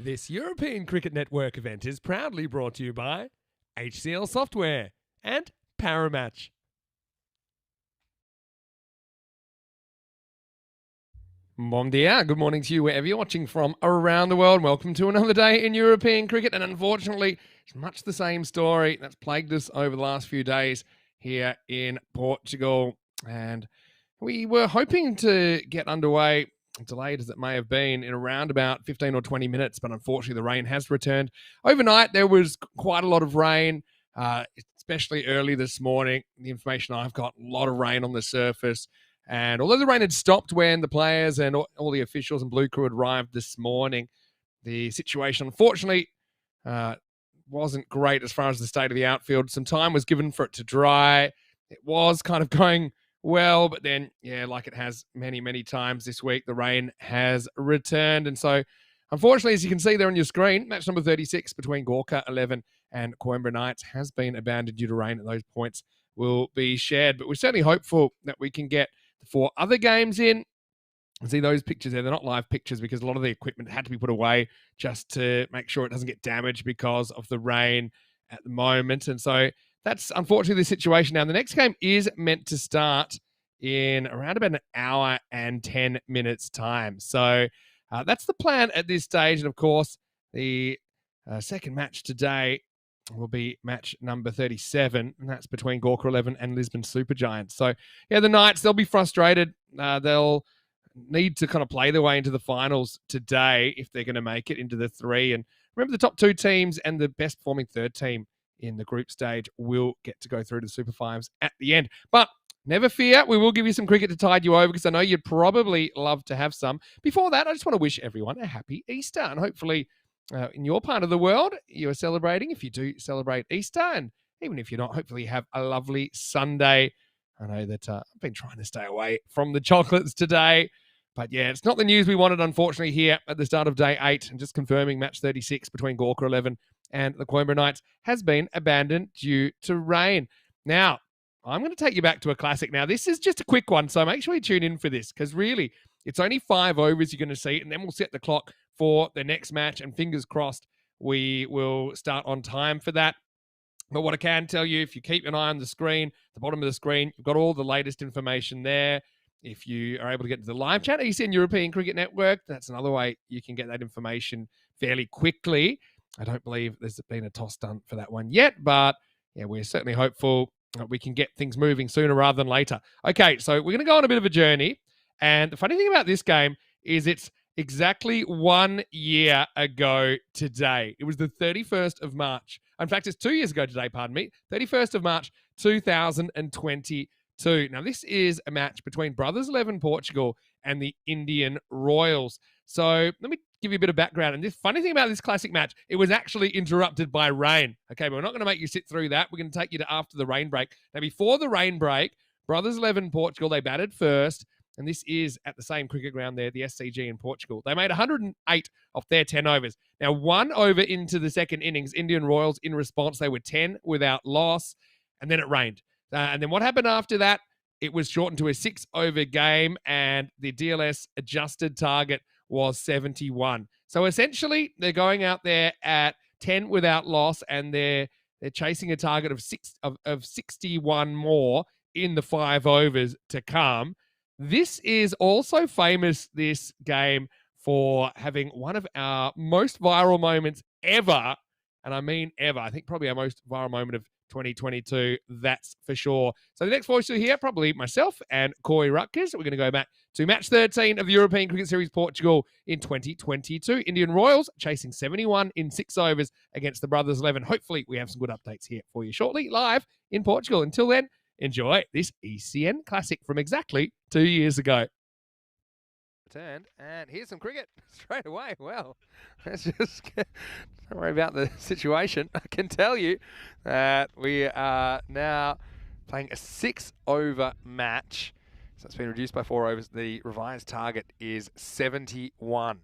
This European Cricket Network event is proudly brought to you by HCL Software and Paramatch. Bon dia, good morning to you wherever you're watching from around the world. Welcome to another day in European cricket, and unfortunately, it's much the same story that's plagued us over the last few days here in Portugal. And we were hoping to get underway, delayed as it may have been, in around about 15 or 20 minutes, but unfortunately the rain has returned. Overnight, there was quite a lot of rain, especially early this morning. The information I've got, a lot of rain on the surface. And although the rain had stopped when the players and all the officials and Blue Crew had arrived this morning, the situation, unfortunately, wasn't great as far as the state of the outfield. Some time was given for it to dry. It was kind of going well, but then, yeah, like it has many, many times this week, the rain has returned. And so, unfortunately, as you can see there on your screen, match number 36 between Gorka 11 and Coimbra Knights has been abandoned due to rain, and those points will be shared. But we're certainly hopeful that we can get the 4 other games in. See those pictures there, they're not live pictures because a lot of the equipment had to be put away just to make sure it doesn't get damaged because of the rain at the moment. And so that's unfortunately the situation now. The next game is meant to start in around about an hour and 10 minutes time. So that's the plan at this stage. And of course, the second match today will be match number 37, and that's between Gorka 11 and Lisbon Supergiants. So, yeah, the Knights, they'll be frustrated. They'll need to kind of play their way into the finals today if they're going to make it into the 3. And remember, the top 2 teams and the best performing 3rd team in the group stage will get to go through to the Super 5s at the end. But never fear, we will give you some cricket to tide you over because I know you'd probably love to have some. Before that, I just want to wish everyone a happy Easter, and hopefully in your part of the world, you are celebrating, if you do celebrate Easter, and even if you're not, hopefully you have a lovely Sunday. I know that I've been trying to stay away from the chocolates today, but yeah, it's not the news we wanted, unfortunately, here at the start of day 8, and just confirming match 36 between Gorka 11 and the Coimbra Knights has been abandoned due to rain. Now, I'm going to take you back to a classic now. This is just a quick one, so make sure you tune in for this, because really, it's only 5 overs you're going to see, and then we'll set the clock for the next match, and fingers crossed we will start on time for that. But what I can tell you, if you keep an eye on the screen, the bottom of the screen, you've got all the latest information there. If you are able to get to the live chat, ECN European Cricket Network, that's another way you can get that information fairly quickly. I don't believe there's been a toss done for that one yet, but yeah, we're certainly hopeful that we can get things moving sooner rather than later. Okay, so we're going to go on a bit of a journey. And the funny thing about this game is it's exactly 1 year ago today. It was the 31st of March. In fact, it's 2 years ago today, pardon me. 31st of March, 2022. Now, this is a match between Brothers 11 Portugal and the Indian Royals. So let me give you a bit of background. And this funny thing about this classic match, it was actually interrupted by rain. Okay, but we're not going to make you sit through that. We're going to take you to after the rain break. Now, before the rain break, Brothers 11 Portugal, they batted first. And this is at the same cricket ground there, the SCG in Portugal. They made 108 off their 10 overs. Now, 1 over into the second innings, Indian Royals, in response, they were 10 without loss, and then it rained. And then what happened after that? It was shortened to a 6-over game, and the DLS adjusted target was 71. So essentially, they're going out there at 10 without loss, and they're chasing a target of 61 more in the 5 overs to come. This is also famous, this game, for having one of our most viral moments ever. And I mean ever. I think probably our most viral moment of 2022, that's for sure. So the next voice you'll hear, probably myself and Corey Rutgers. We're going to go back to match 13 of the European Cricket Series Portugal in 2022. Indian Royals chasing 71 in 6 overs against the Brothers 11. Hopefully we have some good updates here for you shortly, live in Portugal. Until then, enjoy this ECN Classic from exactly 2 years ago. Turned, and here's some cricket straight away. Well, let's just don't worry about the situation. I can tell you that we are now playing a 6-over match. So it's been reduced by 4 overs. The revised target is 71.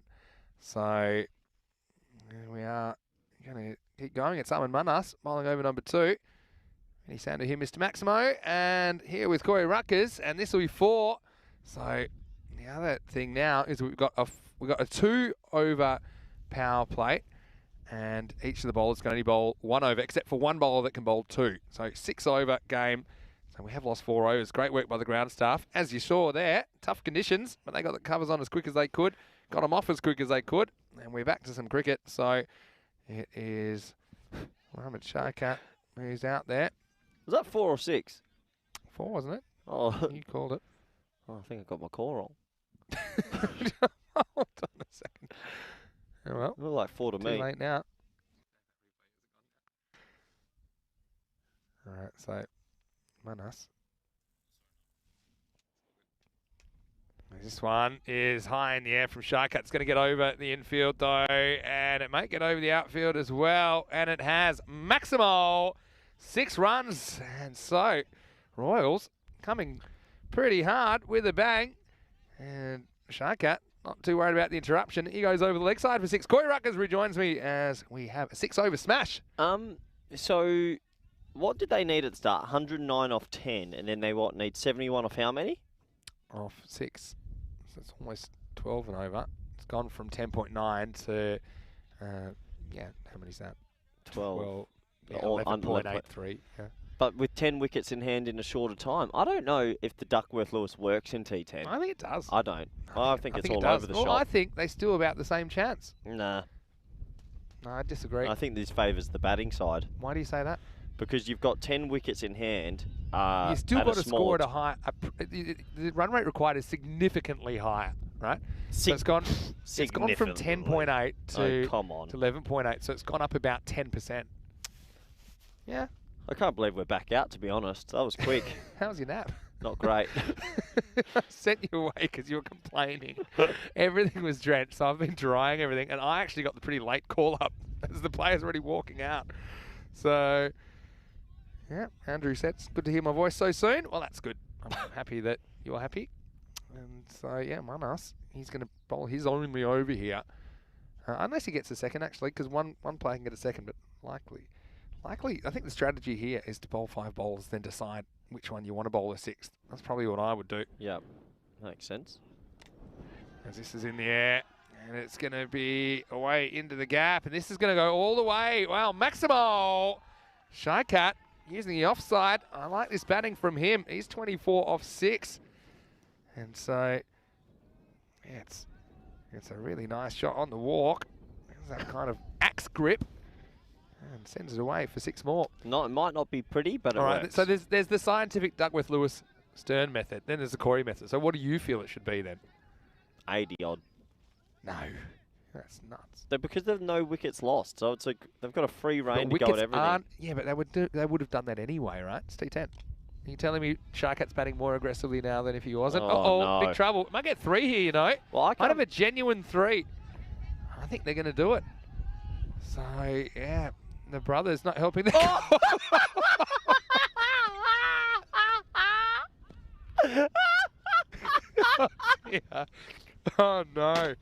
So we are going to keep going. It's Salman Manas bowling over number 2. Any sound to hear, Mr. Maximo, and here with Corey Rutgers, and this will be 4. So the other thing now is we've got a 2-over power play. And each of the bowlers can only bowl 1 over, except for one bowler that can bowl 2. So 6 over game. So we have lost 4 overs. Great work by the ground staff. As you saw there, tough conditions, but they got the covers on as quick as they could. Got them off as quick as they could. And we're back to some cricket. So it is Mohammad Shaikat who's out there. Was that 4 or 6? 4, wasn't it? Oh, You called it. I think I got my call wrong. Hold on a second. Oh, well, It looked like 4 to too me. late now. All right, so Manas. This one is high in the air from Shaikat. It's going to get over the infield though, and it might get over the outfield as well, and it has. Maximo, 6 runs, and so Royals coming pretty hard with a bang, and Shaikat not too worried about the interruption. He goes over the leg side for 6. Corey Ruckers rejoins me as we have a 6 over smash. So what did they need at the start? 109 off 10, and then they need 71 off how many? Off 6. So it's almost 12 and over. It's gone from 10.9 to, how many is that? 12. Yeah, All under 11.83. Yeah. But with 10 wickets in hand in a shorter time, I don't know if the Duckworth-Lewis works in T10. I think it does. I don't. I think it's all it does. over the Well, shop. I think they still about the same chance. Nah. No, I disagree. I think this favours the batting side. Why do you say that? Because you've got 10 wickets in hand. You still got to score at a high. The run rate required is significantly higher, right? So it's gone from 10.8 to 11.8. So it's gone up about 10%. Yeah. I can't believe we're back out, to be honest. That was quick. How was your nap? Not great. I sent you away because you were complaining. Everything was drenched, so I've been drying everything, and I actually got the pretty late call up as the players were already walking out. So, yeah, Andrew said it's good to hear my voice so soon. Well, that's good. I'm happy that you're happy. And so, yeah, Manas, he's going to bowl his only over here. Unless he gets a second, actually, because one player can get a second, but likely, I think the strategy here is to bowl 5 bowls, then decide which one you want to bowl a 6th. That's probably what I would do. Yeah, makes sense. As this is in the air, and it's going to be away into the gap, and this is going to go all the way. Wow, Maximo Shaikat using the offside. I like this batting from him. He's 24 off 6. And so, yeah, it's a really nice shot on the walk. There's that kind of axe grip. And sends it away for 6 more. No, it might not be pretty, but it All right, works. so there's the scientific Duckworth-Lewis Stern method. Then there's the Corey method. So what do you feel it should be then? 80 odd. No, that's nuts. Because there's no wickets lost, so it's they've got a free rein to go at everything. Yeah, but they would have done that anyway, right? It's T10. Are you telling me Shaikat's batting more aggressively now than if he wasn't? Oh, no. Big trouble. Might get 3 here, you know. Well, I might have a genuine 3. I think they're going to do it. So, yeah. The brother's not helping them. Oh! Yeah. Oh no.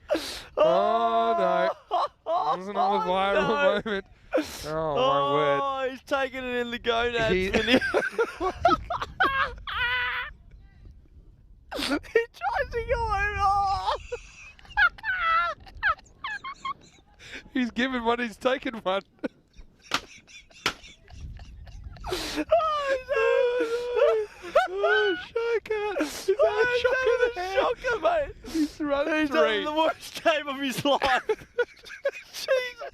Oh no. It was another viral moment. Oh my word. Oh, he's taking it in the gonads. He tries to go over. He's given one, he's taken one. Oh, Shaikat. Is that a shocker, mate? He's running He's done the worst game of his life. Jesus.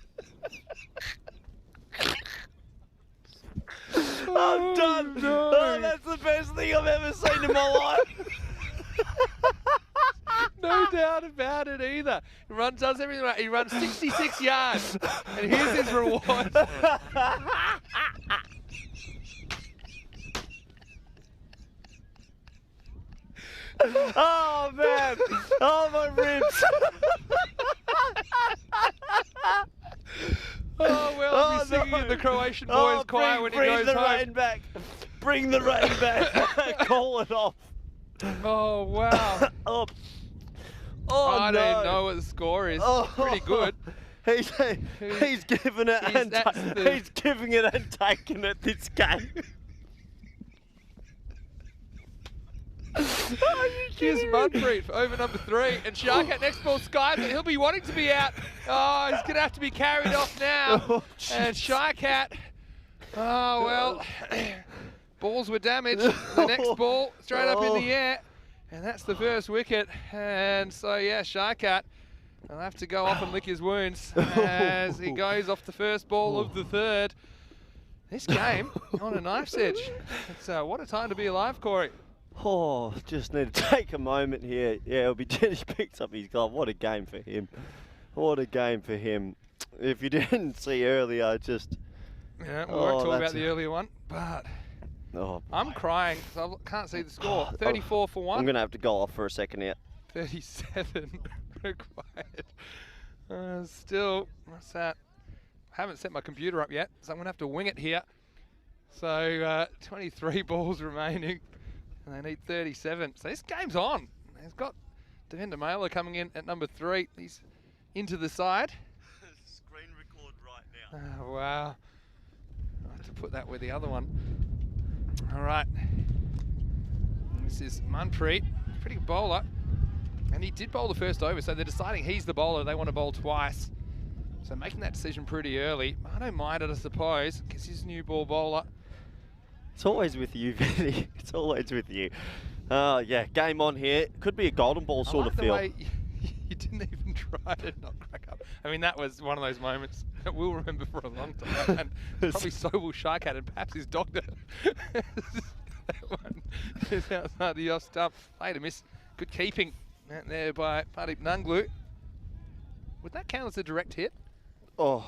I'm done. No. Oh, that's the best thing I've ever seen in my life. No doubt about it either. He does everything right. He runs 66 yards. And here's his reward. Oh, man. Oh, my ribs. Oh, well, I'll be singing in the Croatian boys' choir when he goes home. Bring the rain back. Bring the rain back. Call it off. Oh, wow. Oh, I don't know what the score is. Pretty good. He's giving it he's giving it and taking it this game. Here's Munpreet for over number 3. And Sharkat next ball skies it. He'll be wanting to be out. Oh, he's going to have to be carried off now. Oh, and Sharkat, oh, well, balls were damaged. The next ball straight up in the air. And that's the first wicket. And so, yeah, Sharkat will have to go off and lick his wounds as he goes off the first ball of the third. This game on a knife's edge. It's what a time to be alive, Corey. Oh, just need to take a moment here. Yeah, it'll be he picks up his glove. What a game for him. What a game for him. If you didn't see earlier, just... Yeah, we won't talk about the earlier one, but I'm crying because I can't see the score. 34 for 1. I'm going to have to go off for a second here. 37 required. Still, what's that? I haven't set my computer up yet, so I'm going to have to wing it here. So 23 balls remaining, and they need 37. So this game's on. He's got Marlo coming in at number 3. He's into the side. Screen record right now. Oh, wow. I'll have to put that with the other one. All right. This is Munpreet, pretty good bowler. And he did bowl the first over, so they're deciding he's the bowler. They want to bowl twice. So making that decision pretty early. I don't mind it, I suppose, because he's a new ball bowler. It's always with you, Vinny. It's always with you. Yeah, game on here. Could be a golden ball sort of feel. You didn't even try to not crack up. I mean, that was one of those moments that we'll remember for a long time. And probably so will Sharkat and perhaps his doctor. That one is outside the off stump. Played a miss. Good keeping out there by Pradeep Nunglu. Would that count as a direct hit? Oh.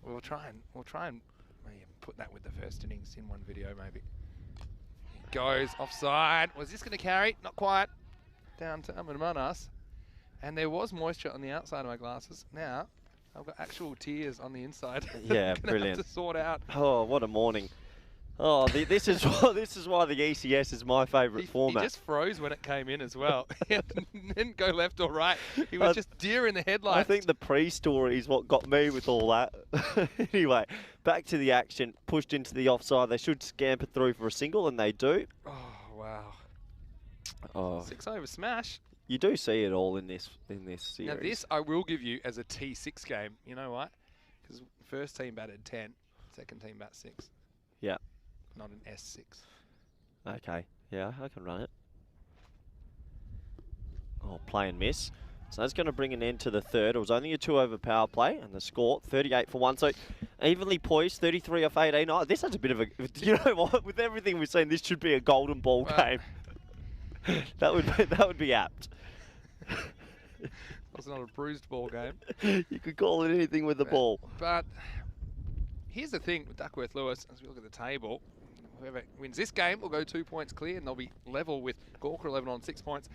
We'll try and maybe put that with the first innings in one video, maybe. He goes offside. Was this going to carry? Not quite. Down to Manas. And there was moisture on the outside of my glasses. Now I've got actual tears on the inside. Yeah, brilliant. Have to sort out. Oh, what a morning. Oh, this is why the ECS is my favourite format. He just froze when it came in as well. He didn't go left or right. He was just deer in the headlights. I think the pre-story is what got me with all that. Anyway, back to the action. Pushed into the offside. They should scamper through for a single, and they do. Oh, wow. Oh. 6 over smash. You do see it all in this series. Now this I will give you as a T6 game. You know what? Because first team batted 10, second team bat 6. Yeah. Not an S6. Okay. Yeah, I can run it. Oh, play and miss. So that's going to bring an end to the third. It was only a 2 over power play, and the score 38 for 1. So evenly poised, 33 off 18. Oh, this has a bit of a. You know what? With everything we've seen, this should be a golden ball game. That would be apt. It's not a bruised ball game. You could call it anything with the ball. But here's the thing with Duckworth Lewis, as we look at the table, whoever wins this game will go 2 points clear, and they'll be level with Gawker 11 on 6 points.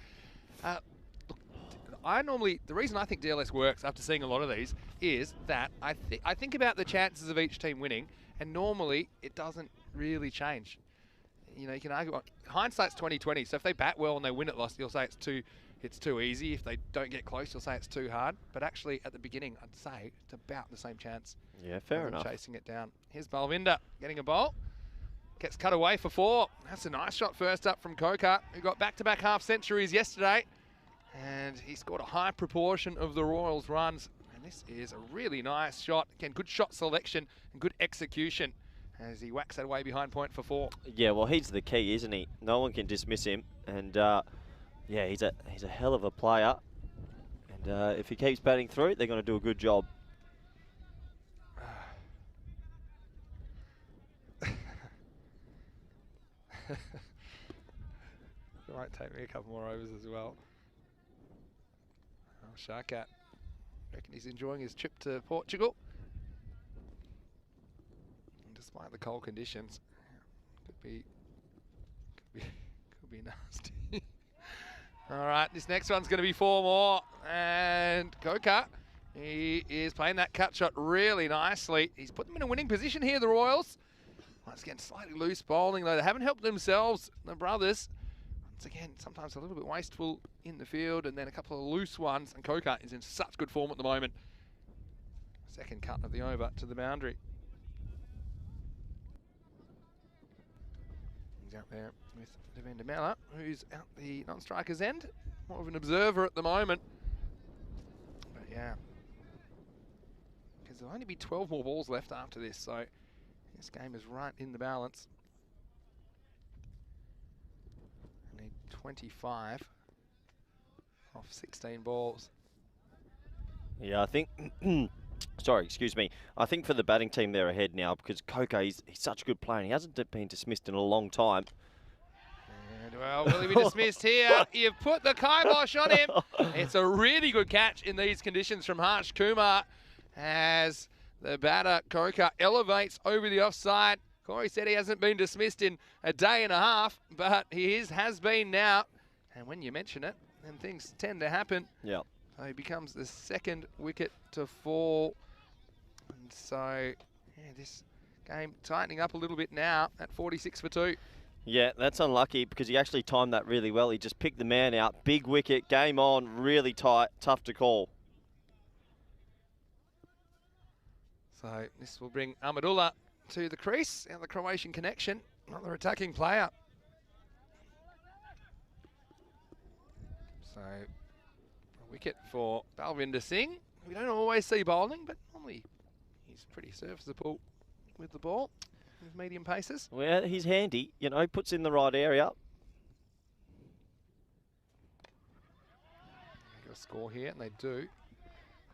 Look, the reason I think DLS works after seeing a lot of these is that I think about the chances of each team winning, and normally it doesn't really change. You know, you can argue, hindsight's 20/20. So if they bat well and they win at loss, you'll say it's too easy. If they don't get close, you'll say it's too hard. But actually, at the beginning, I'd say it's about the same chance. Yeah, fair enough. Chasing it down. Here's Balvinder getting a bowl. Gets cut away for 4. That's a nice shot first up from Kokar, who got back-to-back half centuries yesterday. And he scored a high proportion of the Royals' runs. And this is a really nice shot. Again, good shot selection and good execution as he whacks that away behind point for 4. Yeah, well, he's the key, isn't he? No one can dismiss him. And, yeah, he's a hell of a player. And if he keeps batting through, they're going to do a good job. It might take me a couple more overs as well. Oh, Sharkat. Reckon he's enjoying his trip to Portugal. And despite the cold conditions, could be nasty. All right, this next one's going to be 4 more. And Kokar, he is playing that cut shot really nicely. He's put them in a winning position here, the Royals. Once again, slightly loose bowling, though. They haven't helped themselves, the brothers. Once again, sometimes a little bit wasteful in the field, and then a couple of loose ones. And Kokar is in such good form at the moment. Second cut of the over to the boundary. innings out there with Devin de Mella, who's out the non-striker's end. More of an observer at the moment. But yeah, because there'll only be 12 more balls left after this, so this game is right in the balance. I need 25 off 16 balls. Yeah, I think... Sorry, excuse me. I think for the batting team, they're ahead now because Coco, he's such a good player and he hasn't been dismissed in a long time. And well, will he be dismissed here? You've put the kibosh on him. It's a really good catch in these conditions from Harsh Kumar as the batter, Coco, elevates over the offside. Corey said he hasn't been dismissed in a day and a half, but he has been now. And when you mention it, then things tend to happen. Yeah. So he becomes the second wicket to fall. And so, yeah, this game tightening up a little bit now at 46 for 2. Yeah, that's unlucky because he actually timed that really well. He just picked the man out. Big wicket, game on, really tight, tough to call. So this will bring Ahmadullah to the crease, and the Croatian connection, another attacking player. So a wicket for Balvinder Singh. We don't always see bowling, but normally he's pretty serviceable with the ball, with medium paces. Well, he's handy, you know, puts in the right area. They got a score here, and they do.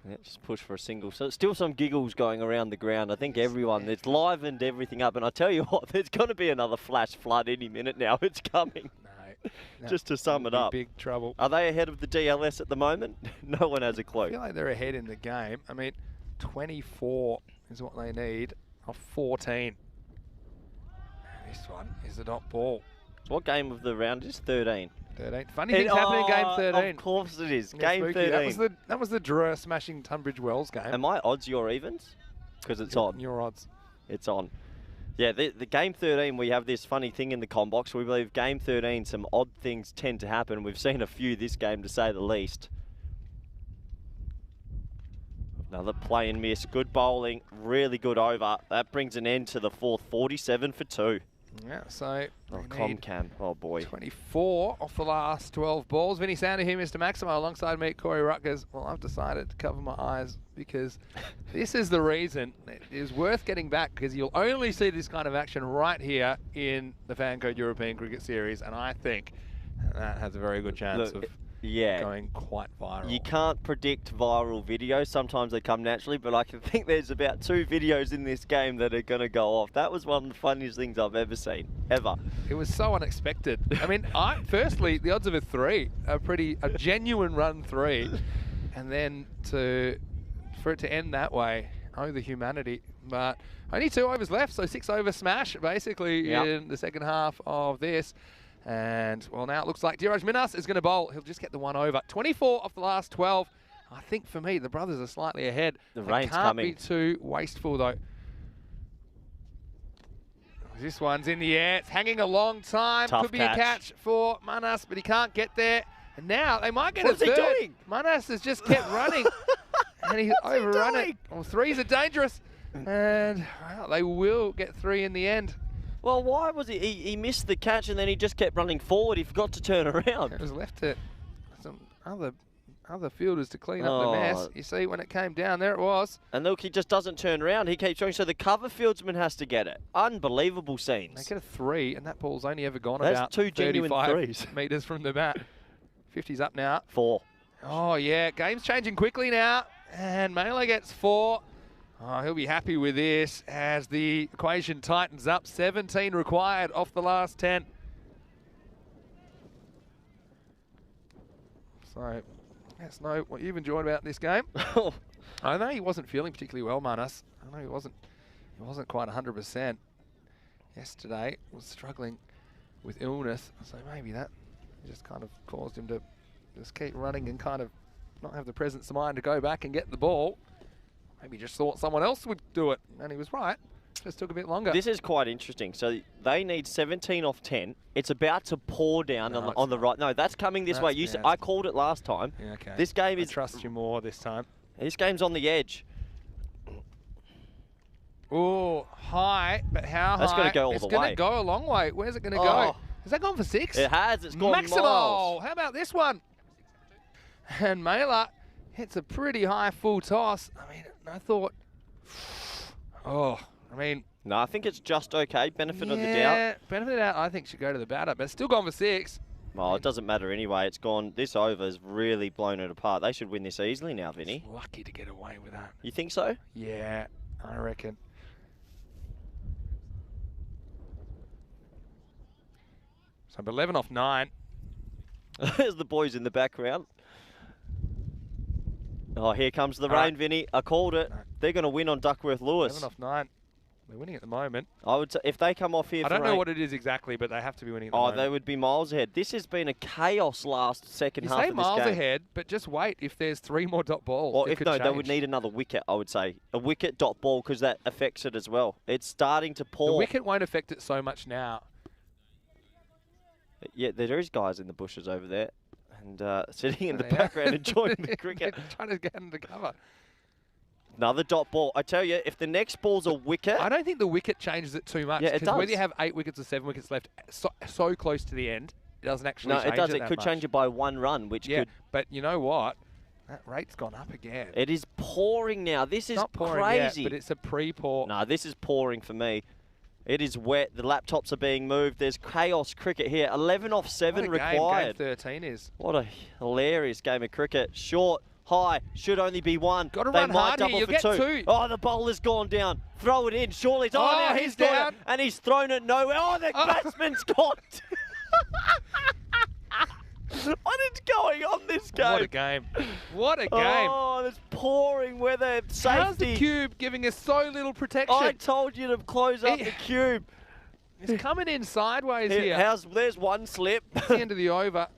Yeah, just push for a single. So still some giggles going around the ground. I think everyone, it's livened everything up. And I tell you what, there's going to be another flash flood any minute now. It's coming. No, just to sum it up. Big trouble. Are they ahead of the DLS at the moment? No one has a I clue. feel like they're ahead in the game. I mean, 24 is what they need of 14. And this one is the dot ball. What game of the round is 13? 13. Funny things happen in game 13. Of course it is. Yeah, Game spooky. 13. That was the Drew smashing Tunbridge Wells game. Am I odds, your evens? Because it's on. Your odds. It's on. Yeah, the game 13, we have this funny thing in the com box. We believe game 13, some odd things tend to happen. We've seen a few this game, to say the least. Another play and miss. Good bowling. Really good over. That brings an end to the fourth. 47 for 2. Yeah, so Oh, Comcam. Oh, boy. 24 off the last 12 balls. Vinny Sander here, Mr. Maximo, alongside me, Corey Rutgers. Well, I've decided to cover my eyes because this is the reason it is worth getting back, because you'll only see this kind of action right here in the Fan Code European Cricket Series, and I think that has a very good chance of going quite viral. You can't predict viral videos. Sometimes they come naturally, but I can think there's about 2 videos in this game that are going to go off. That was one of the funniest things I've ever seen, ever. It was so unexpected. I mean, firstly, the odds of a 3 are a genuine run 3, and then for it to end that way, oh, the humanity. But only 2 overs left, so 6 over smash, basically, in the second half of this. And, well, now it looks like Dheeraj Minas is going to bowl. He'll just get the 1 over. 24 off the last 12. I think, for me, the brothers are slightly ahead. The rain's coming. Can't be too wasteful, though. This one's in the air. It's hanging a long time. Tough Could be a catch for Manas, but he can't get there. And now they might get a third. What's he doing? Manas has just kept running. And he's overrun it. Well, 3s are dangerous. And well, they will get 3 in the end. Well, why was he missed the catch and then he just kept running forward. He forgot to turn around. It was left to some other fielders to clean up the mess. You see, when it came down, there it was. And look, he just doesn't turn around. He keeps going, so the cover fieldsman has to get it. Unbelievable They scenes. get a 3, and that ball's only ever gone That's about 2 genuine 35 3s. metres from the bat. 50's up now. 4. Oh, yeah, game's changing quickly now. And Mela gets 4. Oh, he'll be happy with this as the equation tightens up. 17 required off the last 10. So, let's know what you've enjoyed about this game. I know he wasn't feeling particularly well, Manas. I know he wasn't quite 100% yesterday. Was struggling with illness, so maybe that just kind of caused him to just keep running and kind of not have the presence of mind to go back and get the ball. Maybe just thought someone else would do it, and he was right. Just took a bit longer. This is quite interesting. So they need 17 off 10. It's about to pour down on the right. No, that's coming this way. I called it last time. Yeah, okay. This game I trust you more this time. This game's on the edge. Oh, high, but how high? That's going to go all it's the going way. to go a long way. Where's it going to Oh. go? Has that gone for 6? It has. It's gone Maximo. miles. How about this one? And Mailer hits a pretty high full toss. I mean, I thought, oh, I mean. No, I think it's just okay. Benefit of the doubt. Yeah, benefit of the doubt, I think should go to the batter, but it's still gone for 6. Well, it doesn't matter anyway. It's gone. This over's really blown it apart. They should win this easily now, Vinny. Lucky to get away with that. You think so? Yeah, I reckon. So 11 off 9. There's the boys in the background. Oh, here comes the rain, Vinny. I called it. No. They're going to win on Duckworth Lewis. 11 off 9. They're winning at the moment. I would say if they come off here I for don't know rain, what it is exactly, but they have to be winning at the oh, moment. they would be miles ahead. This has been a chaos last second You half say of this miles game. ahead, but just wait. If there's 3 more dot balls, Or it if could no, change. they would need another wicket, I would say. A wicket dot ball, because that affects it as well. It's starting to pour. The wicket won't affect it so much now. Yeah, there is guys in the bushes over there. And sitting in the Yeah. background enjoying the cricket. They're trying to get under cover. Another dot ball. I tell you, if the next ball's a wicket, I don't think the wicket changes it too much. Yeah, it Because whether does. you have 8 wickets or 7 wickets left, so close to the end, it doesn't actually no, change it does. It that could much. change it by 1 run, which Yeah, could. but you know what? That rate's gone up again. It is pouring now. This is not pouring crazy. yet, but it's a pre-pour. No, this is pouring for me. It is wet. The laptops are being moved. There's chaos cricket here. 11 off 7 What a required. Game 13 is. What a hilarious game of cricket. Short, high, should only be 1. Gotta They run might hard here, double you'll for get 2. 2. Oh, the bowler's gone down. Throw it in. Surely it's Oh, now he's got down. it, and he's thrown it nowhere. Oh, the batsman's got. What is going on this game? What a game. What a game. Oh, there's pouring weather. Safety. How's the cube giving us so little protection? I told you to close up He- the cube. He's coming in sideways here. There's 1 slip. That's the end of the over.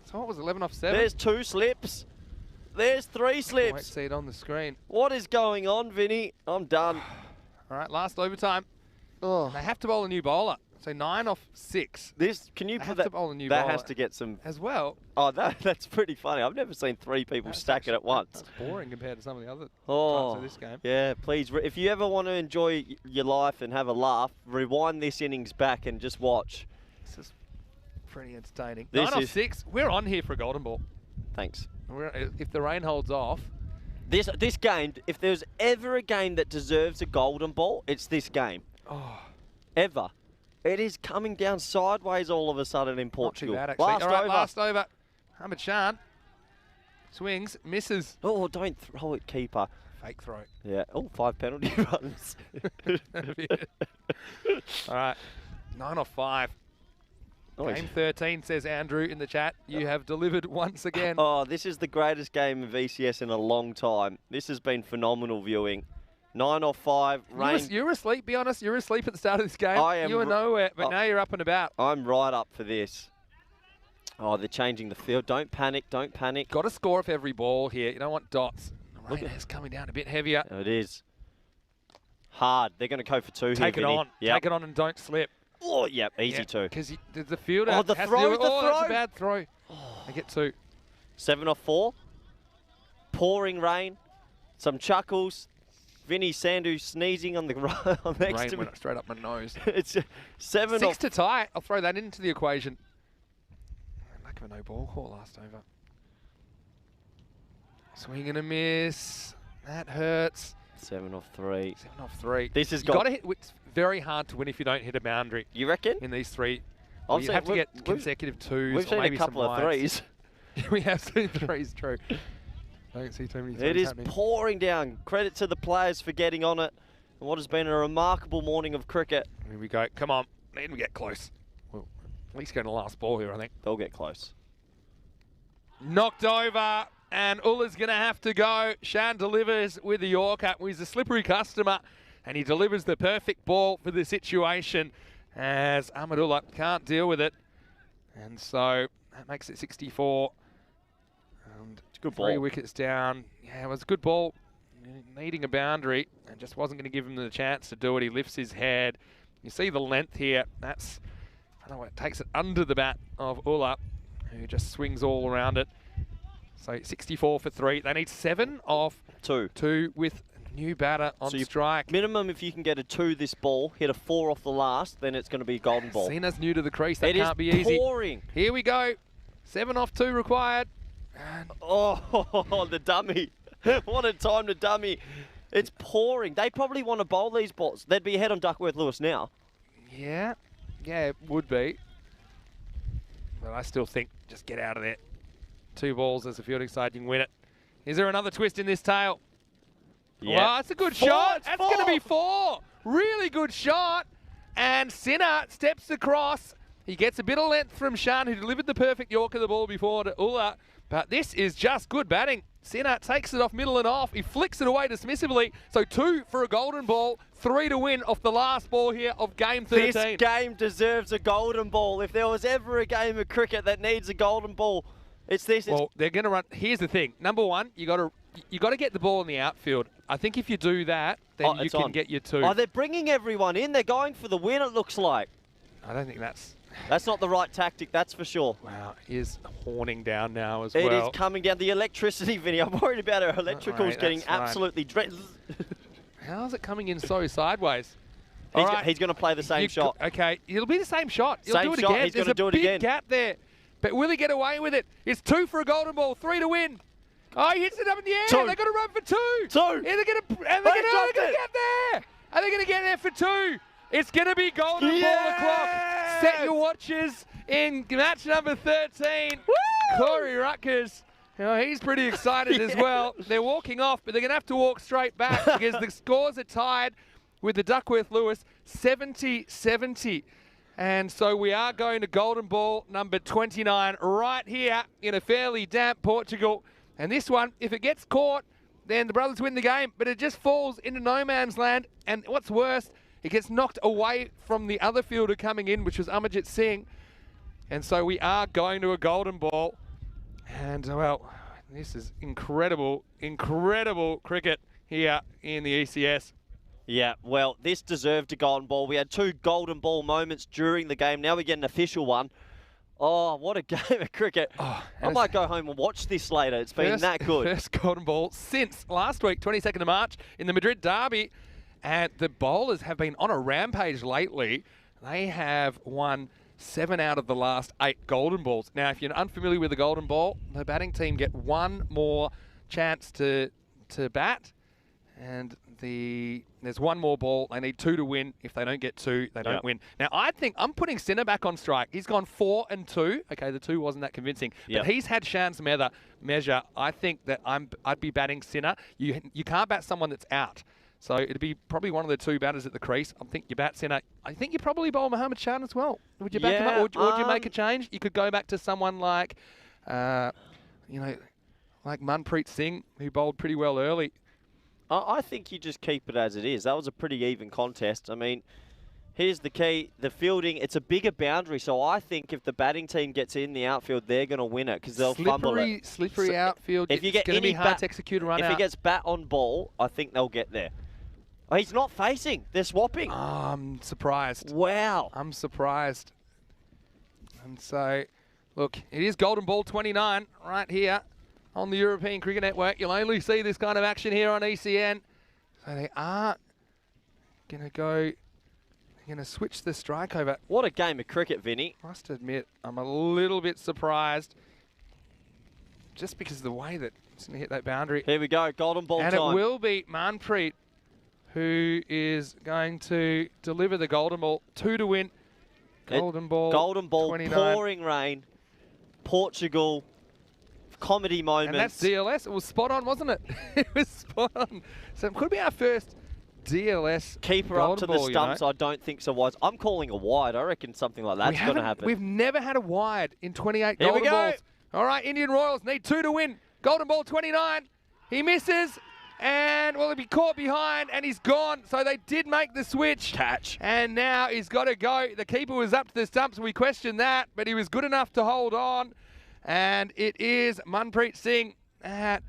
So what was 11 off 7? There's 2 slips. There's 3 I won't slips. see it on the screen. What is going on, Vinny? I'm done. All right, last overtime. Oh, They have to bowl a new bowler. So 9 off 6 this can you They put have that? to bowl a new That bowler. has to get some. as well. Oh, that's pretty funny. I've never seen 3 people That's stack it at once. That's boring compared to some of the other Oh, parts of this game. yeah. Please, if you ever want to enjoy your life and have a laugh, rewind this innings back and just watch. This is pretty entertaining. This 9 off is- 6. We're on here for a golden ball. Thanks. If the rain holds off, This game, if there's ever a game that deserves a golden ball, it's this game. oh, Ever. It is coming down sideways all of a sudden in not too Portugal. bad actually. Last All right, over. last over. Hamid Shan swings, misses. Oh, don't throw it, keeper. Fake throw. Yeah. Oh, 5 penalty runs. All right, 9 off 5. Oh, Game 13, says Andrew in the chat. You have delivered once again. Oh, this is the greatest game of ECS in a long time. This has been phenomenal viewing. 9 off 5. Rain. You were asleep, be honest. You were asleep at the start of this game. I am You were nowhere, but oh. now you're up and about. I'm right up for this. Oh, they're changing the field. Don't panic. Don't panic. Got to score off every ball here. You don't want dots. The Look rain at- is coming down a bit heavier. Oh, it is. Hard. They're going to go for 2 here, Take it Vinny. on. Yep. Take it on and don't slip. Oh, yep. Easy 2. Because the fielder Oh, the has throw, to do it. the Oh, that's a throw. bad throw. They get 2. 7 off 4. Pouring rain. Some chuckles. Vinny Sandu sneezing on the on next Rain to me. went straight up my nose. It's 7 6 off. to tie. I'll throw that into the equation. Lack of a no ball call last over. Swing and a miss. That hurts. 7 off 3. 7 off 3. This has You got. got to hit. It's very hard to win if you don't hit a boundary You reckon? in these 3. I've Well, you seen- have to we've- get we've- consecutive 2s We've or seen maybe a couple some of wides. 3s. We have seen 3s, true. Don't see too many 3s It is happening. pouring down. Credit to the players for getting on it. And what has been a remarkable morning of cricket. Here we go. Come on. Need to get close. Well, at least get the last ball here, I think. They'll get close. Knocked over, and Ulla's going to have to go. Shan delivers with the Yorker. He's a slippery customer, and he delivers the perfect ball for the situation as Ahmedullah can't deal with it. And so that makes it 64. And It's a good 3 ball. wickets down. Yeah, it was a good ball, needing a boundary, and just wasn't going to give him the chance to do it. He lifts his head. You see the length here. That's, I don't know, it takes it under the bat of Ulla, who just swings all around it. So 64 for 3. They need 7 off 2. 2 with New batter on So strike. Minimum, if you can get a 2 this ball, hit a 4 off the last, then it's going to be a golden ball. Cena's new to the crease. That It can't is be easy. pouring. Here we go. 7 off 2 required. And Oh, the dummy. What a time to dummy. It's pouring. They probably want to bowl these balls. They'd be ahead on Duckworth-Lewis now. yeah, it would be. But I still think just get out of there. 2 balls as a fielding side, you can win it. Is there another twist in this tail? Yeah. Well, that's a good 4, shot. it's That's 4. going to be 4. Really good shot. And Sinner steps across. He gets a bit of length from Shan, who delivered the perfect Yorker the ball before to Ulla. But this is just good batting. Sinner takes it off middle and off. He flicks it away dismissively. So 2 for a golden ball, 3 to win off the last ball here of game 13. This game deserves a golden ball. If there was ever a game of cricket that needs a golden ball, it's this. Well, they're going to run. Here's the thing. Number one, you got to get the ball in the outfield. I think if you do that, then you can get your 2. Oh, they're bringing everyone in. They're going for the win, it looks like. I don't think that's... That's not the right tactic, that's for sure. Wow, is horning down now as It well. is coming down. The electricity, Vinny. I'm worried about our electricals worry, getting that's fine. absolutely drenched. How's it coming in so sideways? He's going to play the same shot. Okay, it'll be the same shot. He'll Same do it shot, again. he's gonna There's do a it big again. gap there. But will he get away with it? It's 2 for a golden ball, 3 to win. Oh, he hits it up in the air. 2. They've got to run for 2. 2. Yeah, they're going to dropped get there. Are they going to get there for 2? It's going to be golden ball o'clock. Set your watches in match number 13. Woo! Corey Rutgers. He's pretty excited as well. They're walking off, but they're going to have to walk straight back because the scores are tied with the Duckworth-Lewis 70-70. And so we are going to golden ball number 29 right here in a fairly damp Portugal. And this one, if it gets caught, then the brothers win the game, but it just falls into no man's land. And what's worse, it gets knocked away from the other fielder coming in, which was Amarjit Singh. And so we are going to a golden ball. And, well, this is incredible, incredible cricket here in the ECS. Yeah, well, this deserved a golden ball. We had 2 golden ball moments during the game. Now we get an official one. Oh, what a game of cricket. Oh, I might go home and watch this later. It's been that good. First golden ball since last week, 22nd of March, in the Madrid derby. And the bowlers have been on a rampage lately. They have won 7 out of the last 8 golden balls. Now, if you're unfamiliar with the golden ball, the batting team get 1 more chance to bat. And there's 1 more ball. They need 2 to win. If they don't get 2, they don't win. Now, I think I'm putting Sinner back on strike. He's gone 4 and 2. Okay, the 2 wasn't that convincing. But he's had Shan's measure. I think that I'd be batting Sinner. You can't bat someone that's out. So it'd be probably one of the 2 batters at the crease. I think you bat Sinner. I think you probably bowl Mohammad Shan as well. Would you back him up, or would you make a change? You could go back to someone like, like Manpreet Singh, who bowled pretty well early. I think you just keep it as it is. That was a pretty even contest. I mean, here's the key. The fielding, it's a bigger boundary, so I think if the batting team gets in the outfield, they're going to win it because they'll fumble it. Slippery outfield. If you get it's going to be hard to execute a run out. If he gets bat on ball, I think they'll get there. Oh, he's not facing. They're swapping. Oh, I'm surprised. Wow. I'm surprised. And so, look, it is golden ball 29 right here on the European Cricket Network. You'll only see this kind of action here on ECN. So they are going to go, they're going to switch the strike over. What a game of cricket, Vinny. Must admit, I'm a little bit surprised just because of the way that it's going to hit that boundary. Here we go, golden ball and time. It will be Manpreet who is going to deliver the golden ball. 2 to win. Golden ball 29. Pouring rain. Portugal. Comedy moments. And that's DLS. It was spot on, wasn't it? It was spot on. So it could be our first DLS keeper up to the ball, stumps. I don't think so wise. I'm calling a wide. I reckon something like that's going to happen. We've never had a wide in 28 Here golden we go. balls. All right, Indian Royals need 2 to win. Golden ball 29. He misses. And, well, he'll be caught behind, and he's gone. So they did make the switch. Catch. And now he's got to go. The keeper was up to the stumps. We questioned that, but he was good enough to hold on. And it is Manpreet Singh that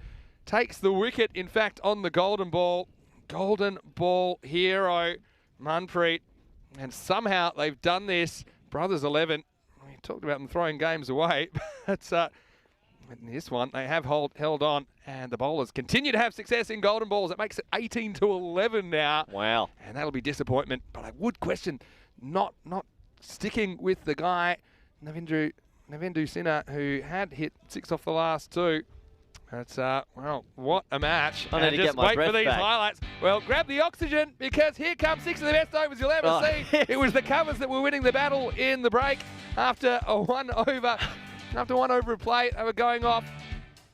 takes the wicket, in fact, on the golden ball. Golden ball hero, Manpreet. And somehow they've done this. Brothers 11. We talked about them throwing games away. But In this one, they have held on, and the bowlers continue to have success in golden balls. It makes it 18-11 now. Wow. And that'll be disappointment. But I would question not sticking with the guy, Navindu Sinha, who had hit 6 off the last 2. That's, well, what a match. I need and to just get my wait for breath these back. highlights. Well, grab the oxygen, because here come 6 of the best overs you'll ever see. It was the covers that were winning the battle in the break after a 1 over. After 1 over a plate, they were going off.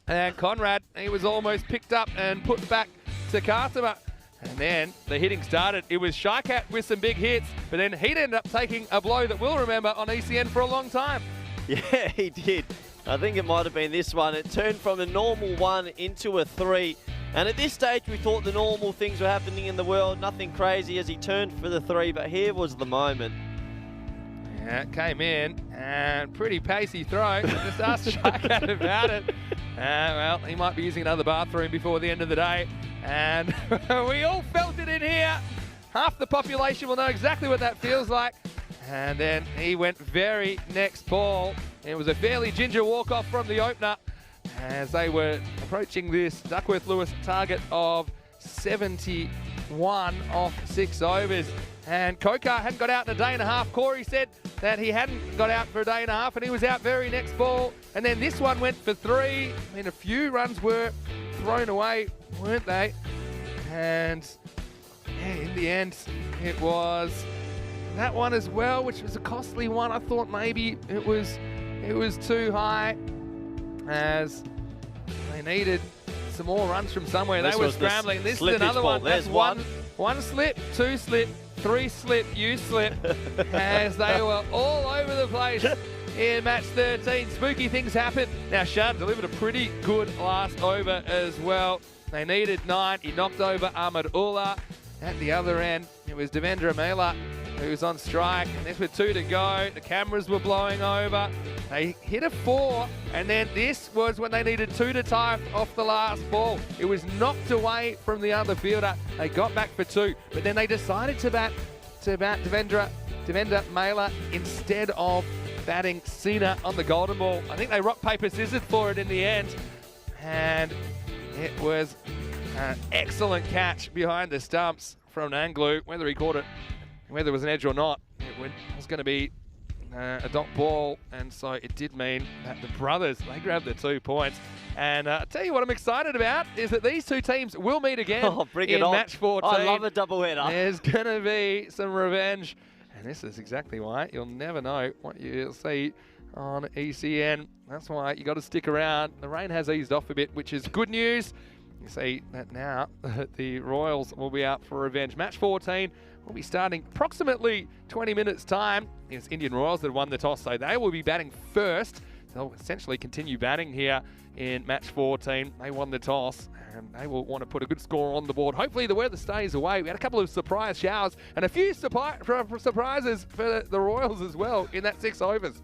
And Conrad, he was almost picked up and put back to Customer. And then the hitting started. It was Shycat with some big hits, but then he'd ended up taking a blow that we'll remember on ECN for a long time. Yeah, he did. I think it might have been this one. It turned from a normal 1 into a 3. And at this stage, we thought the normal things were happening in the world. Nothing crazy as he turned for the 3, but here was the moment. Yeah, it came in, and pretty pacey throw. Just asked Shycat about it. Well, he might be using another bathroom before the end of the day. And we all felt it in here. Half the population will know exactly what that feels like. And then he went very next ball. It was a fairly ginger walk-off from the opener as they were approaching this Duckworth-Lewis target of 71 off 6 overs. And Kokar hadn't got out in a day and a half. Corey said that he hadn't got out for a day and a half, and he was out very next ball. And then this one went for 3. I mean, a few runs were thrown away, weren't they? And yeah, in the end, it was that one as well, which was a costly one. I thought maybe it was too high, as they needed some more runs from somewhere. They were scrambling. This is another one. There's one slip, 2 slip, 3 slip, you slip, as they were all over the place in match 13. Spooky things happen. Now, Shad delivered a pretty good last over as well. They needed 9. He knocked over Ahmed Ullah. At the other end, it was Devendra Mela who was on strike, and this with 2 to go. The cameras were blowing over. They hit a 4, and then this was when they needed 2 to tie off the last ball. It was knocked away from the other fielder. They got back for 2, but then they decided to bat Devendra Mela instead of batting Sinha on the golden ball. I think they rock, paper, scissors for it in the end, and it was an excellent catch behind the stumps from Nanglu. Whether he caught it, whether it was an edge or not, it was going to be a dot ball, and so it did mean that the brothers, they grabbed the 2 points. And I'll tell you what I'm excited about is that these 2 teams will meet again in match 14. I love a doubleheader. There's going to be some revenge, and this is exactly why you'll never know what you'll see on ECN. That's why you got to stick around. The rain has eased off a bit, which is good news. You see that now the Royals will be out for revenge. Match 14 will be starting approximately 20 minutes time. It's Indian Royals that won the toss, so they will be batting first. They'll essentially continue batting here in match 14. They won the toss, and they will want to put a good score on the board. Hopefully the weather stays away. We had a couple of surprise showers and a few surprises for the Royals as well in that 6 overs.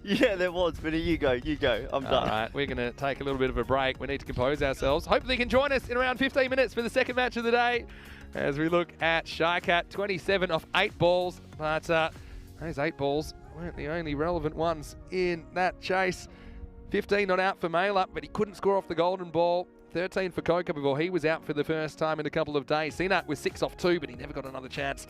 Yeah, there was, but you go. I'm done. All right, we're going to take a little bit of a break. We need to compose ourselves. Hopefully you can join us in around 15 minutes for the second match of the day as we look at Shycat, 27 off 8 balls. But those 8 balls weren't the only relevant ones in that chase. 15 not out for Mela, but he couldn't score off the golden ball. 13 for Coker before he was out for the first time in a couple of days. Sinha was 6 off 2, but he never got another chance.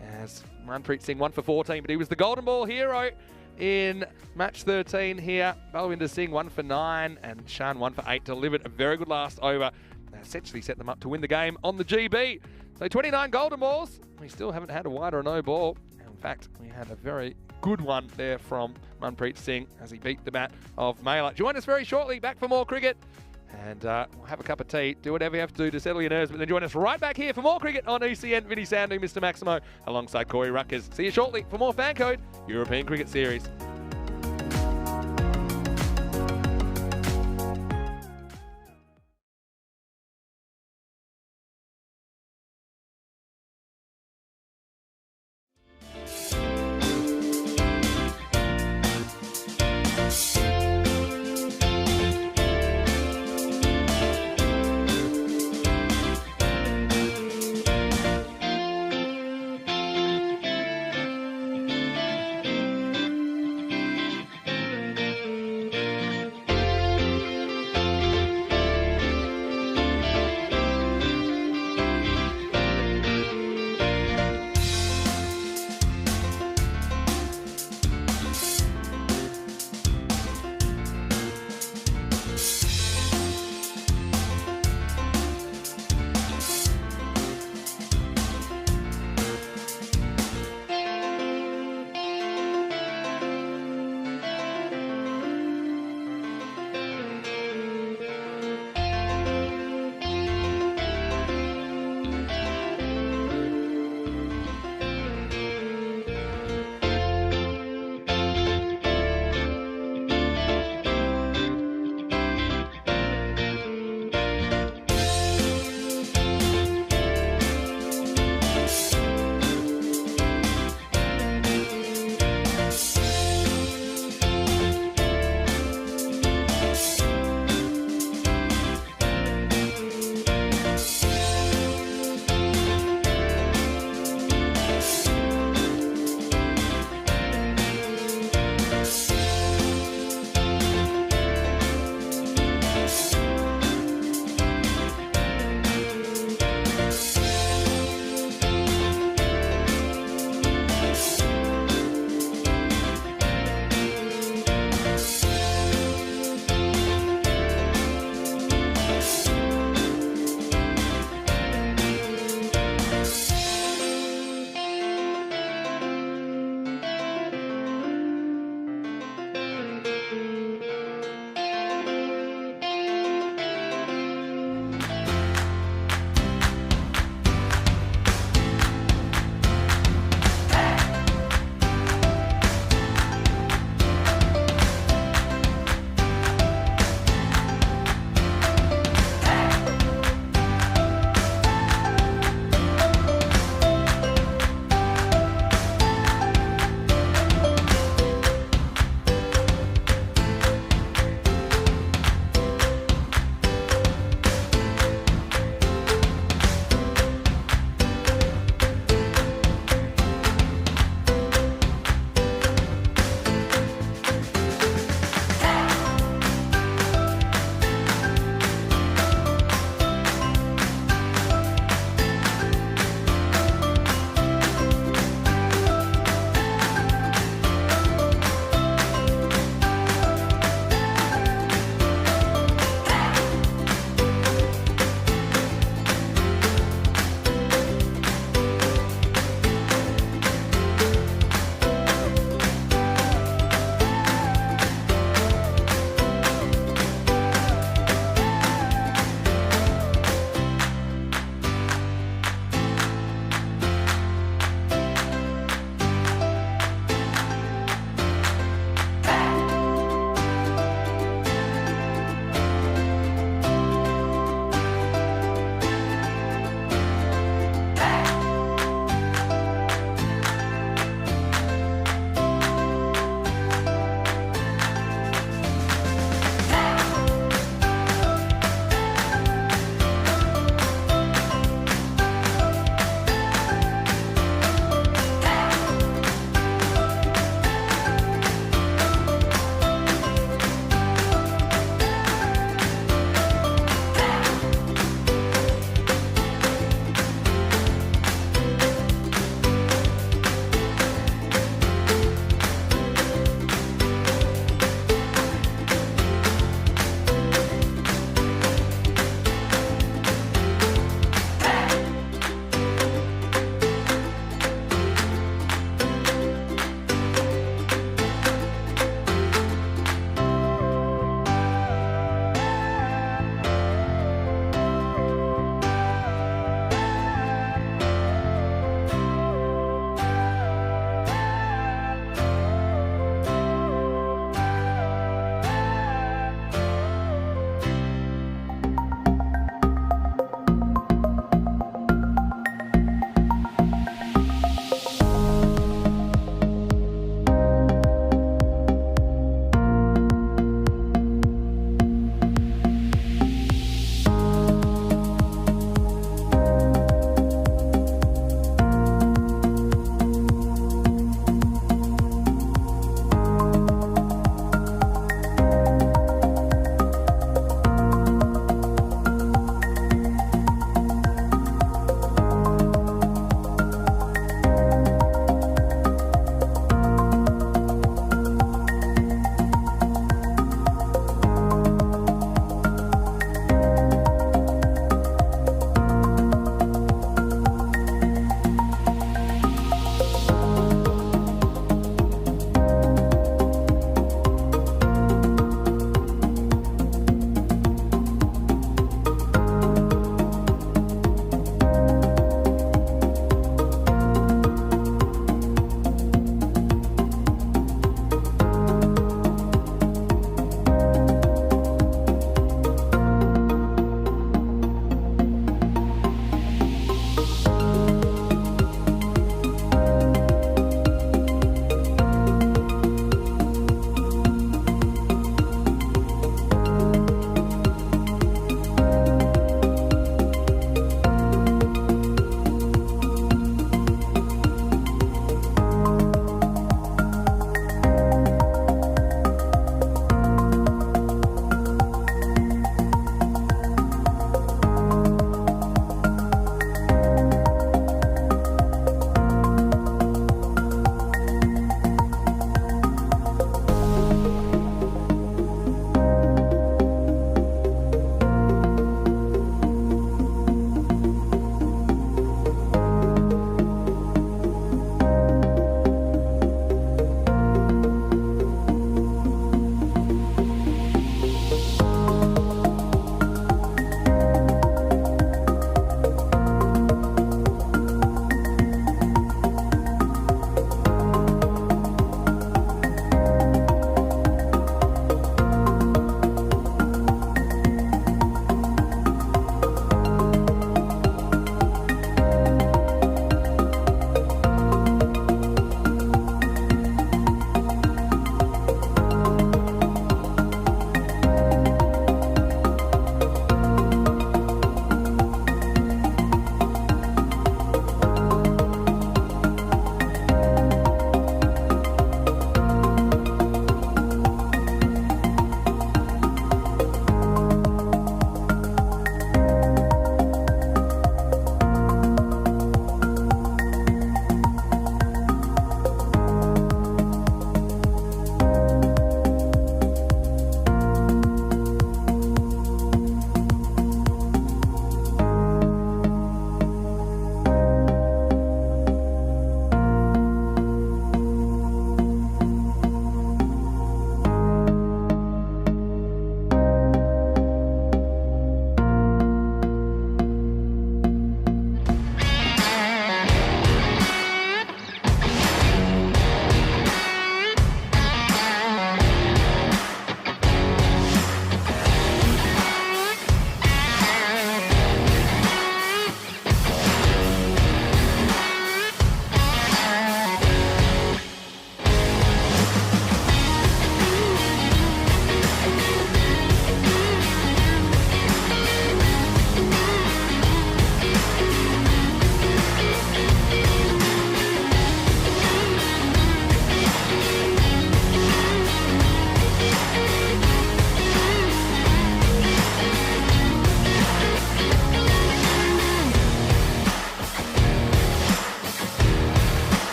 As Manpreet Singh 1 for 14, but he was the golden ball hero in match 13 here. Balwinder Singh 1 for 9 and Shan 1 for 8, delivered a very good last over. They essentially set them up to win the game on the GB. So 29 golden balls. We still haven't had a wide or a no ball. In fact, we had a very good one there from Manpreet Singh as he beat the bat of Mela. Join us very shortly, back for more cricket. And we'll have a cup of tea, do whatever you have to do to settle your nerves, but then join us right back here for more cricket on ECN. Vinny Sandu, Mr. Maximo, alongside Corey Ruckers. See you shortly for more Fan Code European Cricket Series.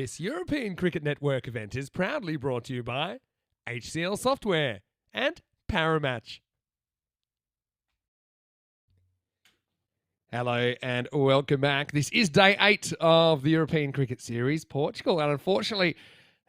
This European Cricket Network event is proudly brought to you by HCL Software and Paramatch. Hello and welcome back. This is day 8 of the European Cricket Series, Portugal. And unfortunately,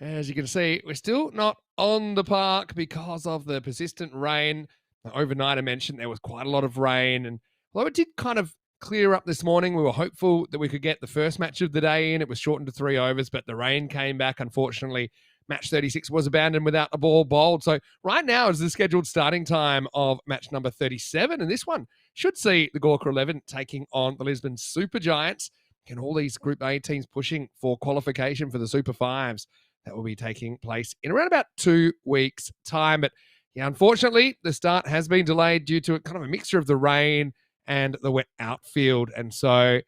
as you can see, we're still not on the park because of the persistent rain. Overnight, I mentioned there was quite a lot of rain. And although it did kind of clear up this morning, we were hopeful that we could get the first match of the day in. It was shortened to 3 overs, but the rain came back. Unfortunately, match 36 was abandoned without a ball bowled. So right now is the scheduled starting time of match number 37. And this one should see the Gawker 11 taking on the Lisbon Super Giants. And all these Group A teams pushing for qualification for the Super Fives. That will be taking place in around about 2 weeks' time. But yeah, unfortunately, the start has been delayed due to kind of a mixture of the rain and the wet outfield. And so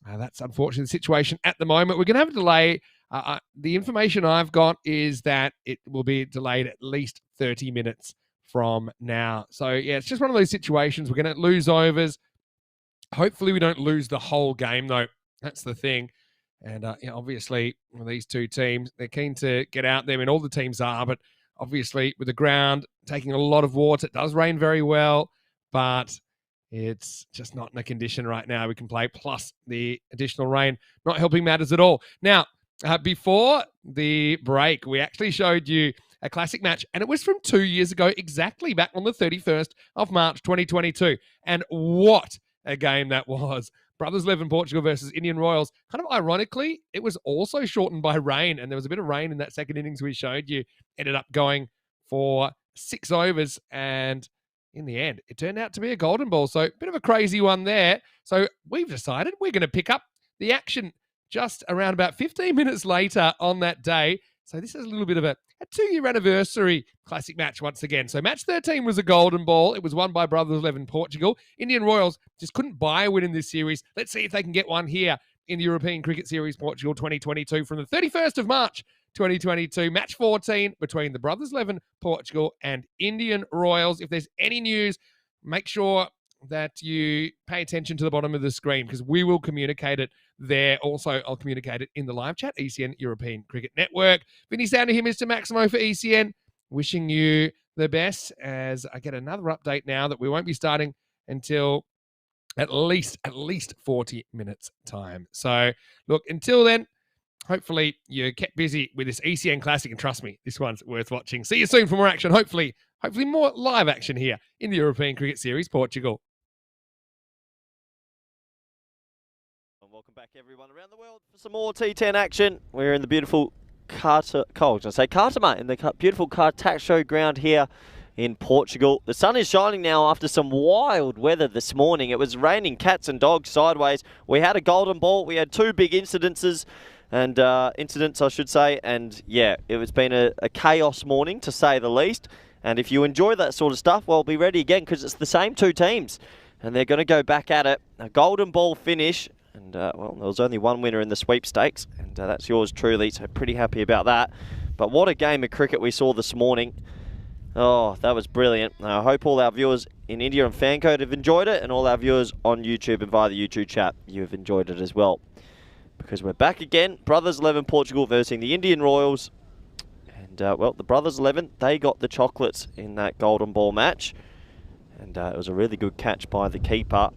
that's unfortunately the situation at the moment. We're going to have a delay. The information I've got is that it will be delayed at least 30 minutes from now. So yeah, it's just one of those situations. We're going to lose overs. Hopefully we don't lose the whole game though. That's the thing. And obviously these two teams, they're keen to get out there. I mean, all the teams are, but obviously with the ground taking a lot of water, it does rain very well, but it's just not in a condition right now we can play. Plus the additional rain not helping matters at all. Now, before the break, we actually showed you a classic match, and it was from 2 years ago, exactly back on the 31st of March, 2022. And what a game that was. Brothers 11 Portugal versus Indian Royals. Kind of ironically, it was also shortened by rain, and there was a bit of rain in that second innings we showed you. Ended up going for 6 overs, and in the end, it turned out to be a golden ball. So a bit of a crazy one there. So we've decided we're going to pick up the action just around about 15 minutes later on that day. So this is a little bit of a 2-year anniversary classic match once again. So match 13 was a golden ball. It was won by Brothers 11 Portugal. Indian Royals just couldn't buy a win in this series. Let's see if they can get one here in the European Cricket Series Portugal 2022 from the 31st of March 2022. Match 14 between the Brothers 11 Portugal and Indian Royals. If there's any news, make sure that you pay attention to the bottom of the screen because we will communicate it there. Also, I'll communicate it in the live chat, ECN European Cricket Network. Vinny Sound to him, Mr. Maximo for ECN. Wishing you the best as I get another update now that we won't be starting until at least 40 minutes time. So, look, until then, hopefully you kept busy with this ECN Classic, and trust me, this one's worth watching. See you soon for more action. Hopefully more live action here in the European Cricket Series Portugal. Welcome back, everyone around the world, for some more T10 action. We're in the beautiful Cartama, in the beautiful Cartacho ground here in Portugal. The sun is shining now after some wild weather this morning. It was raining cats and dogs sideways. We had a golden ball. We had 2 big incidents, I should say. And yeah, it's been a chaos morning to say the least. And if you enjoy that sort of stuff, well, be ready again because it's the same 2 teams. And they're going to go back at it. A golden ball finish. And, well, there was only one winner in the sweepstakes. And that's yours truly. So pretty happy about that. But what a game of cricket we saw this morning. Oh, that was brilliant. I hope all our viewers in India and Fancode have enjoyed it. And all our viewers on YouTube and via the YouTube chat, you have enjoyed it as well. Because we're back again. Brothers 11 Portugal versus the Indian Royals. And, well, the Brothers 11, they got the chocolates in that golden ball match. And it was a really good catch by the keeper,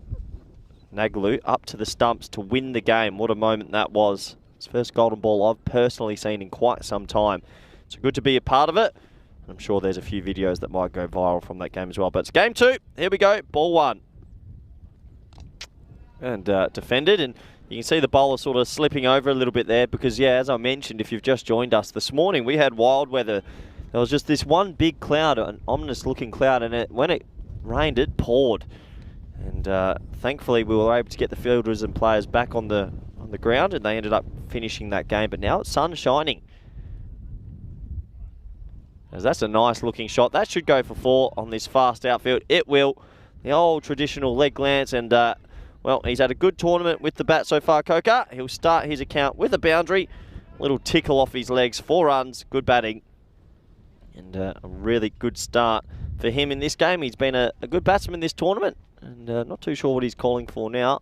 Nagalu, up to the stumps to win the game. What a moment that was. It's the first golden ball I've personally seen in quite some time. So good to be a part of it. I'm sure there's a few videos that might go viral from that game as well. But it's game 2. Here we go. Ball 1. And defended. And you can see the bowler sort of slipping over a little bit there because, yeah, as I mentioned, if you've just joined us this morning, we had wild weather. There was just this one big cloud, an ominous-looking cloud, and when it rained, it poured. And thankfully, we were able to get the fielders and players back on the ground, and they ended up finishing that game. But now it's sun shining. As that's a nice-looking shot. That should go for 4 on this fast outfield. It will. The old traditional leg glance, and well, he's had a good tournament with the bat so far, Coca. He'll start his account with a boundary. Little tickle off his legs, 4 runs, good batting. And a really good start for him in this game. He's been a good batsman in this tournament. And not too sure what he's calling for now.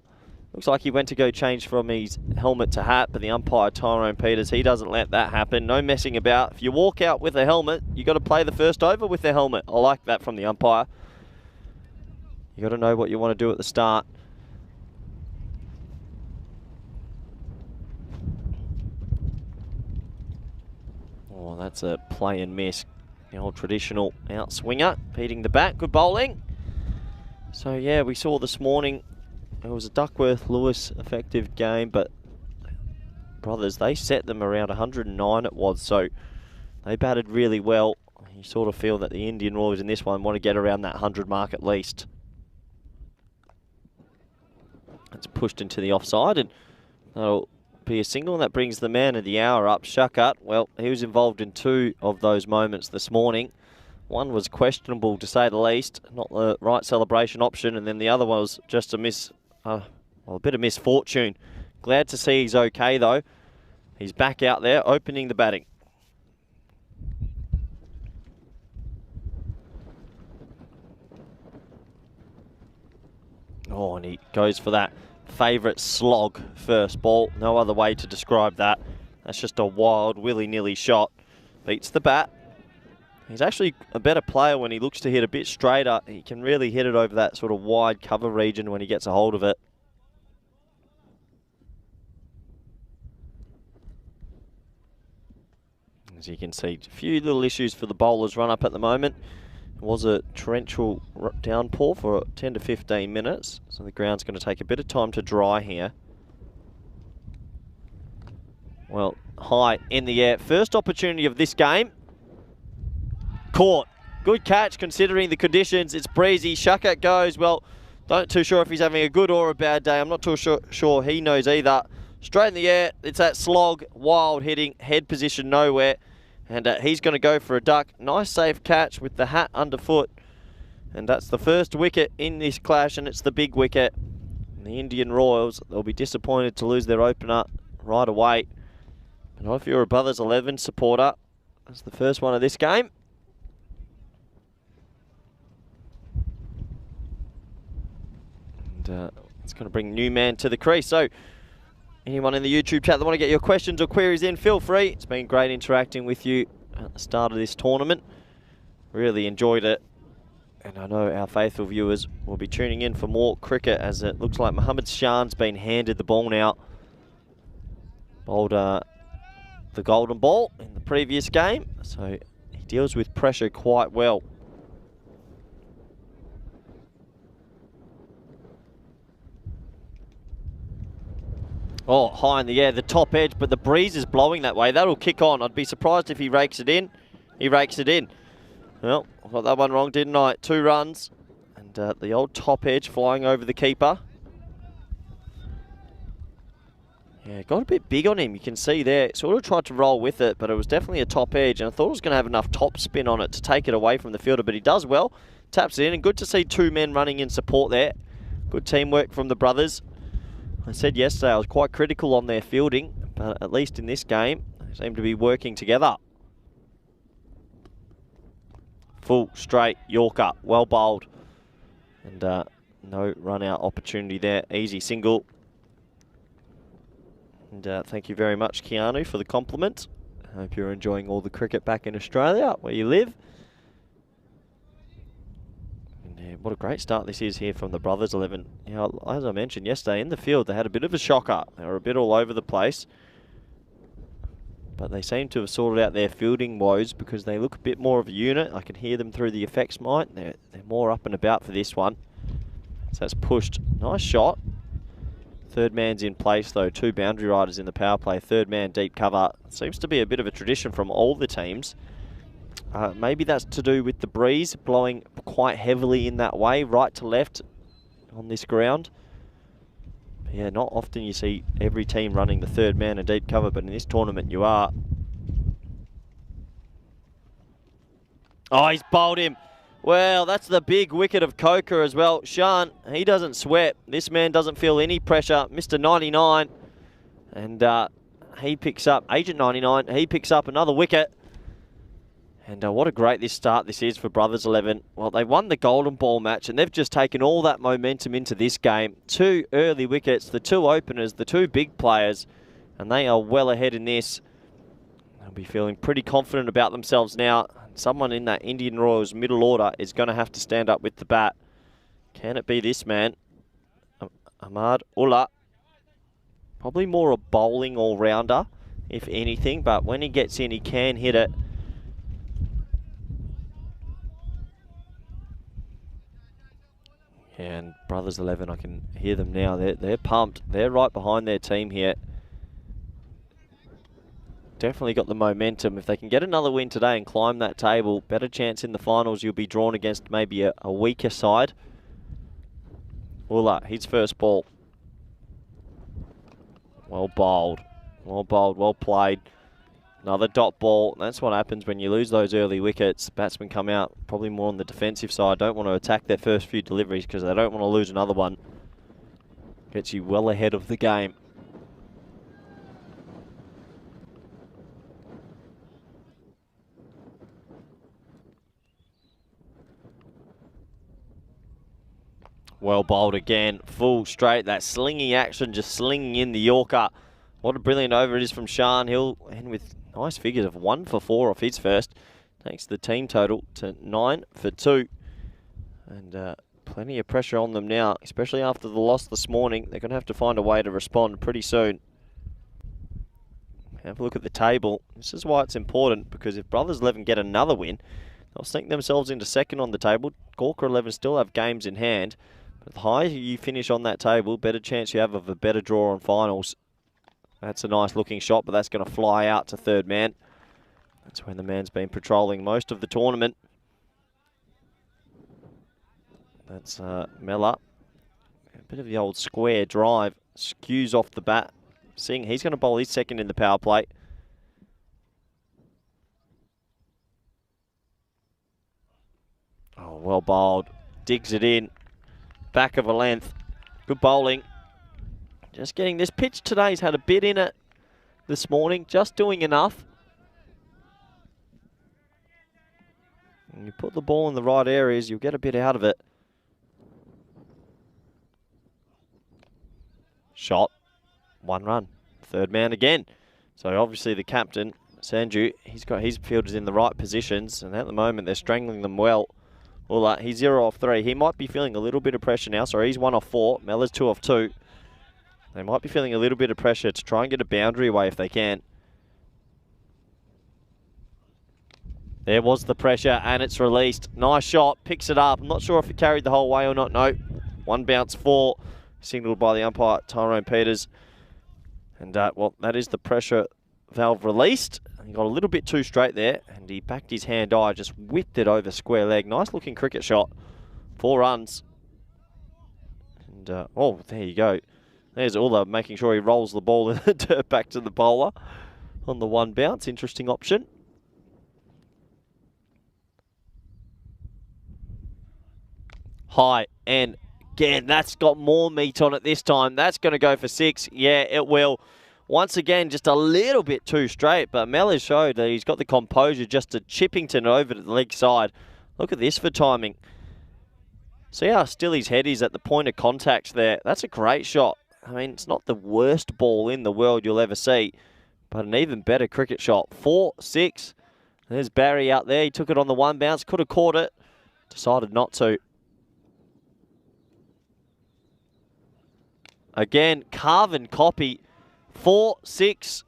Looks like he went to go change from his helmet to hat, but the umpire, Tyrone Peters, he doesn't let that happen. No messing about. If you walk out with a helmet, you got to play the first over with the helmet. I like that from the umpire. You got to know what you want to do at the start. Oh, that's a play and miss. The old traditional outswinger, beating the bat. Good bowling. So, yeah, we saw this morning it was a Duckworth-Lewis effective game, but Brothers, they set them around 109 it was, so they batted really well. You sort of feel that the Indian Royals in this one want to get around that 100 mark at least. It's pushed into the offside, and that'll be a single, and that brings the man of the hour up. Shakat, well, he was involved in 2 of those moments this morning. One was questionable, to say the least, not the right celebration option, and then the other one was just a bit of misfortune. Glad to see he's okay, though. He's back out there, opening the batting. Oh, and he goes for that favourite slog first ball. No other way to describe that. That's just a wild, willy-nilly shot. Beats the bat. He's actually a better player when he looks to hit a bit straighter. He can really hit it over that sort of wide cover region when he gets a hold of it. As you can see, a few little issues for the bowlers run up at the moment. It was a torrential downpour for 10 to 15 minutes, so the ground's going to take a bit of time to dry here. Well, high in the air. First opportunity of this game. Caught. Good catch considering the conditions. It's breezy. Shakat goes. Well, not too sure if he's having a good or a bad day. I'm not too sure he knows either. Straight in the air. It's that slog. Wild hitting. Head position nowhere. And he's going to go for a duck. Nice safe catch with the hat underfoot. And that's the first wicket in this clash, and it's the big wicket. And the Indian Royals, they'll be disappointed to lose their opener right away. And if you're a Brothers 11 supporter, that's the first one of this game. And it's going to bring Newman to the crease. So anyone in the YouTube chat that want to get your questions or queries in, feel free. It's been great interacting with you at the start of this tournament. Really enjoyed it. And I know our faithful viewers will be tuning in for more cricket, as it looks like Mohammad Shan's been handed the ball now. Bowled the golden ball in the previous game, so he deals with pressure quite well. Oh, high in the air, the top edge, but the breeze is blowing that way. That'll kick on. I'd be surprised if he rakes it in. He rakes it in. Well, I got that one wrong, didn't I? 2 runs. And the old top edge flying over the keeper. Yeah, got a bit big on him, you can see there. Sort of tried to roll with it, but it was definitely a top edge. And I thought it was going to have enough top spin on it to take it away from the fielder, but he does well. Taps it in, and good to see 2 men running in support there. Good teamwork from the brothers. I said yesterday I was quite critical on their fielding, but at least in this game, they seem to be working together. Full straight Yorker, well bowled. And no run out opportunity there. Easy single. And thank you very much, Keanu, for the compliment. I hope you're enjoying all the cricket back in Australia, where you live. What a great start this is here from the Brothers 11. You know, as I mentioned yesterday, in the field they had a bit of a shocker. They were a bit all over the place. But they seem to have sorted out their fielding woes because they look a bit more of a unit. I can hear them through the effects mic. They're more up and about for this one. So that's pushed. Nice shot. Third man's in place though. 2 boundary riders in the power play. Third man deep cover. Seems to be a bit of a tradition from all the teams. Maybe that's to do with the breeze blowing quite heavily in that way, right to left on this ground. But yeah, not often you see every team running the third man and deep cover, but in this tournament you are. Oh, he's bowled him. Well, that's the big wicket of Coker as well. Shan, he doesn't sweat. This man doesn't feel any pressure. Mr. 99. And he picks up, Agent 99, he picks up another wicket. And what a great start this is for Brothers 11. Well, they won the Golden Ball match, and they've just taken all that momentum into this game. 2 early wickets, the 2 openers, the 2 big players, and they are well ahead in this. They'll be feeling pretty confident about themselves now. Someone in that Indian Royals middle order is going to have to stand up with the bat. Can it be this man? Ahmad Ullah. Probably more a bowling all-rounder, if anything, but when he gets in, he can hit it. And Brothers 11, I can hear them now. They're pumped. They're right behind their team here. Definitely got the momentum. If they can get another win today and climb that table, better chance in the finals. You'll be drawn against maybe a weaker side. Ullah, his first ball. Well bowled. Well bowled, well played. Another dot ball. That's what happens when you lose those early wickets. Batsmen come out probably more on the defensive side. Don't want to attack their first few deliveries because they don't want to lose another one. Gets you well ahead of the game. Well bowled again. Full straight. That slinging action, just slinging in the Yorker. What a brilliant over it is from Shan. He'll end with nice figures of 1 for 4 off his first. Takes the team total to 9 for 2. And plenty of pressure on them now, especially after the loss this morning. They're going to have to find a way to respond pretty soon. Have a look at the table. This is why it's important, because if Brothers 11 get another win, they'll sink themselves into second on the table. Gawker 11 still have games in hand. But the higher you finish on that table, better chance you have of a better draw on finals. That's a nice looking shot, but that's going to fly out to third man. That's when the man's been patrolling most of the tournament. That's Mella. A bit of the old square drive. Skews off the bat. Singh, he's going to bowl his second in the power play. Oh, well bowled. Digs it in. Back of a length. Good bowling. Just getting this pitch today's had a bit in it this morning. Just doing enough. And you put the ball in the right areas, you'll get a bit out of it. Shot. 1 run. Third man again. So obviously the captain, Sanju, he's got his fielders in the right positions. And at the moment, they're strangling them well. Well, he's 0 off 3. He might be feeling a little bit of pressure now. Sorry, he's 1 off 4. Mella's 2 off 2. They might be feeling a little bit of pressure to try and get a boundary away if they can. There was the pressure, and it's released. Nice shot, picks it up. I'm not sure if it carried the whole way or not. No. 1 bounce 4, signalled by the umpire, Tyrone Peters. And, well, that is the pressure valve released. He got a little bit too straight there, and he backed his hand eye, just whipped it over square leg. Nice looking cricket shot. 4 runs. And, oh, there you go. There's Ullah making sure he rolls the ball in the dirt back to the bowler on the 1 bounce. Interesting option. High, and again, that's got more meat on it this time. That's going to go for 6. Yeah, it will. Once again, just a little bit too straight, but Mel showed that he's got the composure just to Chippington over to the leg side. Look at this for timing. See how still his head is at the point of contact there. That's a great shot. I mean, it's not the worst ball in the world you'll ever see, but an even better cricket shot. 4, 6. There's Barry out there. He took it on the 1 bounce. Could have caught it. Decided not to. Again, carve copy. 4, 6,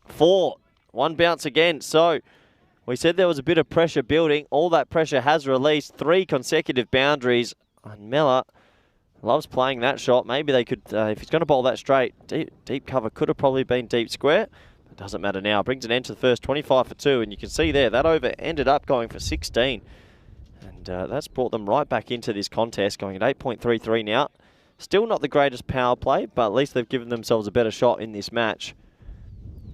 4. 1 bounce again. So we said there was a bit of pressure building. All that pressure has released. 3 consecutive boundaries. And Mella loves playing that shot. Maybe they could, if he's going to bowl that straight, deep cover could have probably been deep square. It doesn't matter now. Brings an end to the first, 25 for 2. And you can see there, that over ended up going for 16. And that's brought them right back into this contest, going at 8.33 now. Still not the greatest power play, but at least they've given themselves a better shot in this match.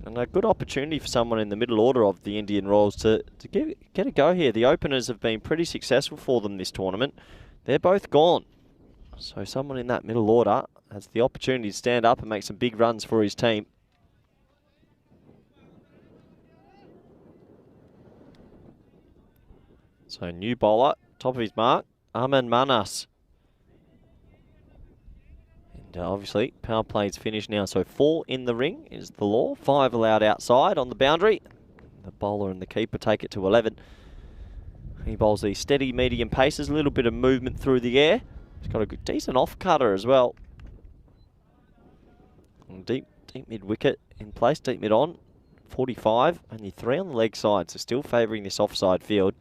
And a good opportunity for someone in the middle order of the Indian Royals to get a go here. The openers have been pretty successful for them this tournament. They're both gone. So someone in that middle order has the opportunity to stand up and make some big runs for his team. So new bowler, top of his mark, Arman Manas. And obviously, power play's finished now. So 4 in the ring is the law. 5 allowed outside on the boundary. The bowler and the keeper take it to 11. He bowls these steady medium paces, a little bit of movement through the air. He's got a good, decent off cutter as well. And deep mid wicket in place, deep mid on. 45, only 3 on the leg side, so still favouring this offside field.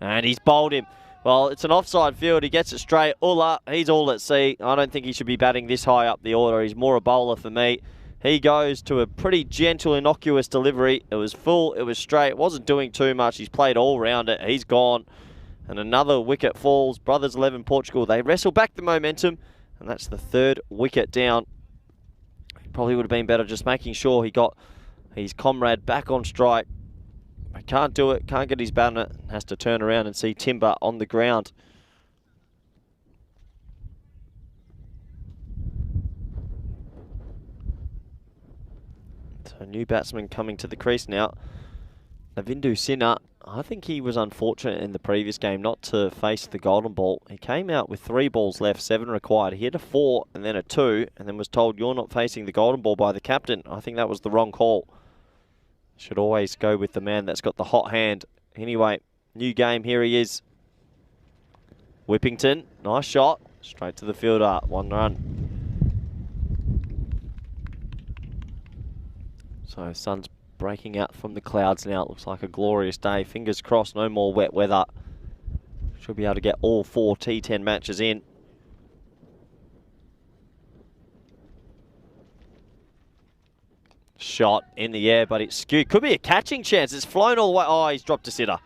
And he's bowled him. Well, it's an offside field. He gets it straight. Ulla, he's all at sea. I don't think he should be batting this high up the order. He's more a bowler for me. He goes to a pretty gentle, innocuous delivery. It was full, it was straight, wasn't doing too much. He's played all round it. He's gone. And another wicket falls. Brothers 11 Portugal, they wrestle back the momentum. And that's the 3rd wicket down. He probably would have been better just making sure he got his comrade back on strike. But can't do it, can't get his bat on it. Has to turn around and see Timber on the ground. So new batsman coming to the crease now. Navindu Sinha, I think he was unfortunate in the previous game not to face the golden ball. He came out with 3 balls left, 7 required. He hit a 4 and then a 2 and then was told you're not facing the golden ball by the captain. I think that was the wrong call. Should always go with the man that's got the hot hand. Anyway, new game, here he is. Whippington, nice shot. Straight to the fielder, 1 run. So sun's breaking out from the clouds now. It looks like a glorious day. Fingers crossed, no more wet weather. Should be able to get all 4 T10 matches in. Shot in the air, but it's skewed. Could be a catching chance. It's flown all the way. Oh, he's dropped a sitter.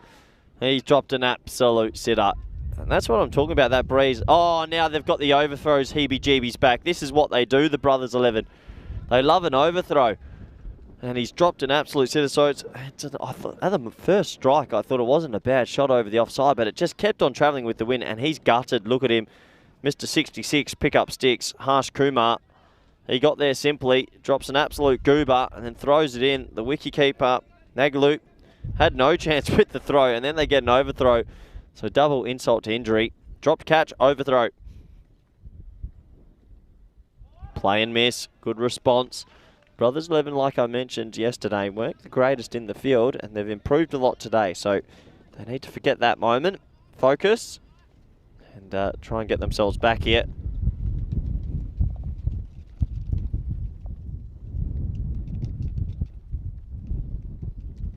He's dropped an absolute sitter. And that's what I'm talking about, that breeze. Oh, now they've got the overthrows heebie-jeebies back. This is what they do, the Brothers 11. They love an overthrow. And he's dropped an absolute sitter. So I thought, at the first strike, I thought it wasn't a bad shot over the offside, but it just kept on travelling with the wind, and he's gutted. Look at him. Mr. 66, pick up sticks. Harsh Kumar. He got there simply, drops an absolute goober, and then throws it in. The wicketkeeper, Nagalu, had no chance with the throw, and then they get an overthrow. So double insult to injury. Dropped catch, overthrow. Play and miss, good response. Brothers 11, like I mentioned yesterday, weren't the greatest in the field, and they've improved a lot today. So they need to forget that moment, focus, and try and get themselves back here.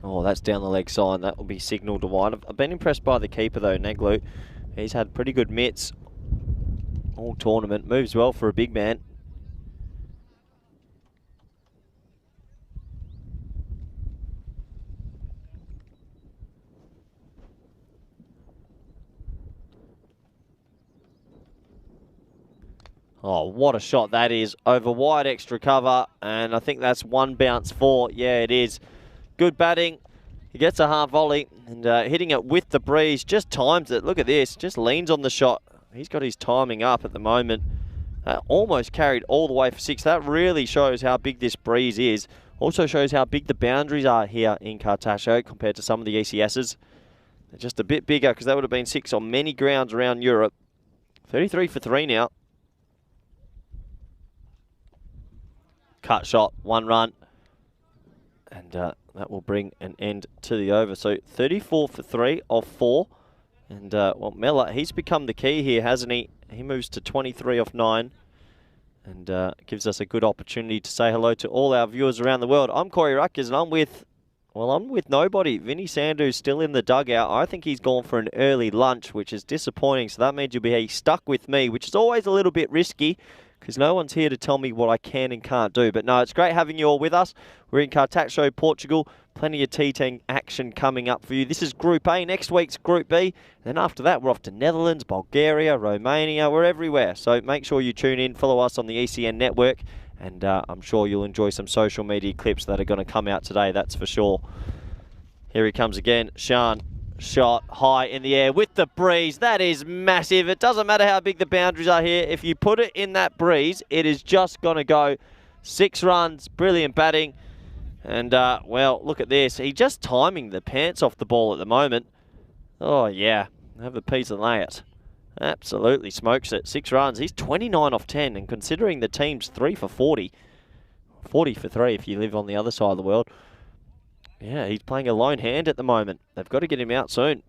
Oh, that's down the leg side. That will be signal to wide. I've been impressed by the keeper, though, Naglu. He's had pretty good mitts all tournament. Moves well for a big man. Oh, what a shot that is. Over wide extra cover, and I think that's 1 bounce 4. Yeah, it is. Good batting. He gets a half volley, and hitting it with the breeze. Just times it. Look at this. Just leans on the shot. He's got his timing up at the moment. Almost carried all the way for 6. That really shows how big this breeze is. Also shows how big the boundaries are here in Cartaccio compared to some of the ECSs. They're just a bit bigger because that would have been 6 on many grounds around Europe. 33 for 3 now. Cut shot, 1 run. And that will bring an end to the over. So 34 for 3 off 4. And well, Mella, he's become the key here, hasn't he? He moves to 23 off 9. And gives us a good opportunity to say hello to all our viewers around the world. I'm Corey Ruckers, and I'm with nobody. Vinny Sandhu's still in the dugout. I think he's gone for an early lunch, which is disappointing. So that means you'll be stuck with me, which is always a little bit risky, because no one's here to tell me what I can and can't do. But no, it's great having you all with us. We're in Cartaccio, Portugal. Plenty of T10 action coming up for you. This is Group A. Next week's Group B. And then after that, we're off to Netherlands, Bulgaria, Romania. We're everywhere. So make sure you tune in. Follow us on the ECN network. And I'm sure you'll enjoy some social media clips that are going to come out today. That's for sure. Here he comes again. Shan. Shot high in the air with the breeze. That is massive. It doesn't matter how big the boundaries are here. If you put it in that breeze, it is just going to go. 6 runs. Brilliant batting. And, well, look at this. He's just timing the pants off the ball at the moment. Oh, yeah. Have a piece of that. Absolutely smokes it. 6 runs. He's 29 off 10, and considering the team's 3 for 40, 40 for 3 if you live on the other side of the world. Yeah, he's playing a lone hand at the moment. They've got to get him out soon.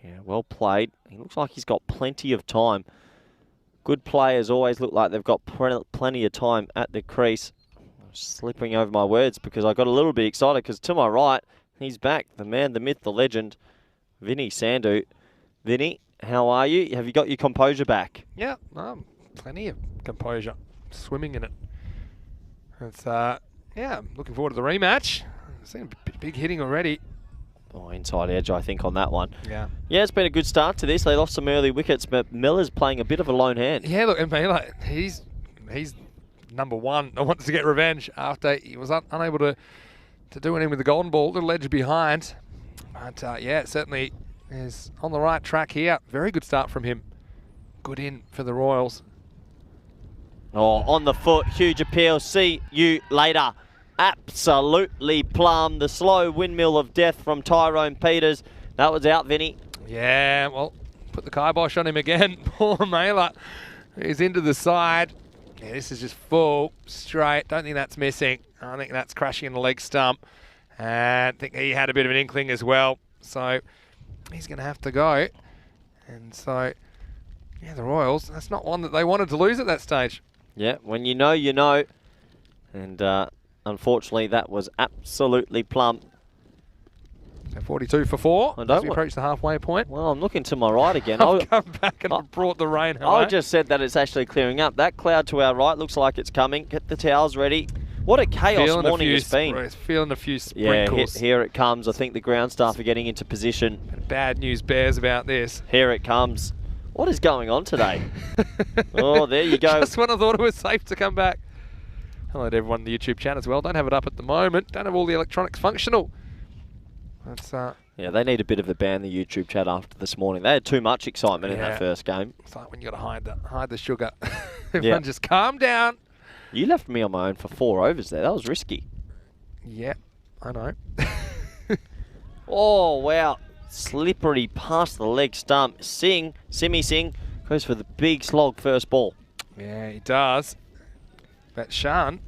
Yeah, well played. He looks like he's got plenty of time. Good players always look like they've got plenty of time at the crease. I'm slipping over my words because I got a little bit excited because to my right, he's back. The man, the myth, the legend, Vinny Sandhu. Vinny, how are you? Have you got your composure back? Yeah, plenty of composure. Swimming in it. It's, yeah, looking forward to the rematch. I've seen a big hitting already. Oh, inside edge, I think, on that one. Yeah. Yeah, it's been a good start to this. They lost some early wickets, but Miller's playing a bit of a lone hand. Yeah, look, and Mela, he's number one. I wants to get revenge after he was unable to do anything with the golden ball. A little edge behind. But, yeah, certainly is on the right track here. Very good start from him. Good in for the Royals. Oh, on the foot, huge appeal. See you later. Absolutely plumb. The slow windmill of death from Tyrone Peters. That was out, Vinny. Yeah, well, put the kibosh on him again. Poor Mela. He's into the side. Yeah, this is just full, straight. Don't think that's missing. I think that's crashing in the leg stump. And I think he had a bit of an inkling as well. So he's going to have to go. And so, yeah, the Royals, that's not one that they wanted to lose at that stage. Yeah, when you know, you know. And unfortunately, that was absolutely plumb. So 42 for 4 as we approach the halfway point. Well, I'm looking to my right again. I've come back and brought the rain home. I just said that it's actually clearing up. That cloud to our right looks like it's coming. Get the towels ready. What a chaos morning it's been. It's feeling a few sprinkles. Yeah, here it comes. I think the ground staff are getting into position. Bad news bears about this. Here it comes. What is going on today? Oh, there you go. Just when I thought it was safe to come back. Hello to everyone in the YouTube chat as well. Don't have it up at the moment. Don't have all the electronics functional. That's, yeah, they need a bit of a ban, the YouTube chat, after this morning. They had too much excitement in that first game. It's like when you got to hide the sugar. Everyone just calm down. You left me on my own for 4 overs there. That was risky. Yeah, I know. Oh, wow. Slippery past the leg stump. Simi Singh goes for the big slog first ball. Yeah, he does. But Shan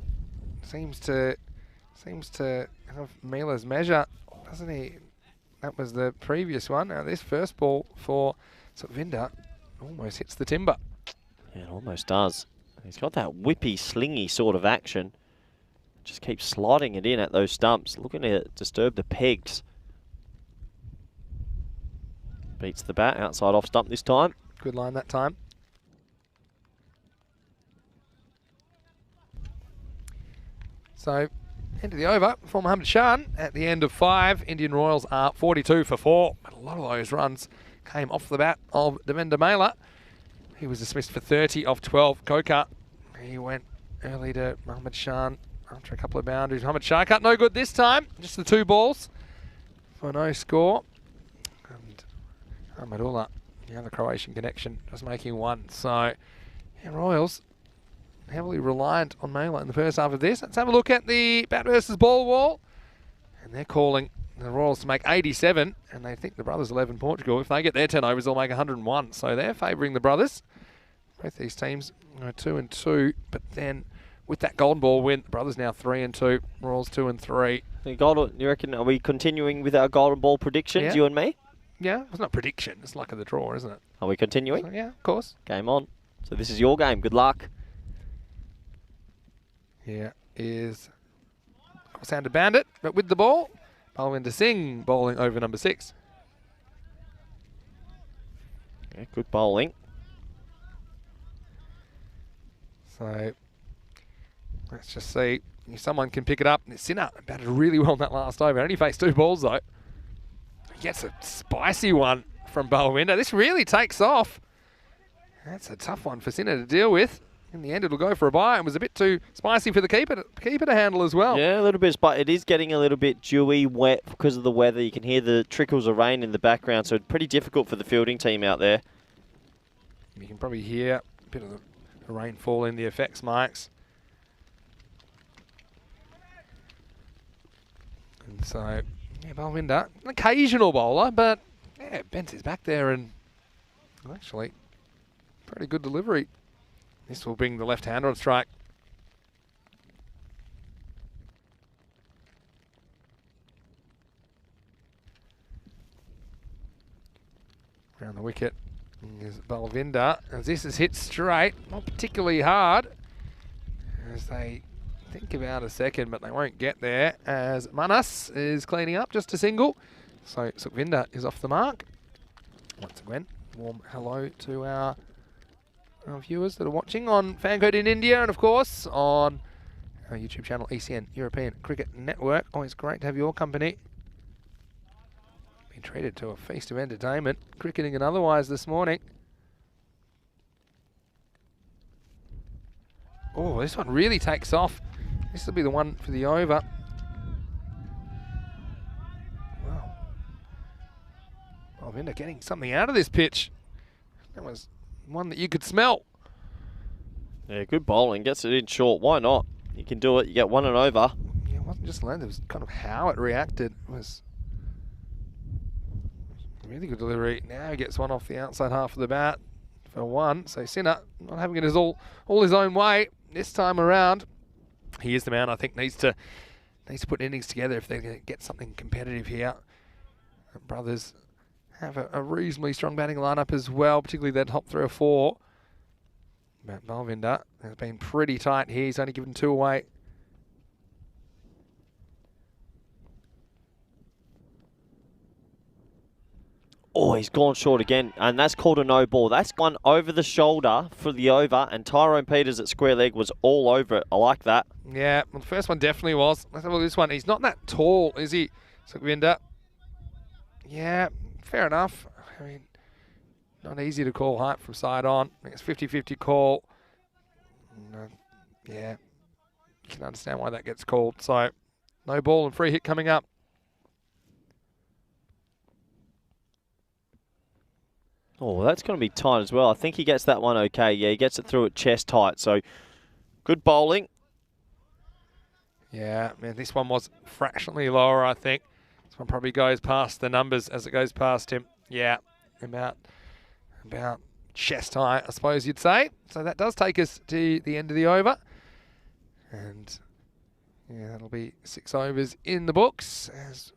seems to have Mila's measure, doesn't he? That was the previous one. Now this first ball for Sukvinder almost hits the timber. Yeah, it almost does. He's got that whippy, slingy sort of action. Just keeps sliding it in at those stumps, looking to disturb the pegs. Beats the bat, outside off stump this time. Good line that time. So, end of the over for Mohammad Shan at the end of 5. Indian Royals are 42 for 4. But a lot of those runs came off the bat of Devendra Mela. He was dismissed for 30 off 12. Kokar, he went early to Mohammad Shan after a couple of boundaries. Mohammad Shah cut no good this time. Just the 2 balls for no score. And Ahmadullah, the other Croatian connection, just making 1. So, yeah, Royals heavily reliant on Mela in the first half of this. Let's have a look at the bat versus ball wall. And they're calling the Royals to make 87, and they think the brothers 11 Portugal. If they get their 10 overs, they'll make 101. So they're favouring the brothers. Both these teams are 2 and 2, but then with that golden ball win, the brothers now 3 and 2, Royals 2 and 3. You reckon, are we continuing with our golden ball predictions, you and me? Yeah, it's not prediction, it's luck of the draw, isn't it? Are we continuing? So, yeah, of course. Game on. So this is your game. Good luck. Here is Sounder Bandit, but with the ball. Balwinder Singh bowling over number 6. Yeah, good bowling. So let's just see if someone can pick it up. Sinner batted really well in that last over. Only faced 2 balls though. He gets a spicy one from Balwinder. This really takes off. That's a tough one for Sinner to deal with. In the end, it'll go for a bye. It was a bit too spicy for the keeper to handle as well. Yeah, a little bit, but it is getting a little bit dewy, wet because of the weather. You can hear the trickles of rain in the background, so it's pretty difficult for the fielding team out there. You can probably hear a bit of the rainfall in the effects mics. And so, yeah, Balwinder, an occasional bowler, but yeah, bent his back there and actually pretty good delivery. This will bring the left-hander on strike. Around the wicket is Balwinder, as this is hit straight, not particularly hard, as they think about a second, but they won't get there, as Manas is cleaning up, just a single. So Sukhvinder is off the mark. Once again, warm hello to our viewers that are watching on Fancode in India, and of course on our YouTube channel, ECN, European Cricket Network. Always great to have your company. Been treated to a feast of entertainment, cricketing and otherwise this morning. Oh, this one really takes off. This will be the one for the over. Wow. Balwinder getting something out of this pitch. That was one that you could smell. Yeah, good bowling. Gets it in short. Why not? You can do it. You get one and over. Yeah, it wasn't just length. It was kind of how it reacted. It was really good delivery. Now he gets one off the outside half of the bat for one. So Sinha not having it as all his own way this time around. He is the man I think needs to put innings together if they're going to get something competitive here. The brothers have a reasonably strong batting lineup as well, particularly that top 3 or 4. But Balwinder has been pretty tight here. He's only given 2 away. Oh, he's gone short again, and that's called a no ball. That's one over the shoulder for the over, and Tyrone Peters at square leg was all over it. I like that. Yeah, well, the first one definitely was. Let's have a look at this one. He's not that tall, is he, Sukhvinder? Yeah, fair enough. I mean, not easy to call height from side on. I think it's 50-50 call. Yeah, you can understand why that gets called. So, no ball and free hit coming up. Oh, that's going to be tight as well. I think he gets that one okay. Yeah, he gets it through at chest height. So, good bowling. Yeah, man, this one was fractionally lower, I think. This one probably goes past the numbers as it goes past him. Yeah, about chest height, I suppose you'd say. So that does take us to the end of the over. And yeah, that'll be 6 overs in the books. As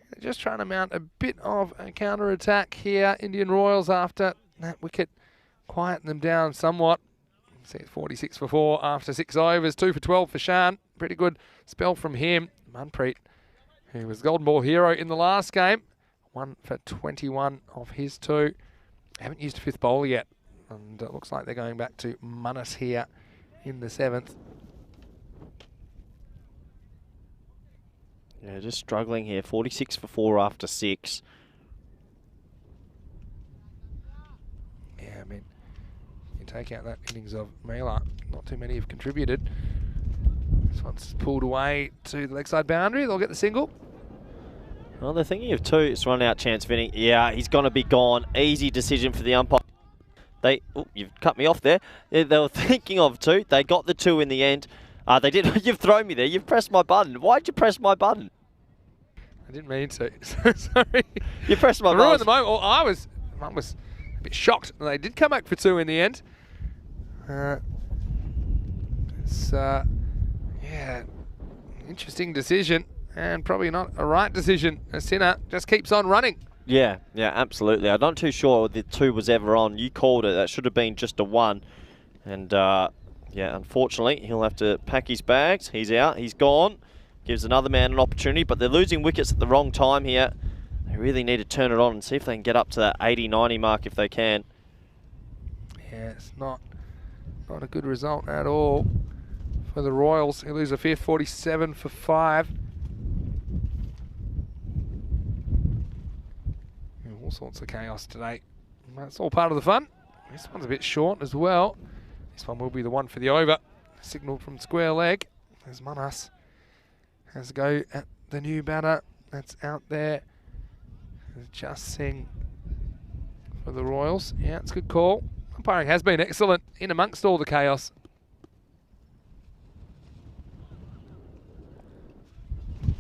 they're just trying to mount a bit of a counter-attack here. Indian Royals, after that wicket, quieten them down somewhat. See, it's 46 for 4 after 6 overs. 2 for 12 for Shan. Pretty good spell from him. Manpreet, who was Golden Ball hero in the last game. 1 for 21 of his 2. Haven't used a 5th bowler yet. And it looks like they're going back to Manas here in the 7th. Yeah, just struggling here. 46 for 4 after 6. Yeah, I mean, you take out that innings of Mela, not too many have contributed. This one's pulled away to the leg side boundary. They'll get the single. Well, they're thinking of 2. It's run out chance of inning. Yeah, he's going to be gone. Easy decision for the umpire. Oh, you've cut me off there. They were thinking of 2. They got the 2 in the end. They did. You've thrown me there. You've pressed my button. Why'd you press my button? I didn't mean to. Sorry. You pressed my button. Ruined the moment. Well, I was a bit shocked. They did come back for 2 in the end. Yeah, interesting decision, and probably not a right decision. Sinha just keeps on running. Yeah, absolutely. I'm not too sure the 2 was ever on. You called it. That should have been just a 1. And yeah, unfortunately, he'll have to pack his bags. He's out. He's gone. Gives another man an opportunity, but they're losing wickets at the wrong time here. They really need to turn it on and see if they can get up to that 80-90 mark if they can. Yeah, it's not a good result at all for the Royals. They lose a 5th, 47 for 5. All sorts of chaos today. That's all part of the fun. This one's a bit short as well. This one will be the one for the over. Signal from square leg. There's Manas. Has a go at the new batter that's out there. Adjusting for the Royals. Yeah, it's a good call. Umpiring has been excellent in amongst all the chaos.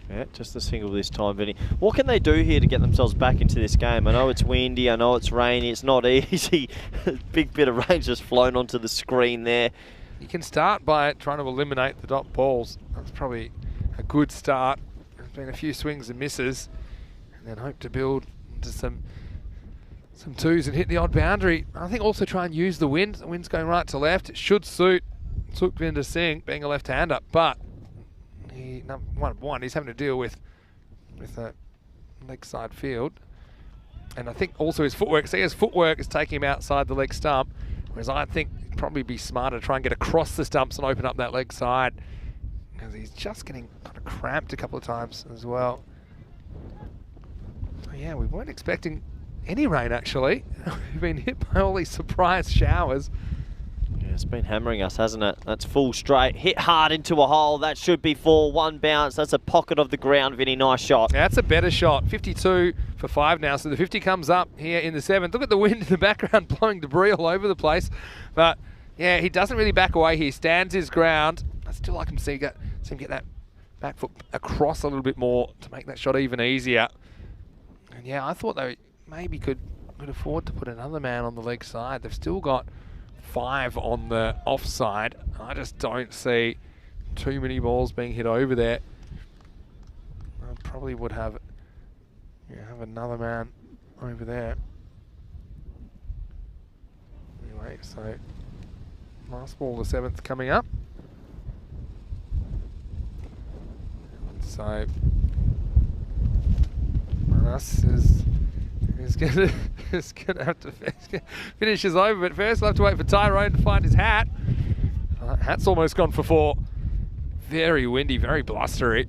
Yeah, Yeah, just a single this time, Vinny. What can they do here to get themselves back into this game? I know it's windy, I know it's rainy, it's not easy. Big bit of rain just flown onto the screen there. You can start by trying to eliminate the dot balls. That's probably a good start. There's been a few swings and misses, and then hope to build into some twos and hit the odd boundary. I think also try and use the wind. The wind's going right to left. It should suit Sukhvinder Singh being a left-hander, but one, he's having to deal with a leg side field. And I think also his footwork. See, his footwork is taking him outside the leg stump, whereas I think it'd probably be smarter to try and get across the stumps and open up that leg side, because he's just getting kind of cramped a couple of times as well. So yeah, we weren't expecting any rain actually. We've been hit by all these surprise showers. Yeah, it's been hammering us, hasn't it? That's full straight, hit hard into a hole. That should be 4, 1 bounce. That's a pocket of the ground, Vinny. Nice shot. Yeah, that's a better shot. 52 for 5 now, so the 50 comes up here in the 7th. Look at the wind in the background blowing debris all over the place. But yeah, he doesn't really back away. He stands his ground. I still like him to see him get that back foot across a little bit more to make that shot even easier. And yeah, I thought they maybe could afford to put another man on the leg side. They've still got 5 on the offside. I just don't see too many balls being hit over there. I probably would have another man over there. Anyway, so last ball, the 7th coming up. So Manas is gonna have to finish his over, but first we'll have to wait for Tyrone to find his hat. Hat's almost gone for 4. Very windy, very blustery.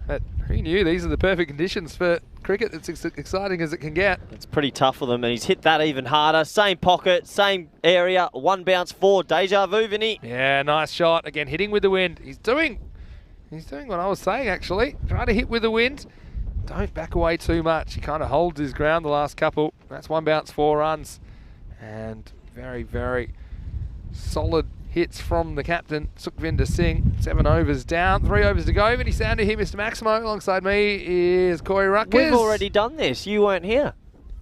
But who knew these are the perfect conditions for cricket? It's exciting as it can get. It's pretty tough for them, and he's hit that even harder. Same pocket, same area, 1 bounce, 4. Deja vu, Vinny. Yeah, nice shot. Again, hitting with the wind. He's doing what I was saying actually. Try to hit with the wind. Don't back away too much. He kind of holds his ground the last couple. That's 1 bounce, 4 runs. And very, very solid hits from the captain, Sukhvinder Singh. 7 overs down, 3 overs to go. Vinny Sounder here, Mr. Maximo. Alongside me is Corey Ruckers. We've already done this. You weren't here.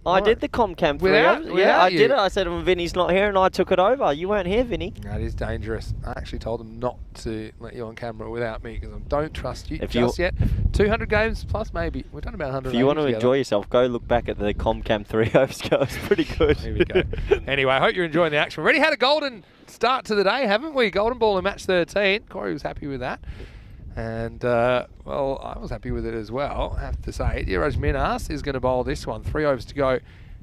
I did the Comcam 3 overs. Without Yeah, I you. did it. I said, well, Vinny's not here, and I took it over. You weren't here, Vinny. That is dangerous. I actually told him not to let you on camera without me because I don't trust you If just yet. 200 games plus maybe. We've done about 100. If you want to enjoy yourself, go look back at the Comcam 3 overs. It's pretty good. There we go. Anyway, I hope you're enjoying the action. We've already had a golden start to the day, haven't we? Golden ball in match 13. Corey was happy with that. And, well, I was happy with it as well, I have to say. Dheeraj Minas is going to bowl this one. 3 overs to go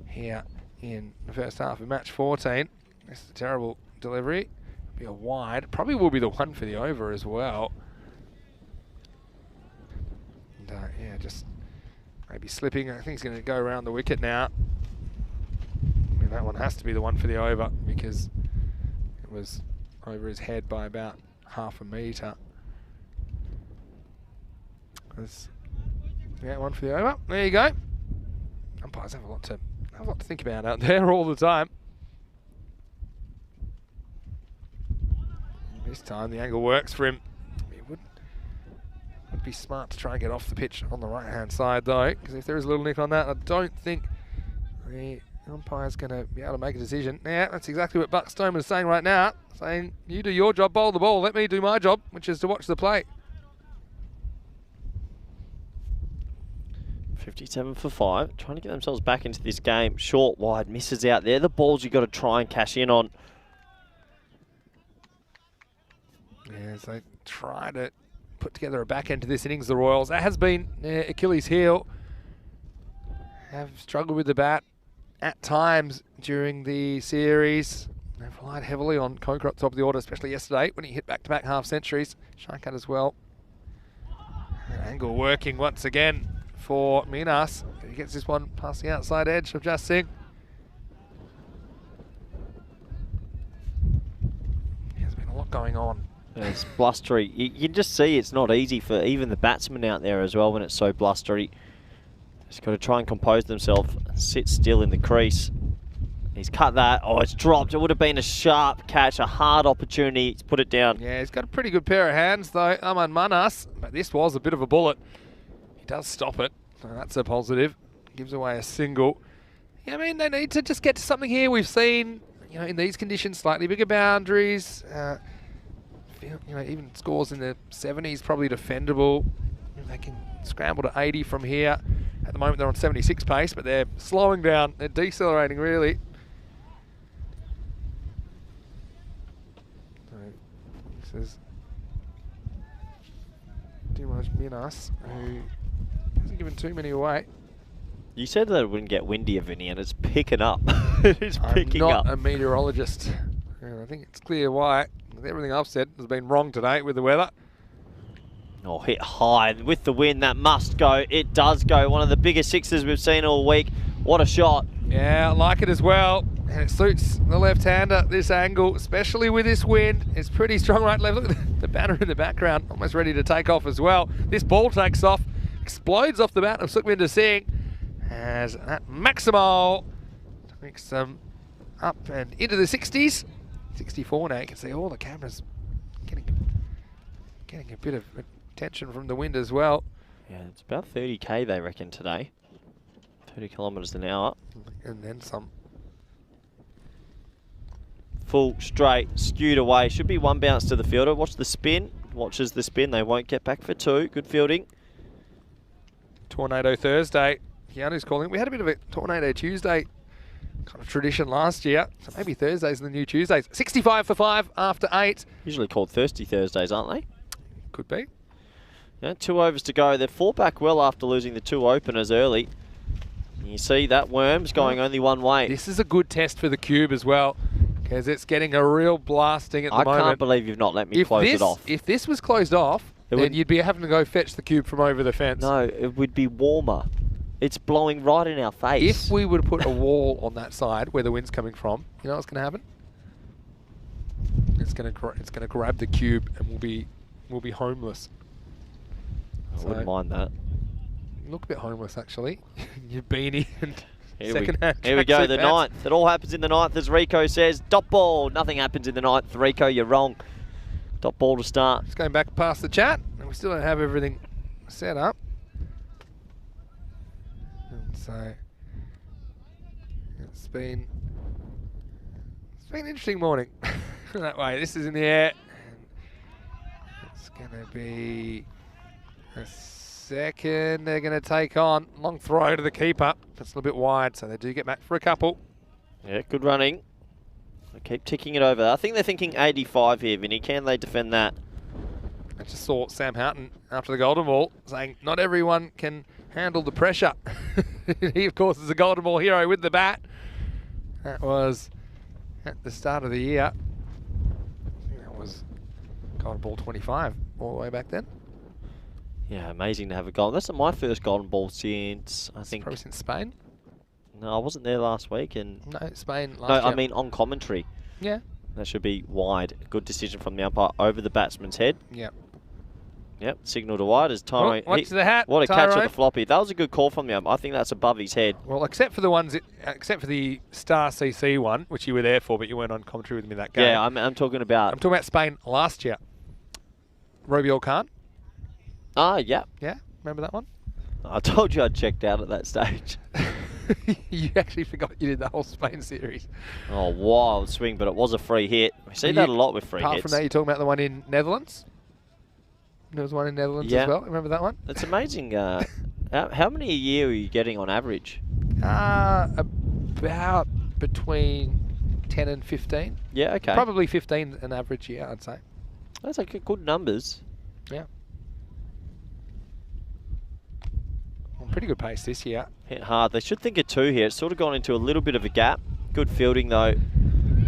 here in the first half of match 14. This is a terrible delivery. Be a wide. Probably will be the one for the over as well. And, yeah, just maybe slipping. I think he's going to go around the wicket now. I mean, that one has to be the one for the over because it was over his head by about half a metre. Yeah, one for the over. There you go. Umpires have a lot to think about out there all the time. This time the angle works for him. It would be smart to try and get off the pitch on the right-hand side though, because if there is a little nick on that, I don't think the umpire's going to be able to make a decision. Yeah, that's exactly what Buck Stoneman is saying right now, saying, you do your job, bowl the ball, let me do my job, which is to watch the play. 57 for 5, trying to get themselves back into this game. Short, wide, misses out there. The balls you've got to try and cash in on. Yeah, so they try to put together a back end to this innings, the Royals. That has been Achilles' heel. Have struggled with the bat at times during the series. They've relied heavily on Kokra at the top of the order, especially yesterday when he hit back-to-back half centuries. Shankat as well. Angle working once again for Minas. He gets this one past the outside edge of Just Singh. There's been a lot going on. It's blustery. You can just see it's not easy for even the batsmen out there as well when it's so blustery. Just got to try and compose themselves, sit still in the crease. He's cut that. Oh, it's dropped. It would have been a sharp catch, a hard opportunity. He's put it down. Yeah, he's got a pretty good pair of hands though, Aman Manas, but this was a bit of a bullet. does stop it. So that's a positive. Gives away a single. Yeah, I mean, they need to just get to something here. We've seen, in these conditions, slightly bigger boundaries. Even scores in the 70s, probably defendable. They can scramble to 80 from here. At the moment, they're on 76 pace, but they're slowing down. They're decelerating, really. So, this is Dimas Minas, who hasn't given too many away. You said that it wouldn't get windier, Vinny, and it's picking up. It's picking up. I'm not a meteorologist. And I think it's clear why. With everything I've said has been wrong today with the weather. Oh, hit high with the wind. That must go. It does go. One of the biggest sixes we've seen all week. What a shot. Yeah, I like it as well. And it suits the left-hander, this angle, especially with this wind. It's pretty strong right left. Look at the banner in the background, almost ready to take off as well. This ball takes off, explodes off the bat of Sukhvinder Singh. As that Maximo takes them up and into the 60s. 64 now. You can see all the cameras getting a bit of attention from the wind as well. Yeah, it's about 30k they reckon today. 30 kilometres an hour. And then some. Full straight, skewed away. Should be one bounce to the fielder. Watch the spin. Watches the spin. They won't get back for two. Good fielding. Tornado Thursday. Keanu's calling. We had a bit of a Tornado Tuesday kind of tradition last year. So maybe Thursdays are the new Tuesdays. 65 for 5 after 8. Usually called Thirsty Thursdays, aren't they? Could be. Yeah, 2 overs to go. They're fought back well after losing the 2 openers early. You see that Worm's going only one way. This is a good test for the cube as well, because it's getting a real blasting at the moment. I can't believe you've not let me close it off. If this was closed off, then you'd be having to go fetch the cube from over the fence. No, it would be warmer. It's blowing right in our face. If we were to put a wall on that side where the wind's coming from, you know what's going to happen? It's going to grab the cube and we'll be homeless. I wouldn't mind that. You look a bit homeless actually. Your beanie and second-hand. Here we go, the ninth. It all happens in the ninth, as Rico says. Dot ball. Nothing happens in the ninth. Rico, you're wrong. Dot ball to start. Just going back past the chat, and we still don't have everything set up. So it's been an interesting morning that way. This is in the air. And it's going to be a second. They're going to take on long throw to the keeper. That's a little bit wide, so they do get back for a couple. Yeah, good running. They keep ticking it over. I think they're thinking 85 here, Vinny. Can they defend that? I just saw Sam Houghton after the golden ball saying not everyone can handle the pressure. He, of course, is a golden ball hero with the bat. That was at the start of the year. That was golden ball 25 all the way back then. Yeah, amazing to have a golden. That's not my first golden ball since, I think. Probably since Spain. No, I wasn't there last week. And no, Spain last year. No, I mean on commentary. Yeah. That should be wide. Good decision from the umpire over the batsman's head. Yep. Yep, signal to wide as Tyrone. Watch the hat. What a Tyrone. catch at the floppy. That was a good call from the umpire. I think that's above his head. Well, except for the Star CC one, which you were there for, but you weren't on commentary with me that game. Yeah, I'm talking about. I'm talking about Spain last year. Robiol Khan. Ah, yeah. Yeah, remember that one? I told you I'd checked out at that stage. You actually forgot you did the whole Spain series. Oh, wild swing, but it was a free hit. We see that a lot with free hits. Apart from that, you're talking about the one in Netherlands? There was one in Netherlands as well. Remember that one? It's amazing. How many a year are you getting on average? About between 10 and 15. Yeah, okay. Probably 15 an average year, I'd say. That's like good numbers. Yeah. Well, pretty good pace this year. Hit hard. They should think of 2 here. It's sort of gone into a little bit of a gap. Good fielding though.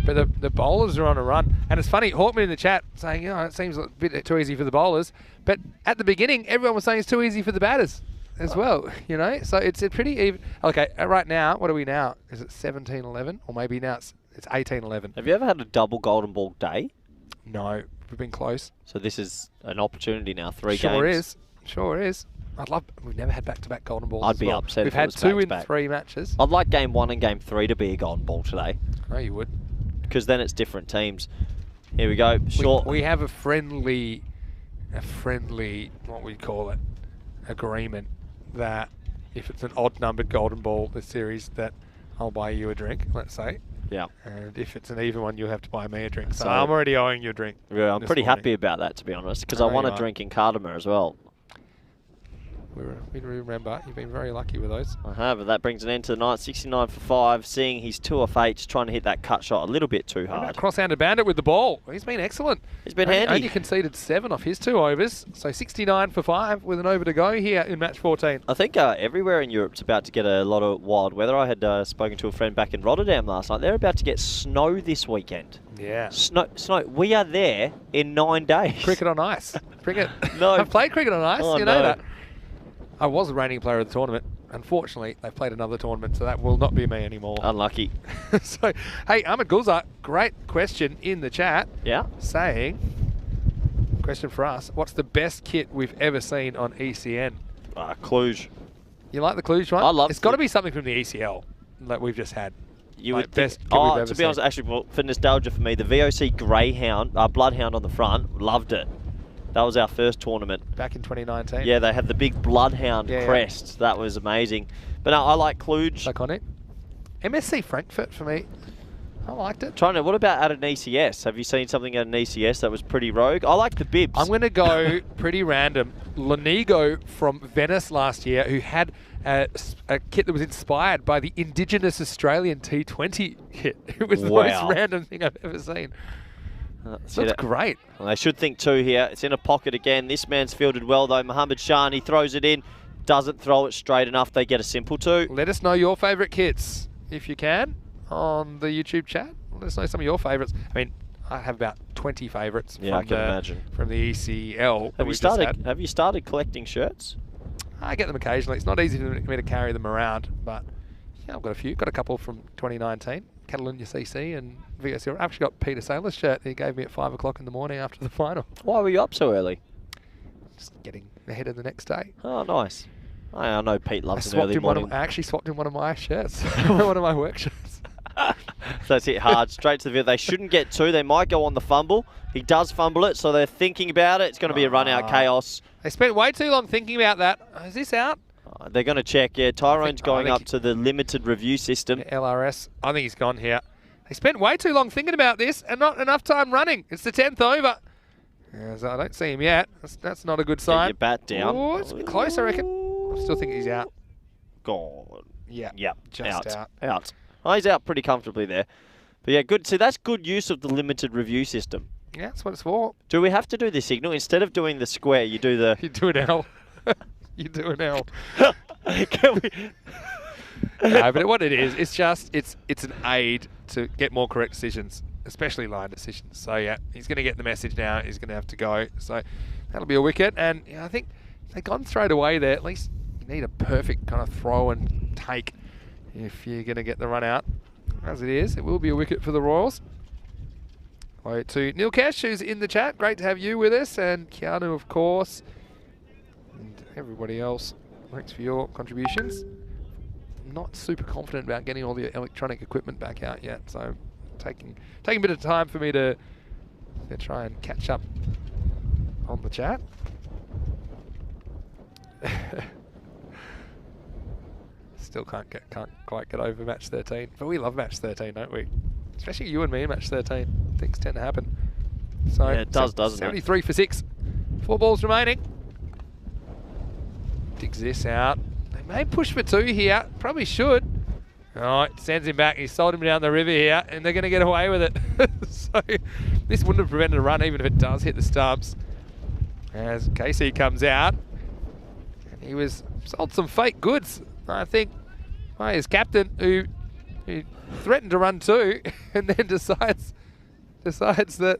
But the bowlers are on a run. And it's funny, Hawkman in the chat saying, it seems a bit too easy for the bowlers. But at the beginning, everyone was saying it's too easy for the batters as well, So it's a pretty even. Okay, right now, what are we now? Is it 17-11? Or maybe now it's 18-11. Have you ever had a double golden ball day? No, we've been close. So this is an opportunity now, 3 games. Sure is. We've never had back-to-back golden balls. I'd be upset. We've had 2 in 3 matches. I'd like game 1 and game 3 to be a golden ball today. Oh, you would. Because then it's different teams. Here we go. Short. We have a friendly, what we call it, agreement that if it's an odd-numbered golden ball this series, that I'll buy you a drink, let's say. Yeah. And if it's an even one, you'll have to buy me a drink. So So- I'm already owing you a drink. Yeah, I'm this pretty morning. happy about that, to be honest, because I I know want you a are. drink in Cardamom as well. We remember, you've been very lucky with those. I have, but that brings an end to the night. 69 for 5, seeing he's 2 off 8, just trying to hit that cut shot a little bit too What about hard. cross-handed bandit with the ball? He's been excellent. He's been Only handy. conceded 7 off his 2 overs. So 69 for 5 with an over to go here in match 14. I think everywhere in Europe's about to get a lot of wild weather. I had spoken to a friend back in Rotterdam last night. They're about to get snow this weekend. Yeah. Snow. We are there in 9 days. Cricket on ice. Cricket. No. I've played cricket on ice. Oh, you know no. that. I was the reigning player of the tournament. Unfortunately, they've played another tournament, so that will not be me anymore. Unlucky. So, hey, Ahmed Gulzar, great question in the chat Yeah. saying, question for us, what's the best kit we've ever seen on ECN? Cluj. You like the Cluj one? I love It's got to Cluj. be something from the ECL that we've just had. You Like would think, best kit we've ever to be honest, seen. actually, well, for nostalgia for me, the VOC Greyhound, Bloodhound on the front, loved it. That was our first tournament. Back in 2019. Yeah, they had the big Bloodhound Yeah, yeah. crest. That was amazing. But no, I like Cluj. Iconic. MSC Frankfurt for me. I liked it. What about at an ECS? Have you seen something at an ECS that was pretty rogue? I like the bibs. I'm going to go pretty random. Lonigo from Venice last year, who had a kit that was inspired by the indigenous Australian T20 kit. It was the Wow. most random thing I've ever seen. See That's that- great. Well, they should think too here. It's in a pocket again. This man's fielded well though. Mohammed Shan, he throws it in. Doesn't throw it straight enough. They get a simple 2. Let us know your favourite kits, if you can, on the YouTube chat. Let us know some of your favourites. I mean, I have about 20 favourites Yeah, I can imagine. from the ECL. that Have you we've just started? had. Have you started collecting shirts? I get them occasionally. It's not easy for me to carry them around, but yeah, I've got a few. Got a couple from 2019, Catalunya CC and VSC. I've actually got Peter Saylor's shirt he gave me at 5 o'clock in the morning after the final. Why were you up so early? Just getting ahead of the next day. Oh, nice. I know Pete I loves an swapped early in one morning. of, I actually swapped in one of my shirts, one of my work shirts. So that's it hard, straight to the field. They shouldn't get 2. They might go on the fumble. He does fumble it, so they're thinking about it. It's going to be a run-out chaos. They spent way too long thinking about that. Is this out? They're going to check. Yeah, Tyrone's I going think up to the limited review system. LRS. I think he's gone here. They spent way too long thinking about this and not enough time running. It's the 10th over. Yeah, so I don't see him yet. That's not a good Get sign. your bat down. Oh, it's a bit close, I reckon. I still think he's out. Gone. Yeah. Yep, Just out. out. Out. Oh, he's out pretty comfortably there. But yeah, good. See, that's good use of the limited review system. Yeah, that's what it's for. Do we have to do the signal? Instead of doing the square, you do the... You do an L. You do an L. Can we... No, but what it is, it's an aid to get more correct decisions, especially line decisions. So yeah, he's going to get the message now. He's going to have to go. So that'll be a wicket. And yeah, I think they've gone straight away there. At least you need a perfect kind of throw and take if you're going to get the run out. As it is, it will be a wicket for the Royals. Hello to Neil Cash, who's in the chat. Great to have you with us, and Keanu, of course, and everybody else. Thanks for your contributions. I'm not super confident about getting all the electronic equipment back out yet, so taking a bit of time for me to try and catch up on the chat. Still can't quite get over match 13, but we love match 13, don't we? Especially you and me in match 13. Things tend to happen. So Yeah, it does, doesn't it? 73 for 6. 4 balls remaining. Digs this out. They may push for 2 here. Probably should. Oh, it sends him back. He sold him down the river here, and they're going to get away with it. So this wouldn't have prevented a run, even if it does hit the stumps. As Casey comes out, and he was sold some fake goods, I think, by his captain, who threatened to run 2, and then decides that,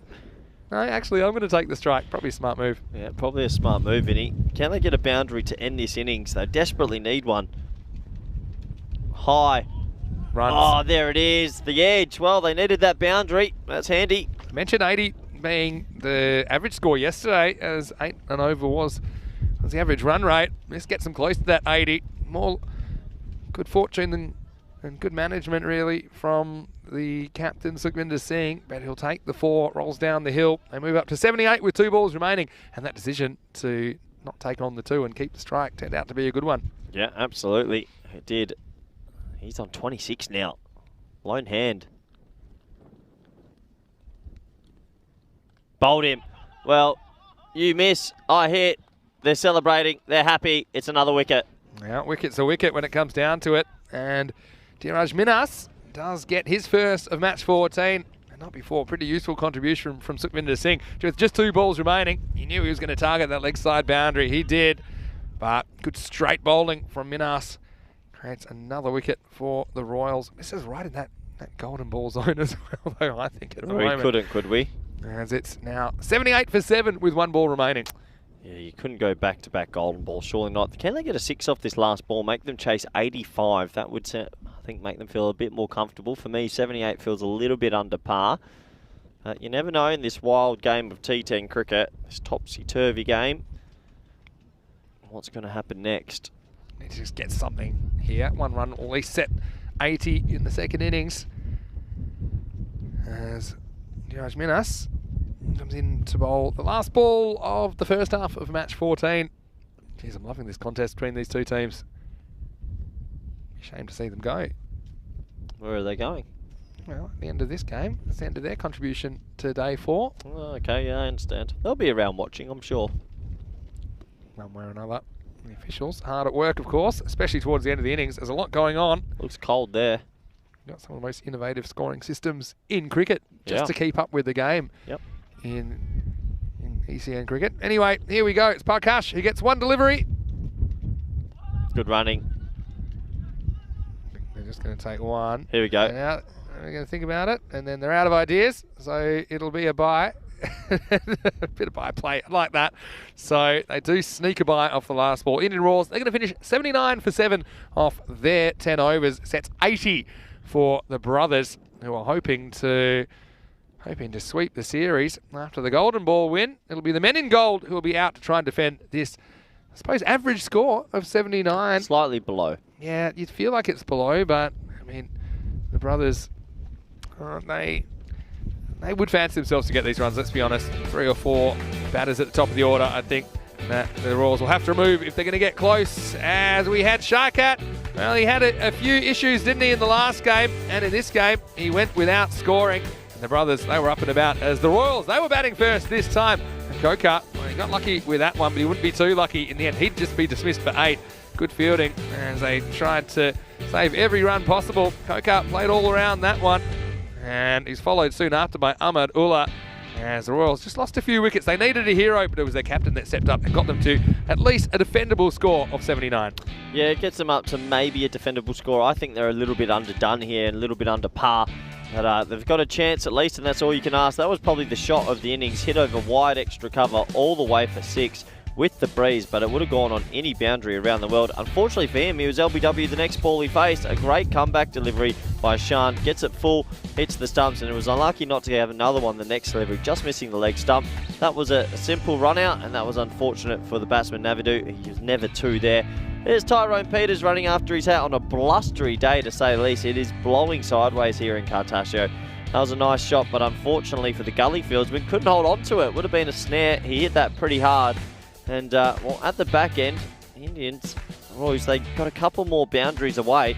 no, actually, I'm going to take the strike. Probably a smart move. Yeah, probably a smart move, Vinny. Can they get a boundary to end this innings? They desperately need one. High. Runs. Oh, there it is. The edge. Well, they needed that boundary. That's handy. Mention 80 being the average score yesterday, as 8 and over was the average run rate. Let's get them close to that 80. More good fortune and good management, really, from the captain, Sukhvinder Singh. But he'll take the 4, rolls down the hill. They move up to 78 with 2 balls remaining. And that decision to not take on the 2 and keep the strike. Turned out to be a good one. Yeah, absolutely. It did. He's on 26 now. Lone hand. Bowled him. Well, you miss, I hit. They're celebrating. They're happy. It's another wicket. Yeah, wicket's a wicket when it comes down to it. And Dhiraj Minas does get his first of match 14. And not before, pretty useful contribution from Sukhvinder Singh. With just 2 balls remaining, he knew he was going to target that leg side boundary. He did. But good straight bowling from Minas. Creates another wicket for the Royals. This is right in that golden ball zone as well, though, I think, at the moment. We couldn't, could we? As it's now 78 for 7 with 1 ball remaining. Yeah, you couldn't go back-to-back golden ball. Surely not. Can they get a 6 off this last ball? Make them chase 85. That would, I think, make them feel a bit more comfortable. For me, 78 feels a little bit under par. You never know in this wild game of T10 cricket, this topsy-turvy game, what's going to happen next. Need to just get something here. 1 run, at least set 80 in the second innings. As Dhiraj Minas comes in to bowl the last ball of the first half of match 14. Jeez, I'm loving this contest between these 2 teams. Shame to see them go. Where are they going? Well, at the end of this game, it's the end of their contribution to day 4. Oh, okay, yeah, I understand. They'll be around watching, I'm sure. One way or another. The officials hard at work, of course, especially towards the end of the innings. There's a lot going on. Looks cold there. Got some of the most innovative scoring systems in cricket just to keep up with the game. Yep. In ECN cricket. Anyway, here we go. It's Parkash who gets 1 delivery. Good running. They're just going to take 1. Here we go. Now they're going to think about it, and then they're out of ideas, so it'll be a bye. A bit of bye play, I like that. So they do sneak a bye off the last ball. Indian Royals, they're going to finish 79 for 7 off their 10 overs. Sets 80 for the brothers, who are hoping to sweep the series after the golden ball win. It'll be the men in gold who will be out to try and defend this, I suppose, average score of 79. Slightly below. Yeah, you'd feel like it's below, but I mean, the brothers, they would fancy themselves to get these runs, let's be honest. 3 or 4 batters at the top of the order, I think, that the Royals will have to remove if they're going to get close. As we had Sharkat, well, he had a few issues, didn't he, in the last game? And in this game, he went without scoring. The brothers, they were up and about as the Royals. They were batting first this time. And Kokar, well, he got lucky with that one, but he wouldn't be too lucky in the end. He'd just be dismissed for 8. Good fielding as they tried to save every run possible. Kokar played all around that one. And he's followed soon after by Ahmad Ullah. As the Royals just lost a few wickets. They needed a hero, but it was their captain that stepped up and got them to at least a defendable score of 79. Yeah, it gets them up to maybe a defendable score. I think they're a little bit underdone here and a little bit under par. But they've got a chance at least, and that's all you can ask. That was probably the shot of the innings. Hit over wide extra cover all the way for 6 with the breeze, but it would have gone on any boundary around the world. Unfortunately for him, he was LBW the next ball he faced. A great comeback delivery by Shan. Gets it full, hits the stumps, and it was unlucky not to have another one the next delivery, just missing the leg stump. That was a simple run out, and that was unfortunate for the batsman Navidu. He was never 2 there. There's Tyrone Peters running after his hat on a blustery day, to say the least. It is blowing sideways here in Cartaccio. That was a nice shot, but unfortunately for the gully fieldsman, couldn't hold on to it. Would have been a snare. He hit that pretty hard. And, well, at the back end, the Indians, Royals, they got a couple more boundaries away.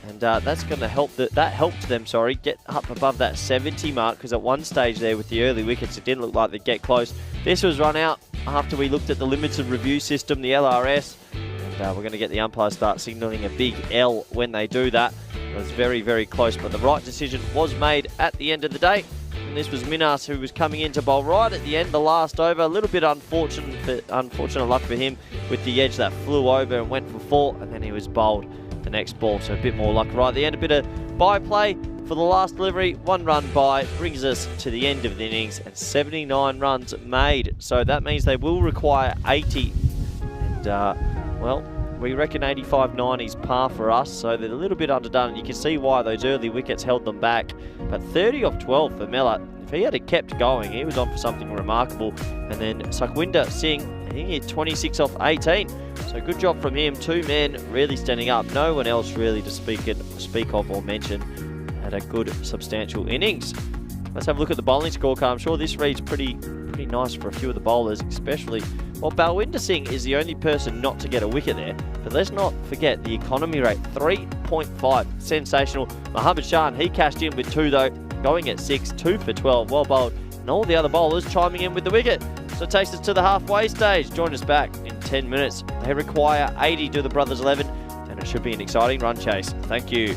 And that's going to help, that helped them, get up above that 70 mark. Because at one stage there with the early wickets, it didn't look like they'd get close. This was run out after we looked at the limited review system, the LRS. And we're going to get the umpires start signalling a big L when they do that. It was very, very close, but the right decision was made at the end of the day. And this was Minas, who was coming in to bowl right at the end, the last over. A little bit unfortunate luck for him with the edge that flew over and went for 4, and then he was bowled the next ball. So a bit more luck right at the end. A bit of by-play for the last delivery. 1 run by brings us to the end of the innings, and 79 runs made. So that means they will require 80. And, well, we reckon 85-90 is par for us, so they're a little bit underdone, and you can see why those early wickets held them back. But 30 off 12 for Mellor. If he had kept going, he was on for something remarkable. And then Sukhvinder Singh, he hit 26 off 18. So good job from him. 2 men really standing up. No one else really to speak of or mention. Had a good substantial innings. Let's have a look at the bowling scorecard. I'm sure this reads pretty nice for a few of the bowlers, especially Well, Balwinder Singh is the only person not to get a wicket there. But let's not forget the economy rate, 3.5. Sensational. Mohammad Shan, he cashed in with 2 though, going at 6, 2 for 12. Well bowled. And all the other bowlers chiming in with the wicket. So it takes us to the halfway stage. Join us back in 10 minutes. They require 80 to the Brothers 11, and it should be an exciting run chase. Thank you.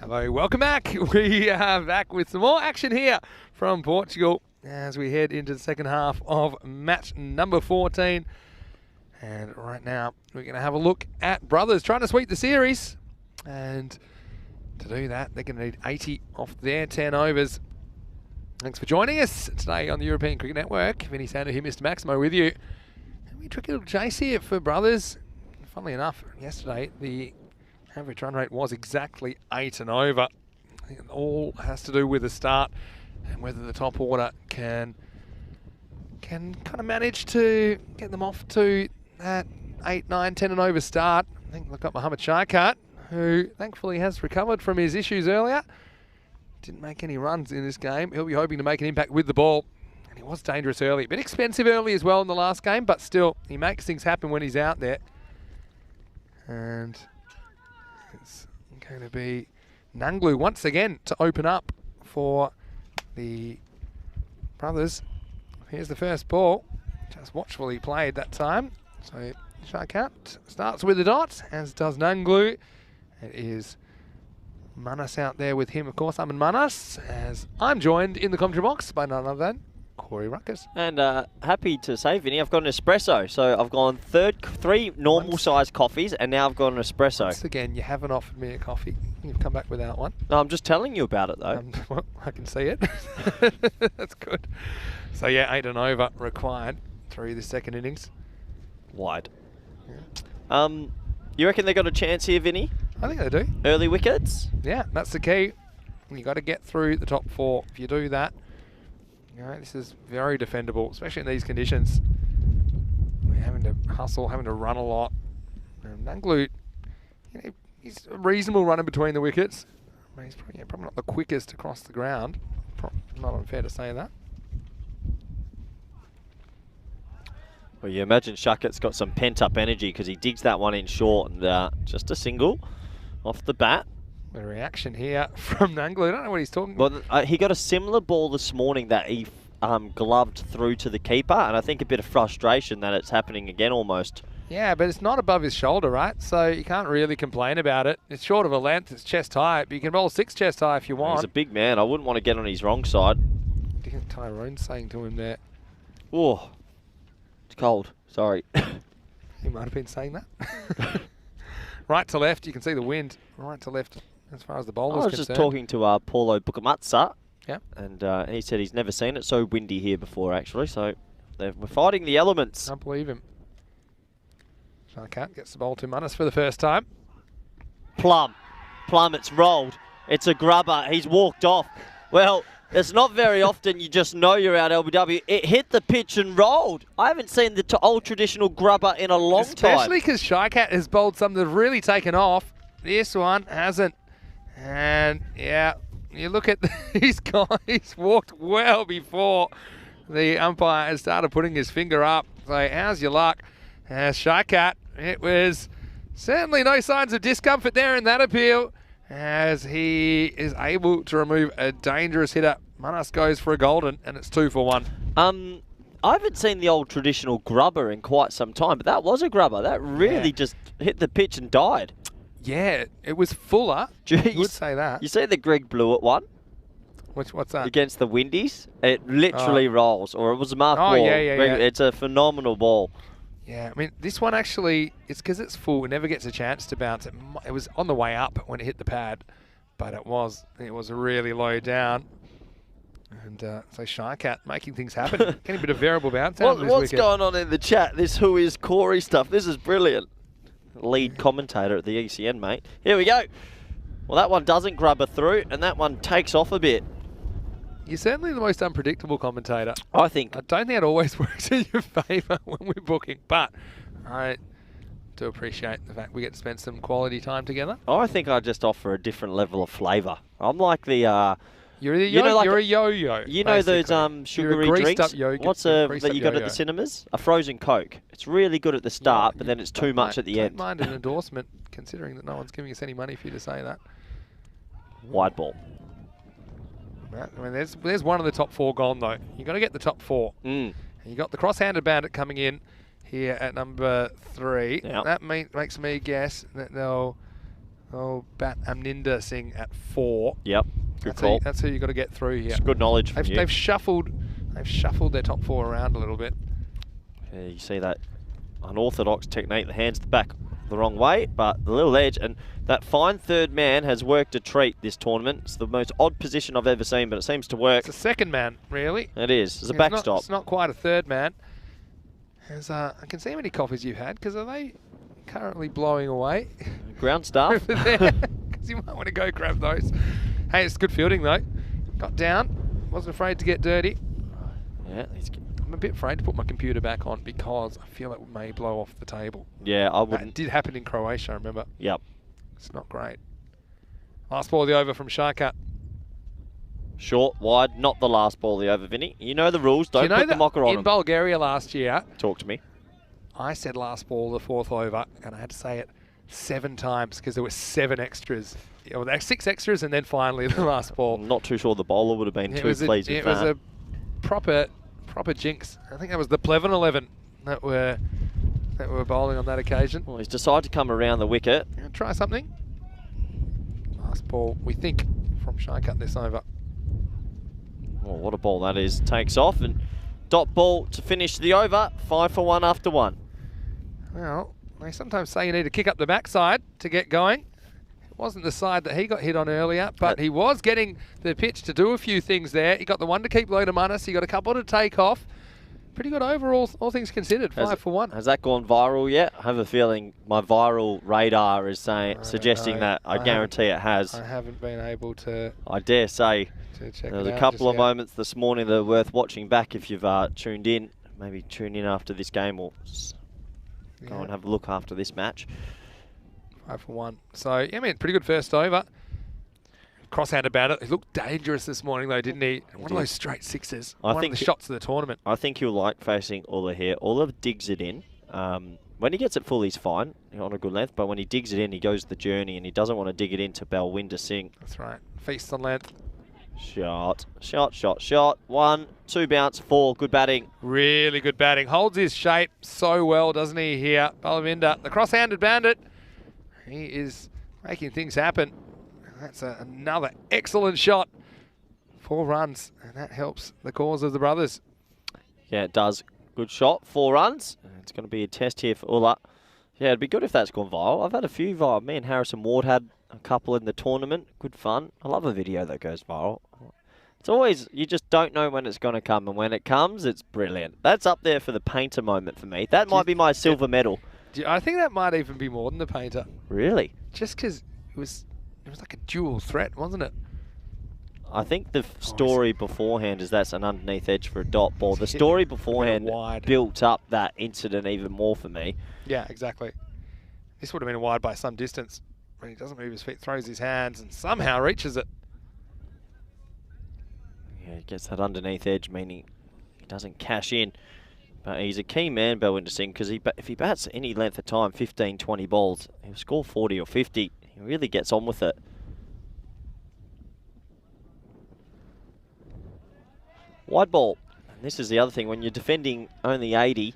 Hello, welcome back. We are back with some more action here from Portugal as we head into the second half of match number 14. And right now, we're going to have a look at brothers trying to sweep the series. And to do that, they're going to need 80 off their 10 overs. Thanks for joining us today on the European Cricket Network. Vinny Sander here, Mr. Maximo with you. And we tricky little chase here for brothers. Funnily enough, yesterday, the average run rate was exactly 8 and over. I think it all has to do with the start and whether the top order can kind of manage to get them off to that 8, 9, 10 and over start. I think they've got Mohammad Sharkat, who thankfully has recovered from his issues earlier. Didn't make any runs in this game. He'll be hoping to make an impact with the ball. And he was dangerous early. A bit expensive early as well in the last game, but still, he makes things happen when he's out there. And it's going to be Nanglu once again to open up for the brothers. Here's the first ball. Just watchfully played that time. So Sharkat starts with the dot, as does Nanglu. It is Manas out there with him, of course. I'm in Manas, as I'm joined in the commentary box by none other than Corey Ruckus. And happy to say, Vinny, I've got an espresso. So I've gone 3 normal-sized coffees, and now I've got an espresso. Once again, you haven't offered me a coffee. You've come back without one. No, I'm just telling you about it, though. Well, I can see it. That's good. So, yeah, 8 and over required through the second innings. Wide. Yeah. You reckon they got a chance here, Vinny? I think they do. Early wickets? Yeah, that's the key. You got to get through the top 4. If you do that, you know, this is very defendable, especially in these conditions. We're having to hustle, having to run a lot. Nanglu, you know, he's a reasonable runner between the wickets. I mean, he's probably not the quickest across the ground. Not unfair to say that. Well, you imagine Sharkat's got some pent-up energy because he digs that one in short and just a single off the bat. A reaction here from Nanglu. I don't know what he's talking about. Well, he got a similar ball this morning that he gloved through to the keeper, and I think a bit of frustration that it's happening again almost. Yeah, but it's not above his shoulder, right? So you can't really complain about it. It's short of a length, it's chest high, but you can roll 6 chest high if you want. He's a big man. I wouldn't want to get on his wrong side. I think Tyrone's saying to him there. Oh, it's cold. Sorry. He might have been saying that. Right to left, you can see the wind. Right to left, as far as the bowler's concerned. I was just talking to Paulo Bukamatsa. Yeah. And he said he's never seen it so windy here before, actually. So we're fighting the elements. Can't believe him. Sharkat gets the ball to Manas for the first time. Plum, it's rolled. It's a grubber. He's walked off. Well, it's not very often you just know you're out LBW. It hit the pitch and rolled. I haven't seen the old traditional grubber in a long time. Especially because Sharkat has bowled some that have really taken off. This one hasn't. And yeah, you look at these guys walked well before the umpire has started putting his finger up. So how's your luck? Sharkat, it was certainly no signs of discomfort there in that appeal, as he is able to remove a dangerous hitter. Manas goes for a golden, and it's 2 for 1. I haven't seen the old traditional grubber in quite some time, but that was a grubber. That really just hit the pitch and died. Yeah, it was fuller. You would say that. You see the Greg Blewett one? What's that? Against the Windies? It literally rolls, or it was a mark ball. Yeah. It's a phenomenal ball. Yeah, I mean, this one actually, it's because it's full. It never gets a chance to bounce. It was on the way up when it hit the pad, but it was really low down. And so Sharkat making things happen. Getting a bit of variable bounce out this What's wicket. going on in the chat? This Who Is Corey stuff. This is brilliant. Lead commentator at the ECN, mate. Here we go. Well, that one doesn't grubber through, and that one takes off a bit. You're certainly the most unpredictable commentator. I think. I don't think it always works in your favour when we're booking, but I do appreciate the fact we get to spend some quality time together. I think I just offer a different level of flavour. I'm like the... You're a yo-yo. You know those sugary drinks? What's that you got at the cinemas? A frozen Coke. It's really good at the start, but then it's too much at the end. Don't mind an endorsement, considering that no one's giving us any money for you to say that. Wide ball. I mean, there's one of the top 4 gone, though. You've got to get the top 4. And you got the cross-handed bandit coming in here at number 3. Yep. That makes me guess that they'll Oh, Bat Amninder Singh at 4. Yep. Good call. That's who you got to get through here. It's good knowledge from you. They've shuffled their top 4 around a little bit. Yeah, you see that unorthodox technique. The hands back the wrong way, but the little edge. And that fine third man has worked a treat this tournament. It's the most odd position I've ever seen, but it seems to work. It's a second man, really. It is. It's a backstop. It's not quite a third man. I can see how many coffees you've had, because are they currently blowing away? Ground staff. Over there, because you might want to go grab those. Hey, it's good fielding though. Got down, wasn't afraid to get dirty. Yeah, I'm a bit afraid to put my computer back on because I feel it may blow off the table. Yeah, I wouldn't. That did happen in Croatia, I remember. Yep. It's not great. Last ball of the over from Shaka. Short, wide, not the last ball of the over, Vinny. You know the rules. Don't put the mocker on in them. Bulgaria last year, Talk to me. I said last ball, the 4th over, and I had to say it 7 times because there were 7 extras. There were 6 extras, and then finally the last ball. I'm not too sure the bowler would have been too pleased with that. It was a proper jinx. I think that was the Pleven 11 that were bowling on that occasion. Well, he's decided to come around the wicket. Try something. Last ball, we think, from Shaikat this over. Oh, what a ball that is. Takes off and dot ball to finish the over. 5 for 1 after 1. Well, they sometimes say you need to kick up the backside to get going. It wasn't the side that he got hit on earlier, but he was getting the pitch to do a few things there. He got the one to keep low to Manas. He got a couple to take off. Pretty good overall, all things considered. 5 for 1. Has that gone viral yet? I have a feeling my viral radar is suggesting that. I guarantee it has. I haven't been able to. I dare say Check there was a couple of moments this morning that are worth watching back if you've tuned in. Maybe tune in after this game or go and have a look after this match. 5 for 1. So, yeah, I mean, pretty good first over. Cross-handed about it. He looked dangerous this morning, though, didn't he? One of those straight sixes. One of the shots of the tournament. I think he'll like facing Ulla here. Ulla digs it in. When he gets it full, he's fine on a good length. But when he digs it in, he goes the journey, and he doesn't want to dig it into Balwinder Singh. That's right. Feast on length. Shot, shot, shot, shot. 1, 2 bounce, 4. Good batting. Really good batting. Holds his shape so well, doesn't he, here? Balwinder, the cross-handed bandit. He is making things happen. That's another excellent shot. 4 runs, and that helps the cause of the brothers. Yeah, it does. Good shot. 4 runs. It's going to be a test here for Ulla. Yeah, it'd be good if that's gone viral. I've had a few viral. Me and Harrison Ward had a couple in the tournament. Good fun. I love a video that goes viral. It's always, you just don't know when it's going to come, and when it comes, it's brilliant. That's up there for the painter moment for me. That might be my silver medal. I think that might even be more than the painter. Really? Just because it was like a dual threat, wasn't it? I think the story beforehand is that's an underneath edge for a dot ball. The story beforehand built up that incident even more for me. Yeah, exactly. This would have been wide by some distance. When he doesn't move his feet, throws his hands, and somehow reaches it. Yeah, he gets that underneath edge, meaning he doesn't cash in. But he's a key man, Balwinder Singh, because if he bats any length of time, 15, 20 balls, he'll score 40 or 50. He really gets on with it. Wide ball. And this is the other thing. When you're defending only 80,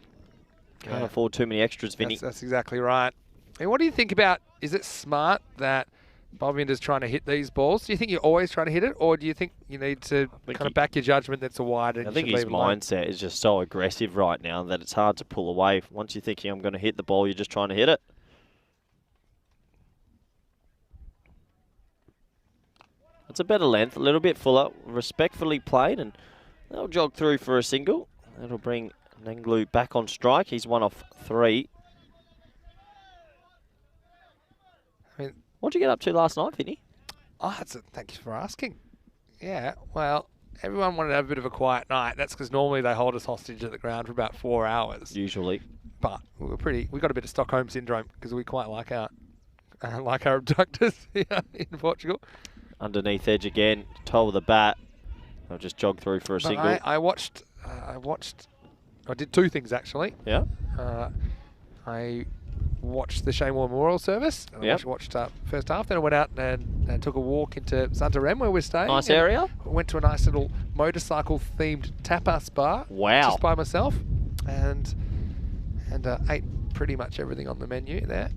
can't afford too many extras, Vinny. That's exactly right. And what do you think about, is it smart that Balwinder's trying to hit these balls? Do you think you're always trying to hit it, or do you think you need to kind of back your judgment that's a wide and I think his mindset is just so aggressive right now that it's hard to pull away. Once you're thinking, I'm going to hit the ball, you're just trying to hit it. It's a better length, a little bit fuller, respectfully played, and they'll jog through for a single. That'll bring Nanglu back on strike. He's 1 off 3. I mean, what did you get up to last night, Vinny? Oh, thank you for asking. Yeah, well, everyone wanted to have a bit of a quiet night. That's because normally they hold us hostage at the ground for about 4 hours. Usually. But we got a bit of Stockholm syndrome because we quite like our abductors here in Portugal. Underneath edge again, toe of the bat. They'll just jog through for a single. I did 2 things actually. Yeah. I watched the Shane Warne Memorial Service. I watched first half. Then I went out and took a walk into Santarém where we're staying. Nice area. Went to a nice little motorcycle-themed tapas bar. Wow. Just by myself, and ate pretty much everything on the menu there.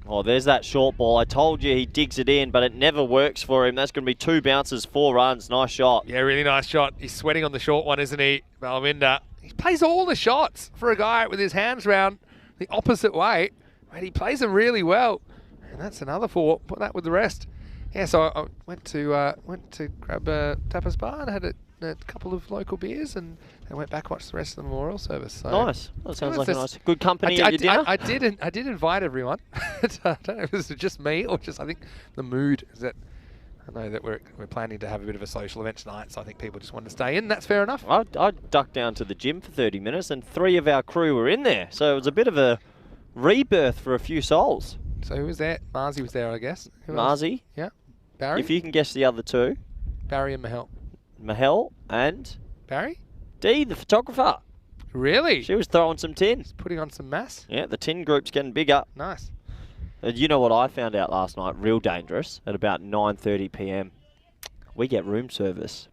Oh, there's that short ball. I told you he digs it in, but it never works for him. That's going to be 2 bounces, 4 runs. Nice shot. Yeah, really nice shot. He's sweating on the short one, isn't he, Balwinder? He plays all the shots for a guy with his hands round the opposite way, and he plays them really well. And that's another 4. Put that with the rest. Yeah, so I went to grab a tapas bar and had a couple of local beers, and I went back and watched the rest of the memorial service. So Nice. That sounds like a nice, good company at your dinner. I did invite everyone. I don't know if it was just me or just I think the mood is that I know that we're planning to have a bit of a social event tonight, so I think people just want to stay in. That's fair enough. I ducked down to the gym for 30 minutes, and 3 of our crew were in there, so it was a bit of a rebirth for a few souls. So who was there? Marzi was there, I guess. Who else? Marzi. Yeah. Barry. If you can guess the other 2. Barry and Mahel. Mahel and Barry? Dee, the photographer. Really? She was throwing some tin. He's putting on some mass. Yeah, the tin group's getting bigger. Nice. You know what I found out last night? Real dangerous. At about 9:30 p.m. We get room service.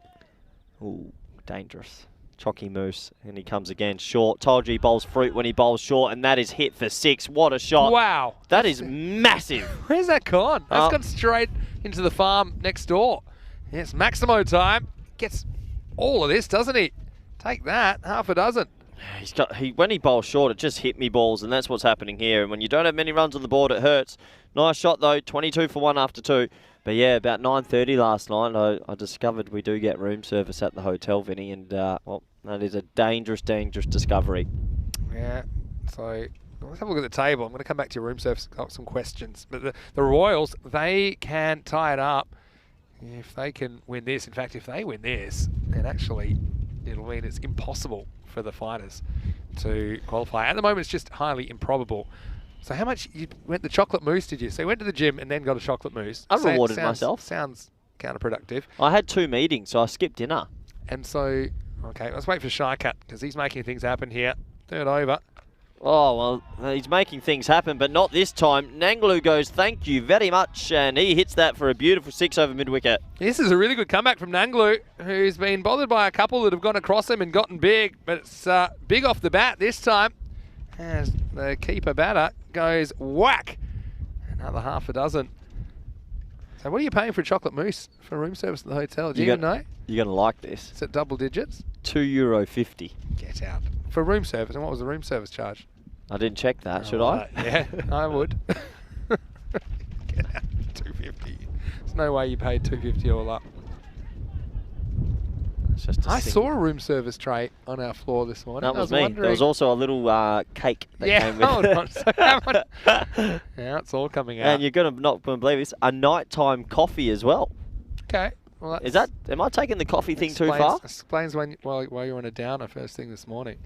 Ooh, dangerous. Chalky Moose, and he comes again short. Told you he bowls fruit when he bowls short, and that is hit for 6. What a shot. Wow. That is massive. Where's that gone? That's gone straight into the farm next door. Yes, Maximo time. Gets all of this, doesn't he? Take that, half a dozen. When he bowls short, it just hit me balls, and that's what's happening here. And when you don't have many runs on the board, it hurts. Nice shot, though. 22 for 1 after 2. But yeah, about 9:30 last night, I discovered we do get room service at the hotel, Vinny, and well, that is a dangerous, dangerous discovery. Yeah, so let's have a look at the table. I'm going to come back to your room service, got some questions. But the Royals, they can tie it up if they can win this. In fact, if they win this, then actually it'll mean it's impossible for the fighters to qualify. At the moment, it's just highly improbable. So how much you went the chocolate mousse, did you? So you went to the gym and then got a chocolate mousse. I rewarded myself. Sounds counterproductive. I had 2 meetings, so I skipped dinner. And so, okay, let's wait for Shy Cut because he's making things happen here. 3rd over. Oh, well, he's making things happen, but not this time. Nanglu goes, thank you very much, and he hits that for a beautiful 6 over mid-wicket. This is a really good comeback from Nanglu, who's been bothered by a couple that have gone across him and gotten big, but it's big off the bat this time. As the keeper batter goes whack. Another half a dozen. So what are you paying for a chocolate mousse for room service at the hotel? Do you even know? You're going to like this. Is it double digits? €2.50. Get out. For room service, and what was the room service charge? I didn't check that, should I? Yeah, I would. Get out. 250. There's no way you paid 250 all up. I saw a room service tray on our floor this morning. That was me. Wondering. There was also a little cake that came with hold on. So now it's all coming out. And you're not going to believe this, a nighttime coffee as well. Okay. Well, am I taking the coffee thing too far? Explains while you're on a downer first thing this morning.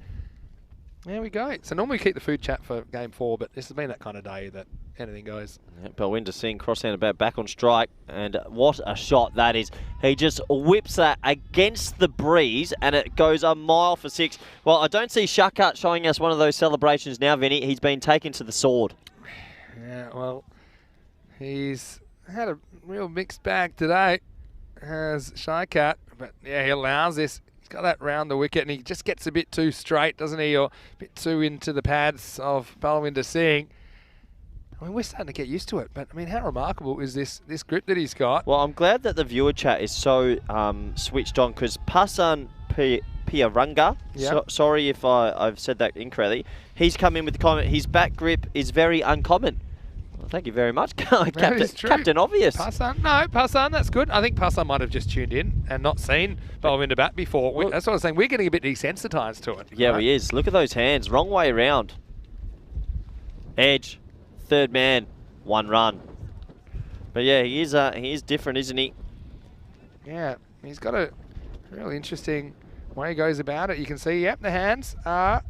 There we go. So normally we keep the food chat for game 4, but this has been that kind of day that anything goes. Yeah, Balwinder Singh cross-handed bat back on strike, and what a shot that is. He just whips that against the breeze, and it goes a mile for 6. Well, I don't see Shakat showing us one of those celebrations now, Vinny. He's been taken to the sword. Yeah, well, he's had a real mixed bag today, has Shakat, but yeah, he allows this. Got that round the wicket, and he just gets a bit too straight, doesn't he, or a bit too into the pads of Balwinder Singh. I mean, we're starting to get used to it, but I mean, how remarkable is this grip that he's got? Well, I'm glad that the viewer chat is so switched on, because Pasan Piaranga, sorry if I've said that incorrectly, he's come in with the comment, his back grip is very uncommon. Well, thank you very much, Captain Obvious. Pasan, that's good. I think Pasan might have just tuned in and not seen Balwinder bat before. That's what I was saying. We're getting a bit desensitized to it. Yeah, he is. Look at those hands. Wrong way around. Edge. 3rd man. 1 run. But yeah, he is different, isn't he? Yeah, he's got a really interesting way he goes about it. You can see, yep, the hands are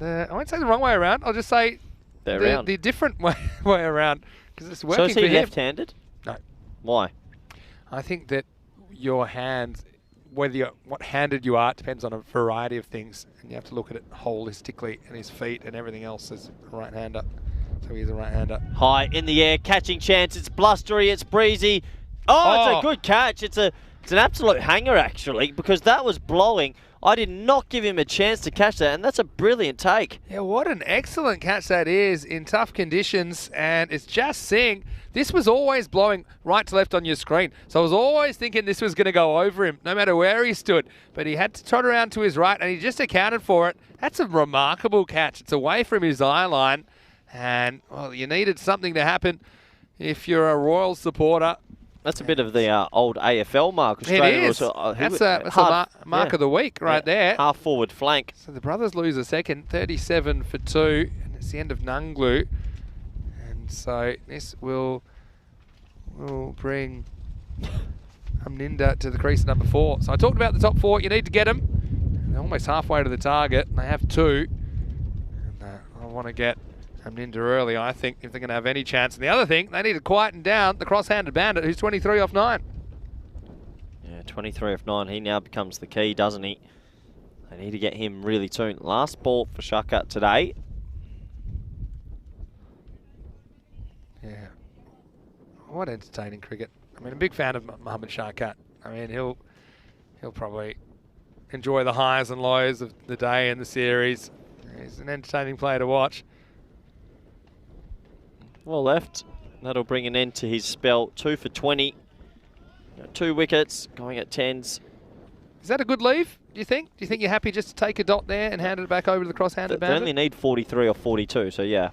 I won't say the wrong way around. I'll just say the different way around, because it's working for him. So is he left-handed? No. Why? I think that your hands, what handed you are, depends on a variety of things, and you have to look at it holistically, and his feet and everything else is a right-hander. So he's a right-hander. High in the air, catching chance. It's blustery, it's breezy. Oh, it's a good catch. It's a It's an absolute hanger, actually, because that was blowing. I did not give him a chance to catch that, and that's a brilliant take. Yeah, what an excellent catch that is in tough conditions, and it's just seeing. This was always blowing right to left on your screen, so I was always thinking this was going to go over him, no matter where he stood. But he had to trot around to his right, and he just accounted for it. That's a remarkable catch. It's away from his eye line, and well, you needed something to happen if you're a Royals supporter. That's a bit of the old AFL mark. It is. That's a mark of the week right there. Half forward flank. So the brothers lose a second, 37 for 2, and it's the end of Nunglu. And so this will bring Amninda to the crease at number 4. So I talked about the top 4. You need to get them. They're almost halfway to the target, and they have 2. And I want to get Amninda early, I think, if they're going to have any chance. And the other thing, they need to quieten down the cross-handed bandit, who's 23 off 9. Yeah, 23 off 9. He now becomes the key, doesn't he? They need to get him really tuned. Last ball for Shaka today. Yeah. What entertaining cricket. I mean, I'm a big fan of Mohammad Sharkat. I mean, he'll probably enjoy the highs and lows of the day and the series. He's an entertaining player to watch. Well left. That'll bring an end to his spell. 2 for 20. 2 wickets, going at 10s. Is that a good leave, do you think? Do you think you're happy just to take a dot there and hand it back over to the cross-handed bandit? They only need 43 or 42, so yeah.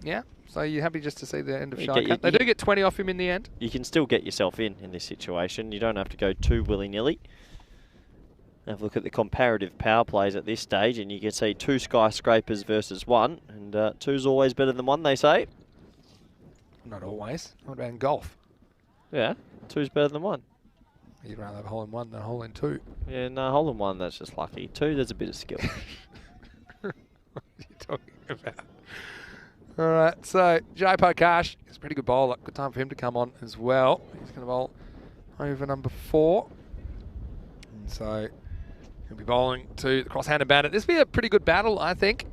Yeah? So you're happy just to see the end of You Sharkat? They do get 20 off him in the end. You can still get yourself in this situation. You don't have to go too willy-nilly. Have a look at the comparative power plays at this stage, and you can see 2 skyscrapers versus 1, and 2's always better than 1, they say. Not always. What about in golf? Yeah, 2's better than 1. You'd rather have a hole in 1 than a hole in 2. Yeah, no, hole in 1, that's just lucky. 2, there's a bit of skill. What are you talking about? All right, so Jai Prakash is a pretty good bowler. Good time for him to come on as well. He's going to bowl over number 4. And so he'll be bowling to the cross-handed bandit. This will be a pretty good battle, I think.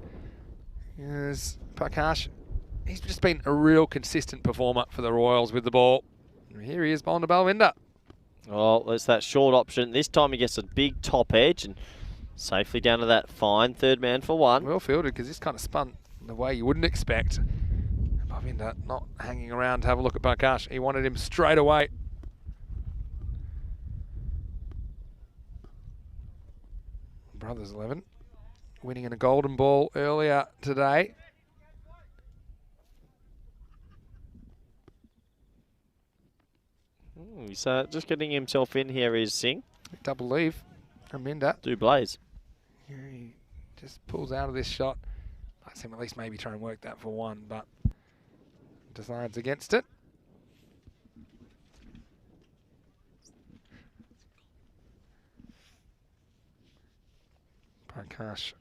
Yes, Prakash, he's just been a real consistent performer for the Royals with the ball. And here he is bowling to Balwinder. Oh, there's that short option. This time he gets a big top edge and safely down to that fine third man for 1. Well fielded, because this kind of spun the way you wouldn't expect. Balwinder not hanging around to have a look at Prakash. He wanted him straight away. Brothers 11 winning in a golden ball earlier today. He's just getting himself in here is Singh. Double leave. Aminda. Do blaze. Yeah, he just pulls out of this shot. I see him at least maybe try and work that for 1, but decides against it. Prakash.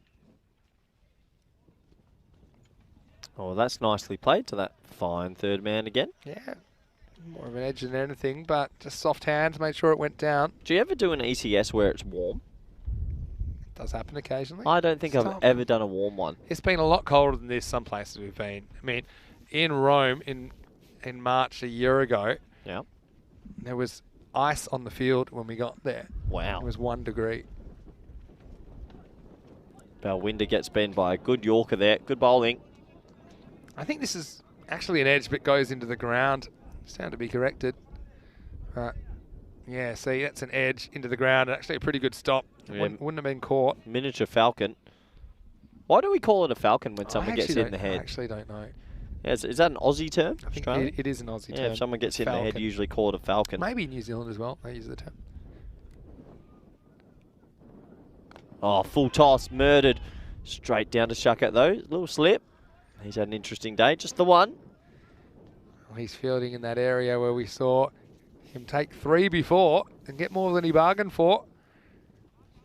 Oh, that's nicely played to that fine third man again. Yeah, more of an edge than anything, but just soft hands, made sure it went down. Do you ever do an ECS where it's warm? Does happen occasionally. I don't think I've ever done a warm one. It's been a lot colder than this some places we've been. I mean, in Rome in March a year ago, yeah, there was ice on the field when we got there. Wow. It was 1 degree. Balwinder gets bent by a good Yorker there. Good bowling. I think this is actually an edge, but goes into the ground. Stand to be corrected. Yeah, see, that's an edge into the ground. Actually a pretty good stop. Yeah. Wouldn't have been caught. Miniature falcon. Why do we call it a falcon when someone gets hit in the head? I actually don't know. Yeah, is that an Aussie term? I think it is an Aussie term. Yeah, if someone gets hit in the head, usually call it a falcon. Maybe New Zealand as well. They use the term. Oh, full toss, murdered. Straight down to Shuckett though. Little slip. He's had an interesting day. Just the 1. Well, he's fielding in that area where we saw him take 3 before and get more than he bargained for.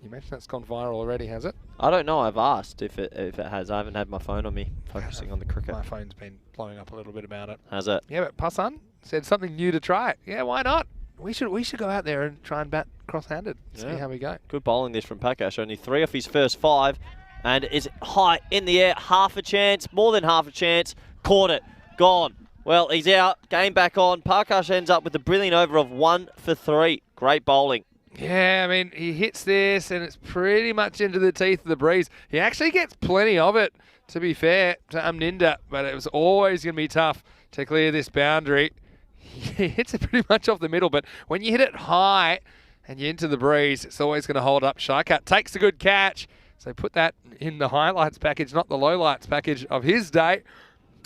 You mentioned that's gone viral already, has it? I don't know. I've asked if it has. I haven't had my phone on me, focusing on the cricket. My phone's been blowing up a little bit about it. Has it? Yeah, but Passan said something new to try it. Yeah, why not? We should go out there and try and bat cross-handed. See how we go. Good bowling this from Prakash. Only 3 off his first 5, and is high in the air. Half a chance, more than half a chance. Caught it. Gone. Well, he's out. Game back on. Parkash ends up with a brilliant over of 1 for 3. Great bowling. Yeah, I mean, he hits this and it's pretty much into the teeth of the breeze. He actually gets plenty of it, to be fair, to Amninda, but it was always going to be tough to clear this boundary. He hits it pretty much off the middle, but when you hit it high and you're into the breeze, it's always going to hold up. Shycat takes a good catch, so put that in the highlights package, not the lowlights package of his day.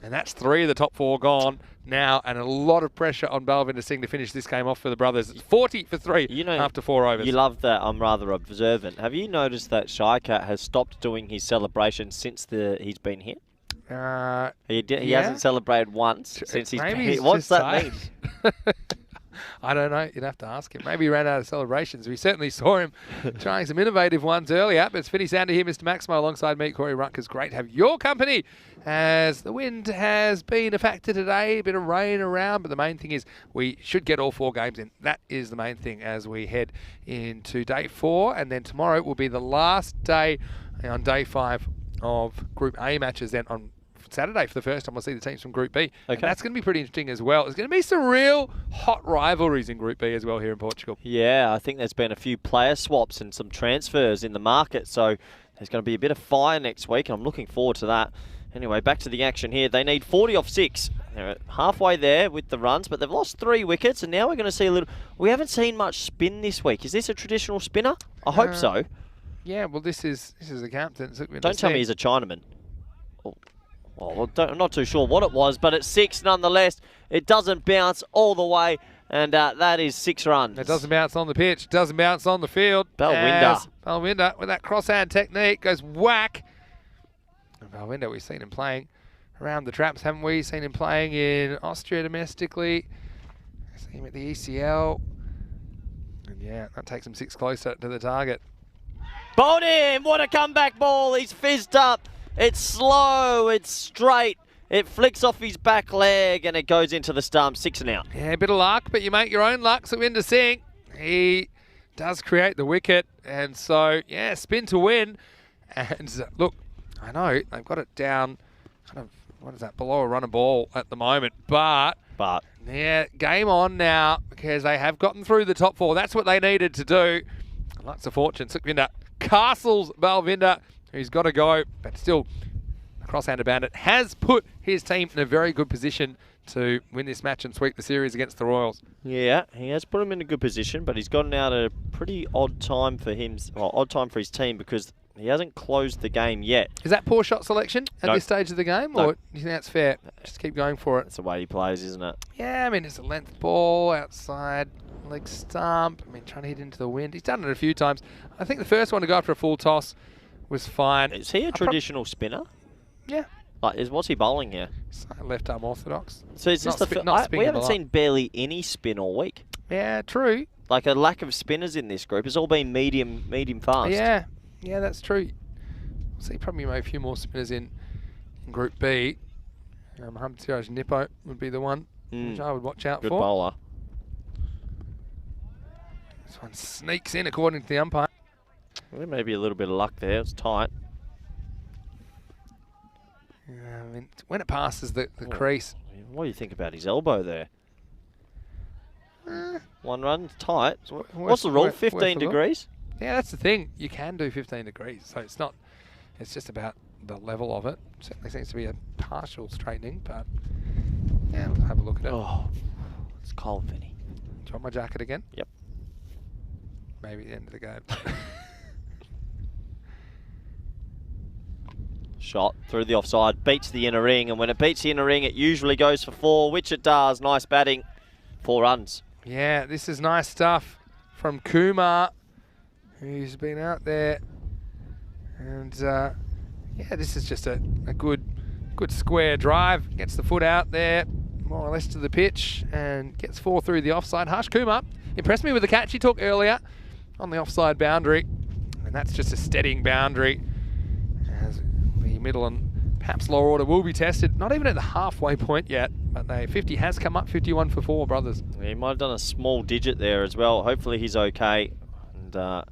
And that's 3 of the top 4 gone now, and a lot of pressure on Balvinder Singh to finish this game off for the brothers. It's 40 for 3 after 4 overs. You love that I'm rather observant. Have you noticed that Shycat has stopped doing his celebration since he's been hit? He hasn't celebrated once since he's been hit. What's that mean? I don't know. You'd have to ask him. Maybe he ran out of celebrations. We certainly saw him trying some innovative ones earlier. But it's Finny Sander here, Mr. Maximo, alongside me, Corey Rutgers. Great to have your company as the wind has been a factor today. A bit of rain around, but the main thing is we should get all 4 games in. That is the main thing as we head into day 4. And then tomorrow will be the last day on day 5 of Group A matches. Then on Saturday, for the first time, we'll see the teams from Group B. Okay. And that's going to be pretty interesting as well. There's going to be some real hot rivalries in Group B as well here in Portugal. Yeah, I think there's been a few player swaps and some transfers in the market, so there's going to be a bit of fire next week, and I'm looking forward to that. Anyway, back to the action here. They need 40 off 6. They're halfway there with the runs, but they've lost 3 wickets, and now we're going to see a little... We haven't seen much spin this week. Is this a traditional spinner? I hope so. Yeah, well, this is a captain. Don't tell me he's a Chinaman. Well, I'm not too sure what it was, but it's 6 nonetheless. It doesn't bounce all the way, and that is 6 runs. It doesn't bounce on the pitch. It doesn't bounce on the field. Balvinder with that cross-hand technique goes whack. And Balvinder, we've seen him playing around the traps, haven't we? Seen him playing in Austria domestically. Seen him at the ECL. And yeah, that takes him 6 closer to the target. Bowled him! What a comeback ball! He's fizzed up. It's slow, it's straight, it flicks off his back leg and it goes into the stump, 6 and out. Yeah, a bit of luck, but you make your own luck. Sukhvinder Singh, he does create the wicket, and so, yeah, spin to win. And look, I know they've got it down, kind of, what is that, below a run of ball at the moment, but yeah, game on now because they have gotten through the top 4. That's what they needed to do. Lots of fortune. Sukhvinder castles Balvinder, who's got to go, but still, the cross-handed bandit has put his team in a very good position to win this match and sweep the series against the Royals. Yeah, he has put him in a good position, but he's gotten out at a pretty odd time for him, odd time for his team because he hasn't closed the game yet. Is that poor shot selection at this stage of the game, or do you think that's fair? Just keep going for it. That's the way he plays, isn't it? Yeah, I mean, it's a length ball outside, leg stump. I mean, trying to hit into the wind. He's done it a few times. I think the first one to go after a full toss was fine. Is he a traditional spinner? Yeah. What's he bowling here? Left arm orthodox. So is this we haven't seen barely any spin all week. Yeah, true. Like a lack of spinners in this group. It's all been medium fast. Yeah, that's true. We'll see probably a few more spinners in Group B. Mohamed Siraj Nippo would be the one which I would watch out for. Good bowler. This one sneaks in according to the umpire. Well, maybe a little bit of luck there. It's tight. I mean, when it passes the crease. What do you think about his elbow there? 1 run, tight. What's the rule? 15 degrees? Yeah, that's the thing. You can do 15 degrees, so it's not. It's just about the level of it. Certainly seems to be a partial straightening, but yeah, we'll have a look at it. Oh, it's cold, Vinny. Do you want my jacket again? Yep. Maybe the end of the game. Shot through the offside, beats the inner ring, and when it beats the inner ring, it usually goes for 4, which it does. Nice batting. 4 runs. Yeah, this is nice stuff from Kumar, who's been out there. And yeah, this is just a good square drive. Gets the foot out there, more or less to the pitch, and gets 4 through the offside. Harsh Kumar impressed me with the catch he took earlier on the offside boundary. And that's just a steadying boundary. As the middle and perhaps lower order will be tested. Not even at the halfway point yet, but 50 has come up, 51 for 4 brothers. Yeah, he might have done a small digit there as well. Hopefully he's okay. And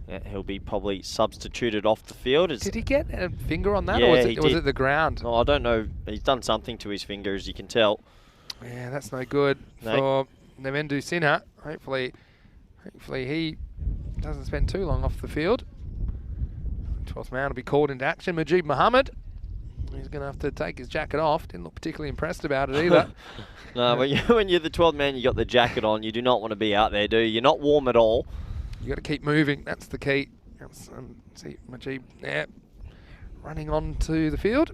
yeah, he'll be probably substituted off the field. Did he get a finger on that, yeah, or was it the ground? Oh, I don't know. He's done something to his finger, as you can tell. Yeah, that's no good for Nevendu Sinha. Hopefully he doesn't spend too long off the field. 12th man will be called into action. Majid Mohammed. He's going to have to take his jacket off. Didn't look particularly impressed about it either. No, when you're the 12th man, you got the jacket on. You do not want to be out there, do you? You're not warm at all. You got to keep moving. That's the key. See Majid running on to the field.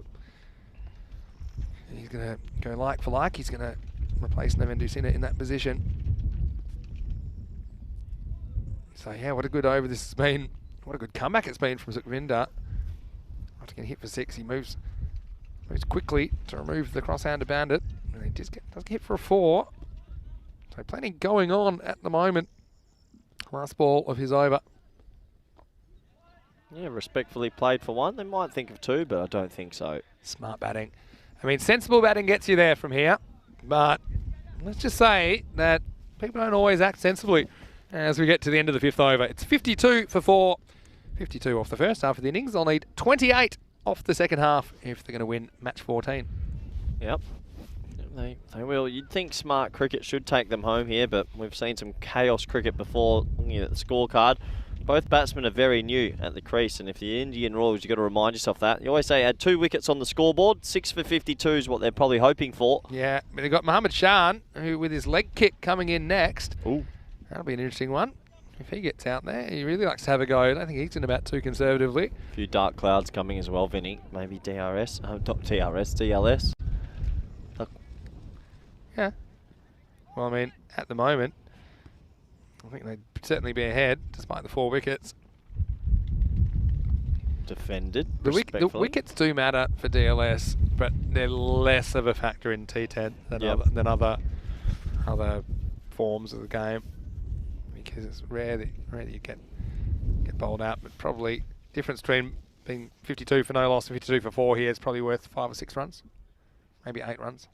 He's going to go like for like. He's going to replace Nevendu Sinha in that position. So yeah, what a good over this has been. What a good comeback it's been from Sukhvinder. After getting hit for 6, he moves quickly to remove the cross-hander bandit. And he does get hit for a 4. So plenty going on at the moment. Last ball of his over. Yeah, respectfully played for 1. They might think of 2, but I don't think so. Smart batting. I mean, sensible batting gets you there from here. But let's just say that people don't always act sensibly as we get to the end of the 5th over. It's 52 for 4. 52 off the first half of the innings. They'll need 28 off the second half if they're going to win match 14. Yep. They will. You'd think smart cricket should take them home here, but we've seen some chaos cricket before. Looking at the scorecard, both batsmen are very new at the crease, and if the Indian Royals, you've got to remind yourself that. You always say add 2 wickets on the scoreboard. 6 for 52 is what they're probably hoping for. Yeah, but they've got Mohammed Shan, who with his leg kick coming in next. Ooh. That'll be an interesting one. If he gets out there, he really likes to have a go. I don't think he's in about too conservatively. A few dark clouds coming as well, Vinny. Maybe DRS. Oh, not DRS, DLS. Yeah. Well, I mean, at the moment, I think they'd certainly be ahead, despite the 4 wickets. Defended, The wickets do matter for DLS, but they're less of a factor in T10 than other forms of the game. Because it's rare that you get bowled out, but probably difference between being 52 for no loss and 52 for 4 here is probably worth 5 or 6 runs, maybe 8 runs.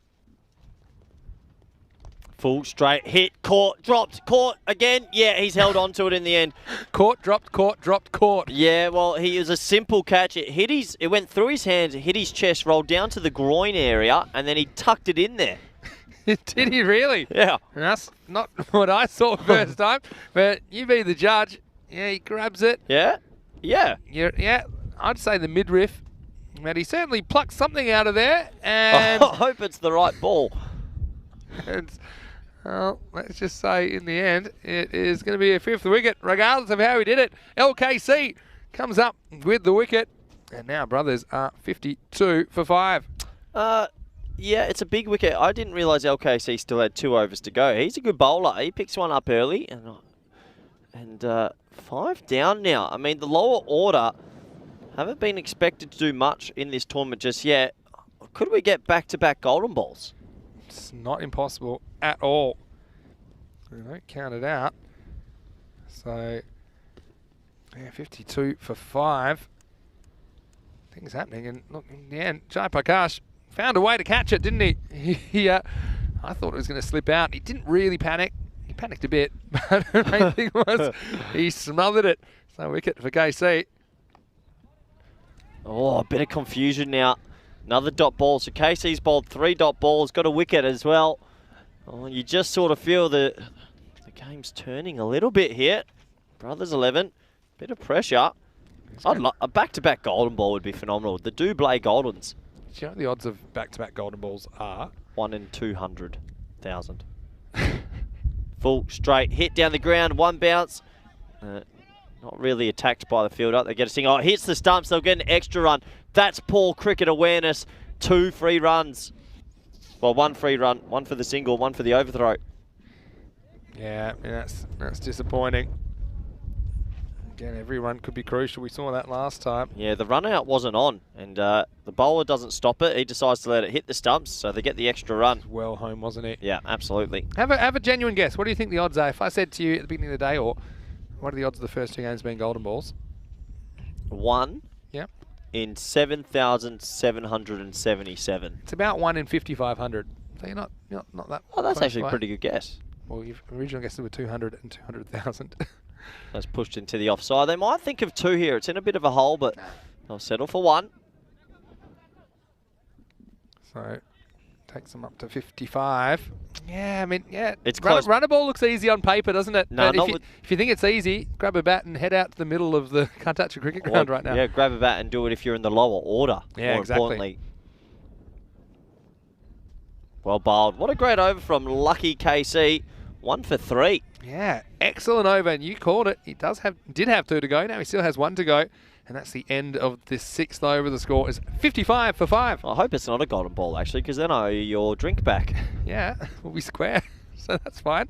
Full straight hit, caught, dropped, caught again. Yeah, he's held on to it in the end. Caught, dropped, caught, dropped, caught. Yeah, well, he was a simple catch. It went through his hands, hit his chest, rolled down to the groin area, and then he tucked it in there. Did he really? Yeah. That's not what I saw first time, but you be the judge. Yeah, he grabs it. Yeah? Yeah. Yeah, I'd say the midriff, but he certainly plucked something out of there, and I hope it's the right ball. Well, let's just say in the end, it is going to be a 5th wicket, regardless of how he did it. LKC comes up with the wicket, and now Brothers are 52 for 5. Yeah, it's a big wicket. I didn't realise LKC still had 2 overs to go. He's a good bowler. He picks one up early, and 5 down now. I mean, the lower order haven't been expected to do much in this tournament just yet. Could we get back-to-back golden balls? It's not impossible at all. We don't count it out. So, yeah, 52 for 5. Things happening, and look, in the end, Jai Prakash found a way to catch it, didn't he? I thought it was going to slip out. He didn't really panic. He panicked a bit, but the main thing was he smothered it. So wicket for KC. Oh, a bit of confusion now. Another dot ball. So KC's bowled 3 dot balls, got a wicket as well. Oh, you just sort of feel the game's turning a little bit here. Brothers 11, bit of pressure. A back-to-back golden ball would be phenomenal. The Dublé Goldens. Do you know what the odds of back-to-back golden balls are? 1 in 200,000. Full straight hit down the ground, 1 bounce. Not really attacked by the fielder. They get a single. Oh, hits the stumps. They'll get an extra run. That's poor cricket awareness. 2 free runs. Well, 1 free run. 1 for the single, 1 for the overthrow. Yeah, I mean, that's disappointing. Again, every run could be crucial. We saw that last time. Yeah, the run out wasn't on, and the bowler doesn't stop it. He decides to let it hit the stumps, so they get the extra run. Well home, wasn't it? Yeah, absolutely. Have a genuine guess. What do you think the odds are? If I said to you at the beginning of the day, or what are the odds of the first 2 games being golden balls? 1 Yep. in 7,777. It's about 1 in 5,500. So you're not that. Oh, that's close actually a away. pretty good guess. Well, you've originally guessed it were 200 and 200,000. That's pushed into the offside. They might think of 2 here. It's in a bit of a hole, but they'll settle for 1. So, Takes them up to 55. Yeah, I mean, yeah. It's close. Run a ball looks easy on paper, doesn't it? No, but if you think it's easy, grab a bat and head out to the middle of the can't touch a cricket ground right now. Yeah, grab a bat and do it if you're in the lower order. Yeah, more exactly. Importantly. Well bowled. What a great over from Lucky KC. 1 for 3. Yeah, excellent over, and you called it. He did have 2 to go. Now he still has 1 to go, and that's the end of this 6th over. The score is 55 for 5. I hope it's not a golden ball, actually, because then I owe you your drink back. Yeah, we'll be square, so that's fine.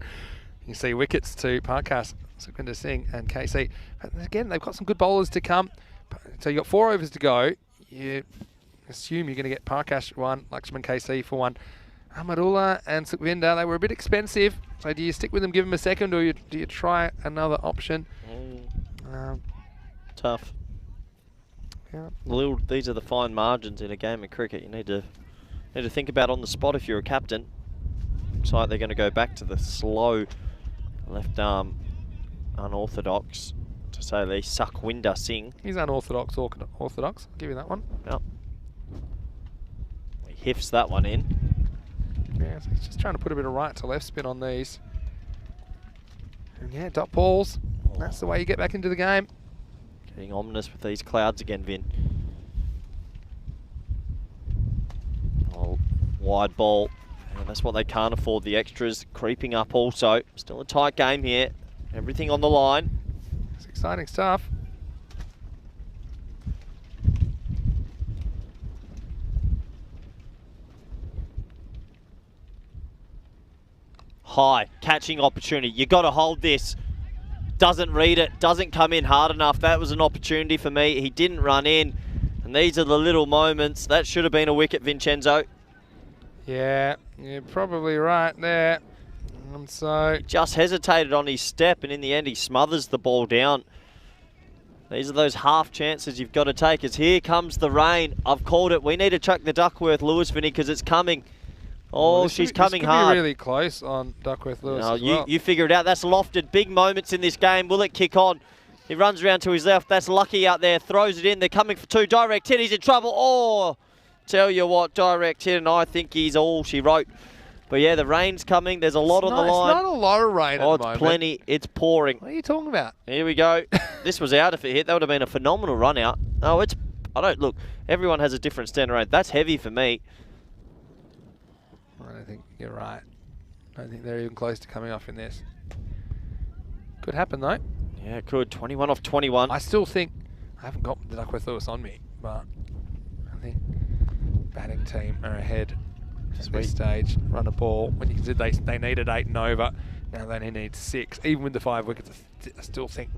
You can see wickets to Parkas, Sukhwinder Singh and KC. But again, they've got some good bowlers to come. So you've got 4 overs to go. You assume you're going to get Parkas 1, Lakshman KC for 1. Ahmadullah and Sukhwinder, they were a bit expensive. So do you stick with them, give them a second, or do you try another option? Tough. Yeah. These are the fine margins in a game of cricket. You need to think about on the spot if you're a captain. Looks like they're going to go back to the slow left arm unorthodox, to say the least, Sukhwinder Singh. He's unorthodox, orthodox. I'll give you that one. Yep. He hiffs that one in. Yeah, so he's just trying to put a bit of right to left spin on these. And yeah, dot balls. That's the way you get back into the game. Getting ominous with these clouds again, Vin. Oh, wide ball. And that's what they can't afford. The extras creeping up also. Still a tight game here. Everything on the line. It's exciting stuff. High, catching opportunity. You got to hold this. Doesn't read it, doesn't come in hard enough. That was an opportunity for me. He didn't run in. And these are the little moments. That should have been a wicket, Vincenzo. Yeah, you're probably right there. So He just hesitated on his step, and in the end he smothers the ball down. These are those half chances you've got to take. As here comes the rain. I've called it. We need to chuck the Duckworth-Lewis, Vinny, because it's coming. Oh, she's coming hard. This could be really close on Duckworth-Lewis No, as well. you figure it out. That's lofted. Big moments in this game. Will it kick on? He runs around to his left. That's Lucky out there. Throws it in. They're coming for 2. Direct hit. He's in trouble. Oh, tell you what, direct hit, and I think he's all she wrote. But yeah, the rain's coming. There's a lot on the line. It's not a lot of rain at the moment. It's plenty. It's pouring. What are you talking about? Here we go. This was out if it hit. That would have been a phenomenal run out. No, look, everyone has a different standard rate. That's heavy for me. I don't think you're right. I don't think they're even close to coming off in this. Could happen though. Yeah, it could. 21 off 21. I still think, I haven't got the Duckworth-Lewis on me, but I think batting team are ahead at this stage. Run a ball. When you consider they needed 8 and over, now they only need 6. Even with the 5 wickets, I still think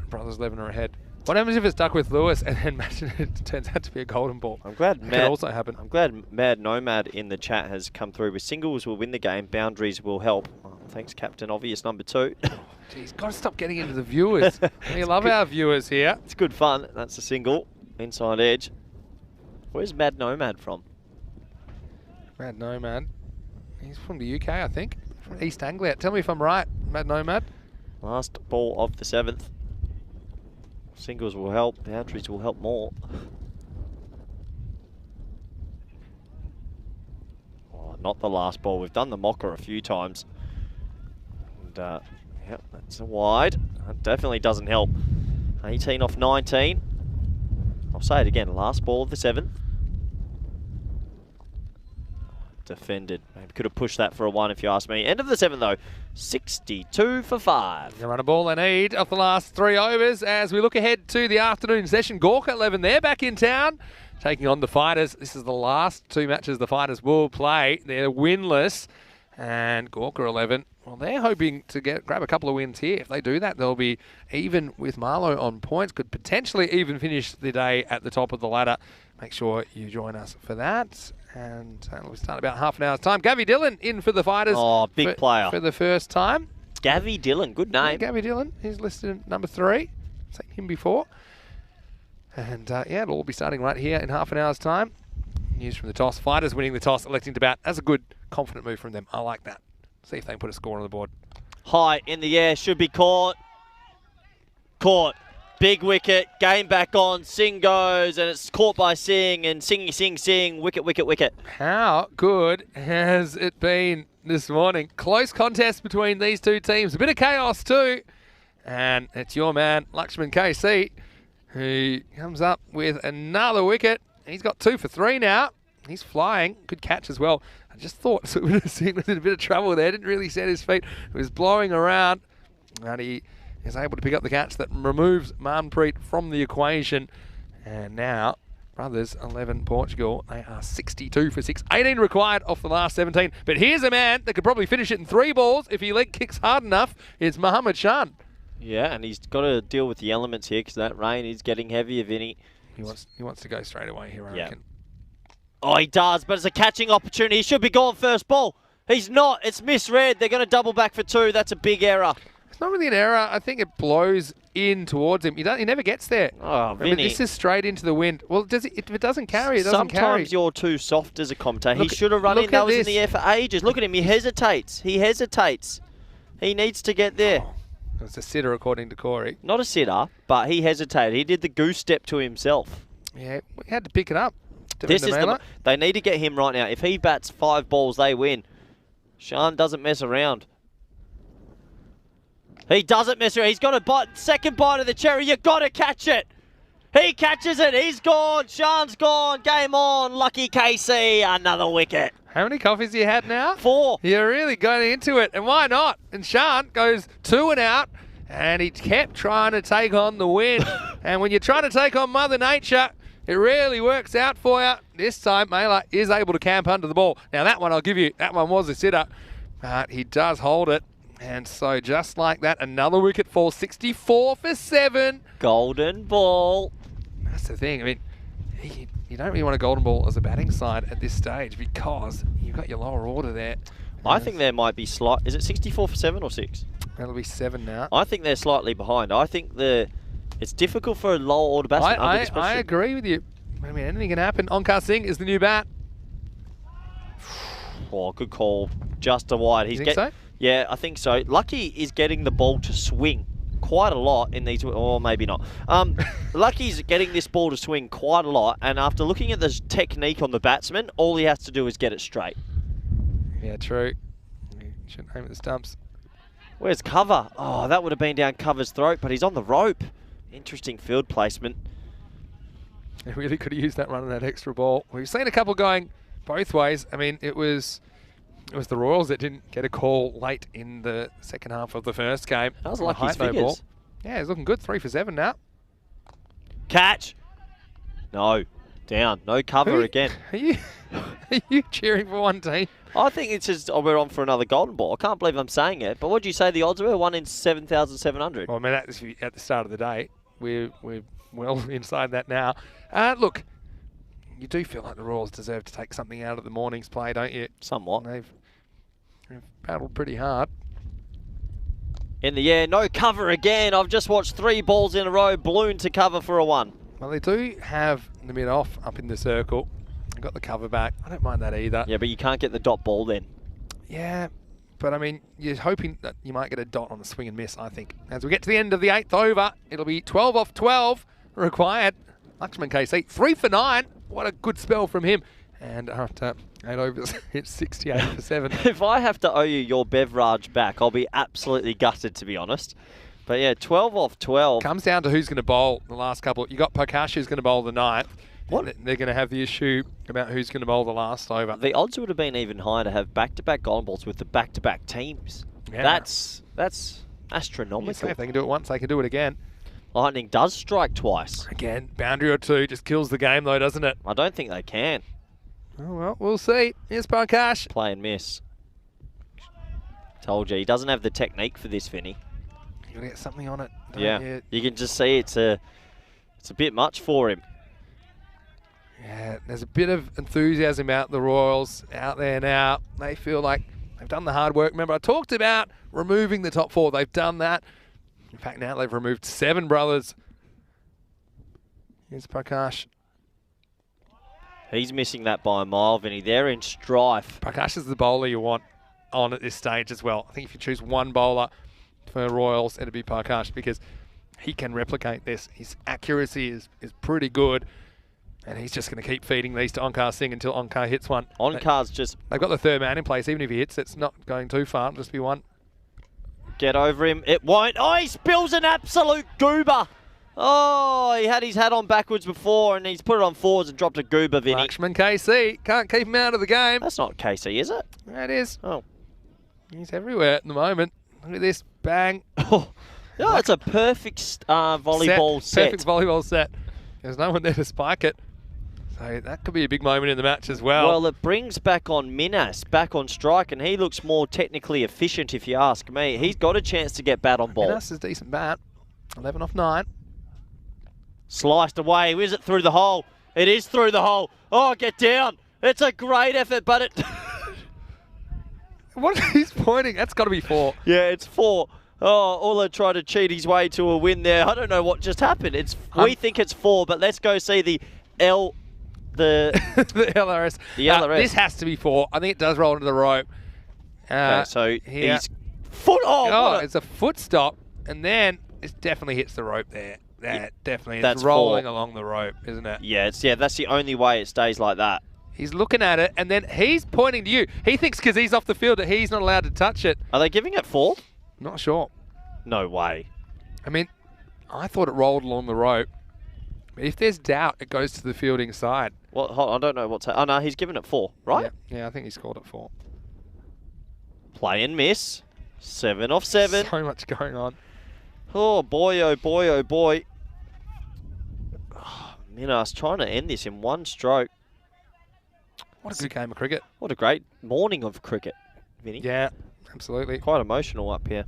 Brothers 11 are ahead. What happens if it's Duckworth-Lewis and then imagine it turns out to be a golden ball? I'm glad That could also happen. I'm glad Mad Nomad in the chat has come through with singles will win the game, boundaries will help. Oh, thanks, Captain Obvious number 2. Jeez, got to stop getting into the viewers. We love our viewers here. It's good fun. That's a single. Inside edge. Where's Mad Nomad from? Mad Nomad. He's from the UK, I think. From East Anglia. Tell me if I'm right, Mad Nomad. Last ball of the 7th. Singles will help. Boundaries will help more. Oh, not the last ball. We've done the mocker a few times. And, yep, that's a wide. That definitely doesn't help. 18 off 19. I'll say it again. Last ball of the 7th. Defended. Maybe could have pushed that for a 1 if you ask me. End of the 7th though. 62 for 5. They run a ball they need off the last 3 overs as we look ahead to the afternoon session. Gorka 11, they're back in town, taking on the Fighters. This is the last 2 matches the Fighters will play. They're winless. And Gorka 11, well, they're hoping to grab a couple of wins here. If they do that, they'll be even with Marlo on points. Could potentially even finish the day at the top of the ladder. Make sure you join us for that. And we'll start about half an hour's time. Gavi Dillon in for the Fighters. Oh, big player. For the first time. Gavi Dillon, good name. Yeah, Gavi Dillon, he's listed at number 3. Seen him before. And yeah, it'll all be starting right here in half an hour's time. News from the toss. Fighters winning the toss, electing to bat. That's a good, confident move from them. I like that. See if they can put a score on the board. High in the air, should be caught. Caught. Big wicket, game back on, Singh goes, and it's caught by Singh, and Singh, wicket, wicket, wicket. How good has it been this morning? Close contest between these two teams. A bit of chaos too. And it's your man, Lakshman KC, who comes up with another wicket. He's got 2 for 3 now. He's flying. Good catch as well. I just thought Singh was in a bit of trouble there. Didn't really set his feet. He was blowing around. And he is able to pick up the catch that removes Manpreet from the equation. And now, brothers 11 Portugal, they are 62 for 6. 18 required off the last 17. But here's a man that could probably finish it in 3 balls if he leg kicks hard enough. It's Mohammad Shan. Yeah, and he's got to deal with the elements here because that rain is getting heavier, Vinny. He wants to go straight away here, I reckon. Oh, he does, but it's a catching opportunity. He should be gone first ball. He's not. It's misread. They're going to double back for 2. That's a big error. It's not really an error. I think it blows in towards him. He never gets there. Oh, Vinny. This is straight into the wind. Well, if it doesn't carry, it doesn't carry. Sometimes you're too soft as a commentator. He should have run in. That was in the air for ages. Look at him. He hesitates. He needs to get there. Oh, it was a sitter, according to Corey. Not a sitter, but he hesitated. He did the goose step to himself. Yeah, we had to pick it up. They need to get him right now. If he bats 5 balls, they win. Shan doesn't mess around. He doesn't mess around. He's got a bite, second bite of the cherry. You've got to catch it. He catches it. He's gone. Shan's gone. Game on. Lucky KC. Another wicket. How many coffees you had now? 4. You're really going into it. And why not? And Shan goes 2 and out. And he kept trying to take on the wind. And when you're trying to take on Mother Nature, it really works out for you. This time, Mela is able to camp under the ball. Now, that one I'll give you. That one was a sitter. But he does hold it. And so just like that, another wicket falls. 64 for 7. Golden ball. That's the thing. I mean, you don't really want a golden ball as a batting side at this stage because you've got your lower order there. I think there might be slight... Is it 64 for 7 or 6? That'll be 7 now. I think they're slightly behind. I think it's difficult for a lower order batsman under this I agree with you. I mean, anything can happen. Onkar Singh is the new bat. Oh, good call. Just a wide. You think so? Yeah, I think so. Lucky is getting the ball to swing quite a lot in these, or maybe not. Lucky's getting this ball to swing quite a lot, and after looking at the technique on the batsman, all he has to do is get it straight. Yeah, true. You shouldn't aim at the stumps. Where's cover? Oh, that would have been down cover's throat, but he's on the rope. Interesting field placement. He really could have used that run on that extra ball. We've seen a couple going both ways. I mean, it was the Royals that didn't get a call late in the second half of the first game. That was Lucky's figures. Ball. Yeah, he's looking good. 3 for 7 now. Catch. No. Down. No cover again. Are you cheering for one team? I think it's just we're on for another golden ball. I can't believe I'm saying it. But what do you say the odds were? 1 in 7,700. Well, I mean, that's at the start of the day. We're well inside that now. Look, you do feel like the Royals deserve to take something out of the morning's play, don't you? Somewhat. They've battled pretty hard. In the air, no cover again. I've just watched 3 balls in a row balloon to cover for a 1. Well, they do have the mid-off up in the circle. They've got the cover back. I don't mind that either. Yeah, but you can't get the dot ball then. Yeah, but I mean, you're hoping that you might get a dot on the swing and miss, I think. As we get to the end of the 8th over, it'll be 12 off 12 required. Lakshman KC, 3 for 9. What a good spell from him. And after 8 overs, it's 68 for 7. If I have to owe you your beverage back, I'll be absolutely gutted, to be honest. But yeah, 12 off 12. Comes down to who's going to bowl the last couple. You got Prakash who's going to bowl the 9th. What? They're going to have the issue about who's going to bowl the last over. The odds would have been even higher to have back-to-back golden balls with the back-to-back teams. Yeah. That's astronomical. If they can do it once, they can do it again. Lightning does strike twice. Again, boundary or 2 just kills the game though, doesn't it? I don't think they can. Oh, well, we'll see. Here's Prakash. Play and miss. Told you, he doesn't have the technique for this, Vinny. You'll get something on it. Yeah, you can just see it's a bit much for him. Yeah, there's a bit of enthusiasm about the Royals out there now. They feel like they've done the hard work. Remember, I talked about removing the top 4. They've done that. In fact, now they've removed 7 brothers. Here's Prakash. He's missing that by a mile, Vinny. They're in strife. Prakash is the bowler you want on at this stage as well. I think if you choose one bowler for Royals, it'd be Prakash because he can replicate this. His accuracy is pretty good. And he's just going to keep feeding these to Onkar Singh until Onkar hits one. Onkar's just... They've got the third man in place. Even if he hits, it's not going too far. It'll just be one. Get over him. It won't. Oh, he spills an absolute goober. Oh, he had his hat on backwards before and he's put it on forwards and dropped a goober, Vinny. Lakshman KC. Can't keep him out of the game. That's not KC, is it? That is. Oh. He's everywhere at the moment. Look at this. Bang. Oh, yeah, it's a perfect volleyball set. Perfect volleyball set. There's no one there to spike it. So that could be a big moment in the match as well. Well, it brings back on Minas, back on strike, and he looks more technically efficient, if you ask me. He's got a chance to get bat on ball. Minas is a decent bat. 11 off 9. Sliced away. Is it through the hole? It is through the hole. Oh, get down. It's a great effort, but it... What he's pointing? That's got to be 4. Yeah, it's 4. Oh, Ola tried to cheat his way to a win there. I don't know what just happened. We think it's 4, but let's go see the the LRS. The LRS. This has to be 4. I think it does roll into the rope. Okay, so here. he's foot. Oh, it's a foot stop, and then it definitely hits the rope there. That definitely that's is rolling 4. along the rope, isn't it? Yeah, that's the only way it stays like that. He's looking at it, and then he's pointing to you. He thinks because he's off the field that he's not allowed to touch it. Are they giving it 4? Not sure. No way. I mean, I thought it rolled along the rope. If there's doubt, it goes to the fielding side. Well, I don't know what's... Oh, no, he's given it 4, right? Yeah, I think he's called it 4. Play and miss. 7 off 7. So much going on. Oh, boy, oh, boy, oh, boy. Oh, Minas trying to end this in one stroke. What a good game of cricket. What a great morning of cricket, Vinny. Yeah, absolutely. Quite emotional up here.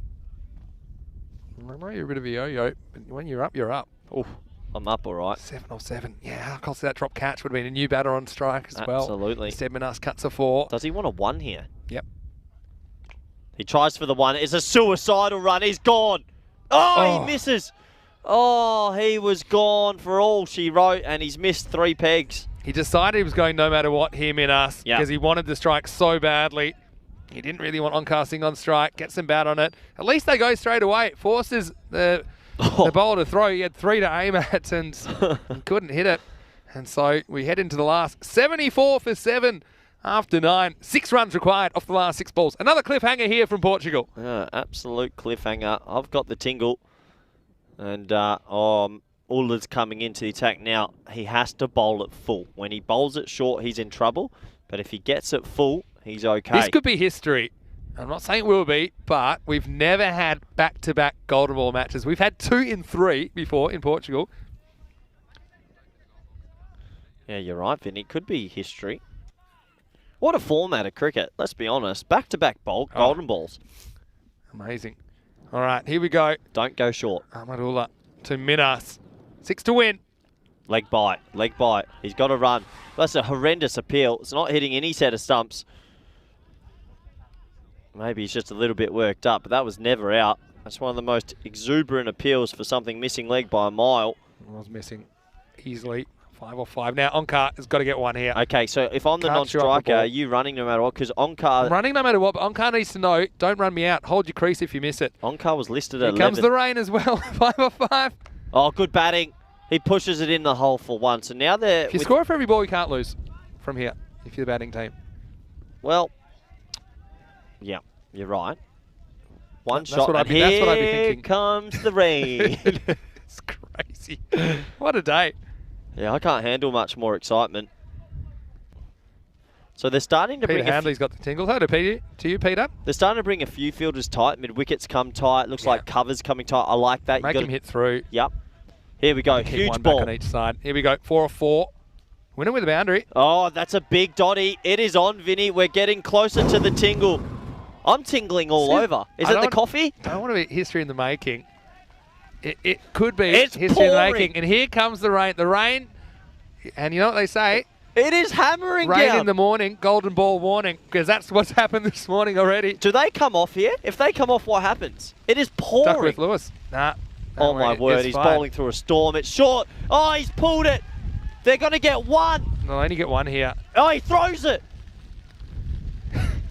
I know you're a bit of a yo-yo, but when you're up, you're up. Oof. I'm up all right. 7 off 7. Yeah, how close to that drop catch would have been a new batter on strike as well. Absolutely. Instead, Minas cuts a 4. Does he want a 1 here? Yep. He tries for the 1. It's a suicidal run. He's gone. Oh, he misses. Oh, he was gone for all she wrote, and he's missed 3 pegs. He decided he was going no matter what, here, Minas, because he wanted the strike so badly. He didn't really want Onkar Singh on strike. Gets some bat on it. At least they go straight away. It forces the bowler to throw. He had 3 to aim at and he couldn't hit it. And so we head into the last 74 for 7 after 9. 6 runs required off the last 6 balls. Another cliffhanger here from Portugal. Absolute cliffhanger. I've got the tingle. And Ula's coming into the attack now. He has to bowl it full. When he bowls it short, he's in trouble. But if he gets it full, he's okay. This could be history. I'm not saying it will be, but we've never had back-to-back golden ball matches. We've had 2 in 3 before in Portugal. Yeah, you're right, Vin. It could be history. What a format of cricket, let's be honest. Back-to-back golden balls. Amazing. All right, here we go. Don't go short. Ahmad Ula to Minas. 6 to win. Leg bite, leg bite. He's got to run. That's a horrendous appeal. It's not hitting any set of stumps. Maybe he's just a little bit worked up, but that was never out. That's one of the most exuberant appeals for something missing leg by a mile. It was missing easily. 5 off 5. Now, Onkar has got to get 1 here. Okay, so if I'm the non-striker, are you running no matter what? Because Onkar... I'm running no matter what, but Onkar needs to know, don't run me out. Hold your crease if you miss it. Onkar was listed at 11. Here comes the rain as well. 5 off 5. Oh, good batting. He pushes it in the hole for 1. So now they're... If you score for every ball, you can't lose from here, if you're the batting team. Well, yeah, you're right. One That's shot, what I'd be thinking. Comes the rain. It's crazy. What a day. Yeah, I can't handle much more excitement. So they're starting to Peter bring... Handley's got the tingles. Hello to you, Peter. They're starting to bring a few fielders tight. Mid-wickets come tight. Looks like covers coming tight. I like that. Make him hit through. Yep. Here we go. Keep Huge one ball. back on each side. Here we go. 4 off 4. Winner with a boundary. Oh, that's a big dotty. It is on, Vinny. We're getting closer to the tingle. I'm tingling all over. Is it the coffee? I don't want to be history in the making. It could be history in the pouring. making. And here comes the rain. The rain, and you know what they say? It is hammering rain down. In the morning, golden ball warning, because that's what's happened this morning already. Do they come off here? If they come off, what happens? It is pouring. Duckworth Lewis. Nah. Oh my word, he's bowling through a storm. It's short. Oh, he's pulled it. They're going to get 1. They'll only get 1 here. Oh, he throws it.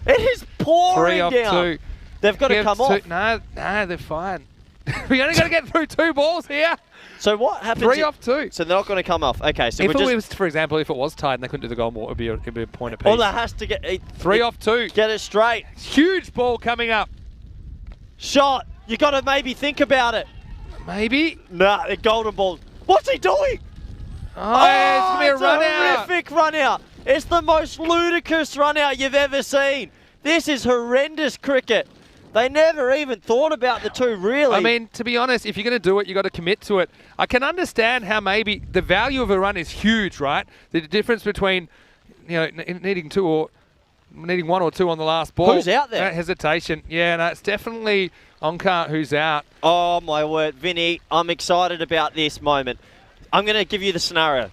It is pouring 3 off down. 2. They've got to come off. No, they're fine. We only got to get through 2 balls here. So what happens? 3 off 2. So they're not going to come off. Okay, so If we're it just... was, for example, if it was tied and they couldn't do the golden ball, it'd be a point apiece. All that has to get... 3 off 2. Get it straight. Huge ball coming up. Shot. You got to maybe think about it. Maybe. Nah, the golden ball. What's he doing? Oh, it's going to be a run out. Horrific run out. It's the most ludicrous run out you've ever seen. This is horrendous cricket. They never even thought about the 2, really. I mean, to be honest, if you're going to do it, you've got to commit to it. I can understand how maybe the value of a run is huge, right? The difference between, needing 1 or 2 on the last ball. Who's out there? That hesitation. Yeah, no, it's definitely Onkar who's out. Oh, my word. Vinny, I'm excited about this moment. I'm going to give you the scenario.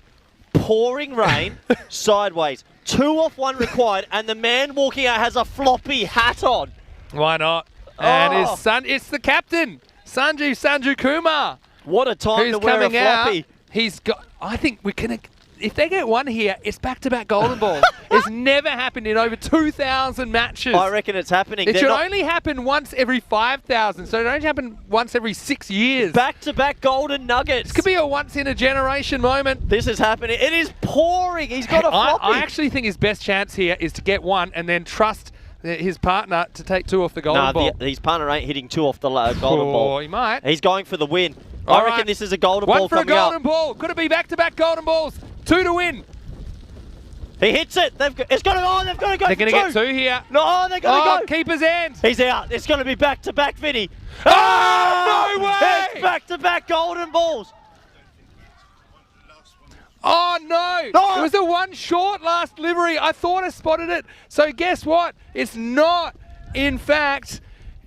Pouring rain, sideways, 2 off 1 required, and the man walking out has a floppy hat on. Why not? And his son, it's the captain, Sanju Kumar. What a time who's to wear a coming out. floppy. He's got, I think we can, if they get 1 here, it's back-to-back golden balls. It's never happened in over 2,000 matches. I reckon it's happening. It should only happen once every 5,000, so it only happen once every 6 years. Back-to-back golden nuggets. This could be a once-in-a-generation moment. This is happening. It is pouring. He's got a floppy. I actually think his best chance here is to get 1 and then trust his partner to take 2 off the golden ball. His partner ain't hitting 2 off the golden ball. He might. He's going for the win. I reckon this is a golden ball coming up. 1 for a golden ball. Could it be back-to-back golden balls? 2 to win. He hits it. They've got to go. They're going to get 2 here. No, they're going to go. Keeper's end. He's out. It's going to be back-to-back, Vinny. Oh, no way. It's back-to-back golden balls. Oh, no. It was the 1 short last delivery. I thought I spotted it. So guess what? It's not, in fact,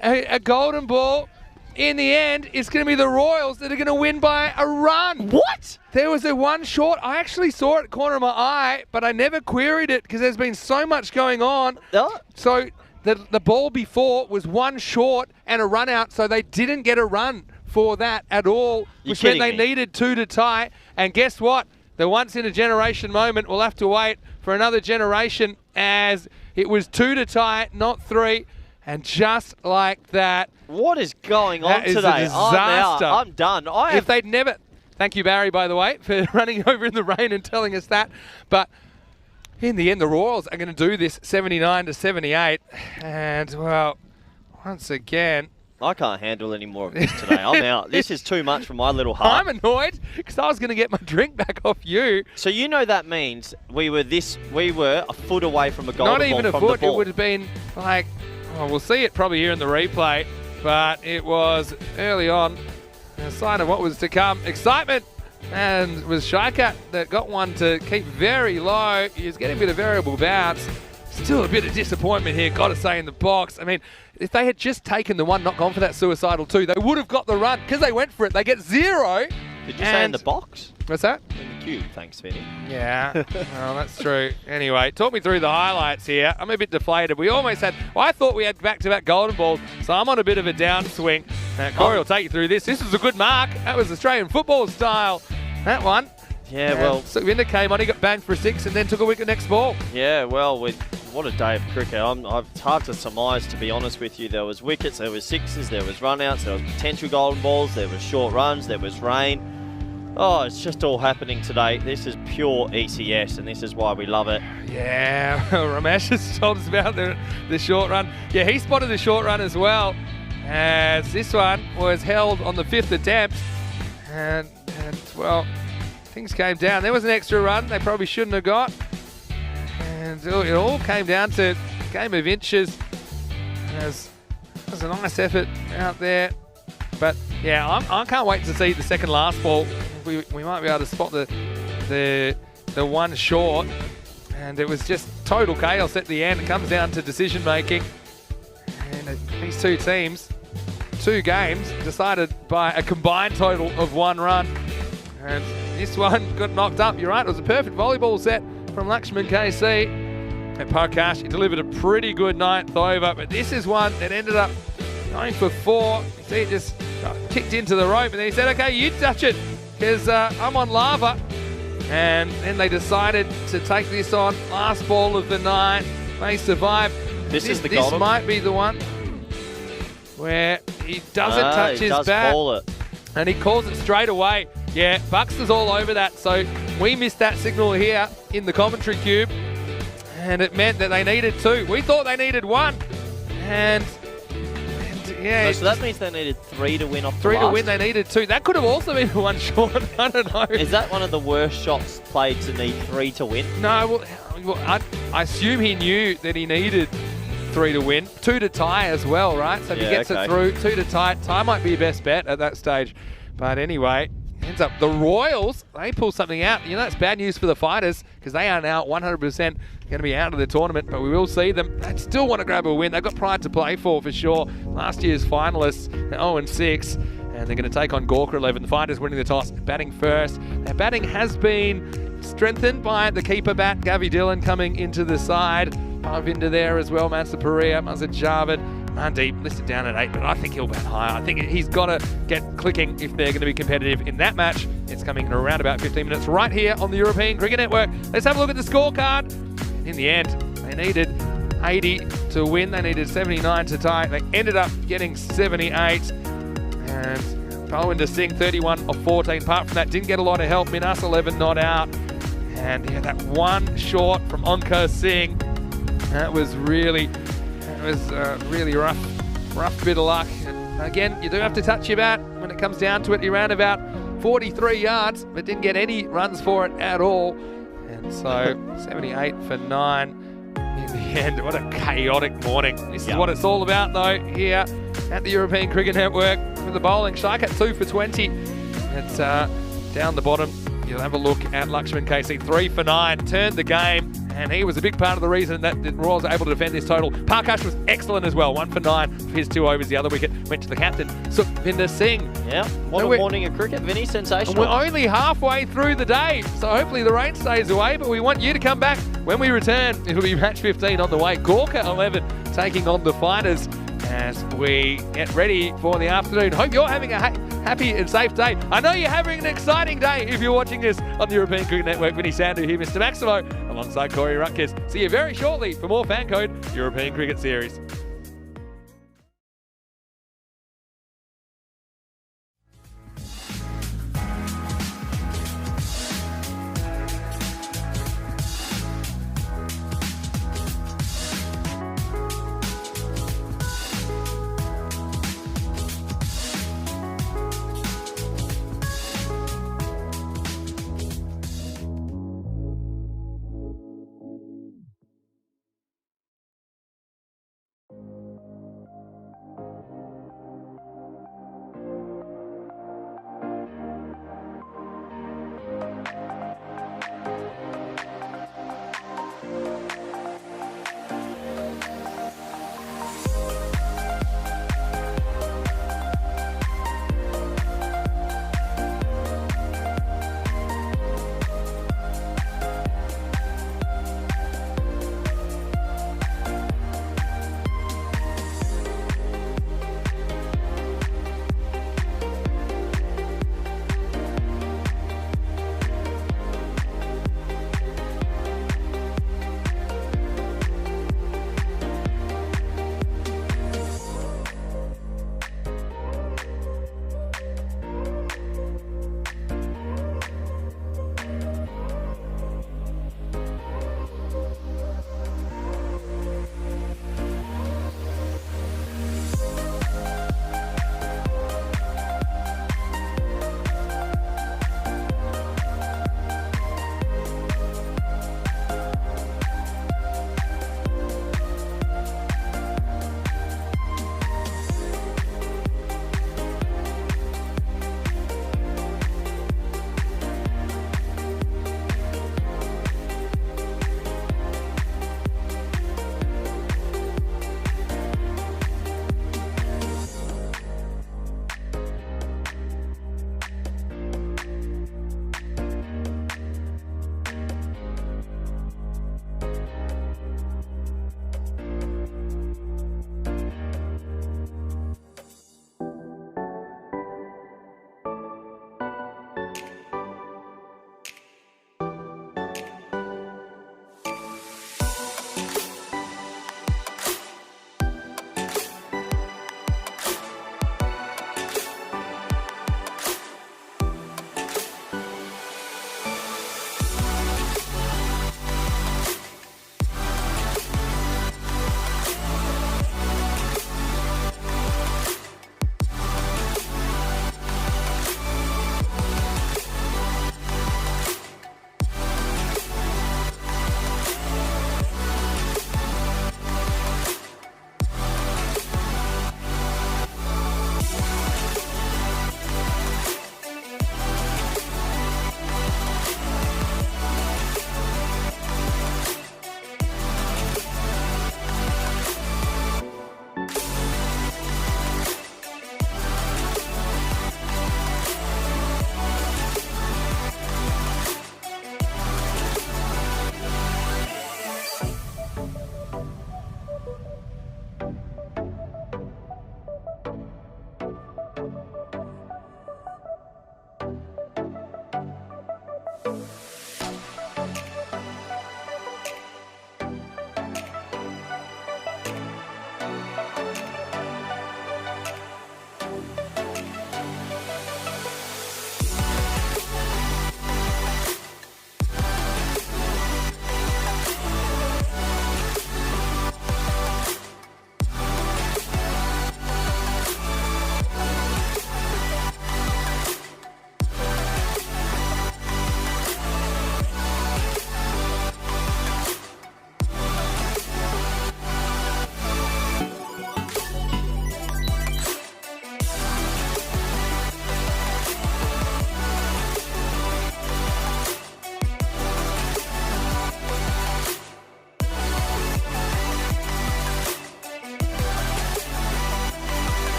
a golden ball. In the end, it's going to be the Royals that are going to win by a run. What? There was a 1 short. I actually saw it corner of my eye, but I never queried it because there's been so much going on. So the ball before was 1 short and a run out, so they didn't get a run for that at all, which meant they needed 2 to tie. And guess what? The once-in-a-generation moment, we'll have to wait for another generation, as it was 2 to tie, not 3. And just like that. What is going on that is today? A disaster. I'm done. If they'd never... Thank you, Barry, by the way, for running over in the rain and telling us that. But in the end, the Royals are going to do this 79 to 78. And, well, once again... I can't handle any more of this today. I'm out. This is too much for my little heart. I'm annoyed because I was going to get my drink back off you. So you know that means we were a foot away from a golden ball. Not even a from foot. The ball. It would have been like... Oh, we'll see it probably here in the replay, but it was early on a sign of what was to come. Excitement, and it was Shikat that got 1 to keep very low. He was getting a bit of variable bounce. Still a bit of disappointment here, got to say, in the box. I mean, if they had just taken the 1, not gone for that suicidal 2, they would have got the run because they went for it. They get 0. Did you say in the box? What's that? In the cube, thanks, Vinny. Yeah, well, that's true. Anyway, talk me through the highlights here. I'm a bit deflated. We almost had... Well, I thought we had back-to-back golden balls, so I'm on a bit of a downswing. Corey will take you through this. This was a good mark. That was Australian football style, that one. Yeah, well... So Vinder came on, he got banged for a 6 and then took a wicket next ball. Yeah, well, what a day of cricket. It's hard to surmise, to be honest with you. There was wickets, there was 6s, there was run-outs, there was potential golden balls, there was short runs, there was rain. Oh, it's just all happening today. This is pure ECS, and this is why we love it. Yeah, Ramesh has told us about the short run. Yeah, he spotted the short run as well, as this one was held on the 5th attempt. And well, things came down. There was an extra run they probably shouldn't have got. And it all came down to a game of inches. It was a nice effort out there. But yeah, I can't wait to see the second last ball. We might be able to spot the 1 short, and it was just total chaos at the end. It comes down to decision making, and these 2 teams, 2 games decided by a combined total of 1 run, and this one got knocked up. You're right, it was a perfect volleyball set from Lakshman KC. At Parkash, he delivered a pretty good 9th over, but this is one that ended up going for 4. You see, it just got kicked into the rope, and then he said, okay, you touch it, because I'm on lava. And then they decided to take this on. Last ball of the night. They survived. This might be the one where He doesn't touch he his does bat. call it. And he calls it straight away. Yeah, Buxter's all over that. So we missed that signal here in the commentary cube. And it meant that they needed 2. We thought they needed 1. And yeah. So that means they needed 3 to win off 3 the to last. win, they needed 2. That could have also been 1 short. I don't know. Is that one of the worst shots played to need 3 to win? No, well I assume he knew that he needed 3 to win. 2 to tie as well, right? So if he gets it through, 2 to tie. Tie might be your best bet at that stage. But anyway, ends up the Royals, they pull something out. You know, that's bad news for the Fighters because they are now 100% going to be out of the tournament, but we will see them. They still want to grab a win. They've got pride to play for sure. Last year's finalists, 0-6, and they're going to take on Gorka 11. The Fighters winning the toss, batting first. Their batting has been strengthened by the keeper bat, Gavi Dillon, coming into the side. Parvinder there as well, Mansa Perea, Mazza Javed. Mandeep listed down at 8, but I think he'll bat higher. I think he's got to get clicking if they're going to be competitive in that match. It's coming in around about 15 minutes right here on the European Cricket Network. Let's have a look at the scorecard. In the end, they needed 80 to win. They needed 79 to tie. They ended up getting 78. And Parvinder Singh, 31 of 14. Apart from that, didn't get a lot of help. Minas 11 not out. And yeah, that 1 short from Onkar Singh. That was really rough bit of luck. And again, you do have to touch your bat when it comes down to it. He ran about 43 yards, but didn't get any runs for it at all. And so 78 for 9 in the end. What a chaotic morning. This is what it's all about, though, here at the European Cricket Network with the bowling. Shark at 2 for 20. It's down the bottom. You'll have a look at Lakshman KC, 3 for 9, turned the game, and he was a big part of the reason that the Royals were able to defend this total. Parkash was excellent as well, 1 for 9 for his 2 overs. The other wicket went to the captain, Sukhvinder Singh. Yeah, what a morning of cricket, Vinny, sensational. And we're only halfway through the day, so hopefully the rain stays away, but we want you to come back when we return. It'll be match 15 on the way. Gorka 11 taking on the Fighters as we get ready for the afternoon. Hope you're having a happy and safe day. I know you're having an exciting day if you're watching this on the European Cricket Network. Vinny Sandhu here, Mr. Maximo, alongside Corey Rutgers. See you very shortly for more Fan Code European Cricket Series.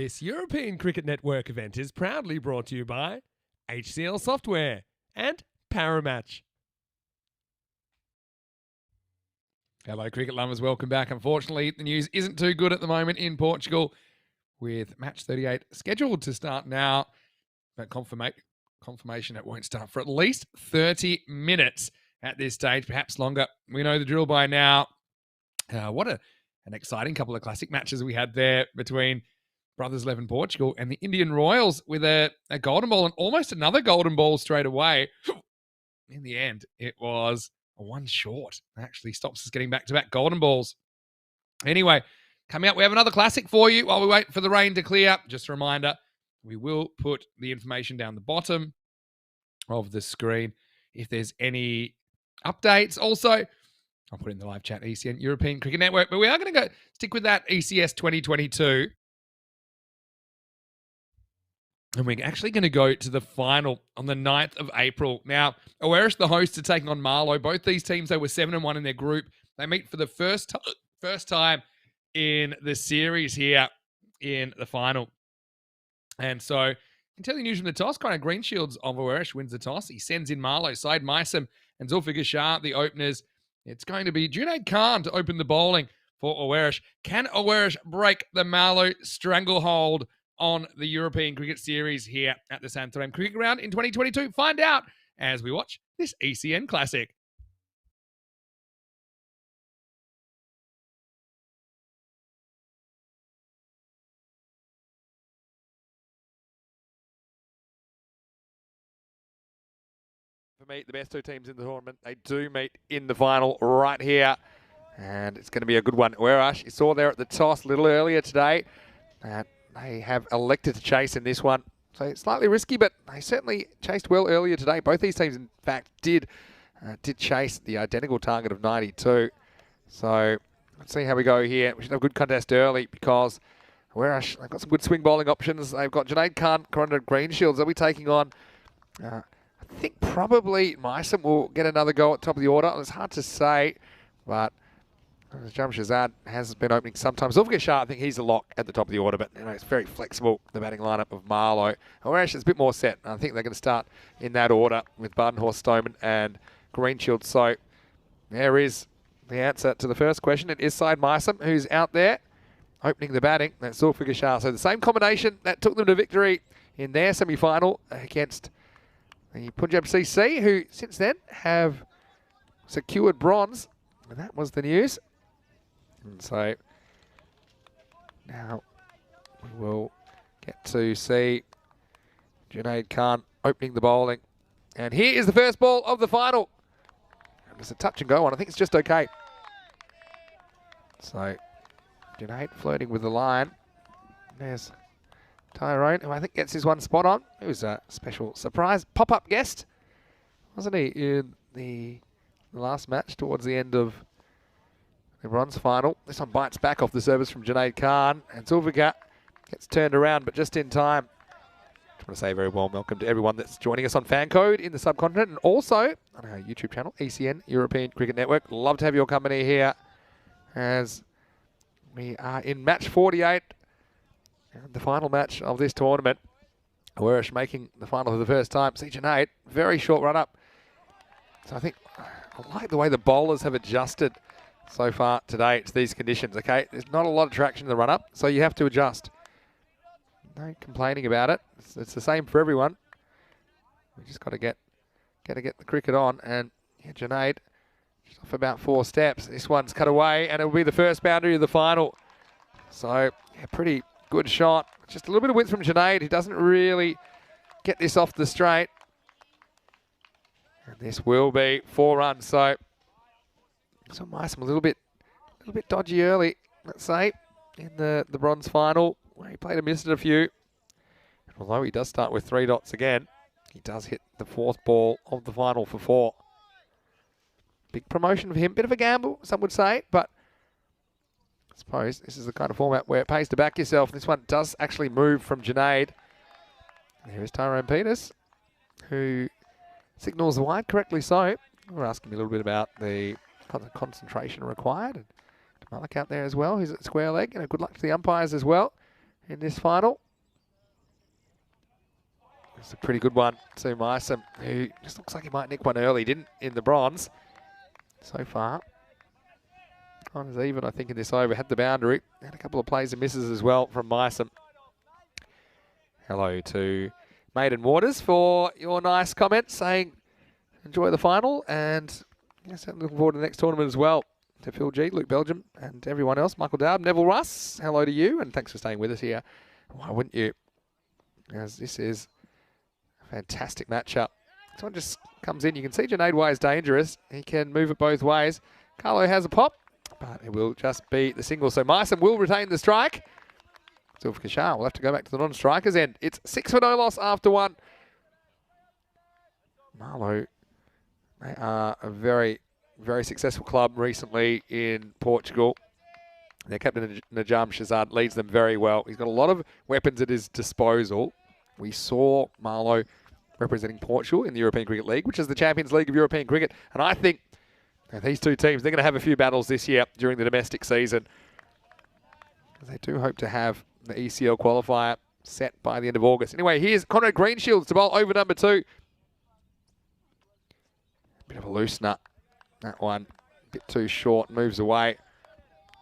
This European Cricket Network event is proudly brought to you by HCL Software and Paramatch. Hello, cricket lovers. Welcome back. Unfortunately, the news isn't too good at the moment in Portugal, with match 38 scheduled to start now. But confirmation it won't start for at least 30 minutes at this stage, perhaps longer. We know the drill by now. What an exciting couple of classic matches we had there between Brothers 11 Portugal and the Indian Royals, with a golden ball and almost another golden ball straight away. In the end, it was a one short. That actually stops us getting back-to-back golden balls. Anyway, coming up, we have another classic for you while we wait for the rain to clear. Just a reminder, we will put the information down the bottom of the screen if there's any updates. Also, I'll put it in the live chat, ECN European Cricket Network, but we are going to stick with that ECS 2022. And we're actually going to go to the final on the 9th of April. Now, Oweris, the hosts, are taking on Marlo. Both these teams, they were 7-1 in their group. They meet for the first time in the series here in the final. And so, I can tell you news from the toss. Kind of Greenshields of Oweris wins the toss. He sends in Marlo, Syed Meisim, and Zulfikar Shah, the openers. It's going to be Junaid Khan to open the bowling for Oweris. Can Oweris break the Marlo stranglehold on the European Cricket Series here at the Santarém Cricket Ground in 2022? Find out as we watch this ECN Classic. For me, the best two teams in the tournament, they do meet in the final right here. And it's going to be a good one. Oweris, you saw there at the toss a little earlier today, they have elected to chase in this one. So it's slightly risky, but they certainly chased well earlier today. Both these teams, in fact, did chase the identical target of 92. So let's see how we go here. We should have a good contest early because Oweris, they've got some good swing bowling options. They've got Junaid Khan, Corona Greenshields. They'll be taking on, I think probably Meisim will get another go at top of the order. It's hard to say, but Jam Shazad has been opening sometimes. Zulfikar Shah, I think he's a lock at the top of the order, but it's very flexible, the batting lineup of Marlo. Oweris is a bit more set. I think they're going to start in that order with Badenhorst, Stoneman and Greenshield. So there is the answer to the first question. It is Syed Meisim who's out there opening the batting. That's Zulfikar Shah. So the same combination that took them to victory in their semi-final against the Punjab CC, who since then have secured bronze. And that was the news. And so now we will get to see Junaid Khan opening the bowling. And here is the first ball of the final. And it's a touch and go one. I think it's just okay. So Junaid flirting with the line. There's Tyrone, who I think gets his one spot on. It was a special surprise pop-up guest, wasn't he, in the last match towards the end of the bronze final. This one bites back off the service from Junaid Khan, and Zulfikar gets turned around, but just in time. I want to say a very warm welcome to everyone that's joining us on Fan Code in the subcontinent, and also on our YouTube channel, ECN European Cricket Network. Love to have your company here as we are in match 48, and the final match of this tournament. Oweris making the final for the first time. See Junaid, very short run up. So I think I like the way the bowlers have adjusted so far today to these conditions, okay? There's not a lot of traction in the run-up, so you have to adjust. No complaining about it. It's the same for everyone. We just got to get the cricket on. And yeah, Junaid, just off about 4 steps. This one's cut away, and it'll be the first boundary of the final. So, yeah, pretty good shot. Just a little bit of width from Junaid, who doesn't really get this off the straight. And this will be 4 runs. So Meisim a little bit dodgy early, let's say, in the bronze final, where he played a miss at a few. And although he does start with 3 dots again, he does hit the 4th ball of the final for 4. Big promotion for him. Bit of a gamble, some would say, but I suppose this is the kind of format where it pays to back yourself. This one does actually move from Junaid. There is Tyrone Peters, who signals wide, correctly so. We're asking me a little bit about the concentration required. And Malik out there as well, who's at square leg. And good luck to the umpires as well. in this final. It's a pretty good one to Myson, who just looks like he might nick one early, didn't in the bronze so far. Time is even, I think, in this over. Had the boundary. And a couple of plays and misses as well from Myson. Hello to Maiden Waters for your nice comment saying enjoy the final. And yes, looking forward to the next tournament as well. To Phil G, Luke Belgium, and everyone else. Michael Dowd, Neville Russ, hello to you. And thanks for staying with us here. Why wouldn't you? As this is a fantastic matchup. This one just comes in. You can see Junaid Way is dangerous. He can move it both ways. Carlo has a pop, but it will just be the single. So Myson will retain the strike. Zulfikar will have to go back to the non-strikers end. It's 6 for no loss after one. Marlo, they are a very, very successful club recently in Portugal. Their captain Najam Shazad leads them very well. He's got a lot of weapons at his disposal. We saw Marlo representing Portugal in the European Cricket League, which is the Champions League of European Cricket. And I think these two teams, they're going to have a few battles this year during the domestic season. They do hope to have the ECL qualifier set by the end of August. Anyway, here's Conrad Greenshields to bowl over number 2. Bit of a loose nut. That one, a bit too short, moves away.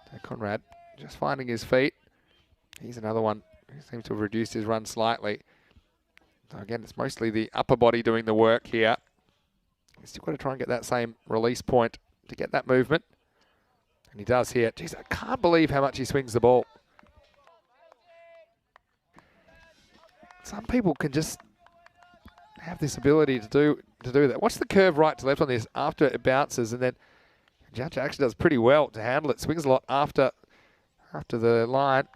So Conrad just finding his feet. Here's another one who seems to have reduced his run slightly. So again, it's mostly the upper body doing the work here. He's still got to try and get that same release point to get that movement. And he does here. Jeez, I can't believe how much he swings the ball. Some people can just have this ability to do that. Watch the curve right to left on this after it bounces, and then Judge actually does pretty well to handle it. Swings a lot after the line.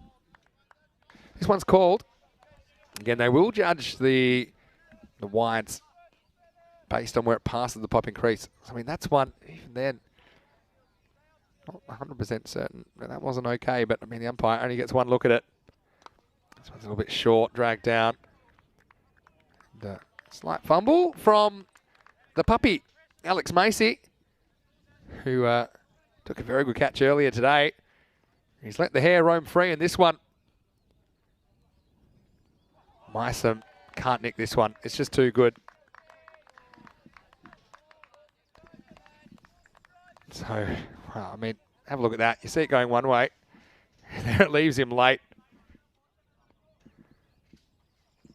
This one's called. Again, they will judge the wides based on where it passes the popping crease. I mean, that's one, even then, not 100% certain that wasn't okay, but I mean, the umpire only gets one look at it. This one's a little bit short, dragged down. And, slight fumble from the puppy, Alex Macy, who took a very good catch earlier today. He's let the hair roam free in this one. Myson can't nick this one. It's just too good. So, well, I mean, have a look at that. You see it going one way. And there it leaves him late.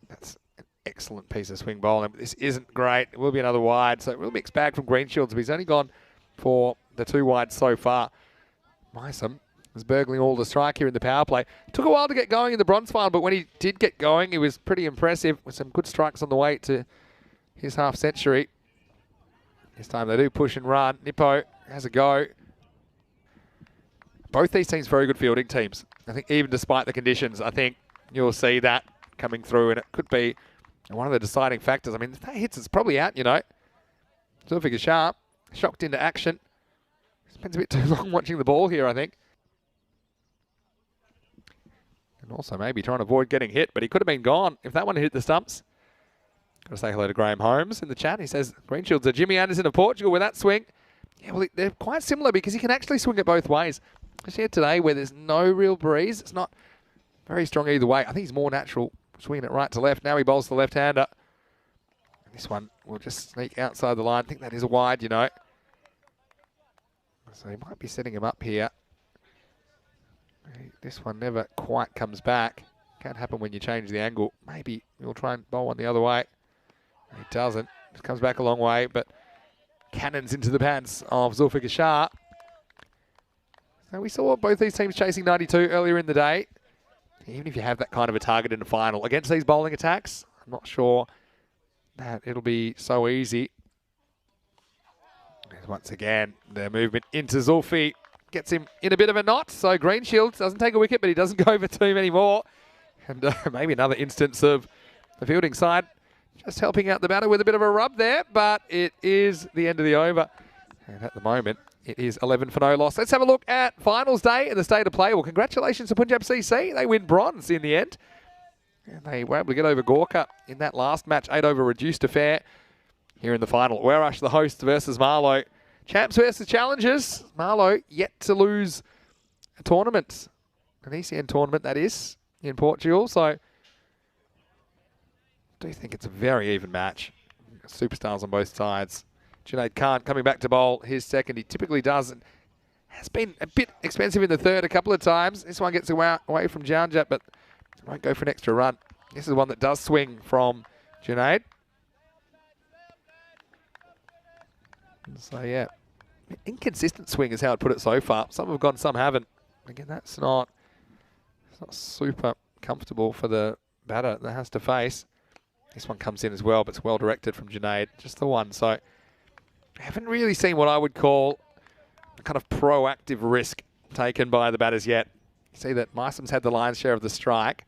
That's an excellent piece of swing bowling. This isn't great. It will be another wide. So, a real mixed bag from Greenshields. But he's only gone for the 2 wides so far. Myson was burgling all the strike here in the power play. Took a while to get going in the bronze final, but when he did get going, he was pretty impressive with some good strikes on the way to his half century. This time they do push and run. Nippo has a go. Both these teams very good fielding teams. I think even despite the conditions, I think you'll see that coming through, and it could be one of the deciding factors. I mean, if that hits, it's probably out, you know. Zulfikar Sharp, shocked into action. Spends a bit too long watching the ball here, I think. And also maybe trying to avoid getting hit, but he could have been gone if that one hit the stumps. Got to say hello to Graham Holmes in the chat. He says, Greenshields are Jimmy Anderson of Portugal with that swing. Yeah, well, they're quite similar because he can actually swing it both ways. Especially here today where there's no real breeze. It's not very strong either way. I think he's more natural swinging it right to left. Now he bowls the left-hander. This one will just sneak outside the line. I think that is a wide, you know. So he might be setting him up here. This one never quite comes back. Can't happen when you change the angle. Maybe he'll try and bowl one the other way. He doesn't. It comes back a long way, but cannons into the pants of Zulfikar Shah. So we saw both these teams chasing 92 earlier in the day. Even if you have that kind of a target in the final against these bowling attacks, I'm not sure that it'll be so easy. And once again, the movement into Zulfi gets him in a bit of a knot. So Greenshields doesn't take a wicket, but he doesn't go for too many more. And maybe another instance of the fielding side just helping out the batter with a bit of a rub there, but it is the end of the over. And at the moment, it is 11 for no loss. Let's have a look at finals day and the state of play. Well, congratulations to Punjab CC. They win bronze in the end. And they were able to get over Gorka in that last match. 8 over reduced affair here in the final. Werash, the hosts, versus Marlo. Champs versus challengers. Marlo yet to lose a tournament. An ECN tournament, that is. in Portugal. So I do think it's a very even match. Superstars on both sides. Junaid Khan coming back to bowl his second. He typically does. And has been a bit expensive in the third a couple of times. This one gets away from Janjat, but won't go for an extra run. This is one that does swing from Junaid. So, yeah, inconsistent swing is how I'd put it so far. Some have gone, some haven't. Again, it's not super comfortable for the batter that has to face. This one comes in as well, but it's well directed from Junaid. Just the one. So, I haven't really seen what I would call a kind of proactive risk taken by the batters yet. You see that Mysom's had the lion's share of the strike.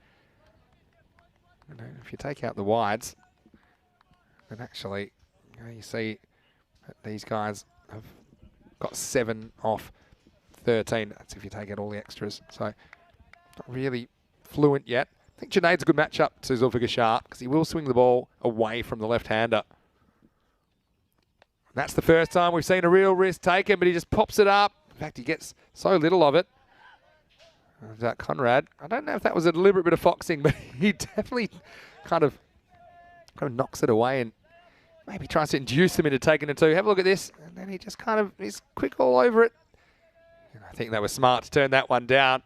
And if you take out the wides, then actually, you see that these guys have got 7 off 13. That's if you take out all the extras. So, not really fluent yet. I think Junaid's a good matchup to Zulfiqar Shah because he will swing the ball away from the left-hander. That's the first time we've seen a real risk taken, but he just pops it up. In fact, he gets so little of it. That Conrad, I don't know if that was a deliberate bit of foxing, but he definitely kind of knocks it away and maybe tries to induce him into taking it too. Have a look at this. And then he just he's quick all over it. And I think they were smart to turn that one down.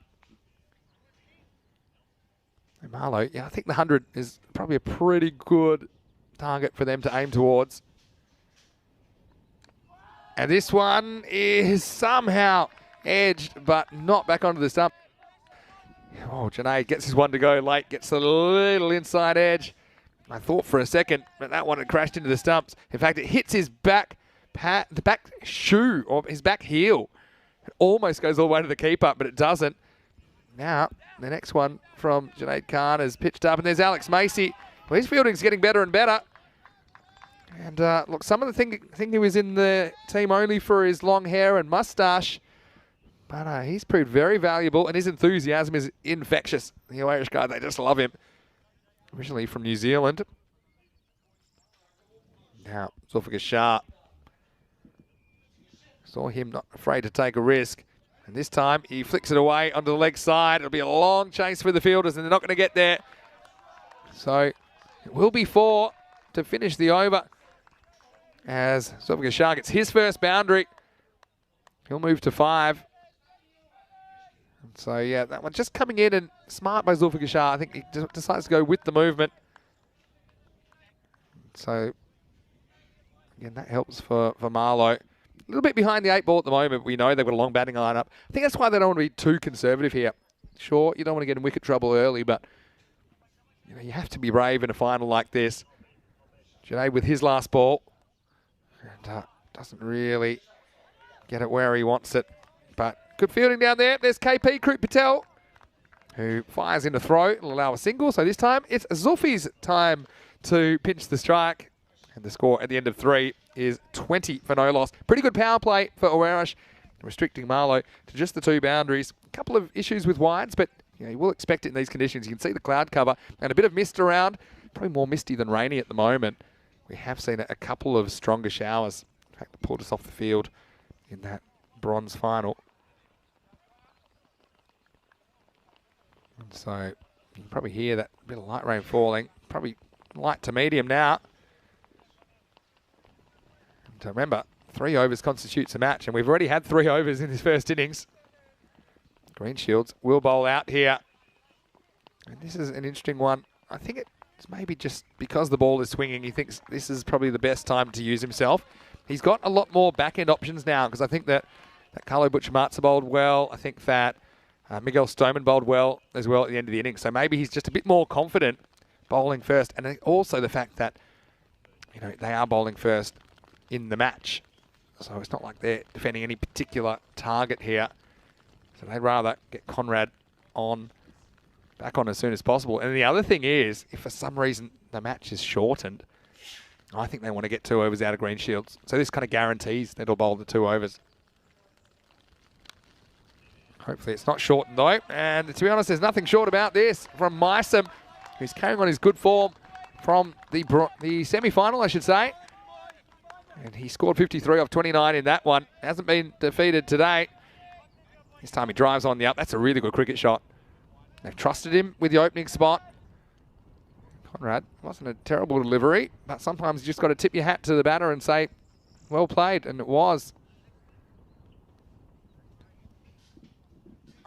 And Marlo, yeah, I think the 100 is probably a pretty good target for them to aim towards. And this one is somehow edged, but not back onto the stump. Oh, Junaid gets his one to go late, gets a little inside edge. I thought for a second that that one had crashed into the stumps. In fact, it hits his the back shoe or his back heel. It almost goes all the way to the keeper, but it doesn't. Now, the next one from Junaid Khan is pitched up, and there's Alex Macy. Well, his fielding's getting better and better. And look, some of the think he was in the team only for his long hair and moustache. But he's proved very valuable, and his enthusiasm is infectious. The Irish guy, they just love him. Originally from New Zealand. Now, Zulfiqar Shah. Saw him not afraid to take a risk. And this time, he flicks it away onto the leg side. It'll be a long chase for the fielders, and they're not going to get there. So, it will be 4 to finish the over. As Zulfiqar Shah gets his first boundary. He'll move to 5. So, yeah, that one just coming in and smart by Zulfiqar Shah. I think he decides to go with the movement. So, again, that helps for Marlo. A little bit behind the 8 ball at the moment. We know they've got a long batting lineup. I think that's why they don't want to be too conservative here. Sure, you don't want to get in wicket trouble early, but you have to be brave in a final like this. Junaid with his last ball. And doesn't really get it where he wants it. But good fielding down there. There's KP Krut Patel, who fires in a throw. It'll allow a single. So this time it's Zulfi's time to pinch the strike. And the score at the end of 3 is 20 for no loss. Pretty good power play for Owarash, restricting Marlo to just the 2 boundaries. A couple of issues with wides, but you will expect it in these conditions. You can see the cloud cover and a bit of mist around. Probably more misty than rainy at the moment. We have seen a couple of stronger showers. In fact, they pulled us off the field in that bronze final. And so you can probably hear that bit of light rain falling. Probably light to medium now. And remember, 3 overs constitutes a match, and we've already had 3 overs in this first innings. Greenshields will bowl out here. And this is an interesting one. I think it's maybe just because the ball is swinging, he thinks this is probably the best time to use himself. He's got a lot more back-end options now, because I think that Carlo Butcher-Martza bowled well. I think that Miguel Stoneman bowled well as well at the end of the innings. So maybe he's just a bit more confident bowling first. And also the fact that, they are bowling first in the match. So it's not like they're defending any particular target here. So they'd rather get Conrad back on as soon as possible. And the other thing is, if for some reason the match is shortened, I think they want to get 2 overs out of Greenshields. So this kind of guarantees that he'll bowl the 2 overs. Hopefully it's not shortened though. And to be honest, there's nothing short about this from Mysom, who's carrying on his good form from the semi-final, I should say. And he scored 53 off 29 in that one. Hasn't been defeated today. This time he drives on the up. That's a really good cricket shot. They've trusted him with the opening spot. Conrad, wasn't a terrible delivery, but sometimes you just got to tip your hat to the batter and say, well played, and it was.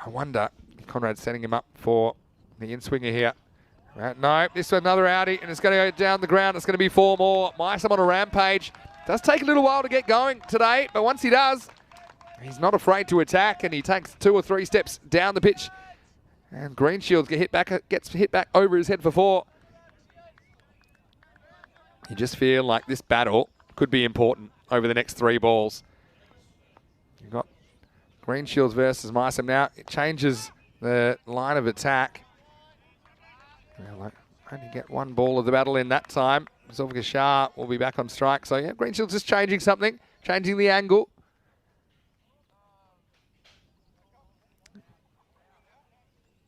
I wonder if Conrad's setting him up for the in-swinger here. No, this is another outie, and it's going to go down the ground. It's going to be 4 more. Meissen on a rampage. Does take a little while to get going today, but once he does, he's not afraid to attack, and he takes 2 or 3 steps down the pitch. And Greenshields gets hit back over his head for 4. You just feel like this battle could be important over the next 3 balls. You've got Greenshields versus Meissen now. It changes the line of attack. Well, only get 1 ball of the battle in that time. Zulfikar Shah will be back on strike. So yeah, Greenshields just changing something, changing the angle.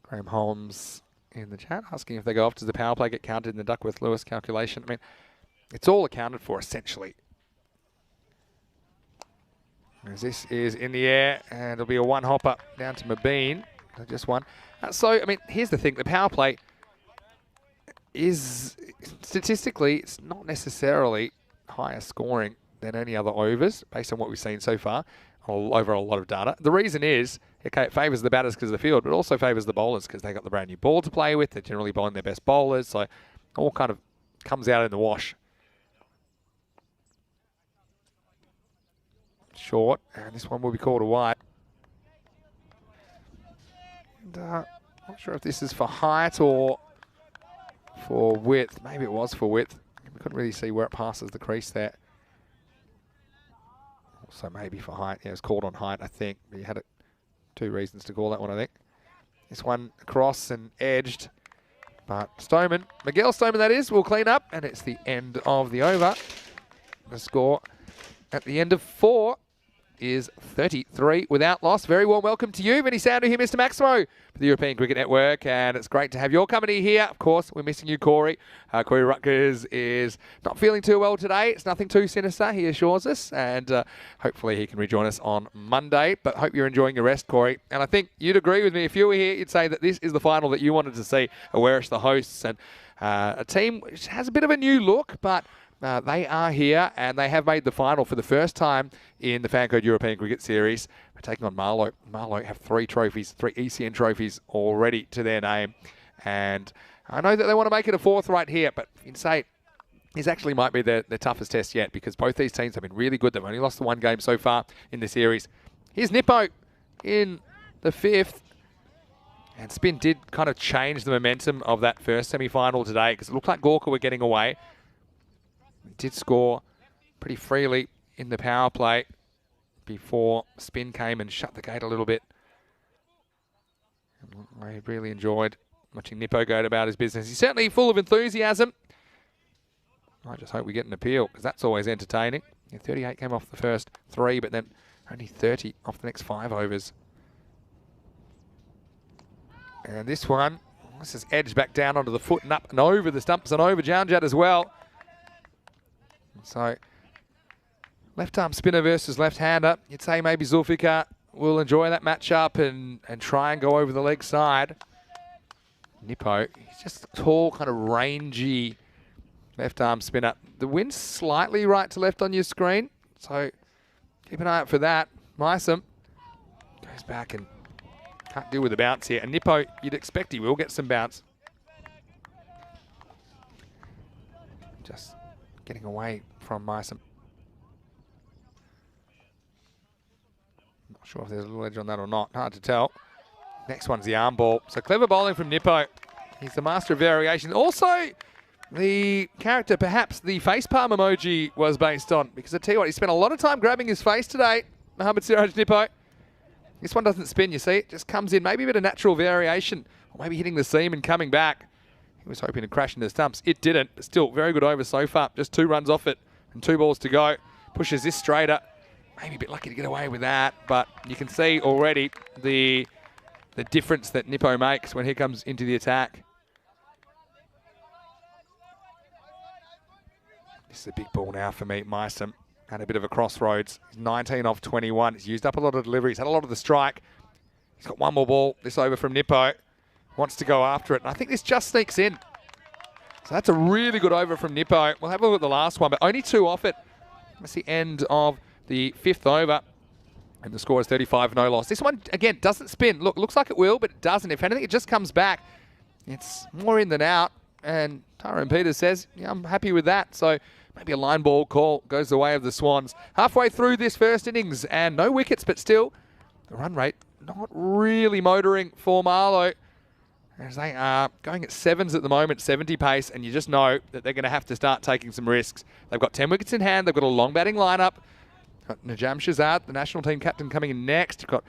Graham Holmes in the chat asking if they go off, does the power play get counted in the Duckworth-Lewis calculation? I mean, it's all accounted for essentially. As this is in the air, and it'll be a 1 hopper down to Mabeen. Just 1. So, I mean, here's the thing. The power play is, statistically, it's not necessarily higher scoring than any other overs, based on what we've seen so far, over a lot of data. The reason is, okay, it favours the batters because of the field, but it also favours the bowlers because they got the brand new ball to play with. They're generally bowling their best bowlers, so all kind of comes out in the wash. Short, and this one will be called a wide. And, not sure if this is for height or for width. Maybe it was for width. We couldn't really see where it passes the crease there. Also maybe for height. Yeah, it was called on height, I think. But you had 2 reasons to call that one, I think. This one across and edged. But Stoneman, Miguel Stoneman that is, will clean up, and it's the end of the over. The score at the end of 4 is 33 without loss. Very warm welcome to you. Vinny Sandu here, Mr. Maximo, for the European Cricket Network, and it's great to have your company here. Of course, we're missing you, Corey. Corey Rutgers is not feeling too well today. It's nothing too sinister, he assures us, and hopefully he can rejoin us on Monday. But hope you're enjoying your rest, Corey. And I think you'd agree with me. If you were here, you'd say that this is the final that you wanted to see. Awarish, the hosts, and a team which has a bit of a new look, but they are here, and they have made the final for the first time in the Fancode European Cricket Series. We're taking on Marlo. Marlo have 3 trophies, 3 ECN trophies already to their name. And I know that they want to make it a 4th right here, but you can say this actually might be their toughest test yet, because both these teams have been really good. They've only lost the 1 game so far in the series. Here's Nippo in the 5th. And spin did kind of change the momentum of that first semi-final today, because it looked like Gorka were getting away. Did score pretty freely in the power play before spin came and shut the gate a little bit. I really enjoyed watching Nippo go about his business. He's certainly full of enthusiasm. I just hope we get an appeal, because that's always entertaining. Yeah, 38 came off the first 3, but then only 30 off the next 5 overs. And this one, this is edged back down onto the foot and up and over the stumps and over Jaunjat as well. So, left-arm spinner versus left-hander. You'd say maybe Zulfikar will enjoy that matchup and try and go over the leg side. Nippo, he's just a tall, kind of rangy left-arm spinner. The wind's slightly right to left on your screen, so keep an eye out for that. Meissen goes back and can't deal with the bounce here. And Nippo, you'd expect he will get some bounce. Just getting away from Meissen. Not sure if there's a little edge on that or not. Hard to tell. Next one's the arm ball. So clever bowling from Nippo. He's the master of variation. Also, the character perhaps the facepalm emoji was based on, because I tell you what, he spent a lot of time grabbing his face today, Mohamed Siraj Nippo. This one doesn't spin, you see. It just comes in, maybe a bit of natural variation, or maybe hitting the seam and coming back. He was hoping to crash into the stumps. It didn't, but still, very good over so far. Just 2 runs off it and 2 balls to go. Pushes this straighter. Maybe a bit lucky to get away with that, but you can see already the difference that Nippo makes when he comes into the attack. This is a big ball now for me. Meissen had a bit of a crossroads. He's 19 off 21. He's used up a lot of deliveries, had a lot of the strike. He's got 1 more ball this over from Nippo. wants to go after it. And I think this just sneaks in. So that's a really good over from Nippo. We'll have a look at the last one, but only 2 off it. That's the end of the 5th over. And the score is 35, no loss. This one, again, doesn't spin. Look, looks like it will, but it doesn't. If anything, it just comes back. It's more in than out. And Tyrone Peters says, yeah, I'm happy with that. So maybe a line ball call goes the way of the Swans. Halfway through this first innings, and no wickets, but still, the run rate not really motoring for Marlo. As they are going at 7s at the moment, 70 pace, and you just know that they're going to have to start taking some risks. They've got 10 wickets in hand. They've got a long batting lineup. Got Najam Shazad, the national team captain, coming in next. You've got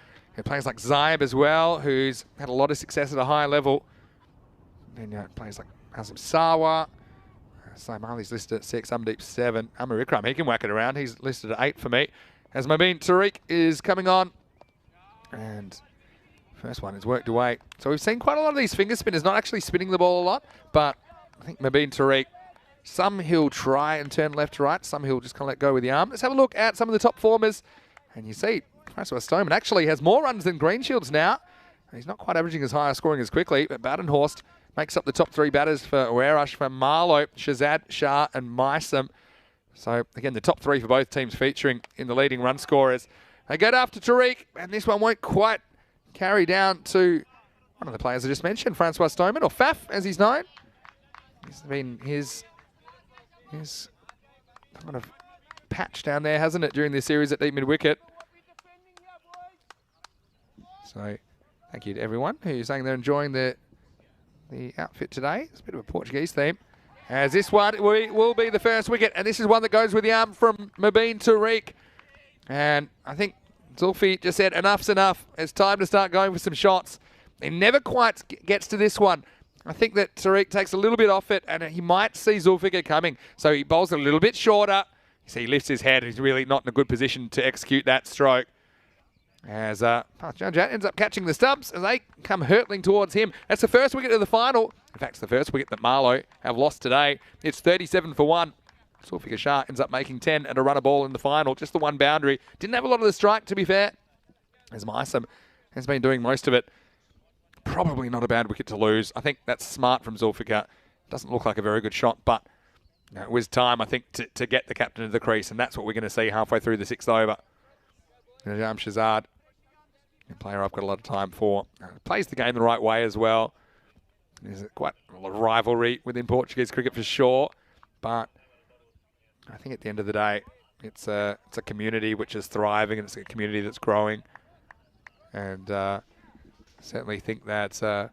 players like Zaib as well, who's had a lot of success at a high level. Then players like Azim Sawa. Saim Ali's listed at 6, Amdeep 7. Amar Ikram, he can whack it around. He's listed at 8 for me. As Mobeen Tariq is coming on. And first one has worked away. So we've seen quite a lot of these finger spinners not actually spinning the ball a lot, but I think Mobeen Tariq, some he'll try and turn left to right, some he'll just kind of let go with the arm. Let's have a look at some of the top formers. And you see, Francois Stoneman actually has more runs than Greenshields now. He's not quite averaging as high or scoring as quickly, but Badenhorst makes up the top 3 batters for Werash, for Marlo, Shazad, Shah and Mysam. So again, the top 3 for both teams featuring in the leading run scorers. They go after Tariq, and this one won't quite carry down to one of the players I just mentioned, Francois Stoneman, or Faf as he's known. He's been his kind of patch down there, hasn't it, during this series at deep mid-wicket. So thank you to everyone who's saying they're enjoying the outfit today. It's a bit of a Portuguese theme. As this one will be the first wicket, and this is one that goes with the arm from Mobeen Tariq. And I think Zulfi just said, enough's enough. It's time to start going for some shots. He never quite gets to this one. I think that Tariq takes a little bit off it, and he might see Zulfikar coming. So he bowls a little bit shorter. You see, he lifts his head. He's really not in a good position to execute that stroke. As Janjat ends up catching the stumps as they come hurtling towards him. That's the first wicket of the final. In fact, it's the first wicket that Marlo have lost today. It's 37 for 1. Zulfikar Shah ends up making 10 and a runner ball in the final. Just the one boundary. Didn't have a lot of the strike, to be fair, as Mysam has been doing most of it. Probably not a bad wicket to lose. I think that's smart from Zulfikar. Doesn't look like a very good shot, but it was time, I think, to get the captain of the crease, and that's what we're going to see halfway through the 6th over. Najam Shazad, a player I've got a lot of time for. Plays the game the right way as well. There's quite a lot of rivalry within Portuguese cricket for sure, but I think at the end of the day, it's a community which is thriving, and it's a community that's growing. And certainly think that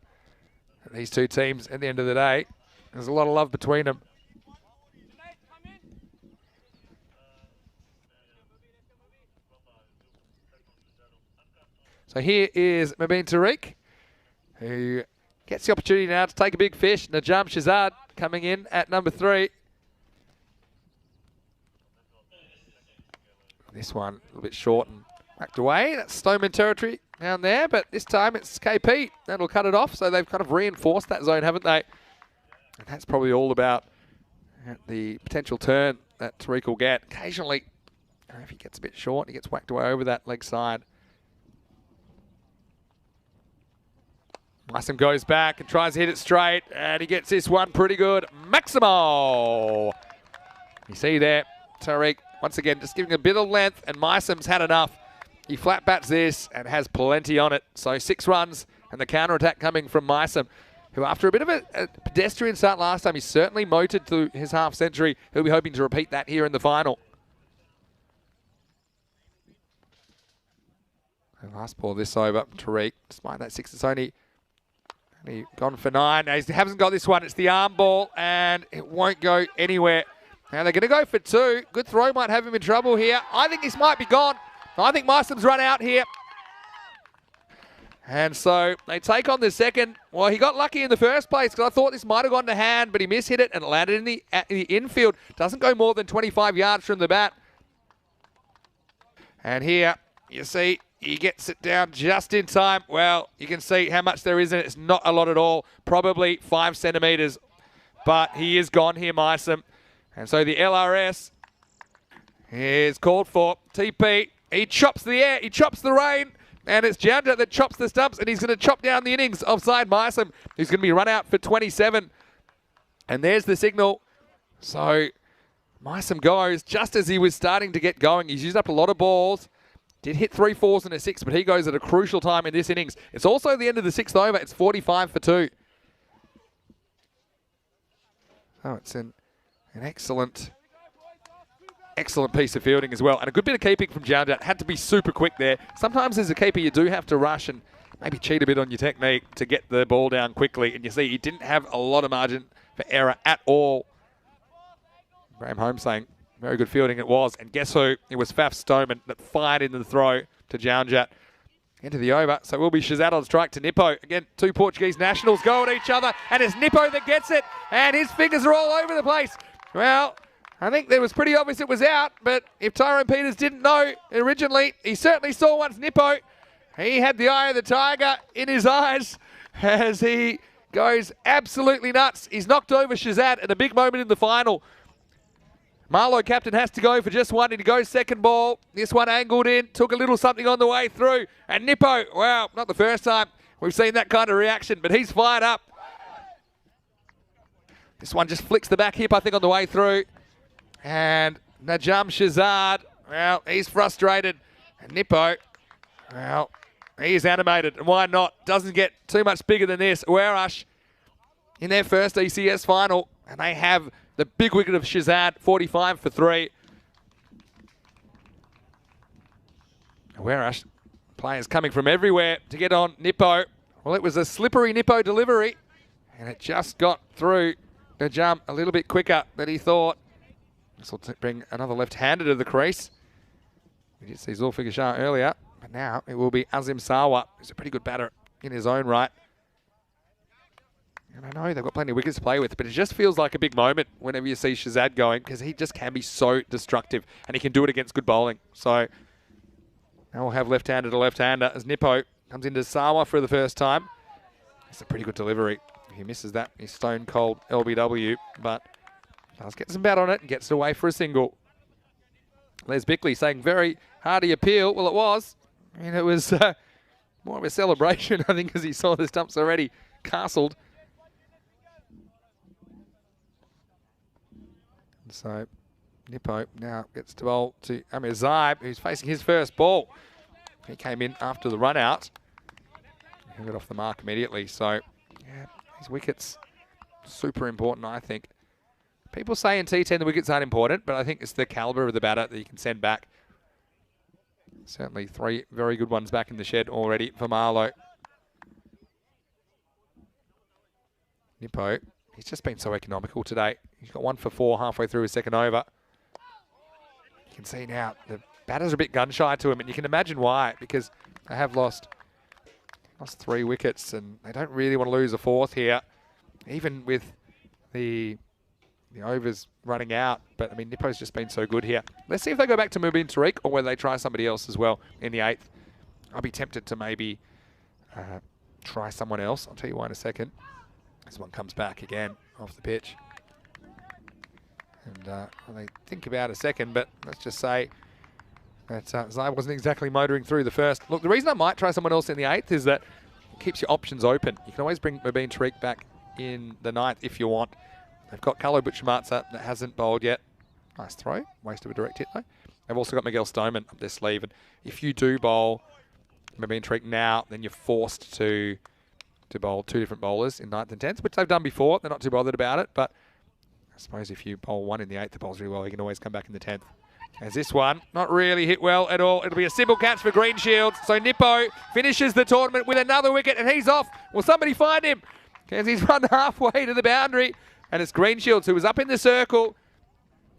these two teams, at the end of the day, there's a lot of love between them. So here is Mobeen Tariq, who gets the opportunity now to take a big fish. Najam Shazad coming in at number 3. This one a little bit short and whacked away. That's Stoneman territory down there, but this time it's KP. That'll cut it off. So they've kind of reinforced that zone, haven't they? And that's probably all about the potential turn that Tariq will get. Occasionally, if he gets a bit short, he gets whacked away over that leg side. Mysam goes back and tries to hit it straight, and he gets this one pretty good. Maximo! You see there, Tariq, once again, just giving a bit of length, and Mysam's had enough. He flat bats this and has plenty on it. So 6 runs, and the counter-attack coming from Mysam, who after a bit of a pedestrian start last time, he's certainly motored to his half-century. He'll be hoping to repeat that here in the final. And last ball this over, Tariq, despite that 6, it's only gone for 9. Now, he hasn't got this one. It's the arm ball, and it won't go anywhere. Now, they're going to go for 2. Good throw might have him in trouble here. I think this might be gone. I think Mysam's run out here. And so they take on the second. Well, he got lucky in the first place because I thought this might have gone to hand, but he mishit it and landed in the infield. Doesn't go more than 25 yards from the bat. And here, you see, he gets it down just in time. Well, you can see how much there is in it. It's not a lot at all. Probably 5 centimetres. But he is gone here, Mysam. And so the LRS is called for. TP, he chops the air. He chops the rain. And it's Jounda that chops the stumps, and he's going to chop down the innings offside Mysom, who's going to be run out for 27. And there's the signal. So Mysom goes just as he was starting to get going. He's used up a lot of balls. Did hit 3 4s and a 6, but he goes at a crucial time in this innings. It's also the end of the 6th over. It's 45 for 2. Oh, it's an excellent piece of fielding as well. And a good bit of keeping from Jounda. Had to be super quick there. Sometimes as a keeper, you do have to rush and maybe cheat a bit on your technique to get the ball down quickly. And you see, he didn't have a lot of margin for error at all. Graham Holmes saying, very good fielding it was. And guess who? It was Faf Stoneman that fired into the throw to Jounda. Into the over. So it will be Shazad on strike to Nippo. Again, 2 Portuguese nationals go at each other. And it's Nippo that gets it. And his fingers are all over the place. Well, I think it was pretty obvious it was out. But if Tyrone Peters didn't know originally, he certainly saw once Nippo. He had the eye of the tiger in his eyes as he goes absolutely nuts. He's knocked over Shazad at a big moment in the final. Marlo, captain, has to go for just one, and he goes second ball. This one angled in, took a little something on the way through. And Nippo, wow, not the first time we've seen that kind of reaction, but he's fired up. This one just flicks the back hip, I think, on the way through. And Najam Shazad, well, he's frustrated. And Nippo, well, he's animated, and why not? Doesn't get too much bigger than this. Werash in their first ECS final, and they have the big wicket of Shazad, 45 for 3. Werash, players coming from everywhere to get on Nippo. Well, it was a slippery Nippo delivery, and it just got through the jump a little bit quicker than he thought. This will bring another left-hander to the crease. We did see Zulfikar Shah earlier, but now it will be Azim Sawa, who's a pretty good batter in his own right. And I know they've got plenty of wickets to play with, but it just feels like a big moment whenever you see Shazad going, because he just can be so destructive, and he can do it against good bowling. So now we'll have left-hander to left-hander as Nippo comes into Sawa for the first time. It's a pretty good delivery. He misses that. He's stone-cold LBW, but does get some bat on it and gets it away for a single. Les Bickley saying very hearty appeal. Well, it was. I mean, it was more of a celebration, I think, as he saw the stumps already castled. So Nippo now gets to bowl to Amir Zaib, who's facing his first ball. He came in after the run out. He got off the mark immediately. So, yeah, these wickets, super important, I think. People say in T10 the wickets aren't important, but I think it's the calibre of the batter that you can send back. Certainly 3 very good ones back in the shed already for Marlo. Nippo, he's just been so economical today. He's got 1 for 4 halfway through his second over. You can see now the batters are a bit gun-shy to him, and you can imagine why, because they have lost 3 wickets, and they don't really want to lose a 4th here, even with the overs running out. But, I mean, Nippo's just been so good here. Let's see if they go back to Mubin Tariq, or whether they try somebody else as well in the 8th. I'll be tempted to maybe try someone else. I'll tell you why in a second. This one comes back again off the pitch. And well, they think about a second, but let's just say that Zai wasn't exactly motoring through the first. Look, the reason I might try someone else in the 8th is that it keeps your options open. You can always bring Mubin Tariq back in the 9th if you want. They've got Carlo Butchamatsa that hasn't bowled yet. Nice throw. Waste of a direct hit, though. They've also got Miguel Stoneman up their sleeve. And if you do bowl Mubin Tariq now, then you're forced to bowl 2 different bowlers in 9th and 10th, which they've done before. They're not too bothered about it, but I suppose if you bowl 1 in the 8th that bowls really well, you can always come back in the 10th. As this one, not really hit well at all. It'll be a simple catch for Greenshields. So Nippo finishes the tournament with another wicket, and he's off. Will somebody find him? Because he's run halfway to the boundary, and it's Greenshields who was up in the circle.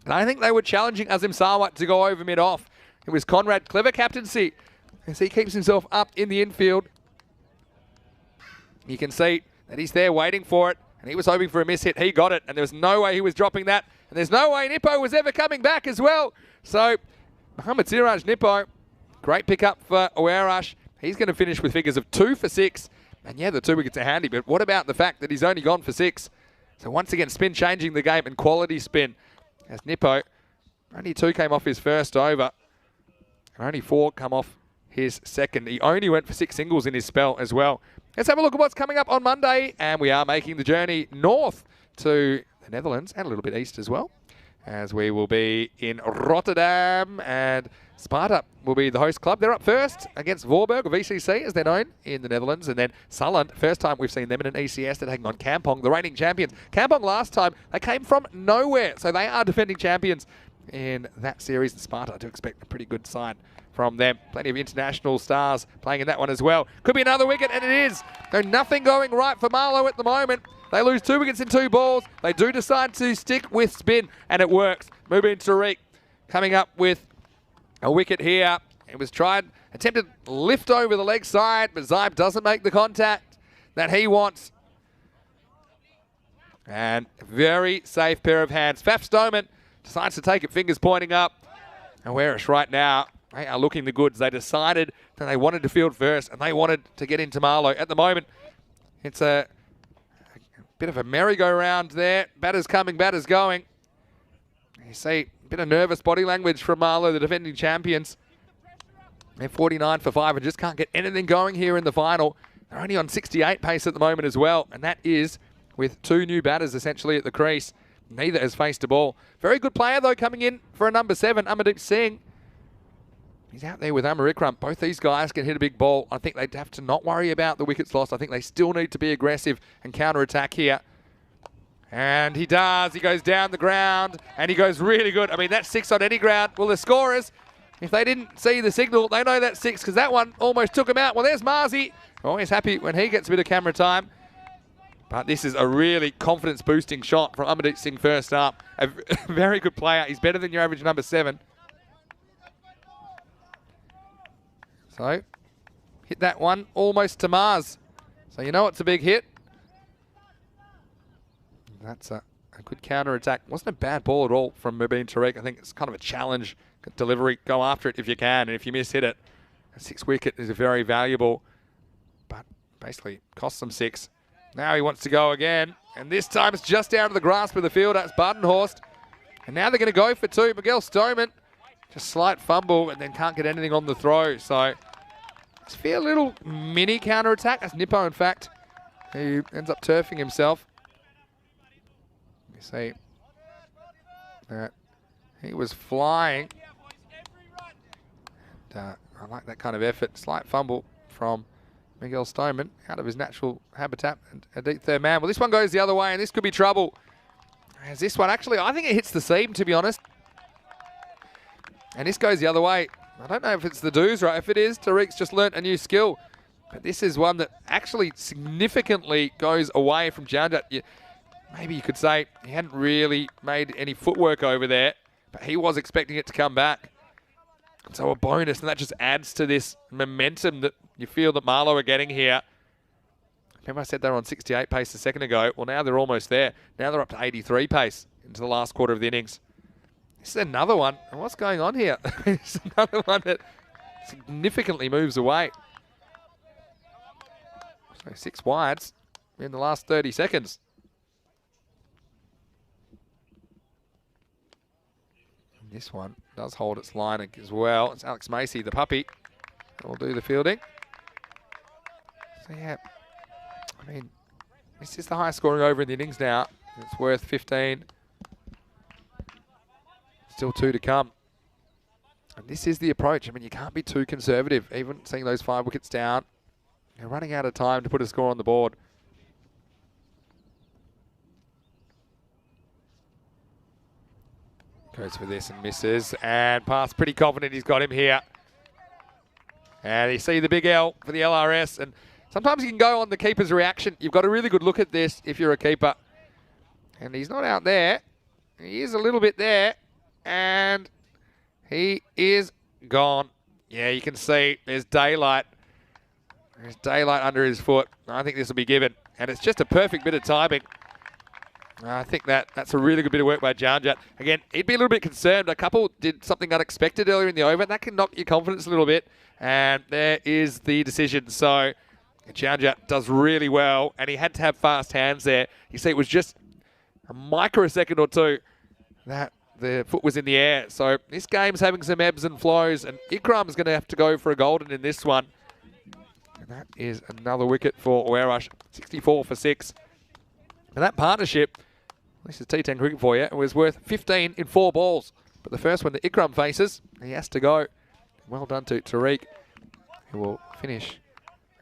And I think they were challenging Azim Sarwat to go over mid-off. It was Conrad, clever captaincy, as he keeps himself up in the infield. You can see that he's there waiting for it, and he was hoping for a miss hit. He got it, and there was no way he was dropping that, and there's no way Nippo was ever coming back as well. So Mohammad Siraj Nippo, great pickup for Werash. He's going to finish with figures of 2 for 6, and yeah, the 2 wickets are handy, but what about the fact that he's only gone for 6? So once again, spin changing the game, and quality spin, as Nippo, only 2 came off his first over, and only 4 come off his second. He only went for 6 singles in his spell as well. Let's have a look at what's coming up on Monday. And we are making the journey north to the Netherlands and a little bit east as well, as we will be in Rotterdam, and Sparta will be the host club. They're up first against Voorburg, of ECC, as they're known in the Netherlands. And then Sulland, first time we've seen them in an ECS. They're taking on Kampong, the reigning champions. Kampong last time, they came from nowhere, so they are defending champions in that series. And Sparta, I do expect a pretty good side from them. Plenty of international stars playing in that one as well. Could be another wicket, and it is. So nothing going right for Marlo at the moment. They lose 2 wickets in 2 balls. They do decide to stick with spin, and it works. Mubin Tariq coming up with a wicket here. It was attempted lift over the leg side, but Zybe doesn't make the contact that he wants. And a very safe pair of hands. Faf Stoneman decides to take it, fingers pointing up. And Warish right now, they are looking the goods. They decided that they wanted to field first, and they wanted to get into Marlo. At the moment, it's a bit of a merry-go-round there. Batters coming, batters going. You see a bit of nervous body language from Marlo, the defending champions. They're 49 for 5 and just can't get anything going here in the final. They're only on 68 pace at the moment as well, and that is with 2 new batters essentially at the crease. Neither has faced a ball. Very good player, though, coming in for a number 7, Amardeep Singh. He's out there with Amarikram. Both these guys can hit a big ball. I think they'd have to not worry about the wickets lost. I think they still need to be aggressive and counter-attack here. And he does. He goes down the ground, and he goes really good. I mean, that's 6 on any ground. Well, the scorers, if they didn't see the signal, they know that's 6 because that one almost took him out. Well, there's Marzi. Always happy when he gets a bit of camera time. But this is a really confidence-boosting shot from Amardeep Singh first up. A very good player. He's better than your average number 7. So, hit that one almost to Mars. So you know it's a big hit. That's a good counter-attack. Wasn't a bad ball at all from Mubin Tariq. I think it's kind of a challenge delivery. Go after it if you can, and if you miss, hit it. A 6 wicket is very valuable, but basically costs them 6. Now he wants to go again, and this time it's just out of the grasp of the fielder. It's Badenhorst. And now they're going to go for 2. Miguel Stoneman, just slight fumble, and then can't get anything on the throw. So, let's feel a little mini counter-attack. That's Nippo, in fact, who ends up turfing himself. You see that he was flying. And, I like that kind of effort. Slight fumble from Miguel Stoneman out of his natural habitat, and a deep third man. Well, this one goes the other way, and this could be trouble. As this one, actually, I think it hits the seam, to be honest. And this goes the other way. I don't know if it's the dues, right? If it is, Tariq's just learnt a new skill. But this is one that actually significantly goes away from Janjat. Maybe you could say he hadn't really made any footwork over there, but he was expecting it to come back. So a bonus, and that just adds to this momentum that you feel that Marlo are getting here. Remember I said they were on 68 pace a second ago. Well, now they're almost there. Now they're up to 83 pace into the last quarter of the innings. This is another one. And what's going on here? It's another one that significantly moves away. So 6 wides in the last 30 seconds. And this one does hold its line as well. It's Alex Macy, the puppy, that will do the fielding. So yeah, I mean, this is the highest scoring over in the innings now. It's worth 15. Still 2 to come. And this is the approach. I mean, you can't be too conservative, even seeing those 5 wickets down. You're running out of time to put a score on the board. Goes for this and misses. And Pass pretty confident he's got him here. And you see the big L for the LRS. And sometimes you can go on the keeper's reaction. You've got a really good look at this if you're a keeper. And he's not out there. He is a little bit there. And he is gone. Yeah, you can see there's daylight. There's daylight under his foot. I think this will be given. And it's just a perfect bit of timing. I think that's a really good bit of work by Janjat. Again, he'd be a little bit concerned. A couple did something unexpected earlier in the over. And that can knock your confidence a little bit. And there is the decision. So Janjat does really well. And he had to have fast hands there. You see, it was just a microsecond or two that the foot was in the air. So this game's having some ebbs and flows, and Ikram's going to have to go for a golden in this one. And that is another wicket for Werush, 64 for 6. And that partnership, this is T10 cricket for you, it was worth 15 in 4 balls. But the first one that Ikram faces, he has to go. Well done to Tariq, who will finish.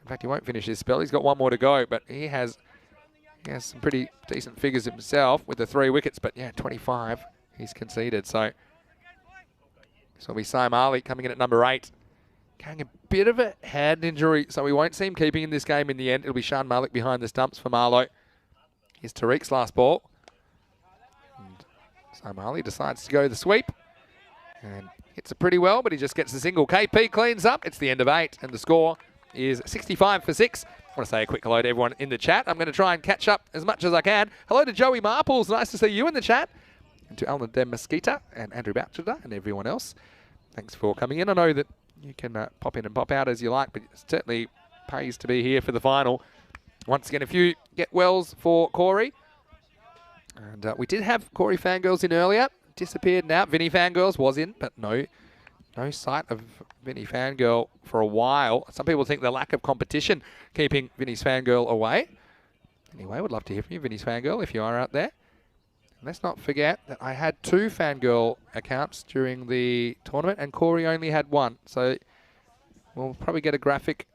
In fact, he won't finish his spell. He's got one more to go, but he has some pretty decent figures himself with the 3 wickets. But yeah, 25 he's conceded. So this will be Saim Ali coming in at number 8. Carrying a bit of a hand injury, so we won't see him keeping in this game in the end. It'll be Shan Malik behind the stumps for Marlo. Here's Tariq's last ball. And Saim Ali decides to go the sweep. And hits it pretty well, but he just gets the single. KP cleans up. It's the end of 8, and the score is 65 for 6. I want to say a quick hello to everyone in the chat. I'm going to try and catch up as much as I can. Hello to Joey Marples. Nice to see you in the chat. And to Alan Dem Mesquita and Andrew Boucher and everyone else. Thanks for coming in. I know that you can pop in and pop out as you like, but it certainly pays to be here for the final. Once again, a few get wells for Corey. And we did have Corey Fangirls in earlier. Disappeared now. Vinny Fangirls was in, but no sight of Vinny Fangirl for a while. Some people think the lack of competition keeping Vinny's Fangirl away. Anyway, would love to hear from you, Vinny's Fangirl, if you are out there. And let's not forget that I had 2 Fangirl accounts during the tournament, and Corey only had 1. So we'll probably get a graphic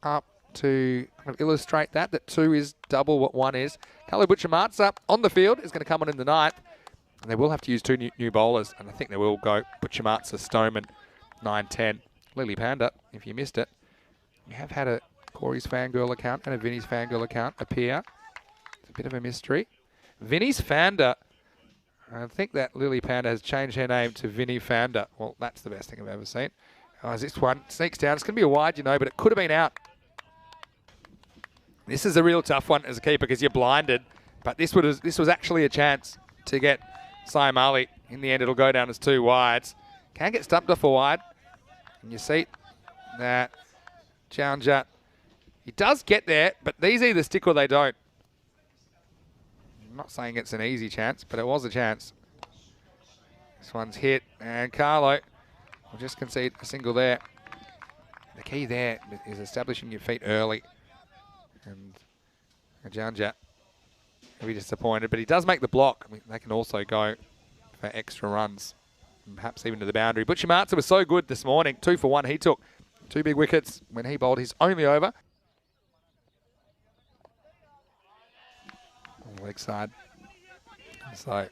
up to kind of illustrate that 2 is double what 1 is. Khalid Butchamatsa on the field is going to come on in the 9th. And they will have to use 2 new bowlers, and I think they will go Butchamatsa, Stoneman, 9-10. Lily Panda, if you missed it. We have had a Corey's Fangirl account and a Vinny's Fangirl account appear. It's a bit of a mystery. Vinny's Fanda. I think that Lily Panda has changed her name to Vinny Fanda. Well, that's the best thing I've ever seen. Oh, this one sneaks down. It's going to be a wide, you know, but it could have been out. This is a real tough one as a keeper because you're blinded. But this was actually a chance to get Saim Ali. In the end, it'll go down as 2 wides. Can get stumped off a wide. And you see that Challenger, he does get there, but these either stick or they don't. I'm not saying it's an easy chance, but it was a chance. This one's hit, and Carlo will just concede a single there. The key there is establishing your feet early. And Challenger will be disappointed, but he does make the block. I mean, they can also go for extra runs, and perhaps even to the boundary. Butchamatsa was so good this morning. 2 for 1 he took. 2 big wickets when he bowled his only over. On the leg side. So,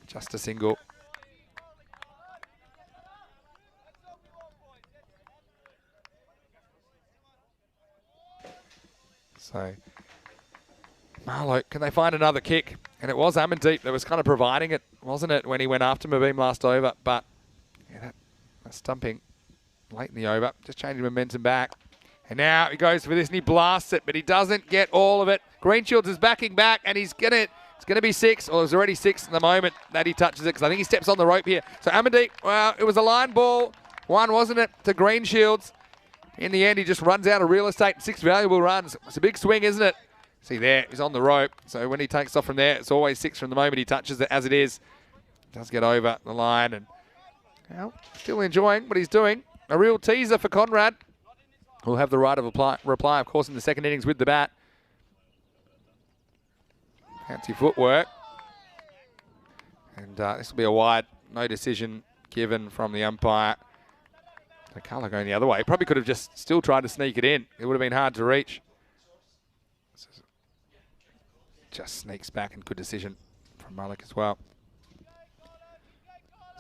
just a single. So, Marlo, can they find another kick? And it was Amandeep that was kind of providing it, wasn't it, when he went after Mabim last over. But yeah, that stumping late in the over, just changing momentum back. And now he goes for this and he blasts it, but he doesn't get all of it. Greenshields is backing back, and it's going to be 6, or it's already 6 in the moment that he touches it, because I think he steps on the rope here. So Amandeep, well, it was a line ball, 1, wasn't it, to Greenshields. In the end, he just runs out of real estate, 6 valuable runs. It's a big swing, isn't it? See there, he's on the rope. So when he takes off from there, it's always 6 from the moment he touches it, as it is. Does get over the line, and well, still enjoying what he's doing. A real teaser for Conrad, who'll have the right of reply, of course, in the second innings with the bat. Fancy footwork. And this will be a wide, no decision given from the umpire. The Carlo going the other way. Probably could have just still tried to sneak it in. It would have been hard to reach. Just sneaks back, and good decision from Malik as well.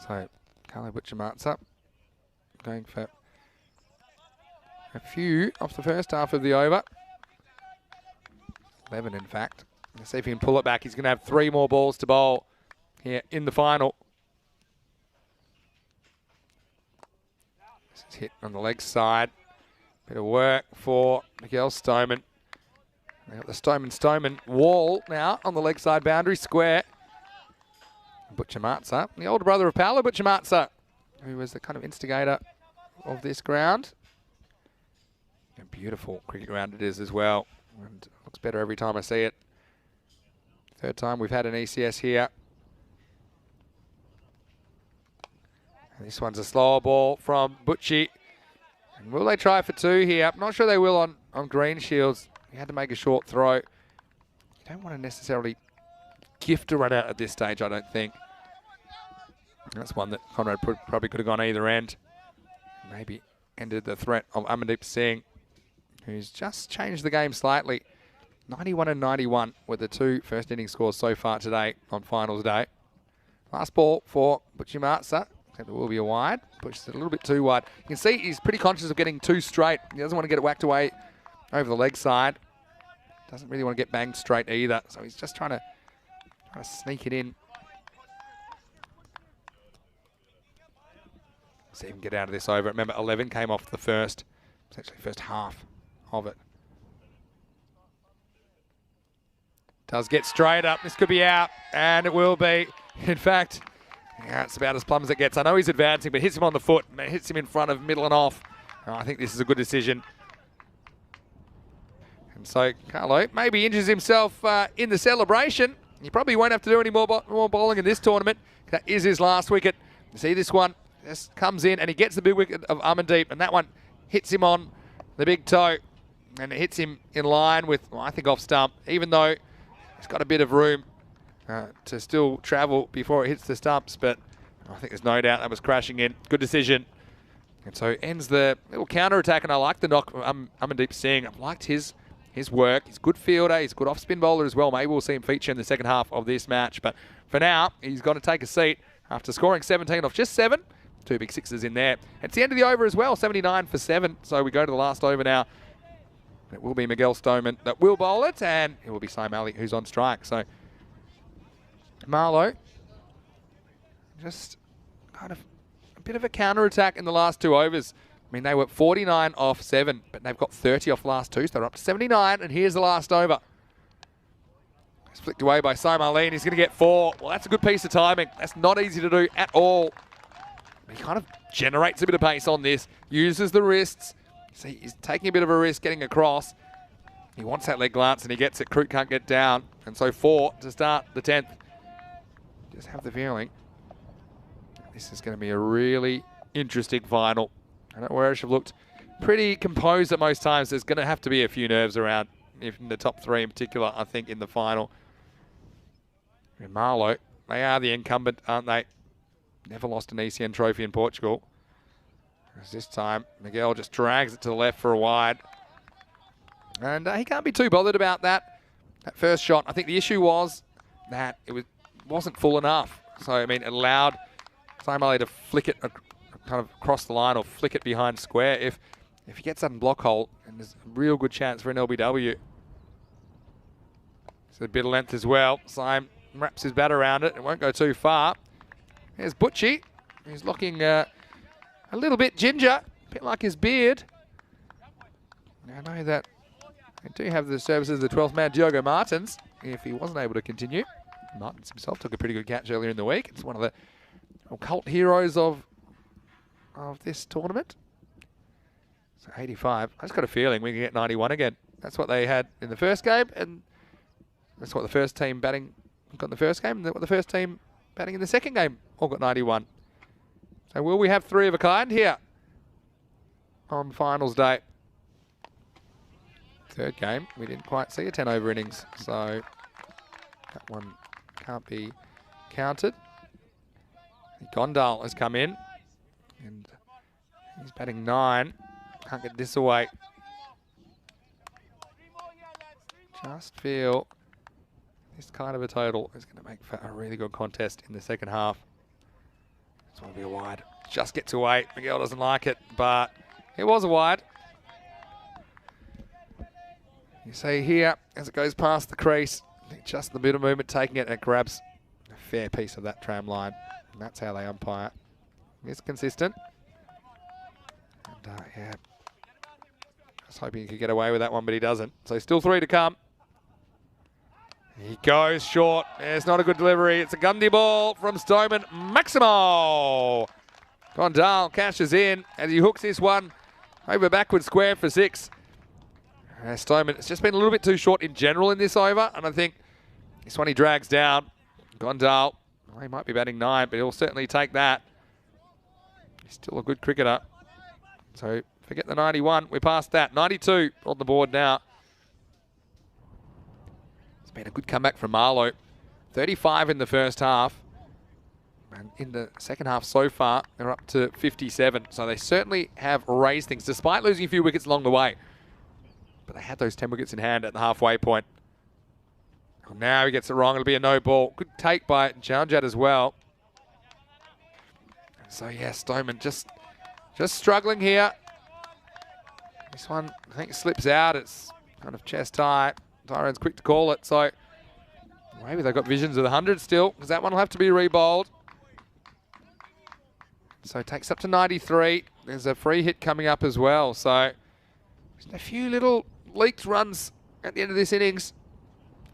So, Carlo Butchamatsa going for a few off the first half of the over. 11, in fact. Let's see if he can pull it back. He's going to have 3 more balls to bowl here in the final. This is hit on the leg side. Bit of work for Miguel Stoneman. They got the Stoneman wall now on the leg side boundary square. Butchamatsa, the older brother of Paolo Butchamatsa, who was the kind of instigator of this ground. A beautiful cricket ground it is as well, and looks better every time I see it. 3rd time we've had an ECS here. And this one's a slower ball from Butchie. And will they try for 2 here? I'm not sure they will on Green Shields. He had to make a short throw. You don't want to necessarily gift a run out at this stage, I don't think. That's one that Conrad probably could have gone either end. Maybe ended the threat of Amandeep Singh, who's just changed the game slightly. 91 and 91 were the 2 first inning scores so far today on finals day. Last ball for Butchie Martsa. Except it will be a wide. Pushes it a little bit too wide. You can see he's pretty conscious of getting too straight. He doesn't want to get it whacked away over the leg side. Doesn't really want to get banged straight either. So he's just trying to sneak it in. See if he can get out of this over. Remember, 11 came off the first. It's actually the first half of it. Does get straight up. This could be out, and it will be. In fact, yeah, it's about as plumb as it gets. I know he's advancing, but hits him on the foot. And it hits him in front of middle and off. I think this is a good decision. And so Carlo maybe injures himself in the celebration. He probably won't have to do any more bowling in this tournament. That is his last wicket. You see this one just comes in, and he gets the big wicket of Amandeep, and that one hits him on the big toe, and it hits him in line with, well, I think, off stump, even though it's got a bit of room to still travel before it hits the stumps, but I think there's no doubt that was crashing in. Good decision. And so ends the little counter-attack, and I like the knock of Amandeep Singh. I've liked his work. He's a good fielder. He's a good off-spin bowler as well. Maybe we'll see him feature in the second half of this match. But for now, he's got to take a seat after scoring 17 off just 7. 2 big sixes in there. It's the end of the over as well, 79 for 7. So we go to the last over now. It will be Miguel Stoneman that will bowl it, and it will be Saim Ali who's on strike. So Marlo, just kind of a bit of a counter-attack in the last 2 overs. I mean, they were 49 off 7, but they've got 30 off the last 2, so they're up to 79, and here's the last over. It's flicked away by Saim Ali, and he's going to get 4. Well, that's a good piece of timing. That's not easy to do at all. But he kind of generates a bit of pace on this, uses the wrists. See, he's taking a bit of a risk getting across. He wants that leg glance, and he gets it. Kroot can't get down, and so 4 to start the 10th. Just have the feeling this is going to be a really interesting final. I know Warish have looked pretty composed at most times. There's going to have to be a few nerves around, in the top 3 in particular, I think, in the final. And Marlo, they are the incumbent, aren't they? Never lost an ECN trophy in Portugal. Whereas this time, Miguel just drags it to the left for a wide. And he can't be too bothered about that first shot. I think the issue was that it wasn't full enough. So, I mean, it allowed Saim Ali to flick it kind of across the line or flick it behind square. If he gets that in block hole, and there's a real good chance for an LBW. So a bit of length as well. Saim wraps his bat around it. It won't go too far. There's Butchie. He's looking a little bit ginger, a bit like his beard. I know that they do have the services of the 12th man, Diogo Martins, if he wasn't able to continue. Martins himself took a pretty good catch earlier in the week. It's one of the cult heroes of this tournament. So 85. I just got a feeling we can get 91 again. That's what they had in the first game, and that's what the first team batting got in the first game, and what the first team batting in the second game all got 91. So will we have 3 of a kind here on finals day? Third game, we didn't quite see a 10 over innings, so that one can't be counted. Gondal has come in, and he's batting 9. Can't get this away. Just feel this kind of a total is going to make for a really good contest in the second half. This one will be a wide. Just gets away. Miguel doesn't like it, but it was a wide. You see here, as it goes past the crease, just the bit of movement taking it, and it grabs a fair piece of that tram line. And that's how they umpire. It's consistent. And yeah, I was hoping he could get away with that one, but he doesn't. So still 3 to come. He goes short. It's not a good delivery. It's a Gundy ball from Stoneman. Maximo. Gondal cashes in as he hooks this one over backward square for 6. Stoneman, it's just been a little bit too short in general in this over, and I think this one he drags down. Gondal, well, he might be batting 9, but he'll certainly take that. He's still a good cricketer. So forget the 91. We're past that. 92 on the board now. It's been a good comeback from Marlo. 35 in the first half. And in the second half so far, they're up to 57. So they certainly have raised things, despite losing a few wickets along the way. But they had those 10 wickets in hand at the halfway point. Well, now he gets it wrong. It'll be a no ball. Good take by Janjat as well. So yeah, Stoneman just struggling here. This one, I think, slips out. It's kind of chest high. Tyrone's quick to call it. So maybe they've got visions of the 100 still, because that one will have to be re-bowled. So it takes up to 93. There's a free hit coming up as well. So just a few little leaked runs at the end of this innings.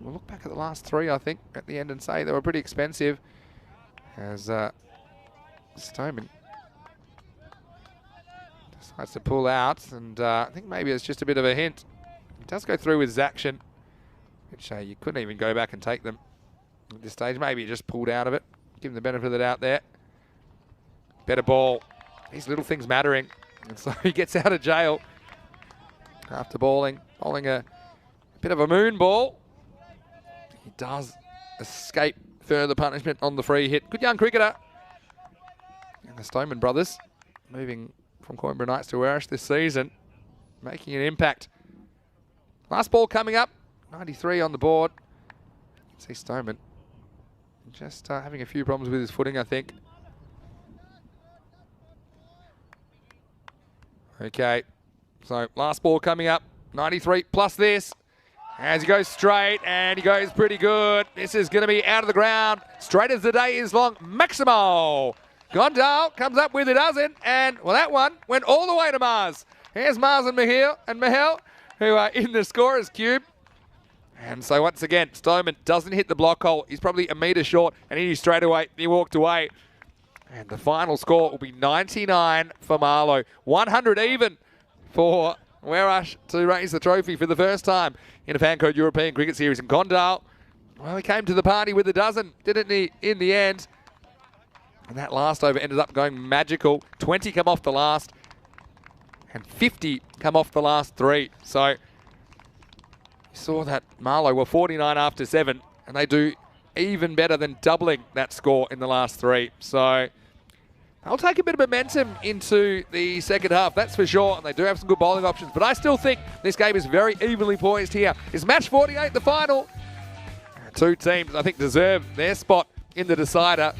We'll look back at the last three, I think, at the end and say they were pretty expensive. As Stoneman decides to pull out, and I think maybe it's just a bit of a hint. He does go through with Zaction, which you couldn't even go back and take them at this stage. Maybe he just pulled out of it. Give him the benefit of the doubt there. Better ball. These little things mattering. And so he gets out of jail after bowling a bit of a moon ball. He does escape further punishment on the free hit. Good young cricketer. And the Stoneman brothers moving from Coimbra Knights to Werrish this season, making an impact. Last ball coming up. 93 on the board. See Stoneman just having a few problems with his footing, I think. Okay, so last ball coming up. 93 plus this. As he goes straight, and he goes pretty good. This is going to be out of the ground. Straight as the day is long. Maximo. Gondal comes up with a dozen, and, well, that one went all the way to Mars. Here's Mars and Mahel, who are in the scorer's cube. And so once again, Stoneman doesn't hit the block hole. He's probably a metre short, and he knew straight away. He walked away. And the final score will be 99 for Marlo. 100 even for Werrish to raise the trophy for the first time in a Fancode European Cricket Series. And Gondal, well, he came to the party with a dozen, didn't he, in the end? And that last over ended up going magical. 20 come off the last, and 50 come off the last three. So you saw that Marlo were 49 after 7, and they do even better than doubling that score in the last three. So they'll take a bit of momentum into the second half, that's for sure, and they do have some good bowling options. But I still think this game is very evenly poised here. Is match 48 the final? Two teams, I think, deserve their spot in the decider.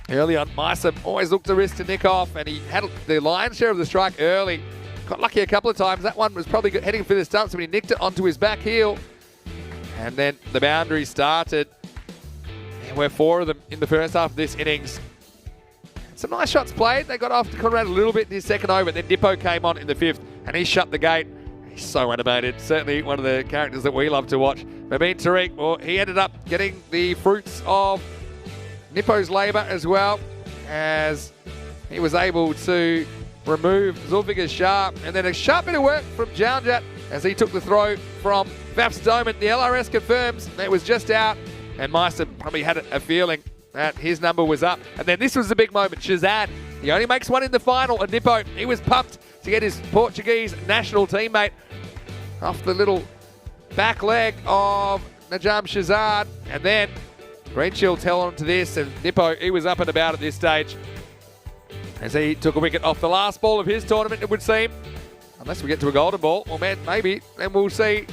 Early on, Mysom always looked the risk to nick off, and he had the lion's share of the strike early. Got lucky a couple of times. That one was probably heading for the stumps, but he nicked it onto his back heel. And then the boundary started. And we're 4 of them in the first half of this innings. Some nice shots played. They got after Conrad a little bit in his second over. Then Dippo came on in the 5th, and he shut the gate. He's so animated. Certainly one of the characters that we love to watch. Mabeen Tariq, well, he ended up getting the fruits of Nippo's labour as well, as he was able to remove Zulfikar's sharp, and then a sharp bit of work from Janjat as he took the throw from Faf Stoneman. The LRS confirms it was just out, and Meister probably had a feeling that his number was up. And then this was the big moment. Shazad, he only makes one in the final, and Nippo, he was pumped to get his Portuguese national teammate off the little back leg of Najam Shazad, and then Greenshield held on to this, and Nippo, he was up and about at this stage as he took a wicket off the last ball of his tournament, it would seem. Unless we get to a golden ball, or maybe, then we'll see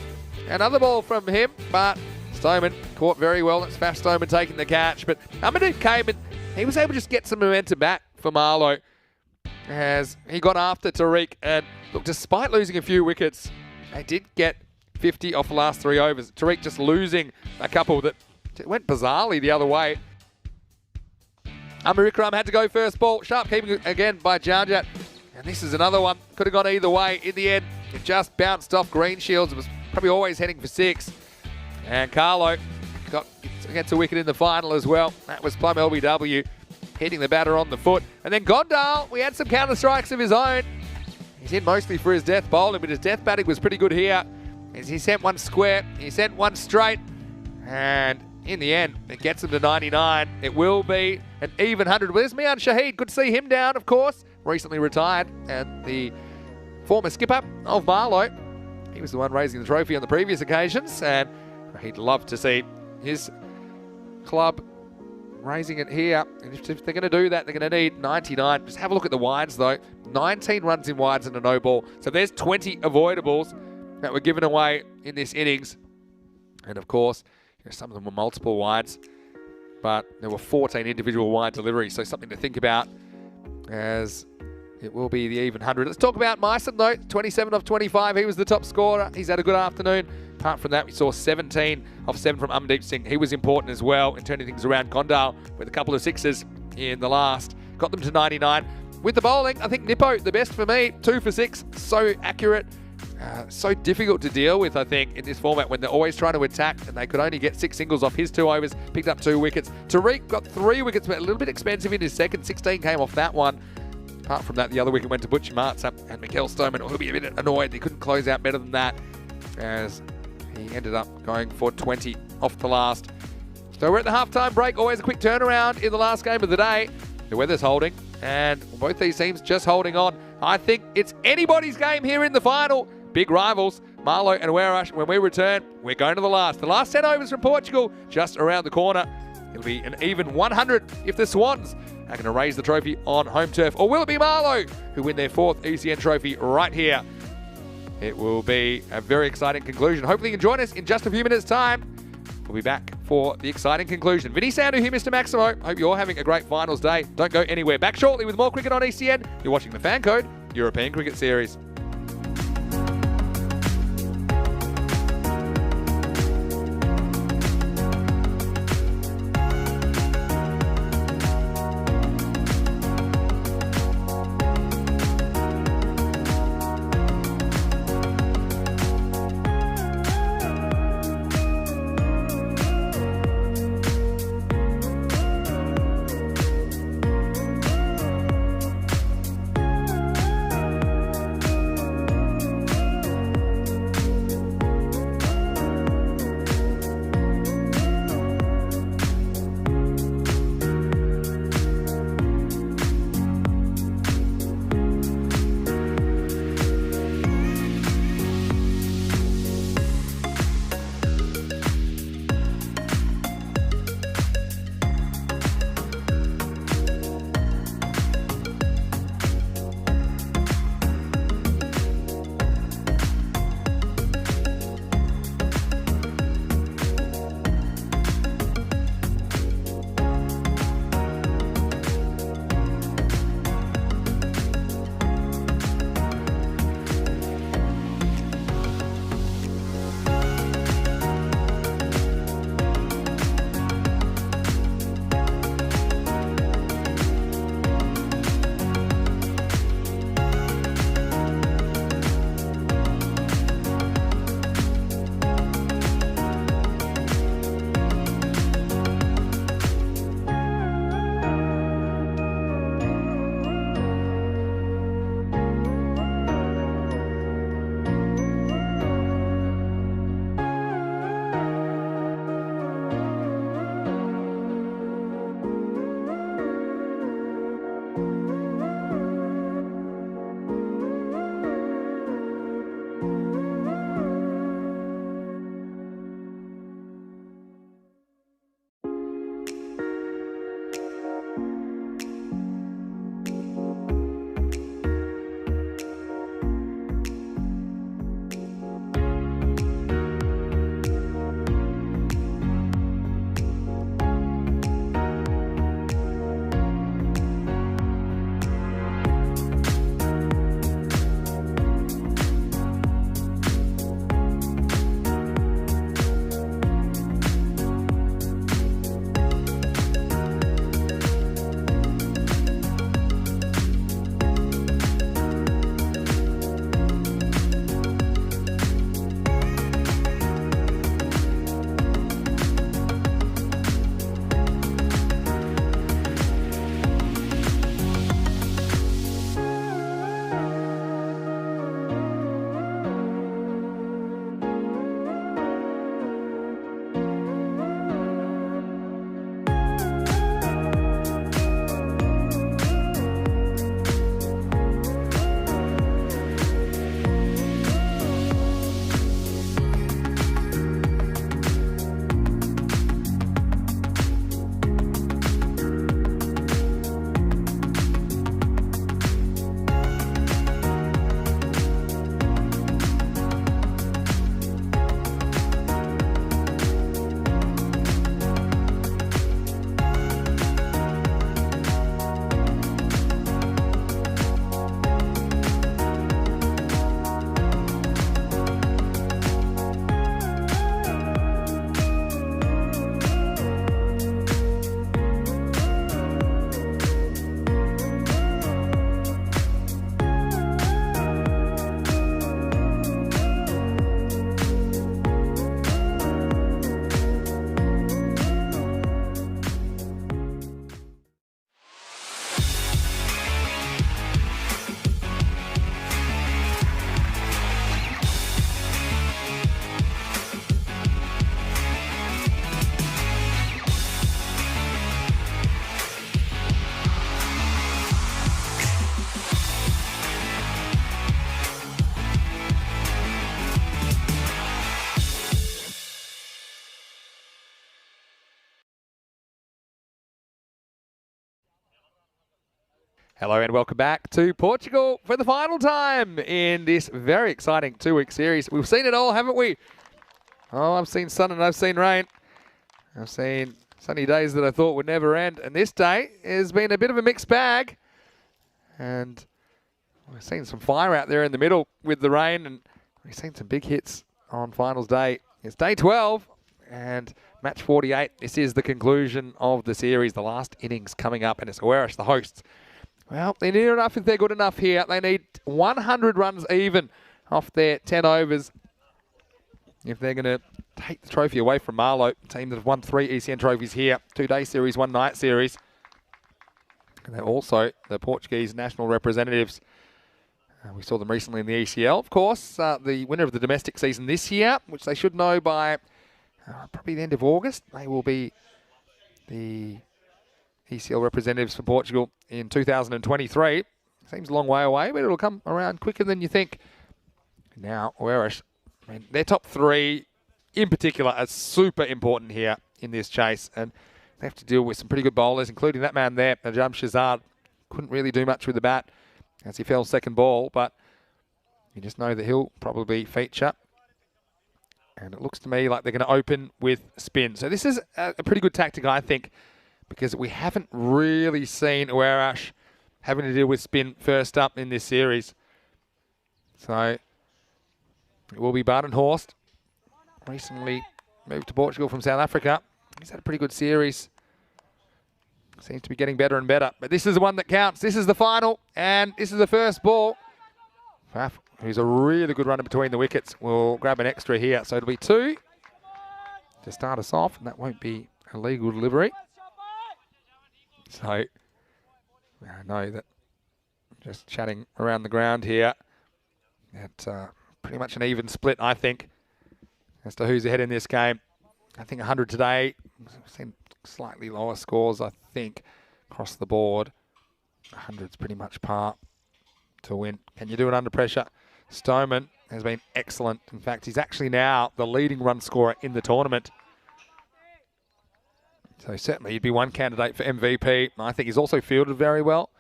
another ball from him. But Stoneman caught very well. That's Faf Stoneman taking the catch. But Amadou came and he was able to just get some momentum back for Marlo as he got after Tariq. And look, despite losing a few wickets, they did get 50 off the last 3 overs. Tariq just losing a couple that went bizarrely the other way. Amir Ikram had to go first ball. Sharp keeping again by Janjat. And this is another one. Could have gone either way. In the end, it just bounced off Greenshields. It was probably always heading for 6. And Carlo gets a wicket in the final as well. That was Plum LBW hitting the batter on the foot. And then Gondal, we had some counter strikes of his own. He's in mostly for his death bowling, but his death batting was pretty good here. As he sent one square, he sent one straight. And in the end, it gets them to 99. It will be an even 100. Where's Mian Shahid? Good to see him down, of course. Recently retired, and the former skipper of Marlo. He was the one raising the trophy on the previous occasions, and he'd love to see his club raising it here. And if they're going to do that, they're going to need 99. Just have a look at the wides, though. 19 runs in wides and a no ball. So there's 20 avoidables that were given away in this innings. And, of course, some of them were multiple wides, but there were 14 individual wide deliveries, so something to think about as it will be the even 100. Let's talk about Myson, though. 27 of 25. He was the top scorer. He's had a good afternoon. Apart from that, we saw 17 of 7 from Amandeep Singh. He was important as well in turning things around. Gondal with a couple of sixes in the last. Got them to 99. With the bowling, I think Nippo, the best for me. 2 for 6. So accurate. So difficult to deal with, I think, in this format when they're always trying to attack, and they could only get 6 singles off his 2 overs, picked up 2 wickets. Tariq got 3 wickets, but a little bit expensive in his second. 16 came off that one. Apart from that, the other wicket went to Butcher Martza and Mikael Stoneman, who'll be a bit annoyed. He couldn't close out better than that, as he ended up going for 20 off the last. So we're at the halftime break. Always a quick turnaround in the last game of the day. The weather's holding, and both these teams just holding on. I think it's anybody's game here in the final. Big rivals, Marlo and Werash. When we return, we're going to the last. The last 10 overs from Portugal, just around the corner. It'll be an even 100 if the Swans are going to raise the trophy on home turf. Or will it be Marlo who win their 4th ECN trophy right here? It will be a very exciting conclusion. Hopefully you can join us in just a few minutes' time. We'll be back for the exciting conclusion. Vinny Sandu here, Mr. Maximo. Hope you're having a great finals day. Don't go anywhere. Back shortly with more cricket on ECN. You're watching the Fan Code European Cricket Series. Hello and welcome back to Portugal for the final time in this very exciting 2-week series. We've seen it all, haven't we? Oh, I've seen sun and I've seen rain. I've seen sunny days that I thought would never end. And this day has been a bit of a mixed bag. And we've seen some fire out there in the middle with the rain. And we've seen some big hits on finals day. It's day 12 and match 48. This is the conclusion of the series, the last innings coming up. And it's Werris, the hosts. Well, they need enough if they're good enough here. They need 100 runs even off their 10 overs if they're going to take the trophy away from Marlo, a team that have won 3 ECN trophies here, 2-day series, 1-night series. And they're also the Portuguese national representatives. We saw them recently in the ECL, of course. The winner of the domestic season this year, which they should know by probably the end of August. They will be the ECL representatives for Portugal in 2023. Seems a long way away, but it'll come around quicker than you think. Now, Werris, I mean, their top 3 in particular are super important here in this chase, and they have to deal with some pretty good bowlers, including that man there, Najam Shazad. Couldn't really do much with the bat as he fell second ball, but you just know that he'll probably feature. And it looks to me like they're going to open with spin. So this is a pretty good tactic, I think, because we haven't really seen Werris having to deal with spin first up in this series. So it will be Badenhorst, recently moved to Portugal from South Africa. He's had a pretty good series. Seems to be getting better and better. But this is the one that counts. This is the final, and this is the first ball. Faf, who's a really good runner between the wickets, will grab an extra here. So it'll be 2 to start us off, and that won't be a legal delivery. So I know that just chatting around the ground here, it's pretty much an even split, I think, as to who's ahead in this game. I think 100 today. We've seen slightly lower scores, I think, across the board. 100's pretty much par to win. Can you do it under pressure? Stoneman has been excellent. In fact, he's actually now the leading run scorer in the tournament. So certainly he'd be one candidate for MVP. I think he's also fielded very well.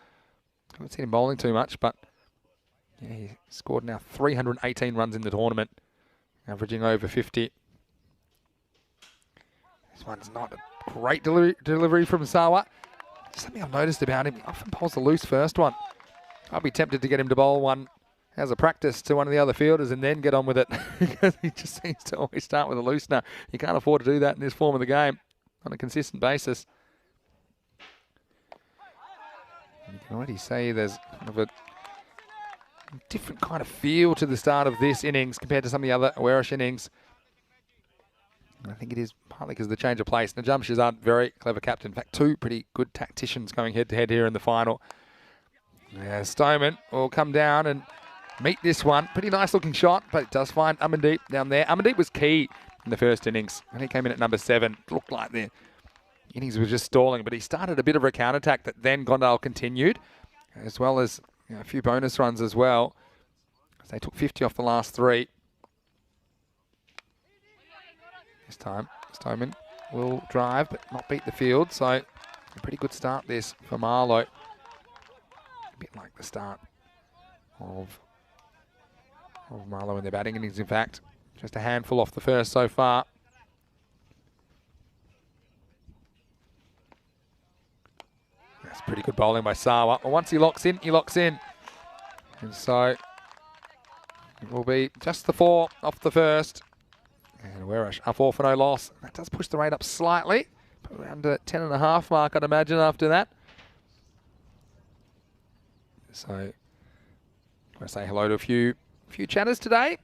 Haven't seen him bowling too much, but yeah, he scored now 318 runs in the tournament, averaging over 50. This one's not a great delivery from Sawa. Something I've noticed about him, he often bowls the loose first one. I'll be tempted to get him to bowl one as a practice to one of the other fielders and then get on with it, because he just seems to always start with a loosener. You can't afford to do that in this form of the game on a consistent basis. You can already see there's kind of a different kind of feel to the start of this innings compared to some of the other Werris innings. And I think it is partly because of the change of place. Najam Shazad, very clever captain. In fact, 2 pretty good tacticians going head-to-head here in the final. Yeah, Stoneman will come down and meet this one. Pretty nice looking shot, but it does find Amandeep down there. Amandeep was key in the first innings, and he came in at number 7. It looked like the innings was just stalling, but he started a bit of a counter-attack that then Gondal continued, as well as a few bonus runs as well. They took 50 off the last 3. This time, Stoneman will drive, but not beat the field, so a pretty good start this for Marlo. A bit like the start of Marlo in their batting innings, in fact. Just a handful off the first so far. That's pretty good bowling by Sawa. Well, once he locks in, he locks in. And so it will be just the 4 off the first. And Werris up 4 for no loss. That does push the rate up slightly. Around the 10.5 mark, I'd imagine, after that. So I want to say hello to a few chatters today.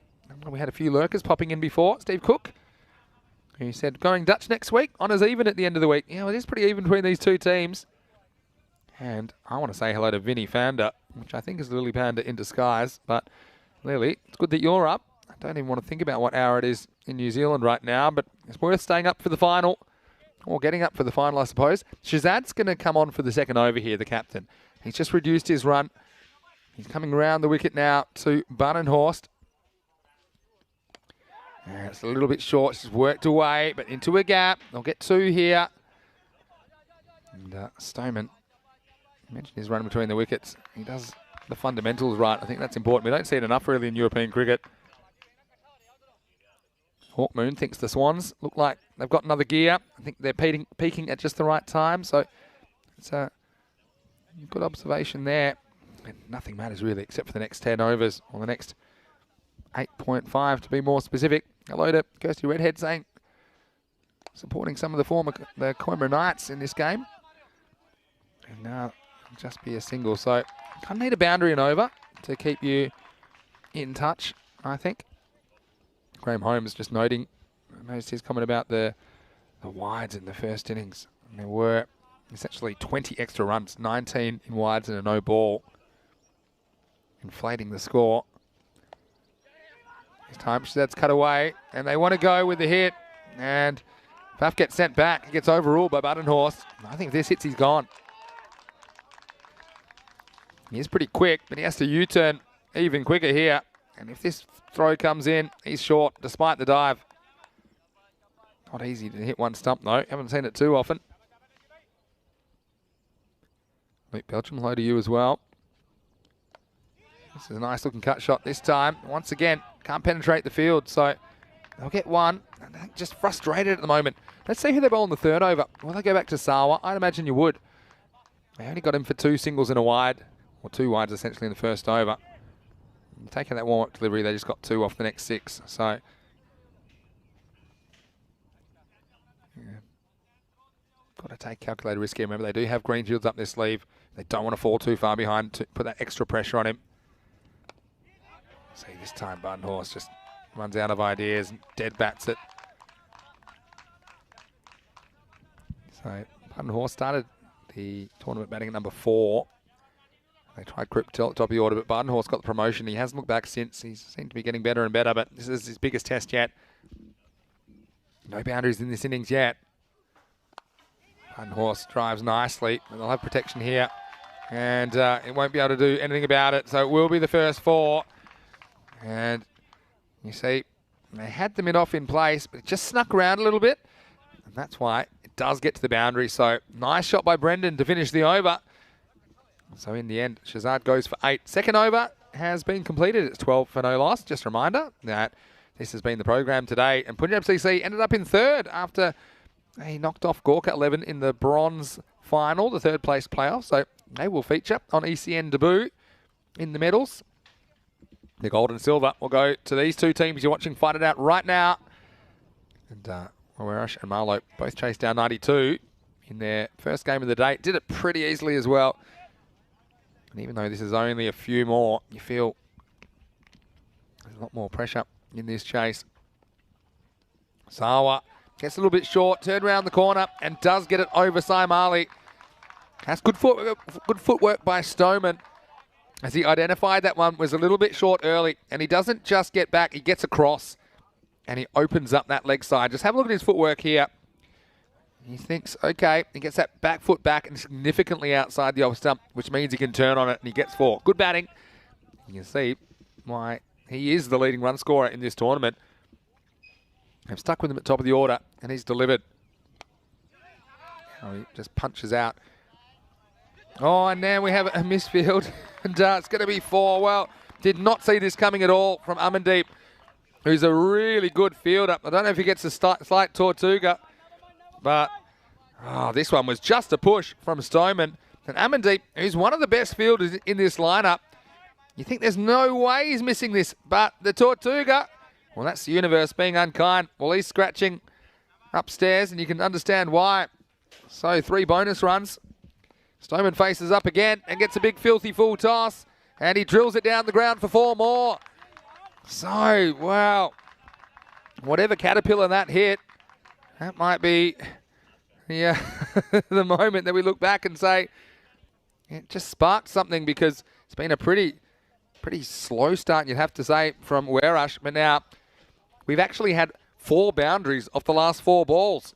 We had a few lurkers popping in before. Steve Cook, who said, going Dutch next week. Honours even at the end of the week. Yeah, well, it is pretty even between these 2 teams. And I want to say hello to Vinny Fanda, which I think is Lily Panda in disguise. But Lily, it's good that you're up. I don't even want to think about what hour it is in New Zealand right now, but it's worth staying up for the final, or getting up for the final, I suppose. Shazad's going to come on for the second over here, the captain. He's just reduced his run. He's coming around the wicket now to Badenhorst. It's a little bit short. She's worked away, but into a gap. They'll get 2 here. And Stoneman You mentioned his run between the wickets. He does the fundamentals right. I think that's important. We don't see it enough really in European cricket. Hawkmoon thinks the Swans look like they've got another gear. I think they're peaking at just the right time. So it's a good observation there. And nothing matters really except for the next 10 overs, or the next 8.5 to be more specific. Hello to Kirsty Redhead saying, supporting some of the Coimbra Knights in this game. And now just be a single. So kind of need a boundary and over to keep you in touch, I think. Graham Holmes just noting, I noticed his comment about the wides in the first innings. And there were essentially 20 extra runs, 19 in wides and a no ball, inflating the score. This time Shazad's cut away, and they want to go with the hit. And Faf gets sent back. He gets overruled by Buttonhorse. I think if this hits, he's gone. He is pretty quick, but he has to U-turn even quicker here. And if this throw comes in, he's short, despite the dive. Not easy to hit one stump, though. Haven't seen it too often. Luke Belgium, hello to you as well. This is a nice-looking cut shot this time. Once again, can't penetrate the field, so they'll get one. And they're just frustrated at the moment. Let's see who they bowl in the third over. Will they go back to Sawa? I'd imagine you would. They only got him for 2 singles and a wide, or 2 wides essentially in the first over. Taking that warm-up delivery, they just got 2 off the next 6. So, yeah. Got to take calculated risk here. Remember, they do have Greenfields up their sleeve. They don't want to fall too far behind to put that extra pressure on him. See, this time Buttonhorse just runs out of ideas and dead bats it. So, Buttonhorse started the tournament batting at number 4. They tried Crip till top of the order, but Buttonhorse got the promotion. He hasn't looked back since. He's seemed to be getting better and better, but this is his biggest test yet. No boundaries in this innings yet. Buttonhorse drives nicely. They'll have protection here, and it won't be able to do anything about it. So it will be the first 4. And you see, they had the mid-off in place, but it just snuck around a little bit. And that's why it does get to the boundary. So nice shot by Brendan to finish the over. So in the end, Shazad goes for 8. Second over has been completed. It's 12 for no loss. Just a reminder that this has been the program today. And Punjab CC ended up in third after they knocked off Gorka 11 in the bronze final, the third place playoff. So they will feature on ECN debut in the medals. The gold and silver will go to these 2 teams you're watching fight it out right now. And Wawarash and Marlo both chased down 92 in their first game of the day. Did it pretty easily as well. And even though this is only a few more, you feel there's a lot more pressure in this chase. Sawa gets a little bit short, turned around the corner, and does get it over Saim Ali. That's good footwork by Stoneman, as he identified that one was a little bit short early. And he doesn't just get back, he gets across, and he opens up that leg side. Just have a look at his footwork here. He thinks, okay, he gets that back foot back and significantly outside the off stump, which means he can turn on it, and he gets 4. Good batting. You can see why he is the leading run scorer in this tournament. I've stuck with him at top of the order, and he's delivered. Oh, he just punches out. Oh, and now we have a misfield, and it's going to be 4. Well, did not see this coming at all from Amandeep, who's a really good fielder. I don't know if he gets a slight Tortuga, but this one was just a push from Stoneman. And Amandeep, who's one of the best fielders in this lineup, you think there's no way he's missing this, but the Tortuga, well, that's the universe being unkind. Well, he's scratching upstairs, and you can understand why. So 3 bonus runs. Stoneman faces up again and gets a big filthy full toss, and he drills it down the ground for 4 more. So, wow, whatever caterpillar that hit, that might be the moment that we look back and say it just sparked something, because it's been a pretty slow start, you'd have to say, from Werash. But now we've actually had 4 boundaries off the last 4 balls.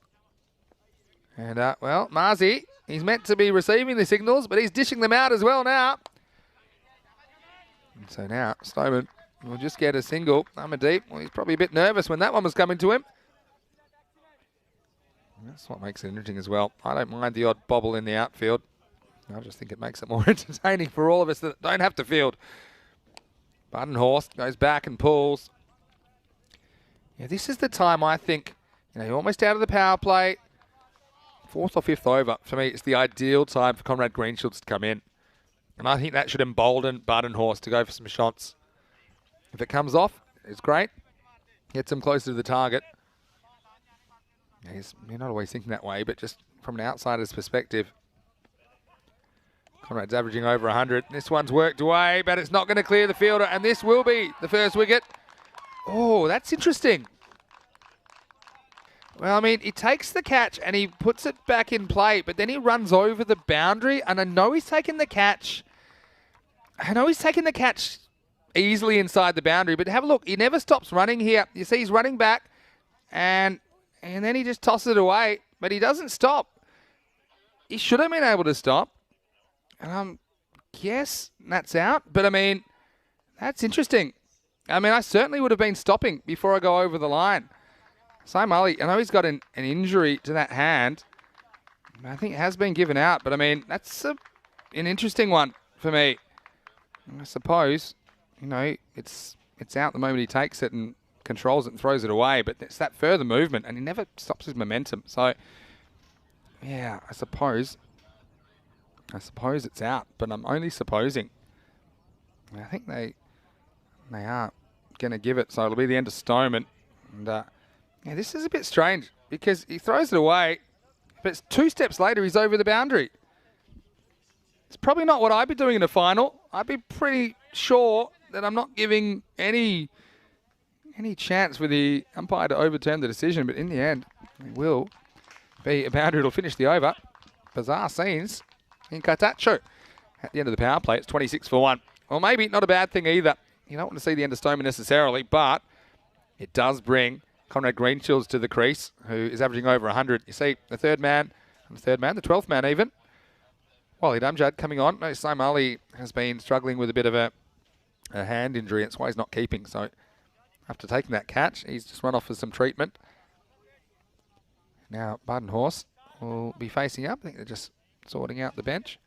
And, well, Marzi, he's meant to be receiving the signals, but he's dishing them out as well now. And so now Stoneman will just get a single. Amandeep, well, he's probably a bit nervous when that one was coming to him. That's what makes it interesting as well. I don't mind the odd bobble in the outfield. I just think it makes it more entertaining for all of us that don't have to field. Badenhorst goes back and pulls. Yeah, this is the time I think, you're almost out of the power play. 4th or 5th over, for me, it's the ideal time for Conrad Greenshields to come in. And I think that should embolden Badenhorst to go for some shots. If it comes off, it's great. Gets him closer to the target. You're not always thinking that way, but just from an outsider's perspective, Conrad's averaging over 100. This one's worked away, but it's not going to clear the fielder, and this will be the first wicket. Oh, that's interesting. Well, I mean, he takes the catch and he puts it back in play, but then he runs over the boundary, and I know he's taken the catch. Easily inside the boundary, but have a look. He never stops running here. You see, he's running back, and then he just tosses it away, but he doesn't stop. He should have been able to stop. Yes, that's out. But, I mean, that's interesting. I mean, I certainly would have been stopping before I go over the line. Saim Ali, I know he's got an injury to that hand. I think it has been given out. But, I mean, that's an interesting one for me. I suppose, it's out the moment he takes it and controls it and throws it away. But it's that further movement, and he never stops his momentum. So, yeah, I suppose it's out, but I'm only supposing. I think they are going to give it, so it'll be the end of Stoneman. And this is a bit strange because he throws it away, but it's 2 steps later he's over the boundary. It's probably not what I'd be doing in a final. I'd be pretty sure that I'm not giving any chance for the umpire to overturn the decision, but in the end, it will be a boundary. It'll finish the over. Bizarre scenes in Katacho. At the end of the power play, it's 26 for 1. Well, maybe not a bad thing either. You don't want to see the end of Stoneman necessarily, but it does bring Conrad Greenshields to the crease, who is averaging over 100. You see the 12th man even. Wally Damjad coming on. No, Saim Ali has been struggling with a bit of a hand injury. That's why he's not keeping. So after taking that catch, he's just run off for some treatment. Now Badenhorst will be facing up. I think they're just sorting out the bench.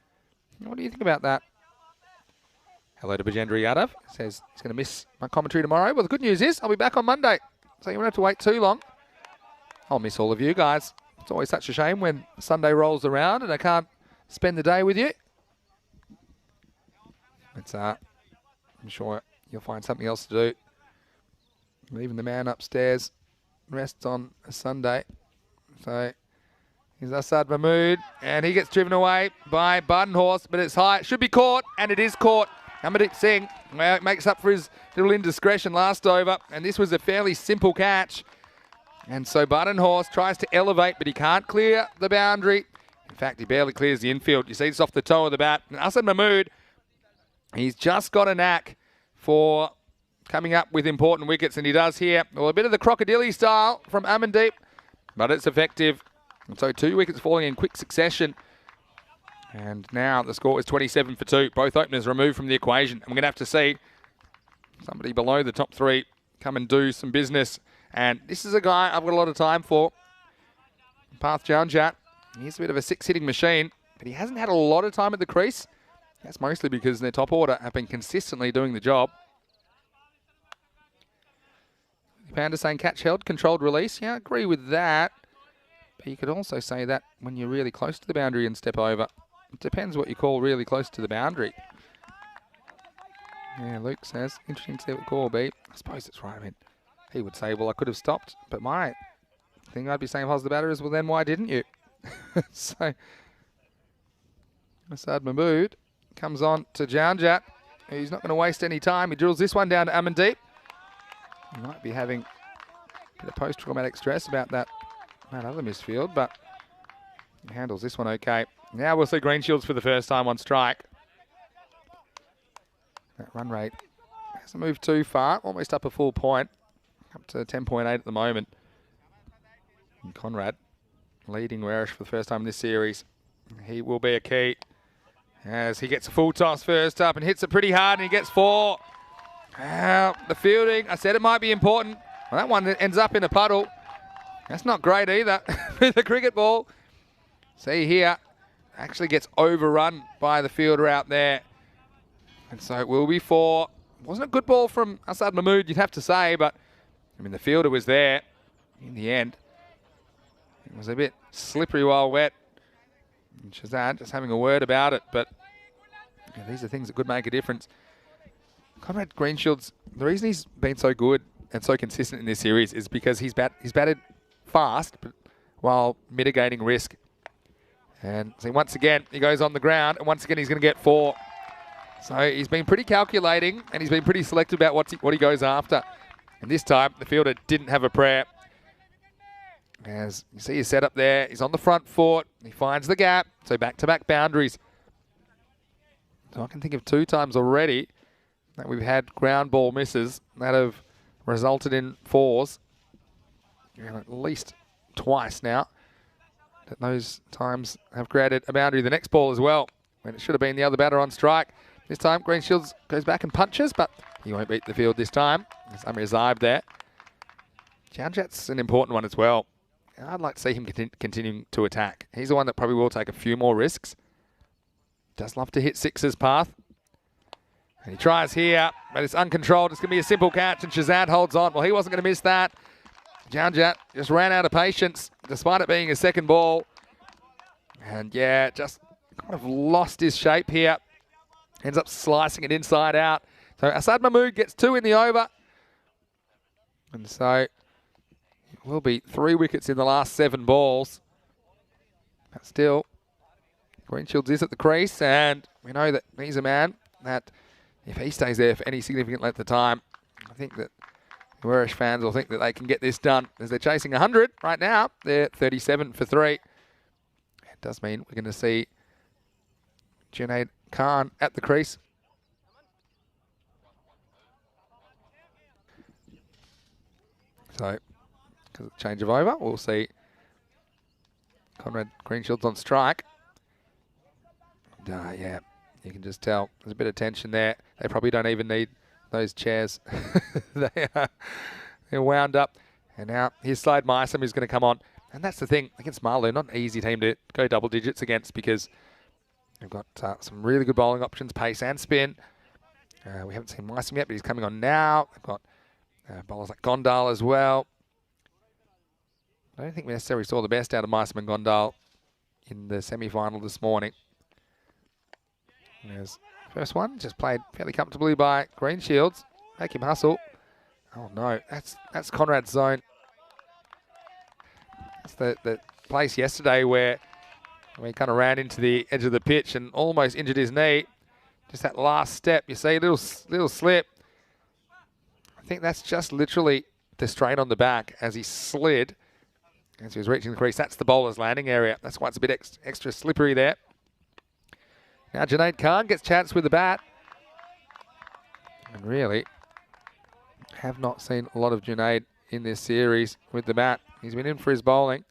What do you think about that? Hello to Bajendra Yadav. Says he's going to miss my commentary tomorrow. Well, the good news is I'll be back on Monday, so you won't have to wait too long. I'll miss all of you guys. It's always such a shame when Sunday rolls around and I can't spend the day with you. It's I'm sure you'll find something else to do. Even the man upstairs rests on a Sunday. So here's Asad Mahmood, and he gets driven away by Badenhorst, but it's high. It should be caught, and it is caught. Amardeep Singh, well, makes up for his little indiscretion last over, and this was a fairly simple catch. And so Badenhorst tries to elevate, but he can't clear the boundary. In fact, he barely clears the infield. You see this off the toe of the bat. And Asad Mahmood, he's just got a knack for coming up with important wickets, and he does here. Well, a bit of the crocodile style from Amandeep, but it's effective. And so 2 wickets falling in quick succession. And now the score is 27 for 2. Both openers removed from the equation. I'm going to have to see somebody below the top 3 come and do some business. And this is a guy I've got a lot of time for. Parth Janjat. He's a bit of a 6-hitting machine, but he hasn't had a lot of time at the crease. That's mostly because their top order have been consistently doing the job. Panda saying catch held, controlled release. Yeah, I agree with that. But you could also say that when you're really close to the boundary and step over. It depends what you call really close to the boundary. Yeah, Luke says, interesting to see what call will be. I suppose it's right. I mean, he would say, well, I could have stopped. But my thing I'd be saying if I was the batter is, well, then why didn't you? So, Asad Mahmood comes on to Janjat. He's not going to waste any time. He drills this one down to Amandeep. He might be having a bit of post-traumatic stress about that other misfield, but he handles this one okay. Now we'll see Greenshields for the first time on strike. That run rate hasn't moved too far, almost up a full point, up to 10.8 at the moment. And Conrad leading Warish for the first time in this series. He will be a key as he gets a full toss first up and hits it pretty hard, and he gets 4. The fielding, I said it might be important. Well, that one ends up in a puddle. That's not great either with the cricket ball. See here, actually gets overrun by the fielder out there. And so it will be 4. Wasn't a good ball from Asad Mahmood, you'd have to say, but I mean, the fielder was there in the end. It was a bit slippery while wet. And Shazad just having a word about it, but yeah, these are things that could make a difference. Conrad Greenshields, the reason he's been so good and so consistent in this series is because he's batted fast, but while mitigating risk. And see, once again, he goes on the ground, and once again, he's going to get 4. So he's been pretty calculating, and he's been pretty selective about what he goes after. And this time, the fielder didn't have a prayer. As you see his setup there, he's on the front foot. He finds the gap, so back-to-back boundaries. So I can think of 2 times already that we've had ground ball misses that have resulted in 4s. And at least twice now that those times have created a boundary. The next ball as well, when it should have been the other batter on strike. This time, Greenshields goes back and punches, but he won't beat the field this time. There's Amir Zaib there. Janjat's an important one as well. I'd like to see him continuing to attack. He's the one that probably will take a few more risks. Does love to hit 6's path. And he tries here, but it's uncontrolled. It's going to be a simple catch, and Shazad holds on. Well, he wasn't going to miss that. Janjat just ran out of patience, despite it being a second ball. And yeah, just kind of lost his shape here. Ends up slicing it inside out. So Asad Mahmood gets 2 in the over. And so it will be 3 wickets in the last 7 balls. But still, Greenshields is at the crease, and we know that he's a man that if he stays there for any significant length of time, I think that the Irish fans will think that they can get this done as they're chasing 100 right now. They're 37 for 3. It does mean we're going to see Junaid Khan at the crease. So, because of the change of over, we'll see Conrad Greenshields on strike. And, yeah, you can just tell there's a bit of tension there. They probably don't even need those chairs. They're wound up. And now here's Slade Mysom who's going to come on. And that's the thing, against Marlo, not an easy team to go double digits against because they've got some really good bowling options, pace and spin. We haven't seen Mysom yet, but he's coming on now. They've got bowlers like Gondal as well. I don't think we necessarily saw the best out of Mysom and Gondal in the semi-final this morning. There's the first one, just played fairly comfortably by Greenshields. Make him hustle. Oh no, that's Conrad's zone. That's the place yesterday where he kind of ran into the edge of the pitch and almost injured his knee. Just that last step, you see, little slip. I think that's just literally the strain on the back as he slid as he was reaching the crease. That's the bowler's landing area. That's why it's a bit extra slippery there. Now Junaid Khan gets chance with the bat. And really, have not seen a lot of Junaid in this series with the bat. He's been in for his bowling.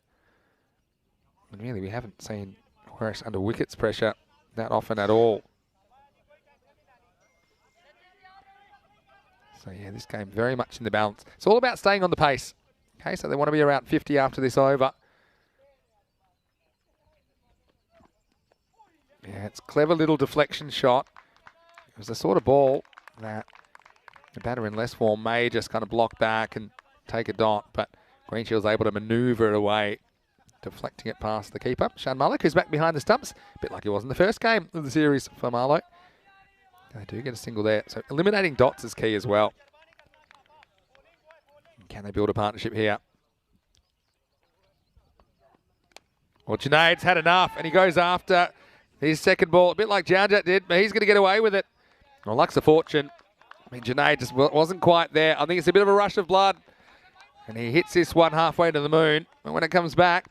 And really, we haven't seen Warish under wickets pressure that often at all. So yeah, this game very much in the balance. It's all about staying on the pace. Okay, so they want to be around 50 after this over. Yeah, it's a clever little deflection shot. It was the sort of ball that the batter in less form may just kind of block back and take a dot, but Greenshield's able to manoeuvre it away, deflecting it past the keeper. Shan Malik, who's back behind the stumps, a bit like he was in the first game of the series for Marlo. They do get a single there, so eliminating dots is key as well. Can they build a partnership here? Well, Junaid's had enough, and he goes after his second ball, a bit like Janjat did, but he's going to get away with it. Well, luck's of fortune. I mean, Junaid just wasn't quite there. I think it's a bit of a rush of blood. And he hits this one halfway to the moon. And when it comes back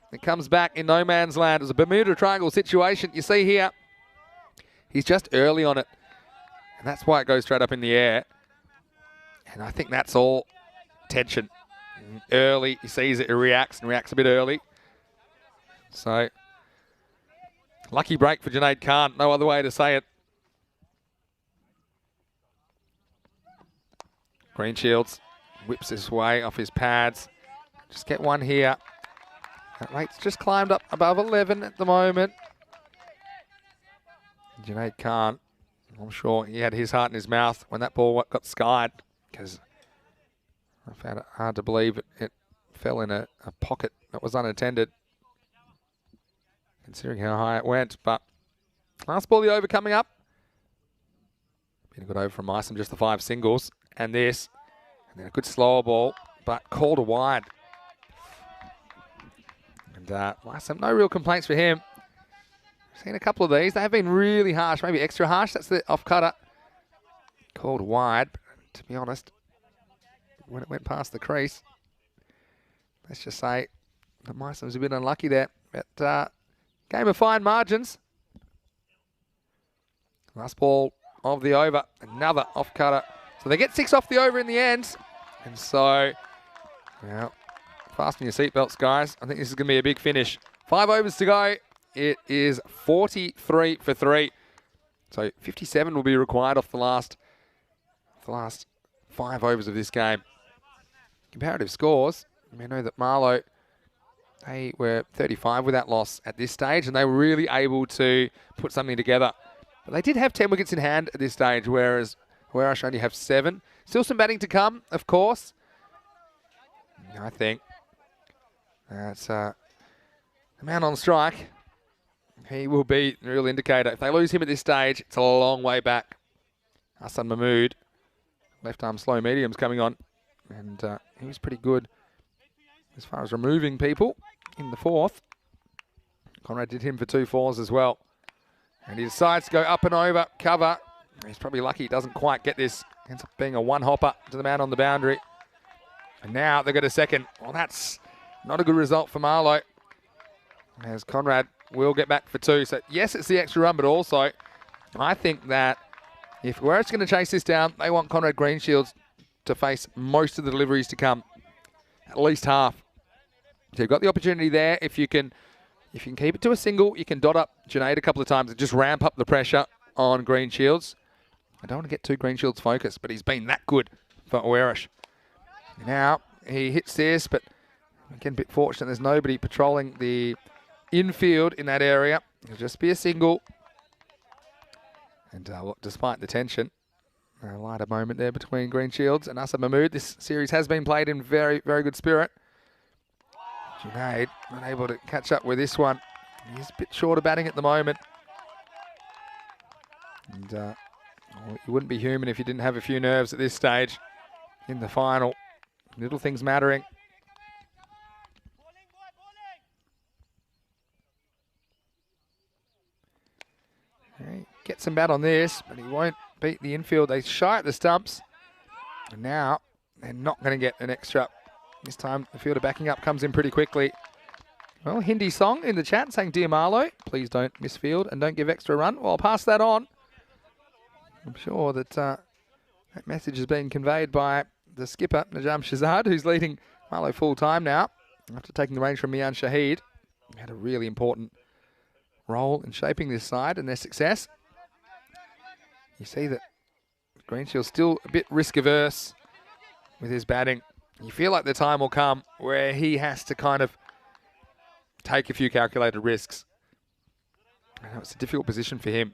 in no man's land. It was a Bermuda Triangle situation. You see here, he's just early on it. And that's why it goes straight up in the air. And I think that's all tension. Early, he sees it, he reacts a bit early. So, lucky break for Junaid Khan. No other way to say it. Greenshields whips his way off his pads. Just get one here. That rate's just climbed up above 11 at the moment. Junaid Khan, I'm sure he had his heart in his mouth when that ball got skied, because I found it hard to believe it fell in a pocket that was unattended, considering how high it went. But last ball of the over coming up. Been a good over from Isom, just the 5 singles. And this, and then a good slower ball, but called a wide. And Isom, no real complaints for him. Seen a couple of these. They have been really harsh, maybe extra harsh. That's the off-cutter. Called wide, but to be honest, when it went past the crease, let's just say that Isom's a bit unlucky there. But game of fine margins. Last ball of the over, another off-cutter. So they get 6 off the over in the end. And so, well, fasten your seatbelts, guys. I think this is going to be a big finish. 5 overs to go. It is 43 for 3. So 57 will be required off the last 5 overs of this game. Comparative scores, we know that Marlo, they were 35 with that loss at this stage, and they were really able to put something together. But they did have 10 wickets in hand at this stage, whereas Werash only have 7. Still some batting to come, of course. I think that's the man on strike. He will be the real indicator. If they lose him at this stage, it's a long way back. Hassan Mahmood, left arm slow mediums coming on. And he was pretty good as far as removing people in the 4th. Conrad did him for 2 4s as well. And he decides to go up and over, cover. He's probably lucky he doesn't quite get this. Ends up being a 1-hopper to the man on the boundary. And now they got a second. Well, that's not a good result for Marlo, as Conrad will get back for 2. So, yes, it's the extra run, but also I think that if Werash going to chase this down, they want Conrad Greenshields to face most of the deliveries to come, at least half. So you've got the opportunity there. If you can keep it to a single, you can dot up Junaid a couple of times and just ramp up the pressure on Greenshields. I don't want to get too Greenshields focused, but he's been that good for Werash. Now he hits this, but again, a bit fortunate. There's nobody patrolling the infield in that area. It'll just be a single. And despite the tension, a lighter moment there between Greenshields and Hassan Mahmood. This series has been played in very, very good spirit. Junaid unable to catch up with this one. He's a bit short of batting at the moment. And you wouldn't be human if you didn't have a few nerves at this stage in the final. Little things mattering. Okay, get some bat on this, but he won't beat the infield. They shy at the stumps. And now they're not going to get an extra. This time the fielder backing up comes in pretty quickly. Well, Hindi song in the chat saying, "Dear Marlo, please don't misfield and don't give extra run." Well, I'll pass that on. I'm sure that that message is being conveyed by the skipper, Najam Shazad, who's leading Marlo full time now after taking the reins from Mian Shahid. He had a really important role in shaping this side and their success. You see that Greenshield's still a bit risk averse with his batting. You feel like the time will come where he has to kind of take a few calculated risks. I know it's a difficult position for him.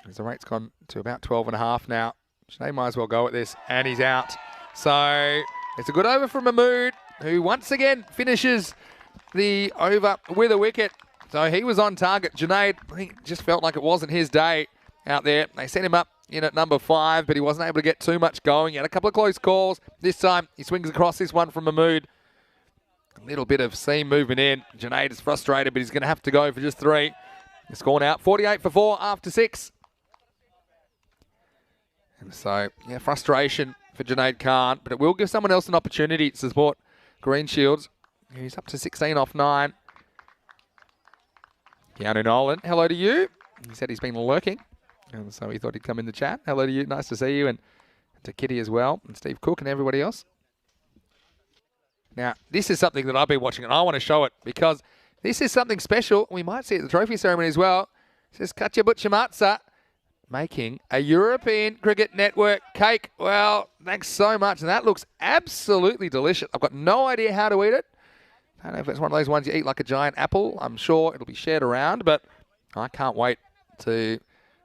As the rate's gone to about 12.5 now. Sinead might as well go at this, and he's out. So it's a good over from Mahmood, who once again finishes the over with a wicket. So he was on target. Junaid, he just felt like it wasn't his day out there. They sent him up in at number 5, but he wasn't able to get too much going. He had a couple of close calls. This time he swings across this one from Mahmood. A little bit of seam movement in. Junaid is frustrated, but he's going to have to go for just 3. He's gone out 48 for 4 after 6. And so, yeah, frustration for Junaid Khan, but it will give someone else an opportunity to support Greenshields. He's up to 16 off 9. Keanu Nolan, hello to you. He said he's been lurking, and so he thought he'd come in the chat. Hello to you, nice to see you, and to Kitty as well, and Steve Cook and everybody else. Now, this is something that I've been watching, and I want to show it, because this is something special. We might see it at the trophy ceremony as well. It says Katya Butchamatsa, making a European Cricket Network cake. Well, thanks so much. And that looks absolutely delicious. I've got no idea how to eat it. I don't know if it's one of those ones you eat like a giant apple. I'm sure it'll be shared around, but I can't wait to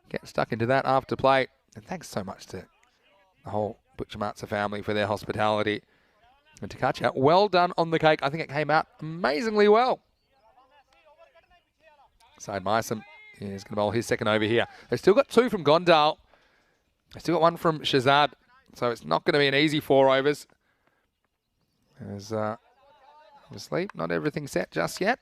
get stuck into that after play. And thanks so much to the whole Butcher-Martza family for their hospitality. And to catch out, well done on the cake. I think it came out amazingly well. Side Myson is going to bowl his second over here. They've still got 2 from Gondal. They've still got 1 from Shazad. So it's not going to be an easy 4 overs. As obviously not everything set just yet.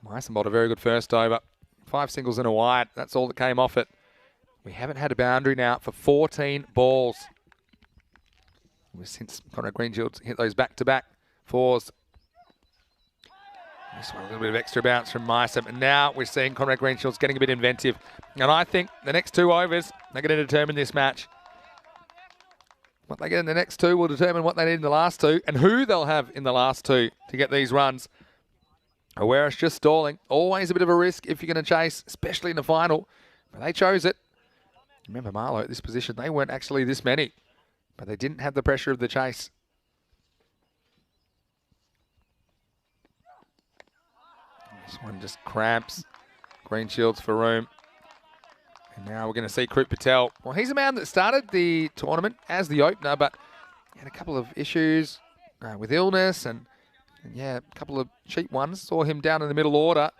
Myson bowled a very good first over. 5 singles and a wide. That's all that came off it. We haven't had a boundary now for 14 balls. Since Conrad Greenshield's hit those back-to-back 4s. This one, a little bit of extra bounce from Myson. And now we're seeing Conrad Greenshield's getting a bit inventive. And I think the next 2 overs, they're going to determine this match. What they get in the next 2 will determine what they need in the last 2 and who they'll have in the last 2 to get these runs. Aware's just stalling. Always a bit of a risk if you're going to chase, especially in the final. But they chose it. Remember Marlo at this position, they weren't actually this many. But they didn't have the pressure of the chase. This one just cramps. Greenshields for room. And now we're going to see Krut Patel. Well, he's a man that started the tournament as the opener, but had a couple of issues with illness and yeah, a couple of cheap ones. Saw him down in the middle order.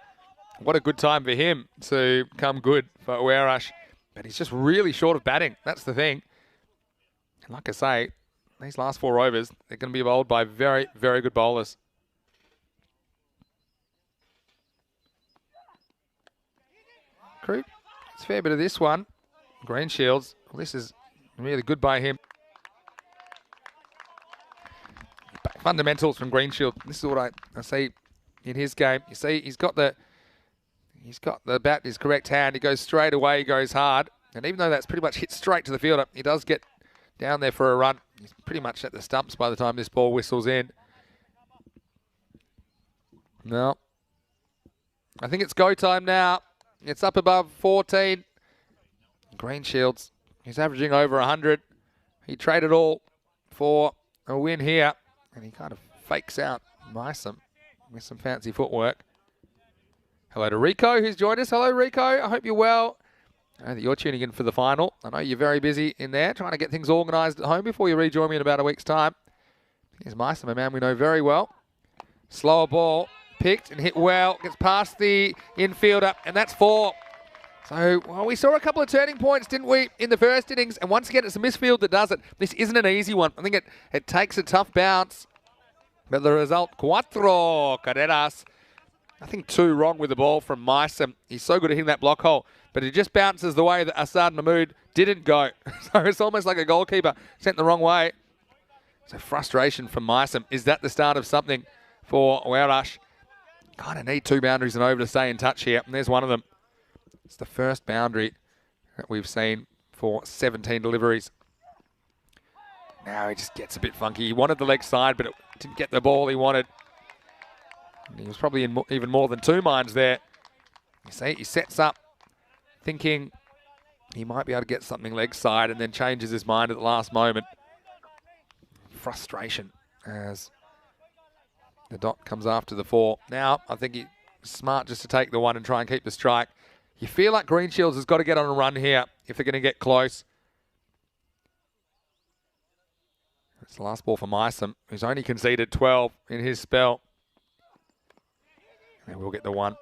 What a good time for him to come good for Awerash. But he's just really short of batting. That's the thing. And like I say, these last 4 overs, they're going to be bowled by very, very good bowlers. Krut, it's a fair bit of this one. Greenshields, well, this is really good by him. Fundamentals from Greenshield. This is what I see in his game. You see, he's got the bat in his correct hand. He goes straight away, he goes hard. And even though that's pretty much hit straight to the fielder, he does get down there for a run. He's pretty much at the stumps by the time this ball whistles in. No. I think it's go time now. It's up above 14. Greenshields, he's averaging over 100. He traded all for a win here. And he kind of fakes out Myson with some fancy footwork. Hello to Rico, who's joined us. Hello, Rico. I hope you're well. I know that you're tuning in for the final. I know you're very busy in there, trying to get things organised at home before you rejoin me in about a week's time. Here's Myson, a man we know very well. Slower ball, picked and hit well. Gets past the infielder, and that's 4. So, well, we saw a couple of turning points, didn't we, in the first innings? And once again, it's a misfield that does it. This isn't an easy one. I think it takes a tough bounce. But the result, 4 carreras. Nothing too wrong with the ball from Myson. He's so good at hitting that block hole. But it just bounces the way that Asad Mahmood didn't go. So it's almost like a goalkeeper sent the wrong way. So frustration from Myson. Is that the start of something for Awerash? Kind of need 2 boundaries and over to stay in touch here. And there's one of them. It's the first boundary that we've seen for 17 deliveries. Now he just gets a bit funky. He wanted the leg side, but it didn't get the ball he wanted. And he was probably in even more than 2 minds there. You see, he sets up thinking he might be able to get something leg side and then changes his mind at the last moment. Frustration as the dot comes after the 4. Now, I think he's smart just to take the 1 and try and keep the strike. You feel like Greenshields has got to get on a run here if they're going to get close. It's the last ball for Myson, who's only conceded 12 in his spell. And we'll get the 1.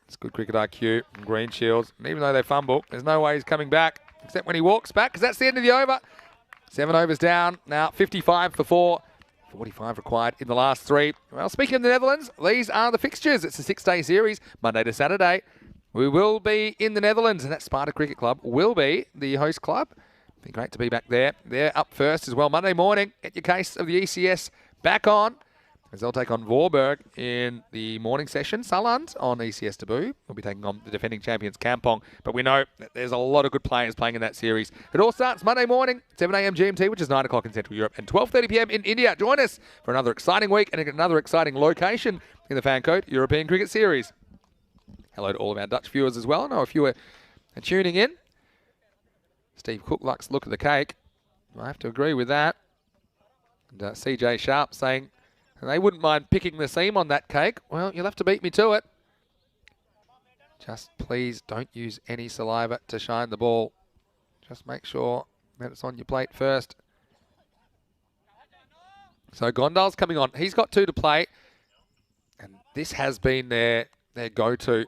It's good cricket IQ from Greenshields. And even though they fumble, there's no way he's coming back, except when he walks back, because that's the end of the over. 7 overs down, now 55 for 4. 45 required in the last 3. Well, speaking of the Netherlands, these are the fixtures. It's a 6-day series, Monday to Saturday. We will be in the Netherlands, and that Sparta Cricket Club will be the host club. Be great to be back there. They're up first as well. Monday morning, get your case of the ECS back on, as they'll take on Voorburg in the morning session. Saland on ECS debut. We'll be taking on the defending champions Kampong. But we know that there's a lot of good players playing in that series. It all starts Monday morning, 7 a.m. GMT, which is 9 o'clock in Central Europe, and 12:30 p.m. in India. Join us for another exciting week and another exciting location in the Fan Code European Cricket Series. Hello to all of our Dutch viewers as well. I know if you are tuning in. Steve Cook likes to look at the cake. I have to agree with that. And CJ Sharp saying they wouldn't mind picking the seam on that cake. Well, you'll have to beat me to it. Just please don't use any saliva to shine the ball. Just make sure that it's on your plate first. So Gondal's coming on. He's got 2 to play. And this has been their go-to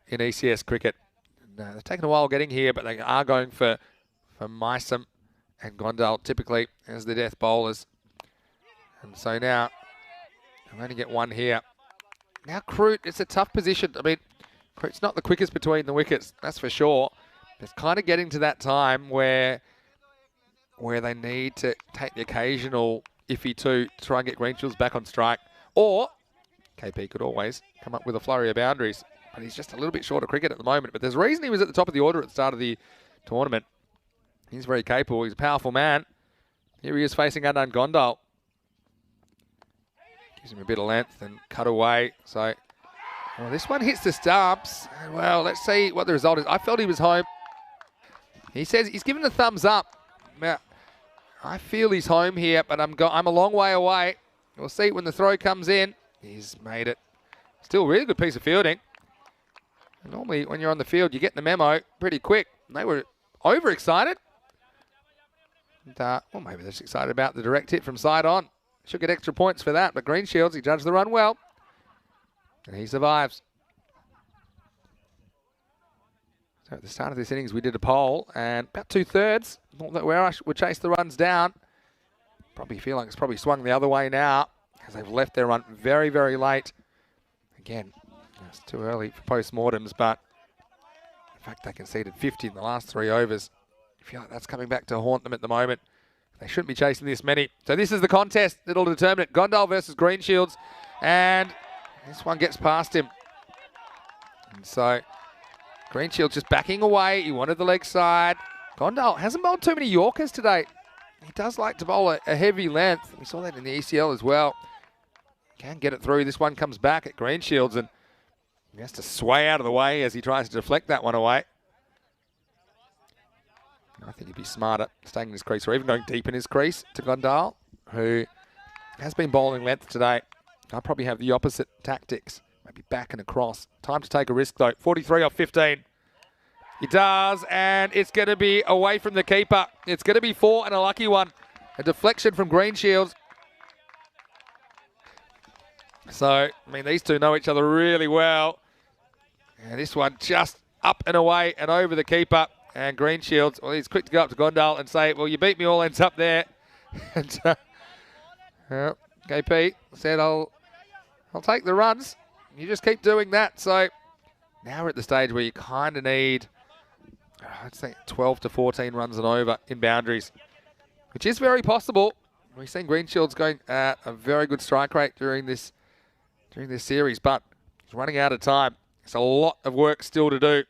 in ECS cricket. And, they've taken a while getting here, but they are going for Mysam and Gondal typically as the death bowlers. And so now, they'll only get 1 here. Now Crute, it's a tough position. I mean, Crute's not the quickest between the wickets, that's for sure. It's kind of getting to that time where they need to take the occasional iffy to try and get Greenshields back on strike. Or KP could always come up with a flurry of boundaries. But he's just a little bit short of cricket at the moment. But there's a reason he was at the top of the order at the start of the tournament. He's very capable. He's a powerful man. Here he is facing Adnan Gondal. Gives him a bit of length and cut away. So, well, this one hits the stumps. Well, let's see what the result is. I felt he was home. He says he's given the thumbs up. Now, I feel he's home here, but I'm a long way away. We'll see when the throw comes in. He's made it. Still a really good piece of fielding. And normally, when you're on the field, you get the memo pretty quick. And they were overexcited. And, well, maybe they're just excited about the direct hit from side on. Should get extra points for that. But Greenshields, he judged the run well. And he survives. So at the start of this innings, we did a poll. And about 2/3 thought that Werash would chase the runs down. Probably feel like it's probably swung the other way now. Because they've left their run very, very late. Again, it's too early for post-mortems, but in fact, they conceded 50 in the last 3 overs. I feel like that's coming back to haunt them at the moment. They shouldn't be chasing this many. So this is the contest that'll determine it. Gondal versus Greenshields. And this one gets past him. And so Greenshields just backing away. He wanted the leg side. Gondal hasn't bowled too many Yorkers today. He does like to bowl a heavy length. We saw that in the ECL as well. Can get it through. This one comes back at Greenshields and he has to sway out of the way as he tries to deflect that one away. I think he'd be smarter staying in his crease or even going deep in his crease to Gondal, who has been bowling length today. I'll probably have the opposite tactics. Maybe back and across. Time to take a risk though. 43 off 15. He does, and it's going to be away from the keeper. It's going to be 4 and a lucky one. A deflection from Greenshields. So, I mean, these two know each other really well. And this one just up and away and over the keeper. And Greenshields, well, he's quick to go up to Gondal and say, well, you beat me all ends up there. And KP said, I'll take the runs. You just keep doing that. So now we're at the stage where you kind of need, I'd say 12 to 14 runs and over in boundaries, which is very possible. We've seen Greenshields going at a very good strike rate during this series, but he's running out of time. It's a lot of work still to do.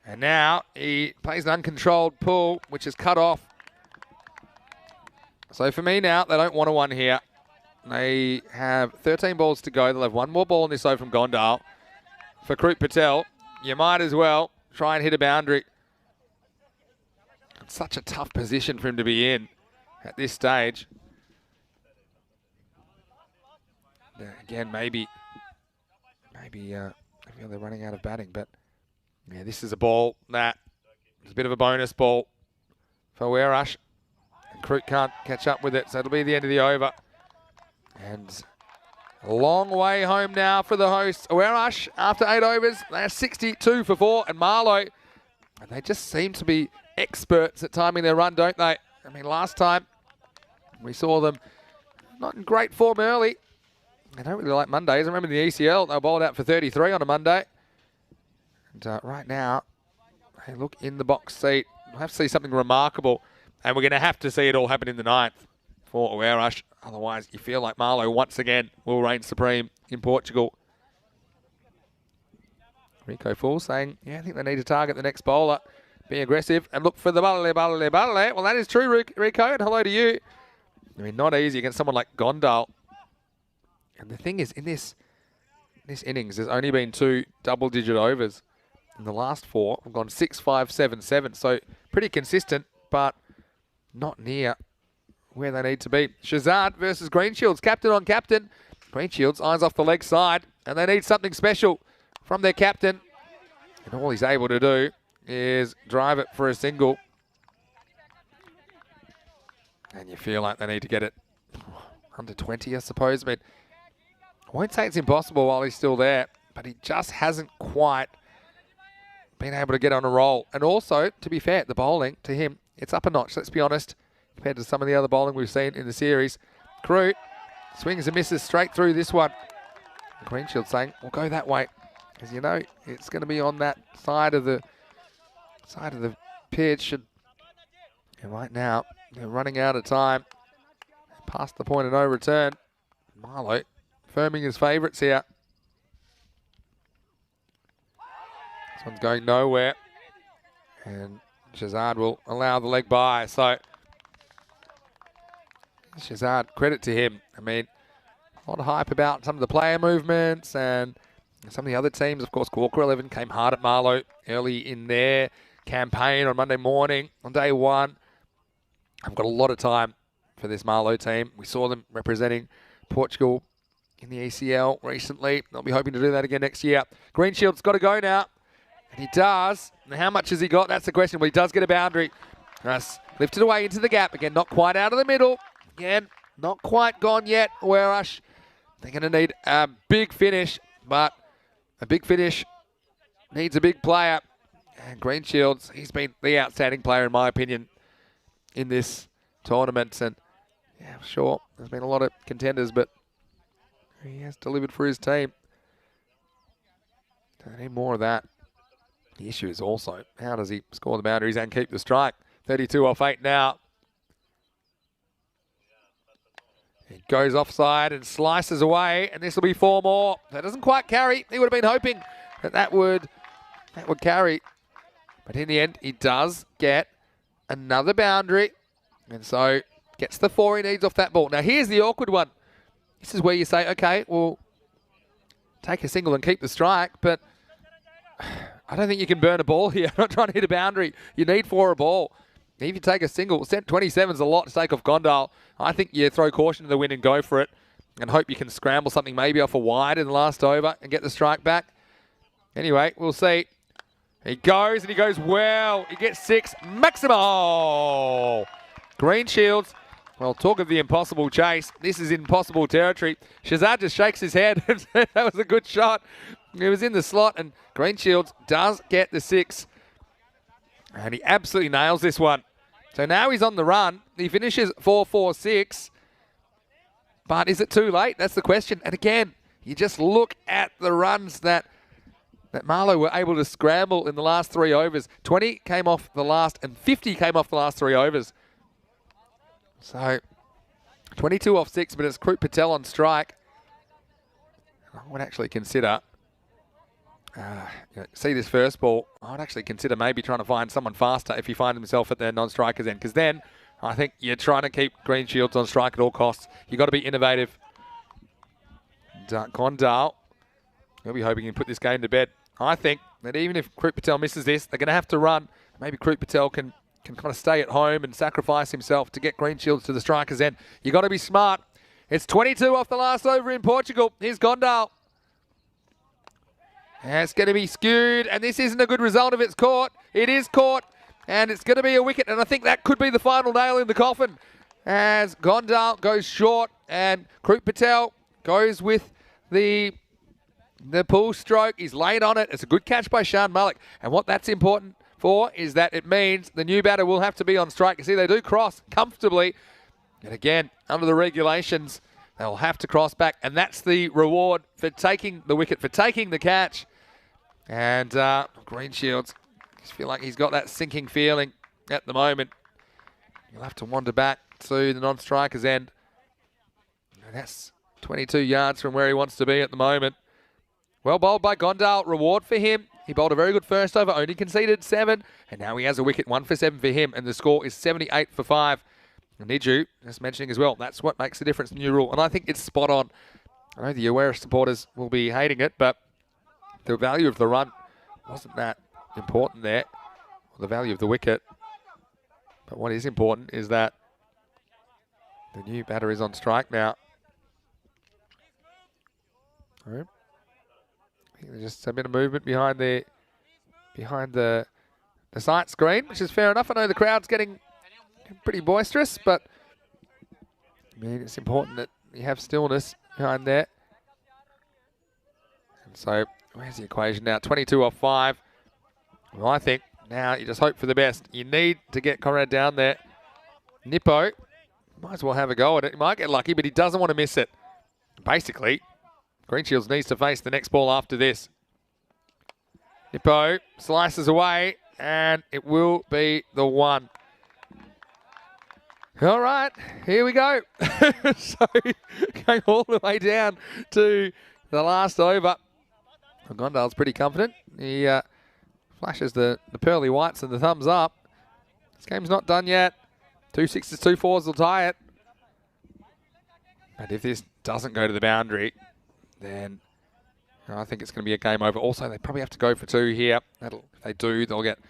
And now he plays an uncontrolled pull, which is cut off. So for me now, they don't want a one here. They have 13 balls to go. They'll have one more ball in this over from Gondal. For Krut Patel, you might as well try and hit a boundary. It's such a tough position for him to be in at this stage. Again, maybe I feel they're running out of batting, but yeah, this is a ball that is a bit of a bonus ball for Werash. And Krut can't catch up with it, so it'll be the end of the over. And a long way home now for the hosts. Werash, after 8 overs, they're 62 for 4. And Marlo, and they just seem to be experts at timing their run, don't they? I mean, last time we saw them not in great form early. I don't really like Mondays. I remember the ECL, they were bowled out for 33 on a Monday. And right now, hey, look in the box seat. We'll have to see something remarkable. And we're going to have to see it all happen in the 9th for Werash. Otherwise, you feel like Marlo once again will reign supreme in Portugal. Rico Full saying, yeah, I think they need to target the next bowler. Be aggressive and look for the balle. Well, that is true, Rico, and hello to you. I mean, not easy against someone like Gondal. And the thing is, in this innings, there's only been 2 double-digit overs. In the last 4, we've gone 6, 5, 7, 7. So pretty consistent, but not near where they need to be. Shazad versus Greenshields, captain on captain. Greenshields, eyes off the leg side, and they need something special. from their captain. And all he's able to do is drive it for a single. And you feel like they need to get it under 20, I suppose. But I won't say it's impossible while he's still there, but he just hasn't quite been able to get on a roll. And also, to be fair, the bowling, to him, it's up a notch, let's be honest, compared to some of the other bowling we've seen in the series. Crew swings and misses straight through this one. Greenshield saying, we'll go that way. Because you know, it's going to be on that side of the pitch. And right now, they're running out of time. Past the point of no return. Marlo firming his favourites here. This one's going nowhere. And Shazad will allow the leg by. So, Shazad, credit to him. I mean, a lot of hype about some of the player movements and some of the other teams. Of course, Corker 11 came hard at Marlo early in their campaign on Monday morning, on day one. I've got a lot of time for this Marlo team. We saw them representing Portugal in the ECL recently. They'll be hoping to do that again next year. Greenshield's got to go now. And he does. And how much has he got? That's the question. Well, he does get a boundary. That's lifted away into the gap. Again, not quite out of the middle. Again, not quite gone yet. Werash. They're going to need a big finish. But a big finish needs a big player. And Greenshields, he's been the outstanding player, in my opinion, in this tournament. And yeah, sure, there's been a lot of contenders, but he has delivered for his team. Don't need more of that. The issue is also, how does he score the boundaries and keep the strike? 32 off 8 now. He goes offside and slices away, and this will be 4 more. That doesn't quite carry. He would have been hoping that would carry. But in the end, he does get another boundary. And so gets the 4 he needs off that ball. Now, here's the awkward one. This is where you say, okay, well, take a single and keep the strike, but I don't think you can burn a ball here. I'm not trying to hit a boundary. You need 4 a ball. If you take a single, 27 is a lot to take off Gondal. I think you throw caution to the wind and go for it and hope you can scramble something maybe off a wide in the last over and get the strike back. Anyway, we'll see. He goes and he goes well. He gets 6. Maximo! Greenshields. Well, talk of the impossible chase. This is impossible territory. Shazad just shakes his head and said that was a good shot. It was in the slot, and Greenshields does get the 6. And he absolutely nails this one. So now he's on the run. He finishes 4-4-6. But is it too late? That's the question. And again, you just look at the runs that Marlo were able to scramble in the last 3 overs. 20 came off the last, and 50 came off the last 3 overs. So, 22 off 6, but it's Krut Patel on strike. I would actually consider, see this first ball, I would actually consider maybe trying to find someone faster if you find himself at their non-striker's end. Because then, I think you're trying to keep Greenshields on strike at all costs. You've got to be innovative. Gondal, he'll be hoping he can put this game to bed. I think that even if Krut Patel misses this, they're going to have to run. Maybe Krut Patel can kind of stay at home and sacrifice himself to get Greenshields to the striker's end. You've got to be smart. It's 22 off the last over in Portugal. Here's Gondal. And it's going to be skewed, and this isn't a good result if it's caught. It is caught, and it's going to be a wicket, and I think that could be the final nail in the coffin as Gondal goes short, and Krut Patel goes with the pull stroke. He's laid on it. It's a good catch by Shan Malik, and what that's important for is that it means the new batter will have to be on strike. You see, they do cross comfortably. And again, under the regulations, they'll have to cross back. And that's the reward for taking the wicket, for taking the catch. And Greenshields, I feel like he's got that sinking feeling at the moment. He'll have to wander back to the non-striker's end. And that's 22 yards from where he wants to be at the moment. Well bowled by Gondal. Reward for him. He bowled a very good first over, only conceded 7. And now he has a wicket, 1 for 7 for him. And the score is 78 for 5. And Niju, just mentioning as well, that's what makes the difference in the new rule. And I think it's spot on. I know the Aware supporters will be hating it, but the value of the run wasn't that important there. Or the value of the wicket. But what is important is that the new batter is on strike now. All right. Just a bit of movement behind the sight screen, which is fair enough. I know the crowd's getting pretty boisterous, but I mean, it's important that you have stillness behind there. And so, where's the equation now? 22 off 5. Well, I think now you just hope for the best. You need to get Conrad down there. Nippo might as well have a go at it. He might get lucky, but he doesn't want to miss it. Basically, Greenshields needs to face the next ball after this. Nippo slices away, and it will be the 1. All right, here we go. So, going all the way down to the last over. Gondal's pretty confident. He flashes the pearly whites and the thumbs up. This game's not done yet. 2 6s, 2 4s will tie it. But if this doesn't go to the boundary, then I think it's going to be a game over. Also, they probably have to go for 2 here. If they do, they'll get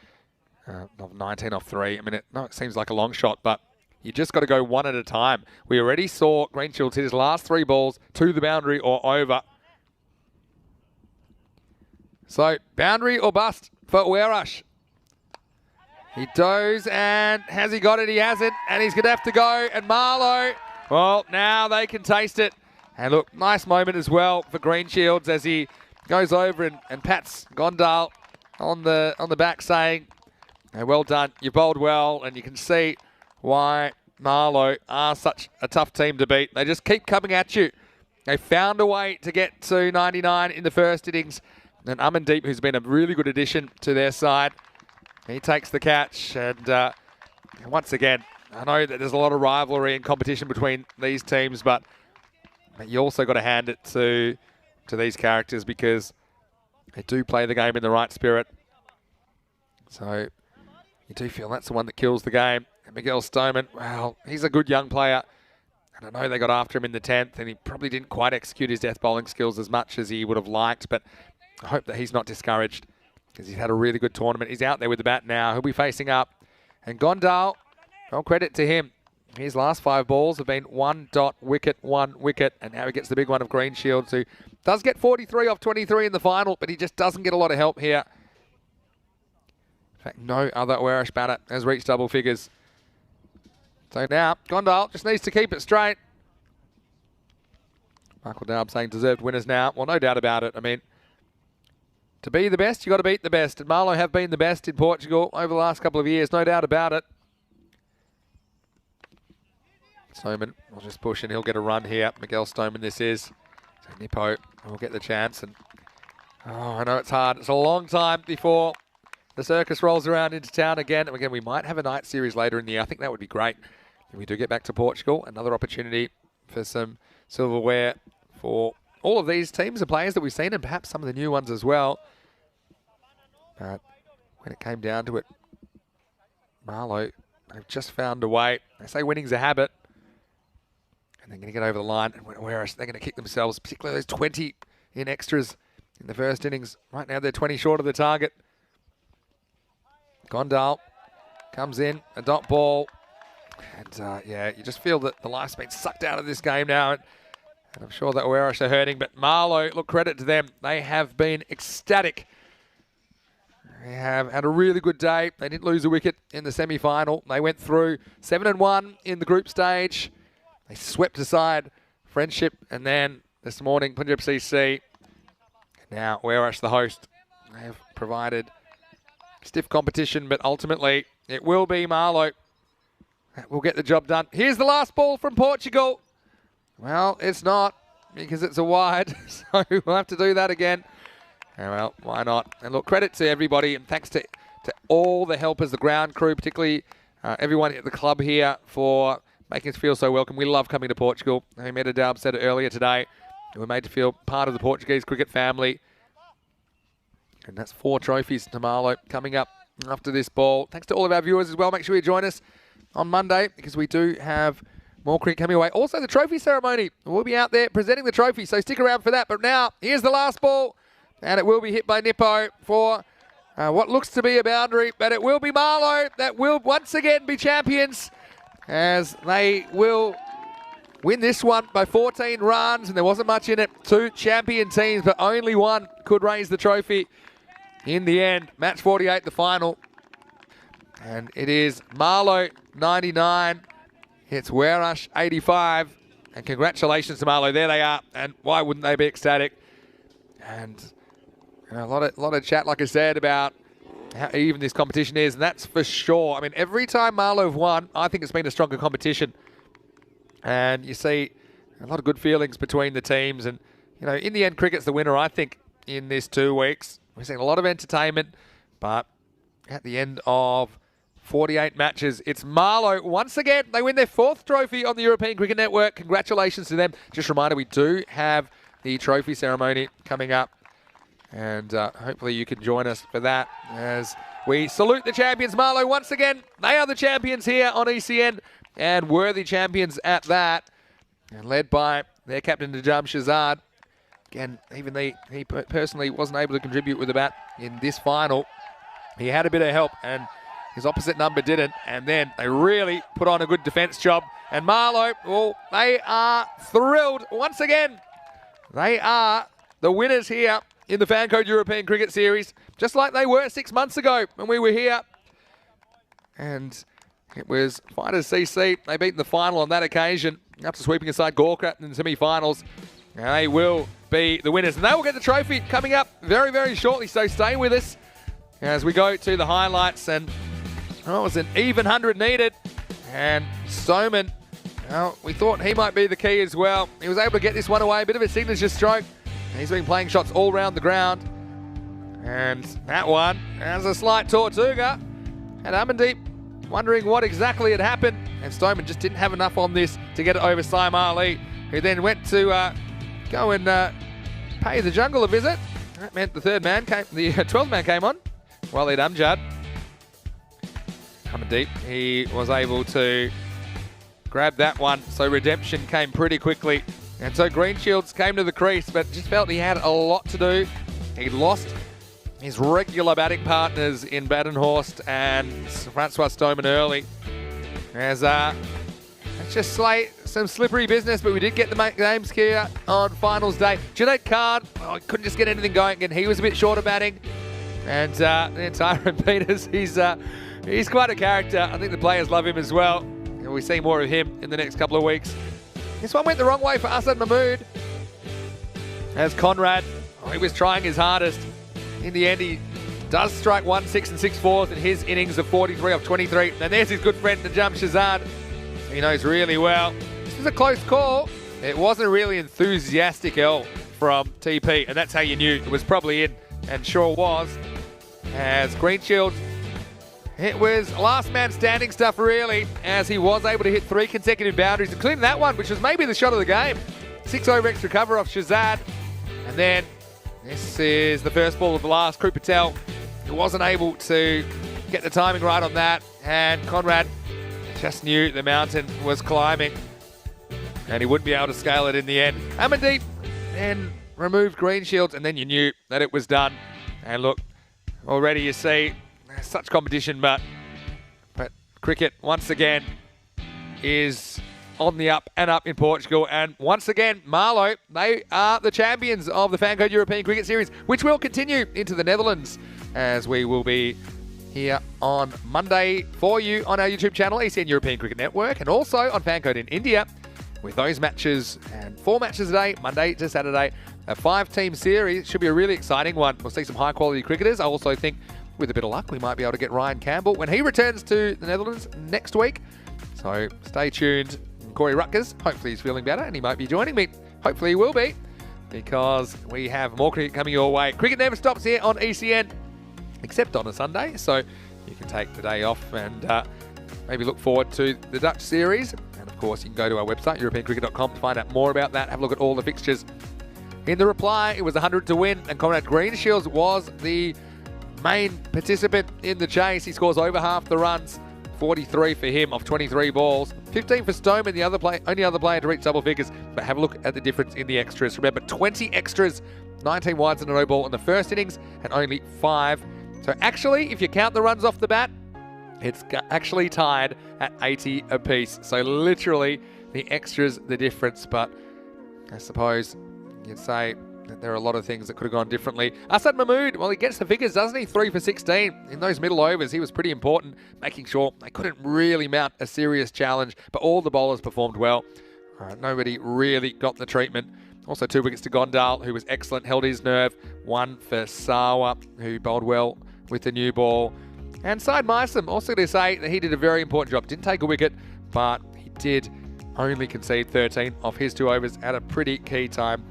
19 off 3. I mean, it seems like a long shot, but you just got to go one at a time. We already saw Greenshields hit his last 3 balls to the boundary or over. So, boundary or bust for Werush. He does, and has he got it? He hasn't, and he's going to have to go. And Marlo, well, now they can taste it. And look, nice moment as well for Greenshields as he goes over and pats Gondal on the back, saying, hey, well done, you bowled well, and you can see why Marlo are such a tough team to beat. They just keep coming at you. They found a way to get to 99 in the first innings. And Amandeep, who's been a really good addition to their side, he takes the catch. And once again, I know that there's a lot of rivalry and competition between these teams, but you also got to hand it to these characters because they do play the game in the right spirit. So you do feel that's the one that kills the game. And Miguel Stoneman, well, he's a good young player. And I know they got after him in the 10th, and he probably didn't quite execute his death bowling skills as much as he would have liked, but I hope that he's not discouraged because he's had a really good tournament. He's out there with the bat now. He'll be facing up. And Gondal, all credit to him. His last 5 balls have been 1 dot, wicket, 1 wicket, and now he gets the big one of Greenshields, who does get 43 off 23 in the final, but he just doesn't get a lot of help here. In fact, no other Werush batter has reached double figures. So now, Gondal just needs to keep it straight. Michael Daub saying deserved winners now. Well, no doubt about it. I mean, to be the best, you got to beat the best. And Marlo have been the best in Portugal over the last couple of years, no doubt about it. Stoneman will just push and he'll get a run here. Miguel Stoneman this is. So Nippo will get the chance. And oh, I know it's hard. It's a long time before the circus rolls around into town again. And again, we might have a night series later in the year. I think that would be great. If we do get back to Portugal, another opportunity for some silverware for all of these teams and players that we've seen, and perhaps some of the new ones as well. But when it came down to it, Marlo, they've just found a way. They say winning's a habit. And they're going to get over the line. And Werush, they're going to kick themselves, particularly those 20 in extras in the first innings. Right now, they're 20 short of the target. Gondal comes in, a dot ball. And, yeah, you just feel that the life's been sucked out of this game now. And I'm sure that Werush are hurting. But Marlo, look, credit to them. They have been ecstatic. They have had a really good day. They didn't lose a wicket in the semi-final. They went through 7-1 in the group stage. They swept aside Friendship, and then this morning, Punjab CC. Now, Werush, the host, they have provided stiff competition, but ultimately, it will be Marlo that will get the job done. Here's the last ball from Portugal. Well, it's not, because it's a wide, so we'll have to do that again. Oh, well, why not? And look, credit to everybody, and thanks to all the helpers, the ground crew, particularly everyone at the club here for making us feel so welcome. We love coming to Portugal. Medadab said it earlier today. We're made to feel part of the Portuguese cricket family. And that's 4 trophies to Marlo coming up after this ball. Thanks to all of our viewers as well. Make sure you join us on Monday because we do have more cricket coming away. Also, the trophy ceremony. We'll be out there presenting the trophy, so stick around for that. But now, here's the last ball. And it will be hit by Nippo for what looks to be a boundary. But it will be Marlo that will once again be champions, as they will win this one by 14 runs, and there wasn't much in it. 2 champion teams, but only one could raise the trophy in the end. Match 48, the final. And it is Marlo, 99. It's Werash, 85. And congratulations to Marlo. There they are. And why wouldn't they be ecstatic? And a lot of chat, like I said, about how even this competition is, and that's for sure. I mean, every time Marlo have won, I think it's been a stronger competition. And you see a lot of good feelings between the teams. And, you know, in the end, cricket's the winner, I think, in this 2 weeks. We've seen a lot of entertainment, but at the end of 48 matches, it's Marlo. Once again, they win their 4th trophy on the European Cricket Network. Congratulations to them. Just a reminder, we do have the trophy ceremony coming up. And hopefully you can join us for that as we salute the champions. Marlo, once again, they are the champions here on ECN, and worthy champions at that. And led by their captain, Najam Shahzad. Again, even he personally wasn't able to contribute with the bat in this final. He had a bit of help, and his opposite number didn't. And then they really put on a good defence job. And Marlo, well, they are thrilled once again. They are the winners here in the Fancode European Cricket Series, just like they were 6 months ago when we were here. And it was Fighters CC. They beat in the final on that occasion, after sweeping aside Gorka in the semi-finals. And they will be the winners. And they will get the trophy coming up very, very shortly. So stay with us as we go to the highlights. And it was an even 100 needed. And Stoneman, well, we thought he might be the key as well. He was able to get this one away. A bit of a signature stroke. He's been playing shots all around the ground. And that one has a slight Tortuga. And Amandeep wondering what exactly had happened. And Stoneman just didn't have enough on this to get it over Saim Ali, who then went to go and pay the jungle a visit. That meant the 12th man came on. Waleed Amjad. Amandeep, he was able to grab that one. So redemption came pretty quickly. And so Greenshields came to the crease, but just felt he had a lot to do. He lost his regular batting partners in Badenhorst and Francois Stoneman early. As it's just some slippery business, but we did get the games here on finals day. Junaid Khan, couldn't just get anything going again. He was a bit short of batting. And Tyron Peters, he's quite a character. I think the players love him as well. And we see more of him in the next couple of weeks. This one went the wrong way for Asad Mahmood. As Conrad, he was trying his hardest. In the end, he does strike 1 6 and 6 fourths in his innings of 43 off 23. And there's his good friend, Najam Shahzad. He knows really well. This is a close call. It wasn't a really enthusiastic L from TP, and that's how you knew it was probably in, and sure was. As Greenshields, it was last man standing stuff really, as he was able to hit 3 consecutive boundaries, including that one, which was maybe the shot of the game. 6 over extra cover off Shahzad. And then this is the first ball of the last. Krup Patel, who wasn't able to get the timing right on that. And Conrad just knew the mountain was climbing and he wouldn't be able to scale it in the end. Amandeep then removed Greenshields, and then you knew that it was done. And look, already you see such competition, but cricket once again is on the up and up in Portugal. And once again, Marlo, they are the champions of the Fancode European Cricket Series, which will continue into the Netherlands, as we will be here on Monday for you on our YouTube channel, ECN European Cricket Network, and also on Fancode in India, with those matches and 4 matches a day, Monday to Saturday. A 5-team series. Should be a really exciting one. We'll see some high-quality cricketers. I also think, with a bit of luck, we might be able to get Ryan Campbell when he returns to the Netherlands next week. So stay tuned. Corey Rutgers, hopefully he's feeling better and he might be joining me. Hopefully he will be, because we have more cricket coming your way. Cricket never stops here on ECN, except on a Sunday. So you can take the day off and maybe look forward to the Dutch series. And of course, you can go to our website, europeancricket.com, to find out more about that. Have a look at all the fixtures. In the reply, it was 100 to win, and Conrad Greenshields was the main participant in the chase. He scores over half the runs, 43 for him off 23 balls. 15 for Stoneman, the only other player to reach double figures. But have a look at the difference in the extras. Remember, 20 extras, 19 wides and a no ball in the first innings, and only 5. So actually, if you count the runs off the bat, it's actually tied at 80 apiece. So literally the extras the difference, but I suppose you'd say that there are a lot of things that could have gone differently. Asad Mahmood, well, he gets the figures, doesn't he? 3 for 16. In those middle overs, he was pretty important, making sure they couldn't really mount a serious challenge, but all the bowlers performed well. Nobody really got the treatment. Also 2 wickets to Gondal, who was excellent, held his nerve. 1 for Sawa, who bowled well with the new ball. And Syed Meisom, also to say that he did a very important job. Didn't take a wicket, but he did only concede 13 off his 2 overs at a pretty key time.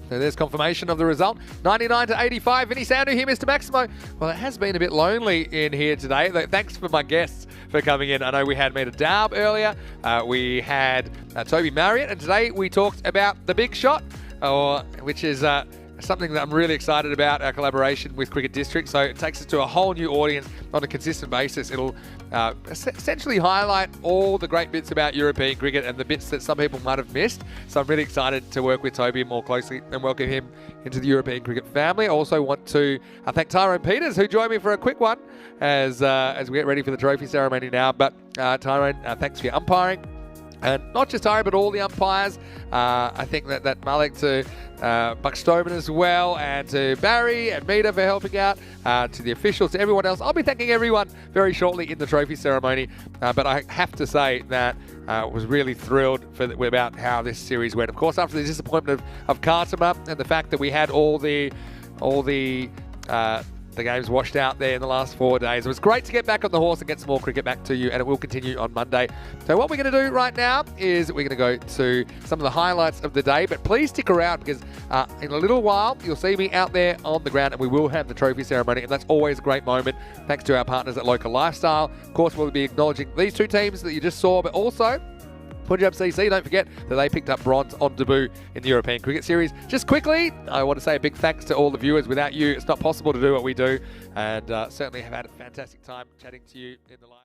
So there's confirmation of the result. 99 to 85. Any sound here, Mr. Maximo? Well, it has been a bit lonely in here today. Thanks for my guests for coming in. I know we had Meta Daub earlier. We had Toby Marriott. And today we talked about the big shot, which is something that I'm really excited about, our collaboration with Cricket District. So it takes us to a whole new audience on a consistent basis. It'll essentially highlight all the great bits about European cricket and the bits that some people might have missed. So I'm really excited to work with Toby more closely and welcome him into the European cricket family. I also want to thank Tyrone Peters, who joined me for a quick one as we get ready for the trophy ceremony now. But Tyrone, thanks for your umpiring. And not just Tyrone, but all the umpires. I think that Malik to Buck Stoneman as well, and to Barry and Mita for helping out, to the officials, to everyone else. I'll be thanking everyone very shortly in the trophy ceremony. But I have to say that I was really thrilled about how this series went. Of course, after the disappointment of Khartoum and the fact that we had all the games washed out there in the last 4 days. It was great to get back on the horse and get some more cricket back to you, and it will continue on Monday. So what we're going to do right now is we're going to go to some of the highlights of the day, but please stick around because in a little while you'll see me out there on the ground and we will have the trophy ceremony, and that's always a great moment thanks to our partners at Local Lifestyle. Of course, we'll be acknowledging these 2 teams that you just saw, but also Punjab CC, don't forget that they picked up bronze on debut in the European Cricket Series. Just quickly, I want to say a big thanks to all the viewers. Without you, it's not possible to do what we do, and certainly have had a fantastic time chatting to you in the live.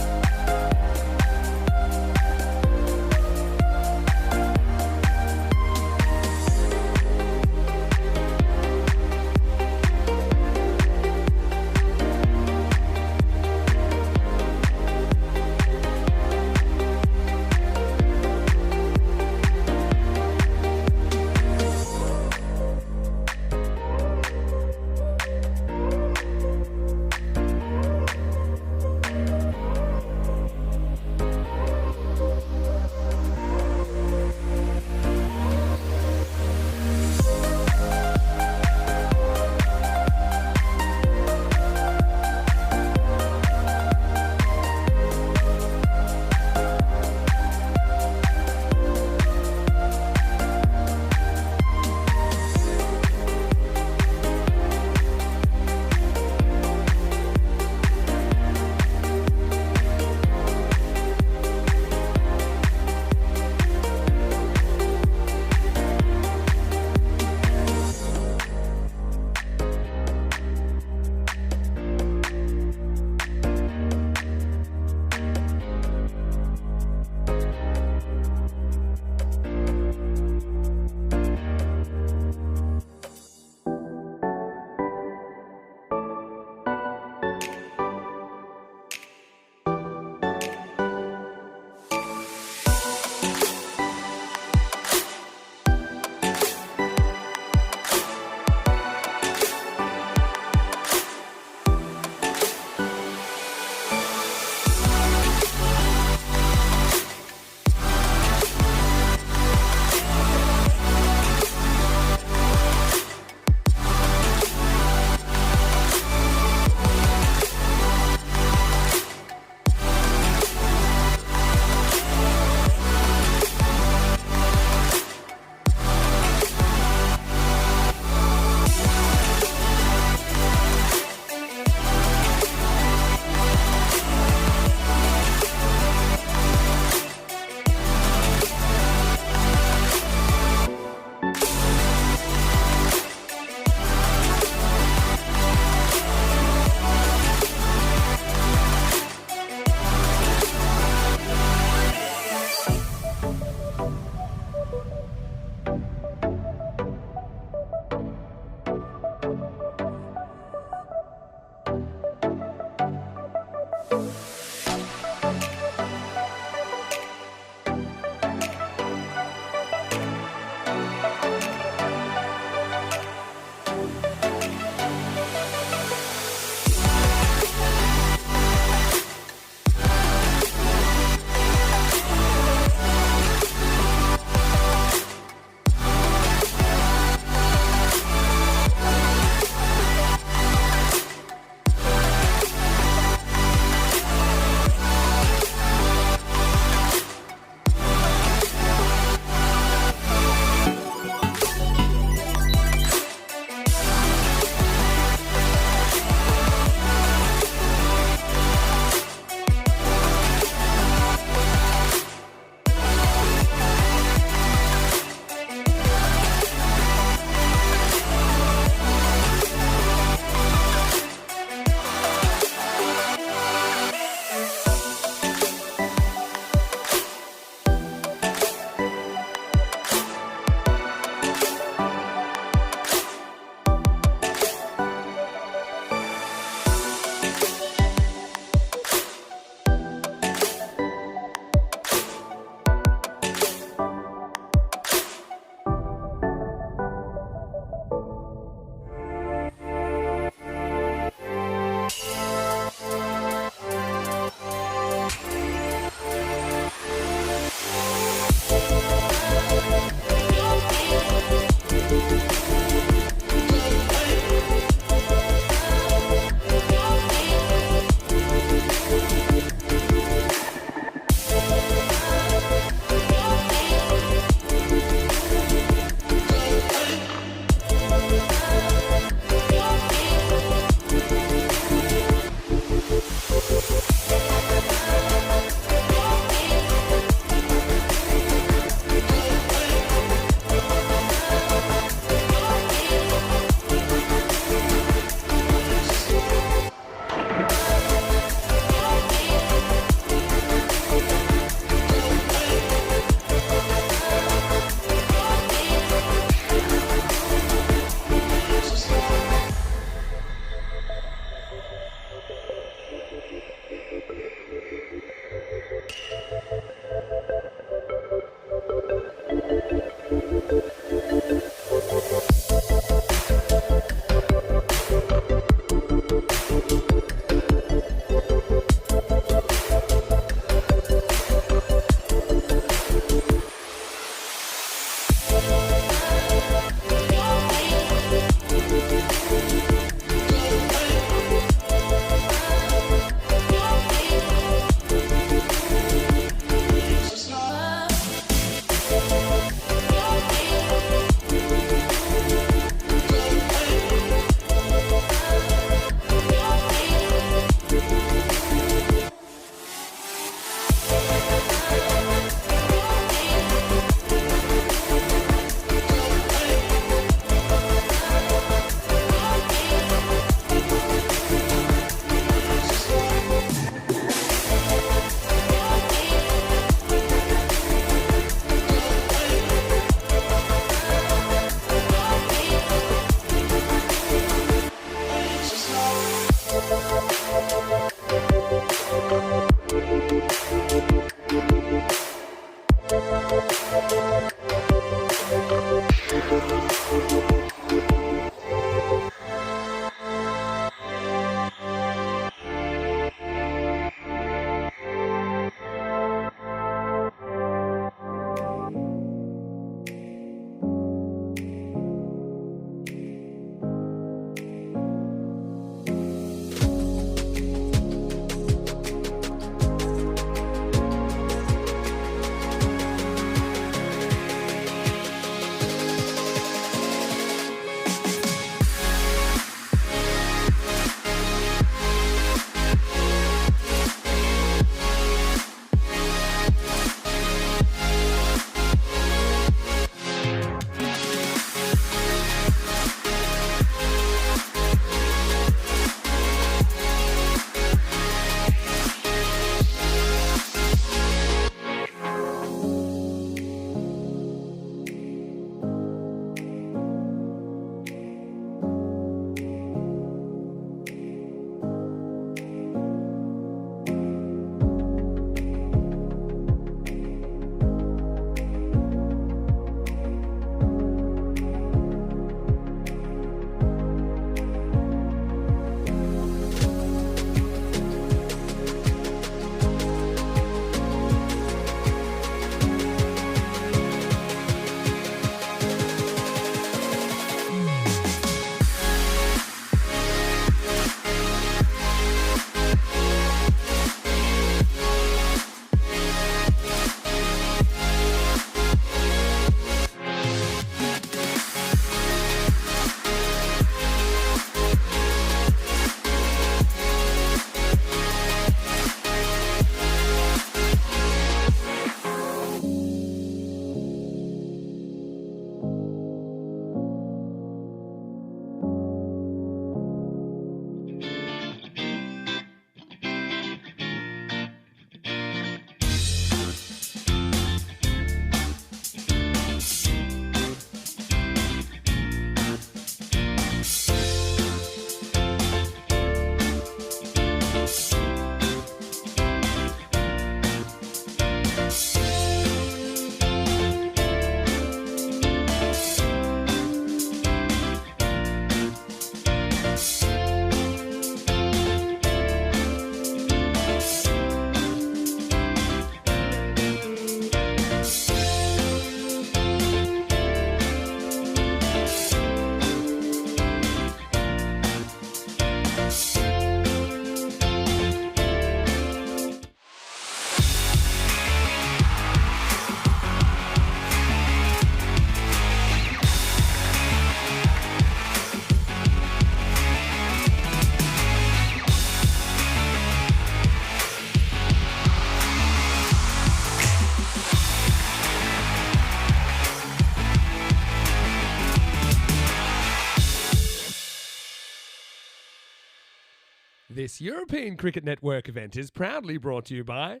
This European Cricket Network event is proudly brought to you by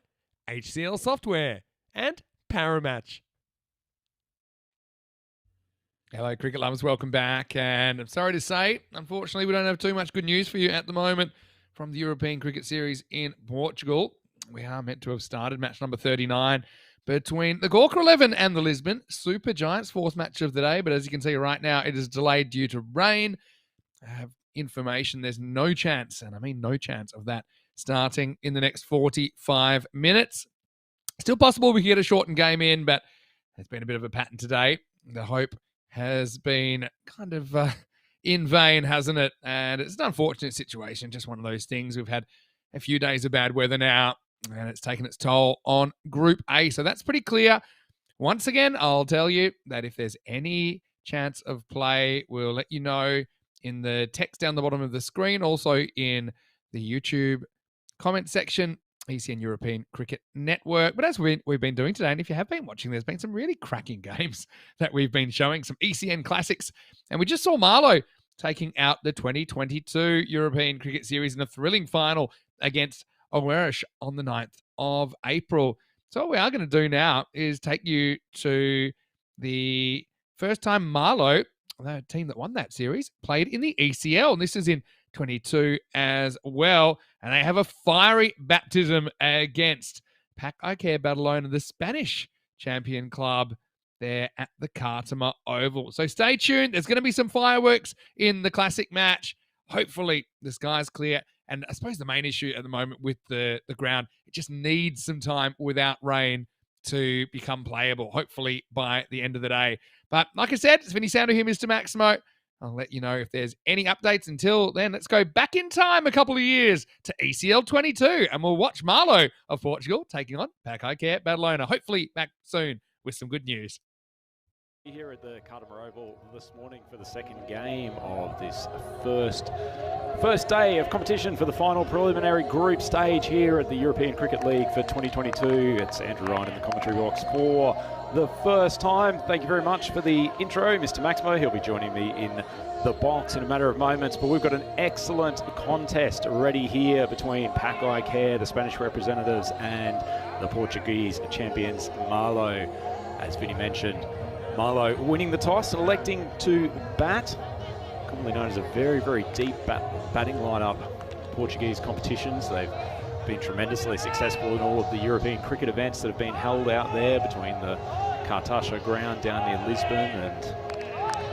HCL Software and Paramatch. Hello, cricket lovers. Welcome back. And I'm sorry to say, unfortunately, we don't have too much good news for you at the moment from the European Cricket Series in Portugal. We are meant to have started match number 39 between the Gawker 11 and the Lisbon Super Giants, fourth match of the day. But as you can see right now, it is delayed due to rain. I have information there's no chance, and I mean no chance, of that starting in the next 45 minutes. Still possible we can get a shortened game in, but there's been a bit of a pattern today. The hope has been kind of in vain, hasn't it? And it's an unfortunate situation, just one of those things. We've had a few days of bad weather now, and it's taken its toll on Group A. So that's pretty clear. Once again, I'll tell you that if there's any chance of play, we'll let you know in the text down the bottom of the screen, also in the YouTube comment section, ECN European Cricket Network. But as we've been doing today, and if you have been watching, there's been some really cracking games that we've been showing, some ECN classics. And we just saw Marlo taking out the 2022 European Cricket Series in a thrilling final against Owersh on the 9th of April. So what we are going to do now is take you to the first time Marlo, the team that won that series, played in the ECL. And this is in 22 as well. And they have a fiery baptism against Pac Icare Badalona, the Spanish champion club there at the Cartama Oval. So stay tuned. There's going to be some fireworks in the classic match. Hopefully the sky's clear. And I suppose the main issue at the moment with the ground, it just needs some time without rain to become playable, hopefully by the end of the day. But like I said, it's Vinny Sando here, Mr. Maximo. I'll let you know if there's any updates. Until then, let's go back in time a couple of years to ECL 22, and we'll watch Marlo of Portugal taking on Pac Icare Badalona. Hopefully back soon with some good news. Here at the Cartama Oval this morning for the second game of this first day of competition for the final preliminary group stage here at the European Cricket League for 2022. It's Andrew Ryan in the commentary box for the first time. Thank you very much for the intro, Mr. Maximo. He'll be joining me in the box in a matter of moments, but we've got an excellent contest ready here between Pac Icare, the Spanish representatives, and the Portuguese champions Marlo. As Vinny mentioned, Marlo winning the toss and electing to bat, commonly known as a very, very deep batting lineup. Portuguese competitions, they've been tremendously successful in all of the European cricket events that have been held out there between the Cartaxa ground down near Lisbon and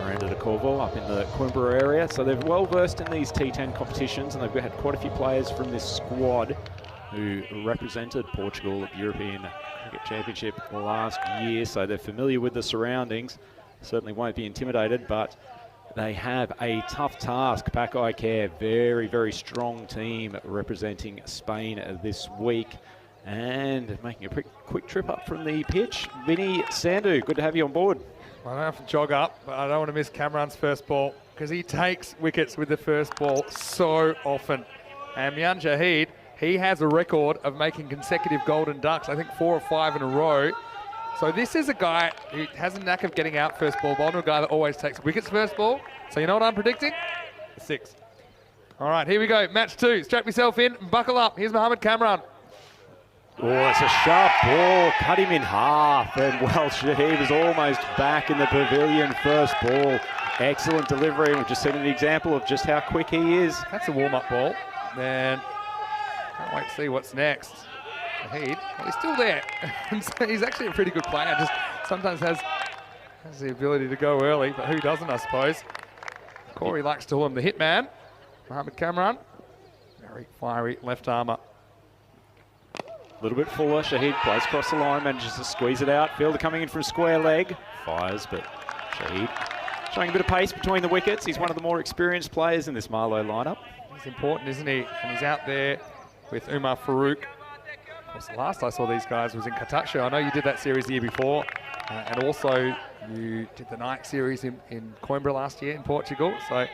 Miranda de Corvo up in the Coimbra area. So they're well versed in these T10 competitions, and they've had quite a few players from this squad who represented Portugal at the European Cricket Championship last year, so they're familiar with the surroundings. Certainly won't be intimidated, but they have a tough task. Pac Icare, very, very strong team representing Spain this week, and making a quick trip up from the pitch. Vinny Sando, good to have you on board. I don't have to jog up, but I don't want to miss Cameron's first ball because he takes wickets with the first ball so often. And Mian Jahid, he has a record of making consecutive golden ducks, I think 4 or 5 in a row. So this is a guy who has a knack of getting out first ball, but a guy that always takes wickets first ball. So you know what I'm predicting? 6. All right, here we go. Match 2. Strap yourself in and buckle up. Here's Mohammed Kamran. Oh, it's a sharp ball, cut him in half, and well, Shahid was almost back in the pavilion. First ball, excellent delivery. We've just seen an example of just how quick he is. That's a warm-up ball. And can't wait to see what's next. Shahid, well, he's still there. He's actually a pretty good player. Just sometimes has the ability to go early, but who doesn't, I suppose. Corey likes to call him the hitman. Mohammed Kamran, very fiery left armour. A little bit fuller. Shahid plays across the line, manages to squeeze it out. Fielder coming in from square leg. Fires, but Shahid showing a bit of pace between the wickets. He's one of the more experienced players in this Marlo lineup. He's important, isn't he? And he's out there with Umar Farouk. Of course, the last I saw these guys was in Cartaxa. I know you did that series the year before. And also you did the night series in Coimbra last year in Portugal. So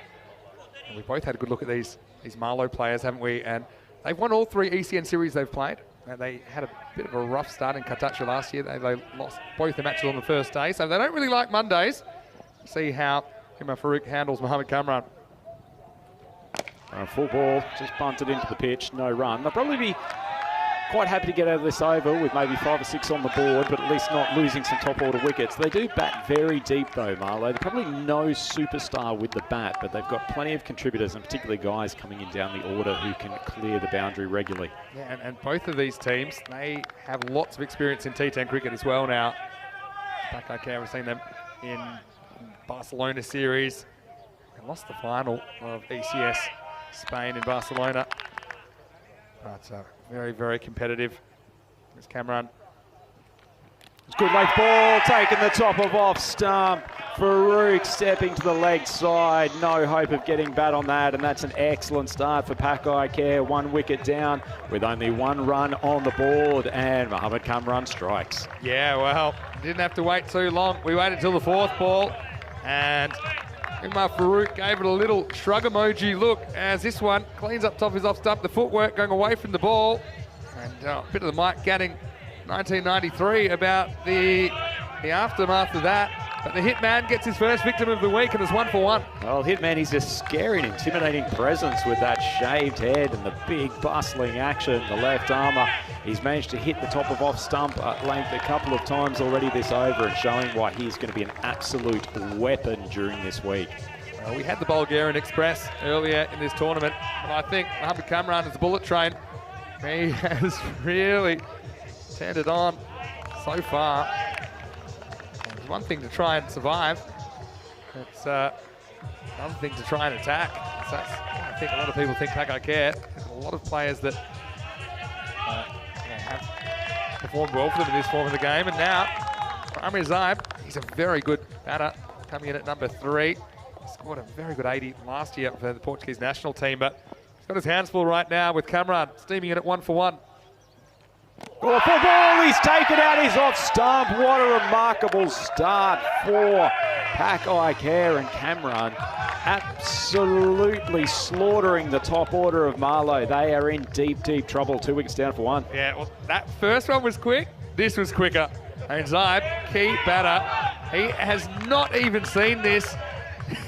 we both had a good look at these Marlo players, haven't we? And they've won all 3 ECN series they've played. They had a bit of a rough start in Cartaxa last year. They lost both the matches on the first day, so they don't really like Mondays. See how Umar Farouk handles Mohammed Kamran. Full ball, just bunted into the pitch, no run. They'll probably be quite happy to get out of this over with maybe 5 or 6 on the board, but at least not losing some top order wickets. They do bat very deep though, Marlo. They're probably no superstar with the bat, but they've got plenty of contributors and particularly guys coming in down the order who can clear the boundary regularly. Yeah, and both of these teams, they have lots of experience in T10 cricket as well now. Back okay, we've seen them in Barcelona series. They lost the final of ECS Spain in Barcelona. But very, very competitive. There's Cameron. It's good late ball, taking the top of off stump. Farouk stepping to the leg side. No hope of getting bat on that, and that's an excellent start for Pak Eye Care. 1 wicket down with only 1 run on the board, and Mohamed Kamran strikes. Yeah, well, didn't have to wait too long. We waited till the 4th ball, and Umar Farouk gave it a little shrug emoji look as this one cleans up top of his off stump. The footwork going away from the ball. And a bit of the Mike Gatting 1993 about the aftermath of that. But the hitman gets his first victim of the week and is 1 for 1. Well, hitman, he's a scary and intimidating presence with that shaved head and the big bustling action. The left armour, he's managed to hit the top of off stump length a couple of times already this over and showing why he's going to be an absolute weapon during this week. Well, we had the Bulgarian Express earlier in this tournament, but I think Mohamed Kamran is a bullet train. He has really turned it on so far. It's one thing to try and survive. It's another thing to try and attack. So I think a lot of people think Pak Eye Care. There's a lot of players that have performed well for them in this form of the game. And now, Amir Zaib, he's a very good batter, coming in at number 3. Scored a very good 80 last year for the Portuguese national team, but he's got his hands full right now with Kamran steaming in at 1 for 1. Oh, full ball, he's taken out his off stump. What a remarkable start for Pak Eye Care, and Kamran absolutely slaughtering the top order of Marlo. They are in deep, deep trouble. 2 wickets down for 1. Yeah, well, that first one was quick. This was quicker. And Zaib, key batter, he has not even seen this.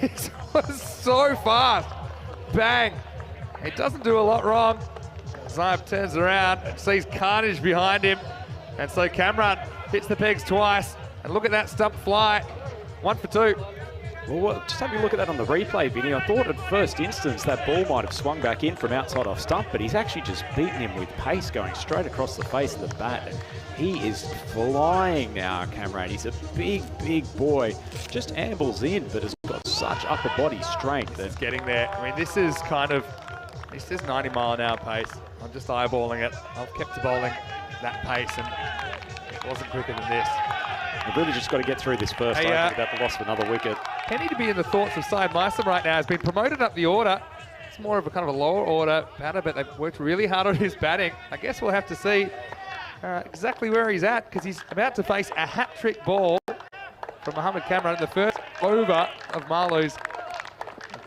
It was so fast. Bang. It doesn't do a lot wrong. Zaib turns around and sees carnage behind him. And so Kamran hits the pegs twice. And look at that stump fly. 1 for 2. Well, just have a look at that on the replay, Vinny. I thought at first instance that ball might have swung back in from outside off stump, but he's actually just beaten him with pace going straight across the face of the bat. And he is flying now, Kamran. He's a big, big boy. Just ambles in, but has got such upper body strength. It's getting there. I mean, this is 90 mile an hour pace. I'm just eyeballing it. I've kept to bowling that pace, and it wasn't quicker than this. They've really just got to get through this first over without the loss of another wicket. Penny to be in the thoughts of Syed Meister right now. Has been promoted up the order. It's more of a kind of a lower order batter, but they've worked really hard on his batting. I guess we'll have to see exactly where he's at, because he's about to face a hat-trick ball from Mohamed Kamran in the first over of Marlo's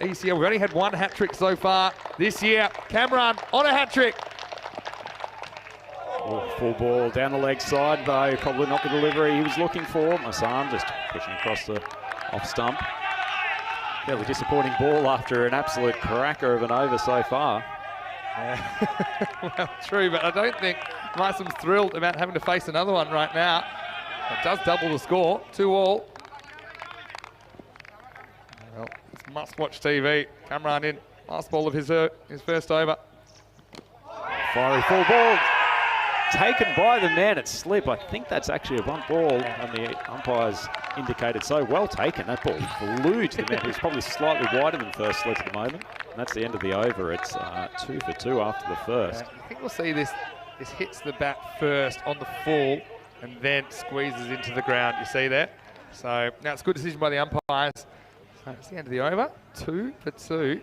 ECL. We've only had 1 hat-trick so far this year. Kamran on a hat-trick. Oh, full ball down the leg side, though. Probably not the delivery he was looking for. Masan just pushing across the off stump. Fairly disappointing ball after an absolute cracker of an over so far. Well, true, but I don't think Masum's thrilled about having to face another one right now. It does double the score, 2-all. Well, it's must-watch TV. Kamran in, last ball of his first over. Fiery full ball. Taken by the man at slip. I think that's actually a bunt ball, and the umpires indicated so. Well taken. That ball flew to the man, who's probably slightly wider than first slip at the moment. And that's the end of the over. It's 2 for 2 after the first. I think we'll see this hits the bat first on the full and then squeezes into the ground. You see there? So now it's a good decision by the umpires. So it's the end of the over. 2 for 2.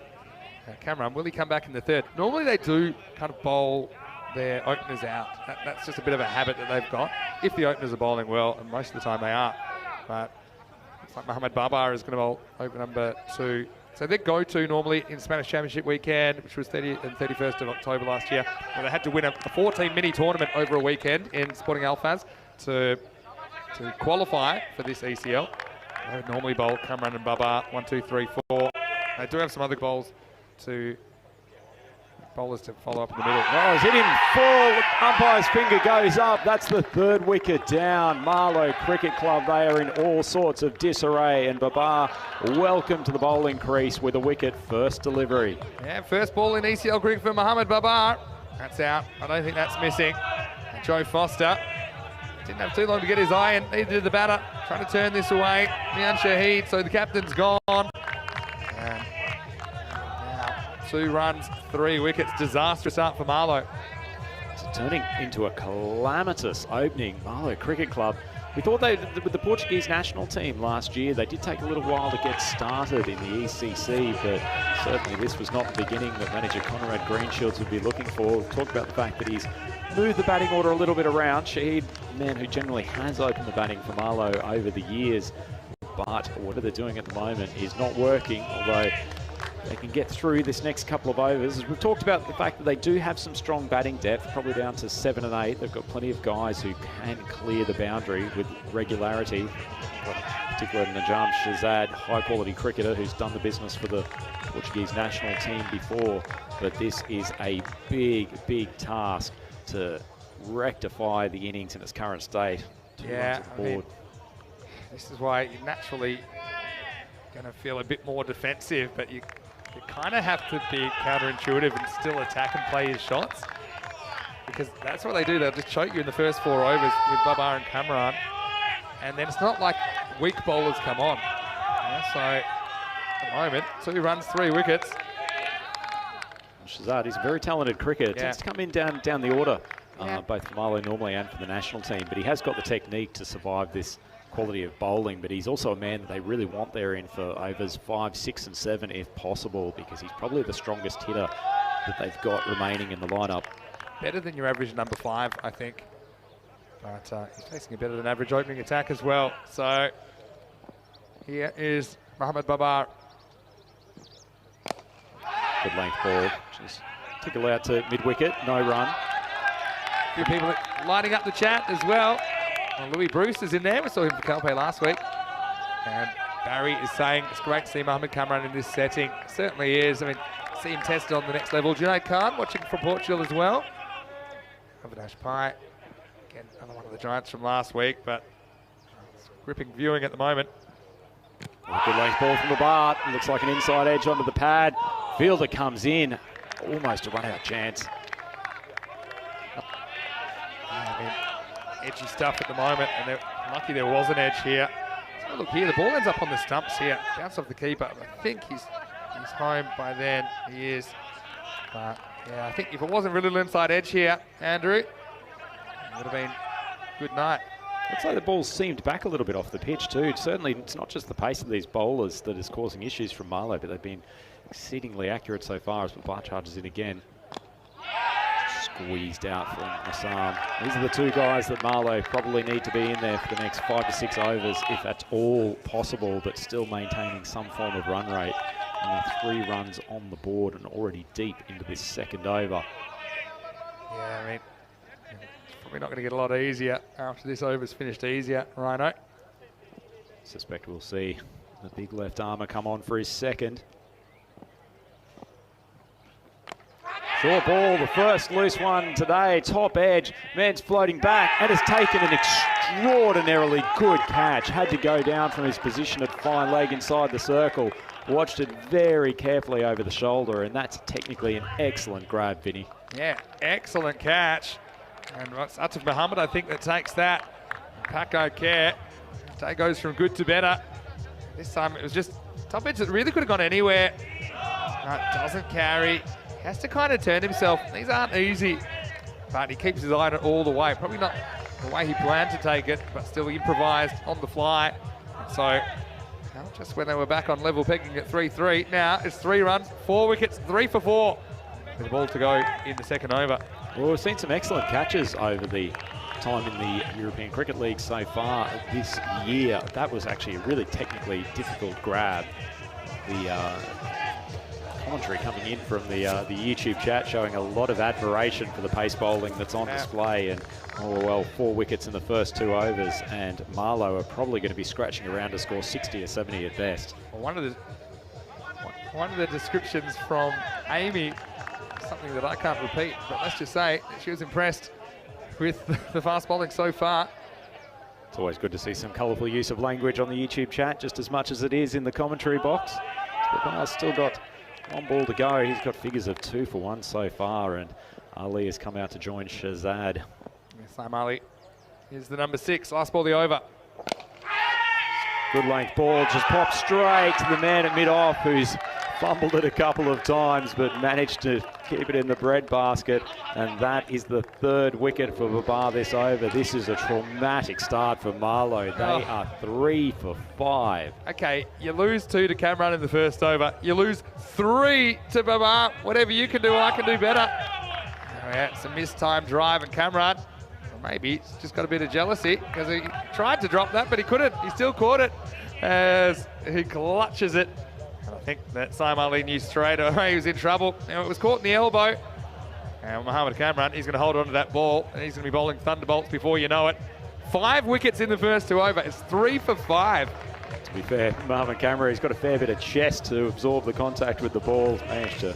Kamran, will he come back in the third? Normally they do kind of bowl their openers out. That's just a bit of a habit that they've got. If the openers are bowling well, and most of the time they are. But looks like Mohamed Babar is going to bowl open number 2. So their go-to normally in Spanish Championship weekend, which was 30th and 31st of October last year, where they had to win a 14 mini tournament over a weekend in Sporting Alfaz to qualify for this ECL. They would normally bowl Kamran and Babar 1, 2, 3, 4. They do have some other bowls to bowlers to follow up in the middle. Oh, he's hit him full. Umpire's finger goes up. That's the third wicket down. Marlo Cricket Club, they are in all sorts of disarray. And Babar, welcome to the bowling crease with a wicket, first delivery. Yeah, first ball in ECL cricket for Mohamed Babar. That's out. I don't think that's missing. Joe Foster didn't have too long to get his eye in. Neither did the batter. Trying to turn this away. Mian Shahid, so the captain's gone. And now 2 runs, 3 wickets. Disastrous start for Marlo. It's turning into a calamitous opening. Marlo Cricket Club. We thought with the Portuguese national team last year, they did take a little while to get started in the ECC, but certainly this was not the beginning that manager Conrad Greenshields would be looking for. We've talked about the fact that he's moved the batting order a little bit around. Shahid, a man who generally has opened the batting for Marlo over the years, but what they're doing at the moment is not working, although they can get through this next couple of overs. As we've talked about the fact that they do have some strong batting depth, probably down to 7 and 8. They've got plenty of guys who can clear the boundary with regularity. Particularly Najam Shazad, high-quality cricketer who's done the business for the Portuguese national team before. But this is a big, big task to rectify the innings in its current state. 2 runs on the board. This is why you're naturally going to feel a bit more defensive, but you kind of have to be counterintuitive and still attack and play his shots, because that's what they do. They'll just choke you in the first 4 overs with Babar and Kamran, and then it's not like weak bowlers come on. Yeah, so at the moment, 2 runs, 3 wickets. Shazad, he's a very talented cricketer. Yeah. Tends to come in down the order, both for Marlo normally and for the national team, but he has got the technique to survive this quality of bowling, but he's also a man that they really want there in for overs 5, 6 and 7 if possible, because he's probably the strongest hitter that they've got remaining in the lineup. Better than your average number 5, I think, but he's facing a better than average opening attack as well. So here is Mohamed Babar. Good length ball, just tickle out to mid-wicket, no run. A few people lining up the chat as well. Louis Bruce is in there. We saw him for Calpe last week. And Barry is saying it's great to see Mohamed Kamran in this setting. Certainly is. I mean, see him tested on the next level. Junaid Khan watching from Portugal as well. Avinash Pai, again, another one of the Giants from last week, but it's gripping viewing at the moment. Good length ball from the bar. Looks like an inside edge onto the pad. Fielder comes in. Almost a run-out chance. I mean, edgy stuff at the moment, and they're lucky there was an edge here. So look here, the ball ends up on the stumps here. Bounce off the keeper. I think he's home by then. He is. But yeah, I think if it wasn't really an inside edge here, Andrew, it would have been good night. Looks like the ball seemed back a little bit off the pitch too. Certainly, it's not just the pace of these bowlers that is causing issues from Marlo, but they've been exceedingly accurate so far as Babar charges in again. Squeezed out from Assam. These are the 2 guys that Marlo probably need to be in there for the next 5 to 6 overs, if that's all possible, but still maintaining some form of run rate. Only 3 runs on the board and already deep into this 2nd over. Yeah, I mean, it's probably not going to get a lot easier after this over's finished easier, Rhino. Suspect we'll see the big left armour come on for his 2nd. Short ball, the first loose one today, top edge. Man's floating back and has taken an extraordinarily good catch. Had to go down from his position at fine leg inside the circle. Watched it very carefully over the shoulder, and that's technically an excellent grab, Vinny. Yeah, excellent catch. And it's Atif Muhammad, I think, that takes that. Paco Care. Day goes from good to better. This time it was just top edge that really could have gone anywhere. No, it doesn't carry. Has to kind of turn himself. These aren't easy, but he keeps his eye on it all the way. Probably not the way he planned to take it, but still improvised on the fly. So, now just when they were back on level pegging at 3-3, now it's 3 runs, 4 wickets, 3 for 4. With the ball to go in the 2nd over. Well, we've seen some excellent catches over the time in the European Cricket League so far this year. That was actually a really technically difficult grab. The commentary coming in from the YouTube chat showing a lot of admiration for the pace bowling that's on display, and 4 wickets in the first 2 overs, and Marlo are probably going to be scratching around to score 60 or 70 at best. Well, one of the descriptions from Amy something that I can't repeat. But let's just say that she was impressed with the fast bowling so far. It's always good to see some colourful use of language on the YouTube chat, just as much as it is in the commentary box. Babar's still got one ball to go. He's got figures of 2 for 1 so far, and Ali has come out to join Shazad. Yes, I'm Ali. Here's the number 6, last ball the over. Good length ball, just popped straight to the man at mid-off, who's fumbled it a couple of times, but managed to keep it in the breadbasket. And that is the 3rd wicket for Babar this over. This is a traumatic start for Marlo. They are 3 for 5. Okay, you lose 2 to Cameron in the first over. You lose 3 to Babar. Whatever you can do, I can do better. Oh, yeah, it's a mistimed drive, and Cameron, maybe he's just got a bit of jealousy because he tried to drop that, but he couldn't. He still caught it as he clutches it. And I think that Saim Ali knew straight away he was in trouble. Now, it was caught in the elbow. And Mohamed Kamran, he's going to hold on to that ball, and he's going to be bowling thunderbolts before you know it. 5 wickets in the first 2 over. It's 3 for 5. To be fair, Mohamed Kamran, he's got a fair bit of chest to absorb the contact with the ball. Managed to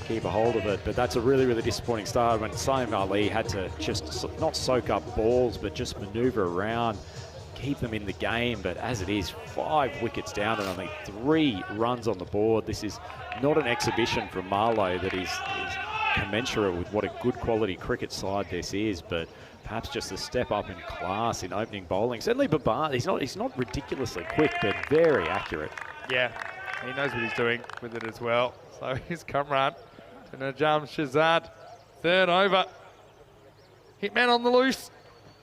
keep a hold of it, but that's a really, really disappointing start when Saim Ali had to just not soak up balls, but just maneuver around, keep them in the game. But as it is, 5 wickets down and only 3 runs on the board. This is not an exhibition from Marlo that is commensurate with what a good quality cricket side this is, but perhaps just a step up in class in opening bowling. Certainly Babar, he's not ridiculously quick, but very accurate. Yeah, he knows what he's doing with it as well. So here's Kamran to Najam Shazad. 3rd over. Hitman on the loose.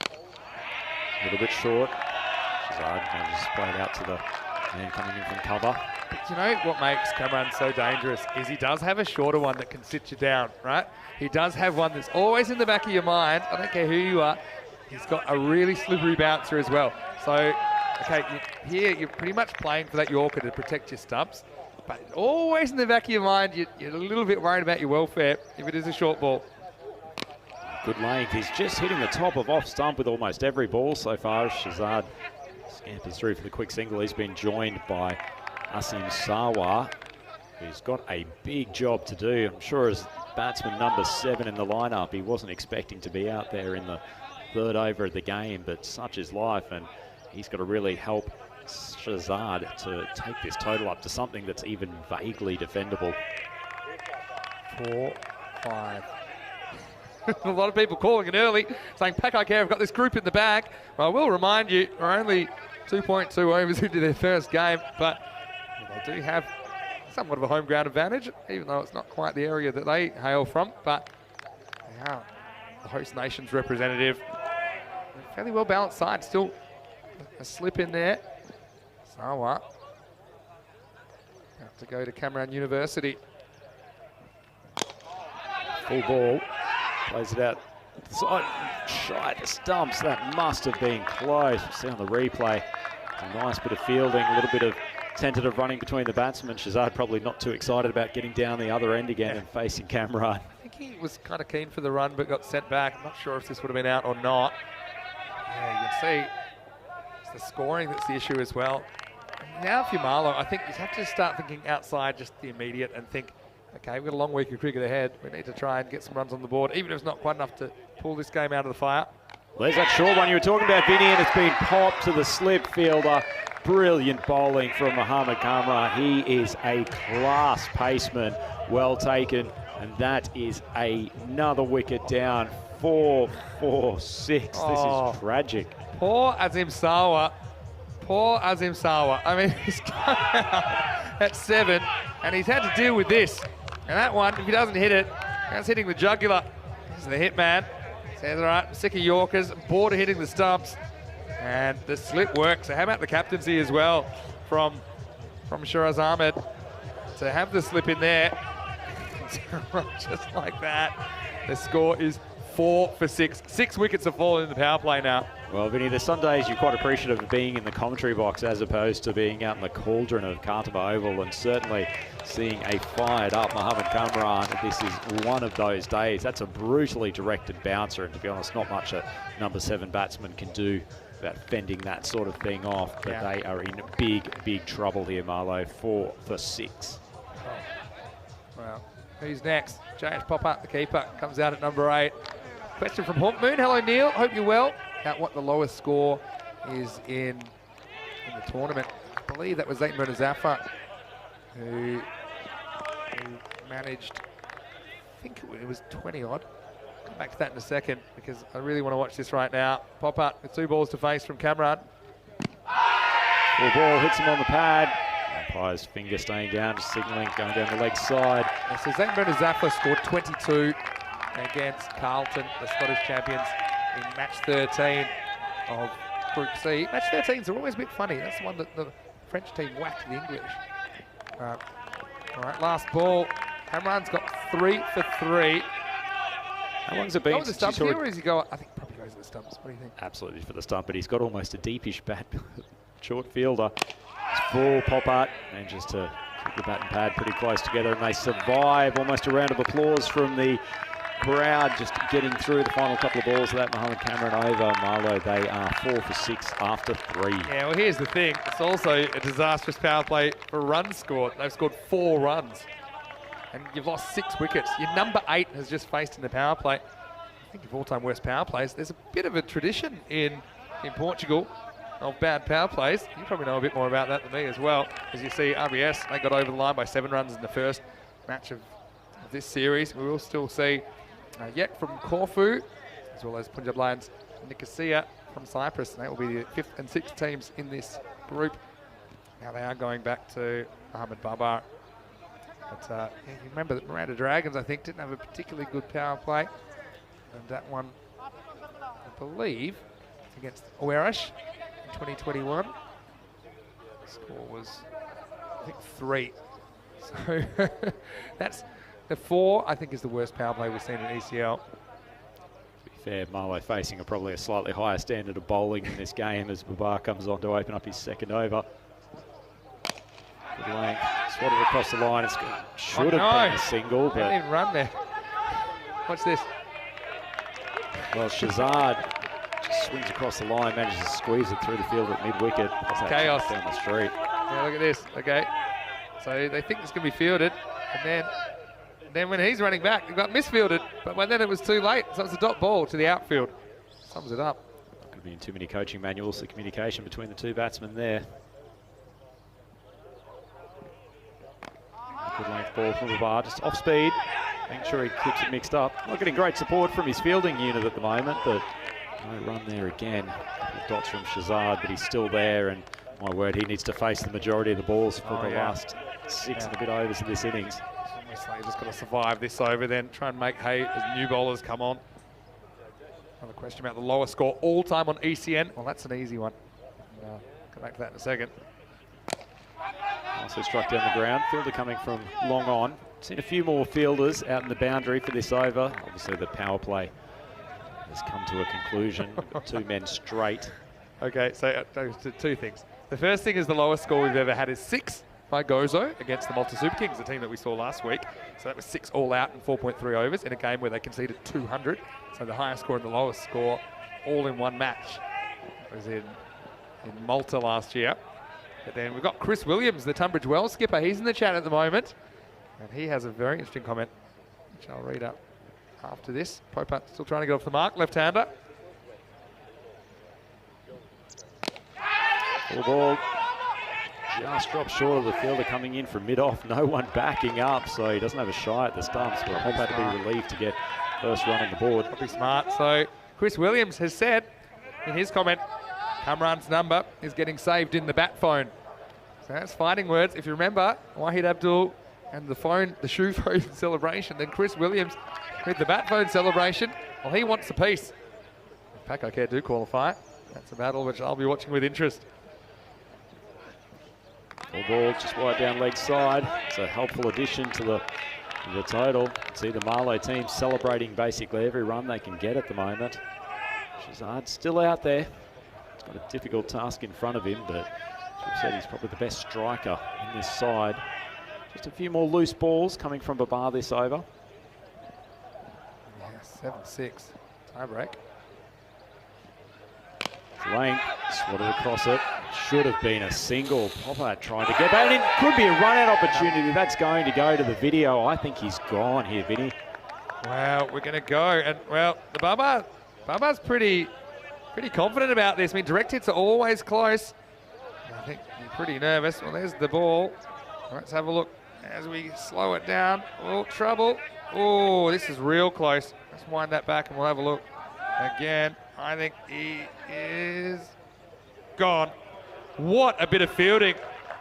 A little bit short. Shazad manages to play it out to the man coming in from cover. But you know what makes Kamran so dangerous is he does have a shorter one that can sit you down, right? He does have one that's always in the back of your mind. I don't care who you are. He's got a really slippery bouncer as well. So, okay, here you're pretty much playing for that Yorker to protect your stumps. But always in the back of your mind, you're a little bit worried about your welfare if it is a short ball. Good length. He's just hitting the top of off stump with almost every ball so far. Shazad scampers through for the quick single. He's been joined by Asim Sarwar, who's got a big job to do. I'm sure as batsman number 7 in the lineup, he wasn't expecting to be out there in the 3rd over of the game, but such is life, and he's got to really help Shazad to take this total up to something that's even vaguely defendable. 4, 5. A lot of people calling it early, saying, Pack, I care, I've got this group in the bag. Well, I will remind you, we're only 2.2 overs into their first game, but they do have somewhat of a home ground advantage, even though it's not quite the area that they hail from, but they are the host nation's representative. A fairly well balanced side, still a slip in there. Sawa about to go to Cameron University. Full ball, plays it out side, shy the stumps. That must have been close. See on the replay, it's a nice bit of fielding, a little bit of tentative running between the batsmen. Shazad probably not too excited about getting down the other end again and facing Kamran. I think he was kind of keen for the run but got sent back. I'm not sure if this would have been out or not. Yeah, you can see it's the scoring that's the issue as well. And now if you're Marlo, I think you have to start thinking outside just the immediate and think, okay, we've got a long week of cricket ahead. We need to try and get some runs on the board, even if it's not quite enough to pull this game out of the fire. Well, there's that short one you were talking about, Vinny, and it's been popped to the slip fielder. Brilliant bowling from Mohamed Kamran. He is a class paceman. Well taken. And that is another wicket down. 4, 4, 6. Oh, this is tragic. Poor Azim Sawa. Poor Azim Sawa. I mean, he's come out at 7 and he's had to deal with this. And that one, if he doesn't hit it, that's hitting the jugular. This is the hit man. Says, all right, sick of Yorkers, bored of hitting the stumps. And the slip works. So how about the captaincy as well from Shiraz Ahmed to have the slip in there. Just like that. The score is 4 for 6. 6 wickets have fallen in the power play now. Well, Vinny, there's some days you're quite appreciative of being in the commentary box as opposed to being out in the cauldron of Cartama Oval, and certainly seeing a fired up Mohamed Kamran. This is one of those days. That's a brutally directed bouncer, and to be honest, not much a number 7 batsman can do about fending that sort of thing off, but Yeah. they are in big, big trouble here, Marlo. 4 for 6. Well, Who's next? JH Popper, the keeper, comes out at number 8. Question from Hawk Moon. Hello, Neil. Hope you're well. At what the lowest score is in the tournament. I believe that was Zayt Murnazafa who managed, I think it was 20-odd. Come back to that in a second because I really want to watch this right now. Popper with 2 balls to face from Cameron. Full ball hits him on the pad. Umpire's finger staying down, just signalling, going down the leg side. Yeah, so Zayt Murnazafa scored 22 against Carlton, the Scottish champions, in match 13 of Group C. Match 13s are always a bit funny. That's the one that the French team whacked the English. All right, last ball. Cameron's got 3 for 3. How long's it been? Go with the stumps here, or does he go? I think probably goes to the stumps. What do you think? Absolutely for the stump, but he's got almost a deepish bat. Short fielder. It's full pop art, manages to keep the bat and pad pretty close together, and they survive. Almost a round of applause from the crowd, just getting through the final couple of balls of that. Mohamed Cameron over Marlo. They are 4 for 6 after 3. Yeah, well, here's the thing. It's also a disastrous power play for runs scored. They've scored 4 runs. And you've lost 6 wickets. Your number 8 has just faced in the power play. I think of all-time worst power plays, there's a bit of a tradition in Portugal of bad power plays. You probably know a bit more about that than me as well. As you see, RBS, they got over the line by 7 runs in the first match of this series. We will still see Yek from Corfu, as well as Punjab Lions Nicosia from Cyprus. They will be the 5th and 6th teams in this group. Now they are going back to Ahmed Babar. But yeah, you remember that Miranda Dragons, I think, didn't have a particularly good power play. And that one, I believe, against Oerash in 2021. The score was, I think, 3. So that's the 4, I think, is the worst power play we've seen in ECL. To be fair, Marlo facing probably a slightly higher standard of bowling in this game as Babar comes on to open up his second over. Good length, swatted across the line. It should have been a single, but didn't even run there. Watch this. Well, Shazad just swings across the line, manages to squeeze it through the field at mid-wicket. Chaos down the street. Yeah, look at this. Okay, so they think it's going to be fielded, and then when he's running back, it got misfielded. But then it was too late, so it's a dot ball to the outfield. Sums it up. Not going to be in too many coaching manuals. The communication between the 2 batsmen there. Good length ball from Babar, just off speed, making sure he keeps it mixed up. Not getting great support from his fielding unit at the moment, but no run there again. Dots from Shazad, but he's still there, and my word, he needs to face the majority of the balls for the last 6 and a bit overs in this innings. It's almost like you've just got to survive this over, then try and make hay as new bowlers come on. Another question about the lowest score all time on ECN. Well, that's an easy one. Come back to that in a second. Also struck down the ground. Fielder coming from long on. Seen a few more fielders out in the boundary for this over. Obviously the power play has come to a conclusion. We've got 2 men straight. Okay, so 2 things. The first thing is the lowest score we've ever had is 6 by Gozo against the Malta Super Kings, the team that we saw last week. So that was 6 all out in 4.3 overs in a game where they conceded 200. So the highest score and the lowest score all in one match. It was in Malta last year. But then we've got Chris Williams, the Tunbridge Wells skipper. He's in the chat at the moment. And he has a very interesting comment, which I'll read up after this. Pope still trying to get off the mark, left-hander. Full ball. Just dropped short of the fielder coming in from mid-off. No one backing up, so he doesn't have a shy at the stumps. But Pope had to be relieved to get first run on the board. Probably smart. So Chris Williams has said in his comment, Kamran's number is getting saved in the bat phone. So that's fighting words. If you remember, Wahid Abdul and the shoe phone celebration, then Chris Williams with the bat phone celebration. Well, he wants a piece. If Paco Care do qualify, that's a battle which I'll be watching with interest. Full ball just wide down leg side. It's a helpful addition to the total. See the Marlo team celebrating basically every run they can get at the moment. Shazad still out there. He's got a difficult task in front of him, but as we've said, he's probably the best striker in this side. Just a few more loose balls coming from Babar this over. Yeah, 7-6. Tie break. Lane swatted across it. should have been a single. Poppard trying to get back. And it could be a run-out opportunity. That's going to go to the video. I think he's gone here, Vinny. Well, we're going to go. And, well, the Baba's pretty confident about this. I mean, direct hits are always close. I think he's pretty nervous. Well, there's the ball. Let's have a look as we slow it down. Oh, trouble. Oh, this is real close. Let's wind that back and we'll have a look again. I think he is gone. What a bit of fielding.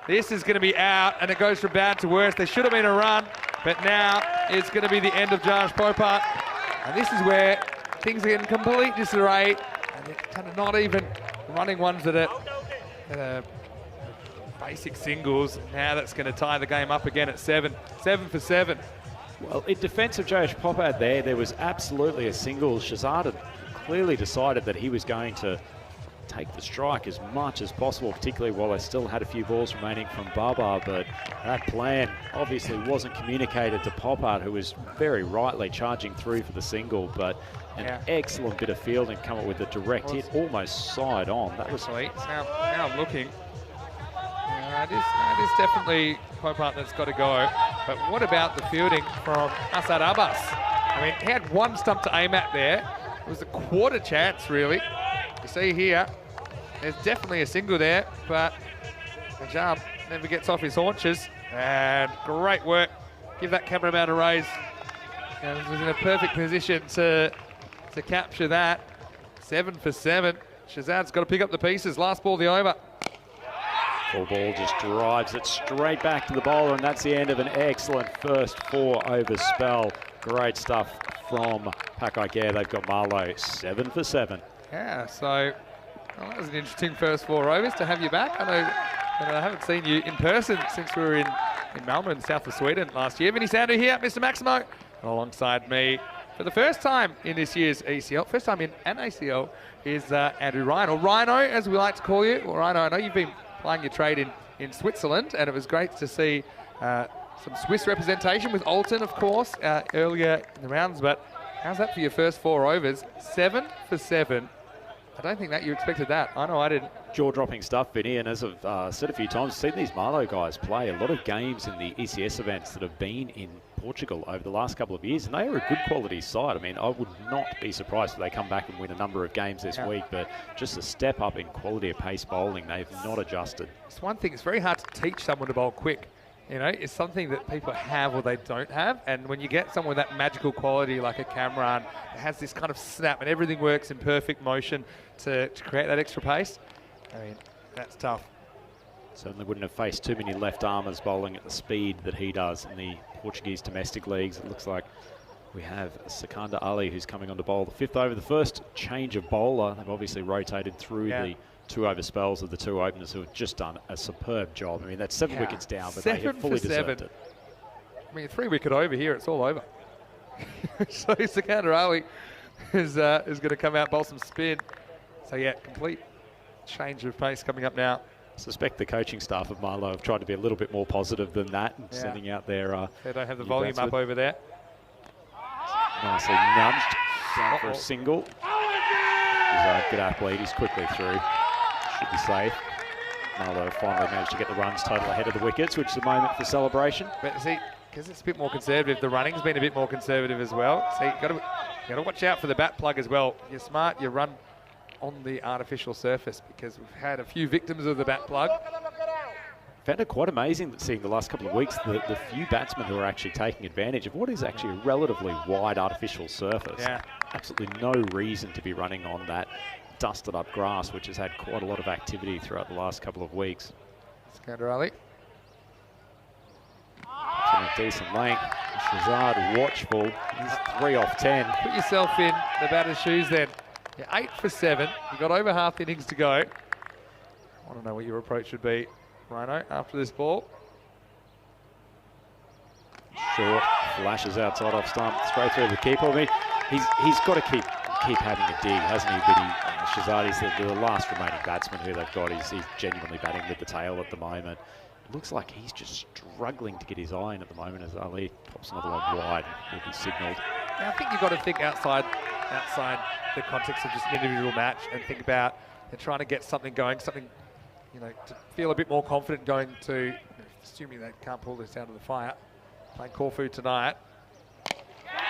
This is going to be out, and it goes from bad to worse. There should have been a run, but now it's going to be the end of Josh Popart. And this is where things are in complete disarray, and they're kind of not even running ones that are basic singles. Now that's going to tie the game up again at 7 for 7. Well, in defence of Josh Popard there was absolutely a single. Shazad had clearly decided that he was going to take the strike as much as possible, particularly while they still had a few balls remaining from Baba, but that plan obviously wasn't communicated to Popard, who was very rightly charging through for the single, but an excellent bit of fielding, come up with a direct hit, almost side on. That was sweet. Now I'm looking. It is definitely Popart that's got to go. But what about the fielding from Asad Abbas? I mean, he had one stump to aim at there. It was a quarter chance, really. You see here, there's definitely a single there, but the jump never gets off his haunches. And great work. Give that cameraman a raise. He was in a perfect position to capture that. 7 for 7. Shazad's got to pick up the pieces. Last ball, the over. Full ball just drives it straight back to the bowler, and that's the end of an excellent first 4 over spell. Great stuff from Pakai Care. They've got Marlo 7 for 7. Yeah, so that was an interesting first 4 overs to have you back. I know I haven't seen you in person since we were in Malmö in the south of Sweden last year. Vinny Sandu here, Mr. Maximo, and alongside me for the first time in this year's ECL, first time in an ACL, is Andrew Ryan, or Rhino as we like to call you. Well, Rhino, I know you've been playing your trade in Switzerland, and it was great to see some Swiss representation with Alton, of course, earlier in the rounds. But how's that for your first 4 overs? 7 for 7. I don't think that you expected that. I know I didn't. Jaw-dropping stuff, Vinny, and as I've said a few times, seen these Marlo guys play a lot of games in the ECS events that have been in Portugal over the last couple of years, and they are a good quality side. I mean, I would not be surprised if they come back and win a number of games this week, but just a step up in quality of pace bowling. They've not adjusted. It's one thing, it's very hard to teach someone to bowl quick. You know, it's something that people have or they don't have. And when you get someone with that magical quality like a Cameron, it has this kind of snap and everything works in perfect motion to create that extra pace. I mean, that's tough. Certainly wouldn't have faced too many left armers bowling at the speed that he does in the Portuguese domestic leagues. It looks like we have Sikandar Ali who's coming on to bowl the 5th over. The first change of bowler. They've obviously rotated through the 2 over spells of the 2 openers who have just done a superb job. I mean, that's 7 wickets down, but they have fully deserved it. I mean, 3 wicket over here, it's all over. So Sikandar Ali is going to come out, bowl some spin. So yeah, complete change of pace coming up now. I suspect the coaching staff of Marlo have tried to be a little bit more positive than that and sending out their they don't have the volume up over there. Nicely nudged down for a single. He's a good athlete, he's quickly through. Should be safe. Marlo finally managed to get the runs total ahead of the wickets, which is a moment for celebration. But see, because it's a bit more conservative, the running's been a bit more conservative as well. So you've got to watch out for the bat plug as well. You're smart, you run on the artificial surface, because we've had a few victims of the bat plug. Found it quite amazing that seeing the last couple of weeks the few batsmen who are actually taking advantage of what is actually a relatively wide artificial surface. Yeah. Absolutely no reason to be running on that dusted up grass, which has had quite a lot of activity throughout the last couple of weeks. Sikandar Ali. It's in a decent length. Shazad watchful. He's 3 off 10. Put yourself in the batter's shoes then. You're 8 for 7. You've got over half the innings to go. I want to know what your approach would be, Rhino, after this ball. Short, flashes outside off stump, straight through the keeper. I mean, he's got to keep having a dig, hasn't he? But Shazadi's the last remaining batsman who they've got. He's genuinely batting with the tail at the moment. It looks like he's just struggling to get his eye in at the moment as Ali pops another one wide. Will be signalled. Now, I think you've got to think outside the context of just an individual match and think about trying to get something going, something to feel a bit more confident going to, assuming they can't pull this down to the fire, playing Corfu tonight.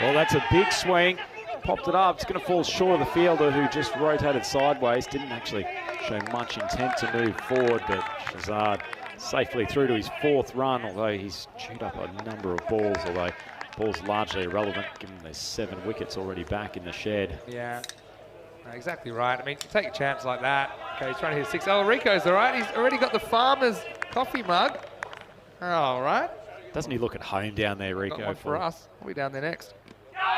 Well, that's a big swing. Popped it up. It's going to fall short of the fielder who just rotated sideways. Didn't actually show much intent to move forward, but Shazad safely through to his 4th run, although he's chewed up a number of balls, although ball's largely irrelevant given there's 7 wickets already back in the shed. Yeah, exactly right. I mean, you take a chance like that. Okay, he's trying to hit 6. Oh, Rico's all right. He's already got the farmer's coffee mug. All right. Doesn't he look at home down there, Rico? Got one for us. We'll be down there next.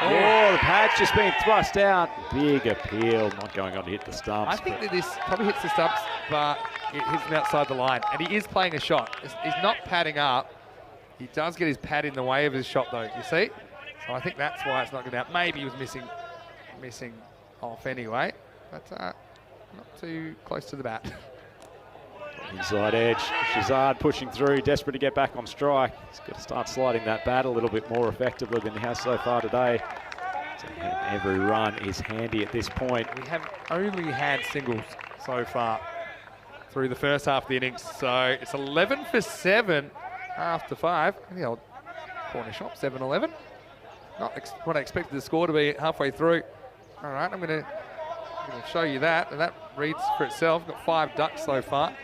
Oh, the pad's just been thrust out. Big appeal, not going on to hit the stumps. I think that this probably hits the stumps, but it hits him outside the line. And he is playing a shot. He's not padding up. He does get his pad in the way of his shot, though, you see? So I think that's why it's not going out. Maybe he was missing off anyway, but not too close to the bat. Inside edge, Shazad pushing through, desperate to get back on strike. He's got to start sliding that bat a little bit more effectively than he has so far today. So every run is handy at this point. We have only had singles so far through the first half of the innings, so it's 11 for 7 after 5. The old corner shop, 7-11. Not what I expected the score to be halfway through. All right, I'm going to show you that, and that reads for itself. Got 5 ducks so far.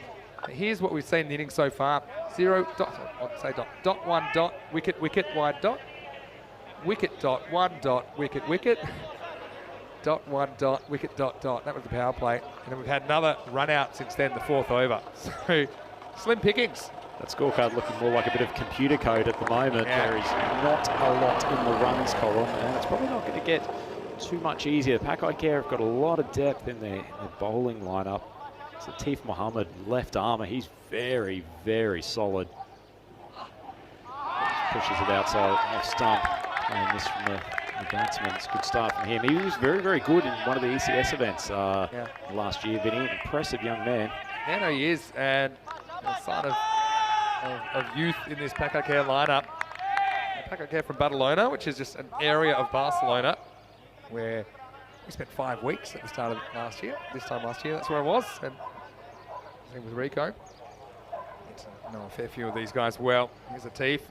Here's what we've seen in the innings so far. 0 dot, I'd say dot 1 dot, wicket, wide dot, wicket dot 1 dot, wicket, dot 1 dot, wicket dot. That was the power play. And then we've had another run out since then, the 4th over. So slim pickings. That scorecard looking more like a bit of computer code at the moment. Yeah. There is not a lot in the runs column, and it's probably not going to get too much easier. Pakai Care have got a lot of depth in their bowling lineup. So Latif Mohammed, left armour, he's very, very solid. Pushes it outside off stump, playing this from the batsman. It's a good start from him. He was very, very good in one of the ECS events last year, Vinny. An impressive young man. Yeah, no, he is, and a sign of youth in this Pakai Care lineup. Pakai Care from Badalona, which is just an area of Barcelona where we spent 5 weeks at the start of last year. This time last year, that's where I was. And same with Rico. I know a fair few of these guys well. Here's a teeth.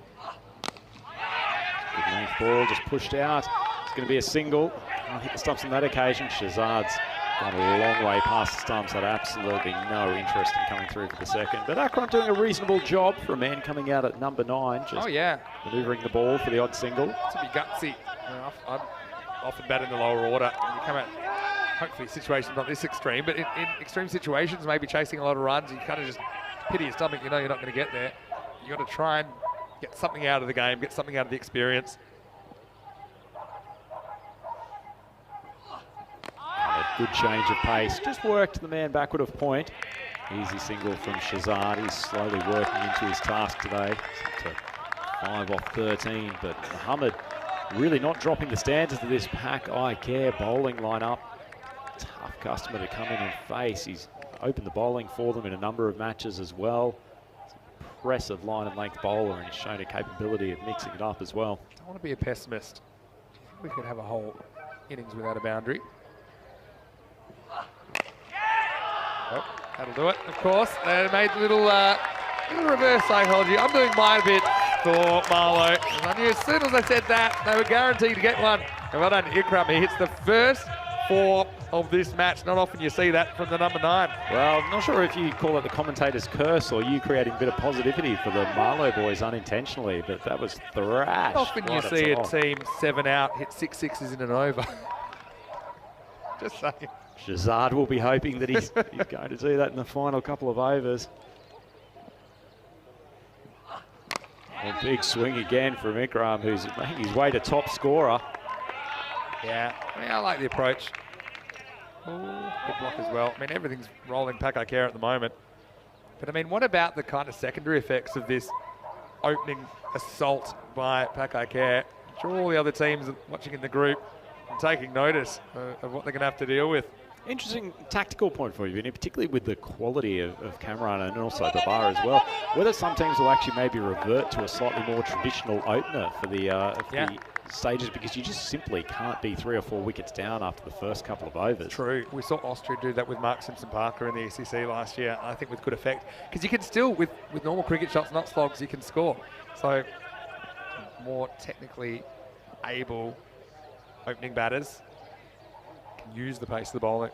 Good length ball, just pushed out. It's going to be a single. I'll hit the stumps on that occasion. Shazad's gone a long way past the stumps. Had absolutely no interest in coming through for the second. But Akron doing a reasonable job for a man coming out at number 9. Just manoeuvring the ball for the odd single. To be gutsy. I'm often bat in the lower order. And you come out, hopefully situations not this extreme, but in extreme situations, maybe chasing a lot of runs, you kind of just pity your stomach. You know you're not going to get there. You got to try and get something out of the game, get something out of the experience. A good change of pace. Just worked the man backward of point. Easy single from Shazad. He's slowly working into his task today. It's up to 5 off 13, but Mohammed really not dropping the standards of this Pakai Care bowling lineup. Tough customer to come in and face. He's opened the bowling for them in a number of matches as well. He's an impressive line and length bowler, and he's shown a capability of mixing it up as well. Don't want to be a pessimist. We could have a whole innings without a boundary. Oh, that'll do it, of course. They made a little reverse psychology. I'm doing mine a bit for Marlo. And I knew as soon as I said that, they were guaranteed to get one. And well done to Ikram. He hits the first 4 of this match. Not often you see that from the number 9. Well, I'm not sure if you call it the commentator's curse or you creating a bit of positivity for the Marlo boys unintentionally, but that was thrashed. Often you see a team 7 out, hit 6 sixes in an over. Just saying. Shazad will be hoping that he's going to do that in the final couple of overs. A big swing again from Ikram, who's making his way to top scorer. Yeah, I like the approach. Ooh, good block as well. I mean, everything's rolling Pakai Care at the moment. But I mean, what about the kind of secondary effects of this opening assault by Pakai Care? I'm sure all the other teams watching in the group and taking notice of what they're going to have to deal with. Interesting tactical point for you, Vinny, particularly with the quality of Cameron and also the bar as well. Whether some teams will actually maybe revert to a slightly more traditional opener for the stages because you just simply can't be 3 or 4 wickets down after the first couple of overs. True. We saw Austria do that with Mark Simpson-Parker in the ECC last year, I think with good effect. Because you can still, with normal cricket shots, not slogs, you can score. So, more technically able opening batters can use the pace of the bowling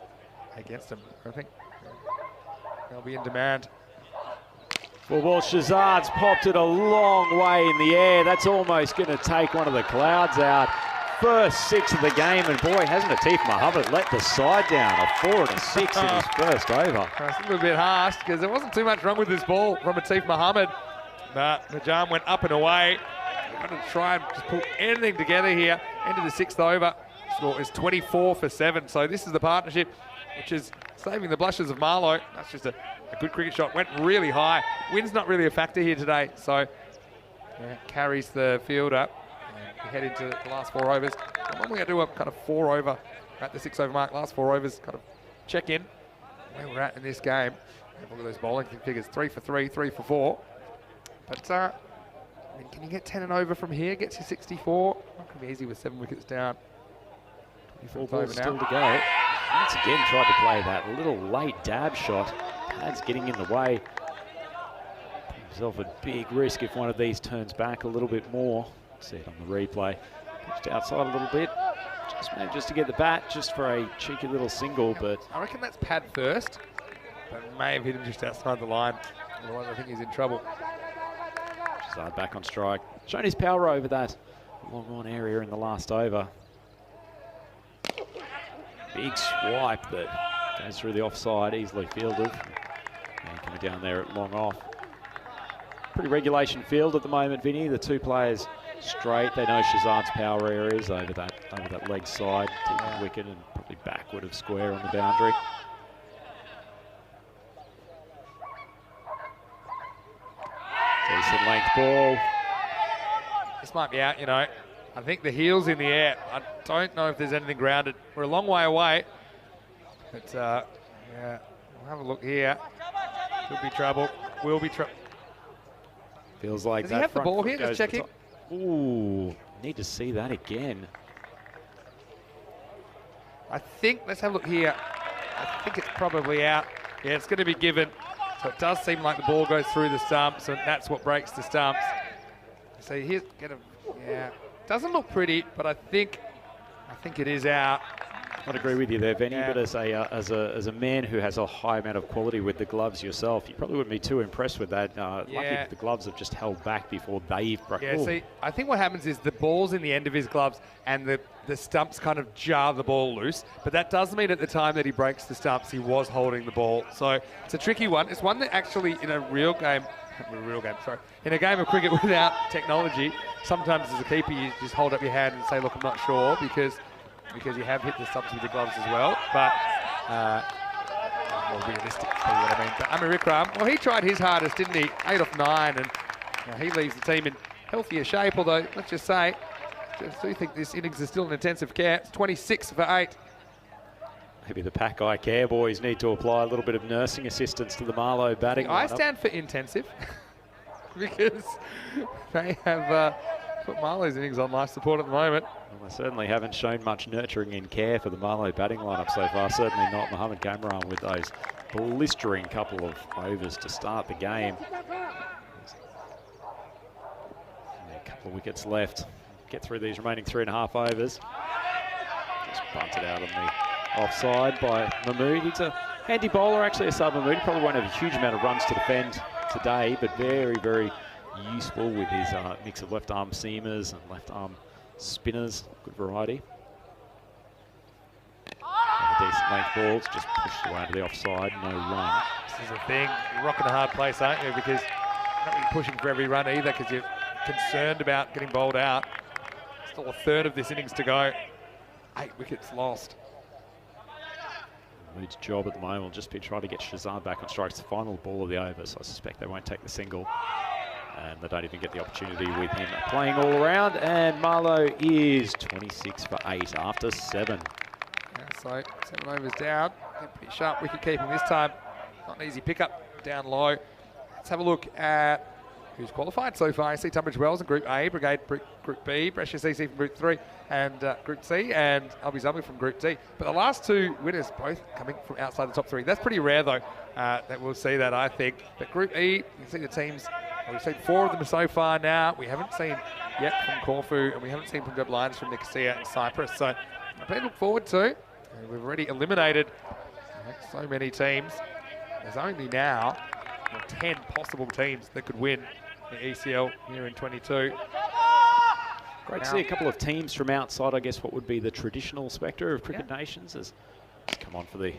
against them. I think they'll be in demand. Well, Shazad's popped it a long way in the air. That's almost going to take one of the clouds out. First 6 of the game, and boy, hasn't Atif Mohammed let the side down. A 4 and a 6 in his first over. It's a little bit harsh because there wasn't too much wrong with this ball from Atif Mohammed. But Najam went up and away. We're going to try and just pull anything together here. Into the 6th over. Score is 24 for 7. So this is the partnership which is saving the blushes of Marlo. That's just a good cricket shot. Went really high. Wind's not really a factor here today. So carries the field up. We head into the last 4 overs. Normally I do a kind of 4 over at the 6 over mark. Last 4 overs, kind of check in where we're at in this game. Have a look at those bowling figures. 3 for 3, 3 for 4. But I mean, can you get 10 and over from here? Gets you 64. Not going to be easy with 7 wickets down. 4 balls still to go. Once again tried to play that little late dab shot. Pad's getting in the way. Put himself at big risk if one of these turns back a little bit more. See it on the replay. Pitched outside a little bit. Just manages to get the bat just for a cheeky little single, but I reckon that's Pad first. But may have hit him just outside the line. Otherwise I think he's in trouble. Shazad back on strike. Shown his power over that long on area in the last over. Big swipe that goes through the offside, easily fielded. And coming down there at long off. Pretty regulation field at the moment, Vinny. The 2 players straight. They know Shazad's power areas over that leg side, taking the wicket and probably backward of square on the boundary. Decent length ball. This might be out, you know. I think the heel's in the air. I don't know if there's anything grounded. We're a long way away. But, yeah, we'll have a look here. Could be trouble. Will be trouble. Feels like Does that he have the front ball foot here? goes Just check to the it. top. Ooh, need to see that again. I think, let's have a look here. I think it's probably out. Yeah, it's going to be given. So it does seem like the ball goes through the stumps, and that's what breaks the stumps. So here's yeah. Doesn't look pretty, but I think it is out. I'd agree with you there, Benny. Yeah. But as a man who has a high amount of quality with the gloves yourself, you probably wouldn't be too impressed with that. Lucky that the gloves have just held back before they've broken. Yeah, see, I think what happens is the ball's in the end of his gloves and the stumps kind of jar the ball loose. But that does mean at the time that he breaks the stumps, he was holding the ball. So it's a tricky one. It's one that actually in a in a game of cricket without technology, sometimes as a keeper you just hold up your hand and say, look, I'm not sure, because you have hit the stumps with your gloves as well. But more realistic, is probably what I mean. But Amir Ikram, well, he tried his hardest, didn't he? 8 off 9, and he leaves the team in healthier shape, although, let's just say, I do think this innings is still in intensive care. It's 26 for 8. Maybe the Pack Eye Care boys need to apply a little bit of nursing assistance to the Marlo batting I lineup. stand for intensive because they have put Marlo's innings on life support at the moment. Well, they certainly haven't shown much nurturing and care for the Marlo batting lineup so far. Certainly not Mohammed Kamran with those blistering couple of overs to start the game. A couple of wickets left. Get through these remaining 3.5 overs. Just bunted out on the offside by Mahmood. He's a handy bowler, actually, a sub Mahmood. He probably won't have a huge amount of runs to defend today, but very, very useful with his mix of left arm seamers and left arm spinners. Good variety. Decent length balls, just pushed away to the offside, no run. This is the thing, you're rocking a hard place, aren't you? Because you're not really pushing for every run either, because you're concerned about getting bowled out. Still a third of this innings to go. 8 wickets lost. Mahmood's job at the moment will just be trying to get Shazad back on strike. It's the final ball of the over, so I suspect they won't take the single. And they don't even get the opportunity with him playing all around. And Marlo is 26 for 8 after 7. Yeah, so 7 overs down. Pretty sharp wicket keeping this time. Not an easy pickup down low. Let's have a look at who's qualified so far. I see Tunbridge Wells in Group A, Brigade Group B, Precious EC from Group 3 and Group C, and Albi Zombie from Group D. But the last two winners both coming from outside the top 3. That's pretty rare though, that we'll see that, I think. But Group E, you can see the teams, we've seen 4 of them so far now. We haven't seen yet from Corfu, and we haven't seen Punjab Lions from Nicosia and Cyprus. So plenty to look forward to. And we've already eliminated so many teams. There's only now 10 possible teams that could win the ECL here in 22. Great to see a couple of teams from outside, I guess, what would be the traditional spectre of cricket nations. Has come on for the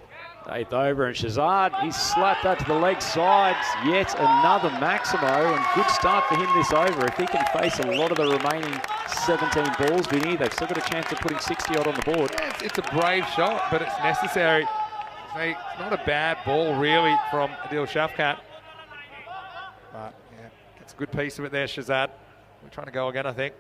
8th over, and Shazad, he's slapped that to the leg sides. Yet another Maximo, and good start for him this over. If he can face a lot of the remaining 17 balls, Vinny, they've still got a chance of putting 60 odd on the board. Yeah, it's a brave shot, but it's necessary. It's not a bad ball, really, from Adil Shafkat. But, yeah, gets a good piece of it there, Shazad. We're trying to go again, I think.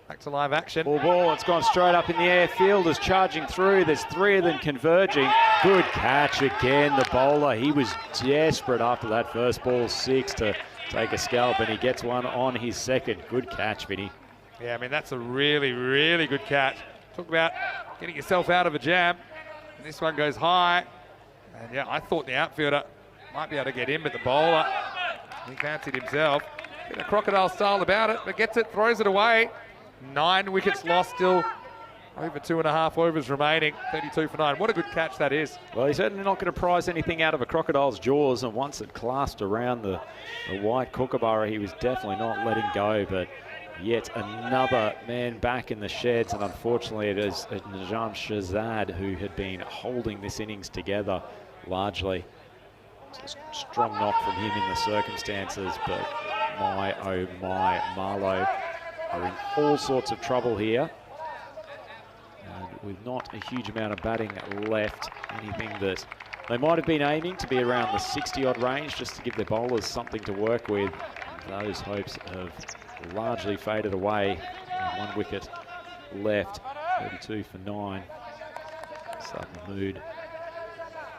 Back to live action. Full ball, it's gone straight up in the air. Fielders charging through. There's 3 of them converging. Good catch again, the bowler. He was desperate after that first ball, 6 to take a scalp, and he gets one on his second. Good catch, Vinny. Yeah, I mean, that's a really, really good catch. Talk about getting yourself out of a jam. And this one goes high. And yeah, I thought the outfielder might be able to get in, but the bowler, he fancied himself. Bit of crocodile style about it, but gets it, throws it away. 9 wickets lost, still over 2.5 overs remaining. 32 for 9. What a good catch that is. Well, he's certainly not going to prize anything out of a crocodile's jaws, and once it clasped around the white kookaburra, he was definitely not letting go. But yet another man back in the sheds, and unfortunately it is Najam Shazad who had been holding this innings together largely. It's a strong knock from him in the circumstances, but my oh my, Marlo are in all sorts of trouble here. And with not a huge amount of batting left, anything that they might have been aiming to be around the 60-odd range just to give their bowlers something to work with. Those hopes have largely faded away. 1 wicket left, 32 for 9. Sudden mood.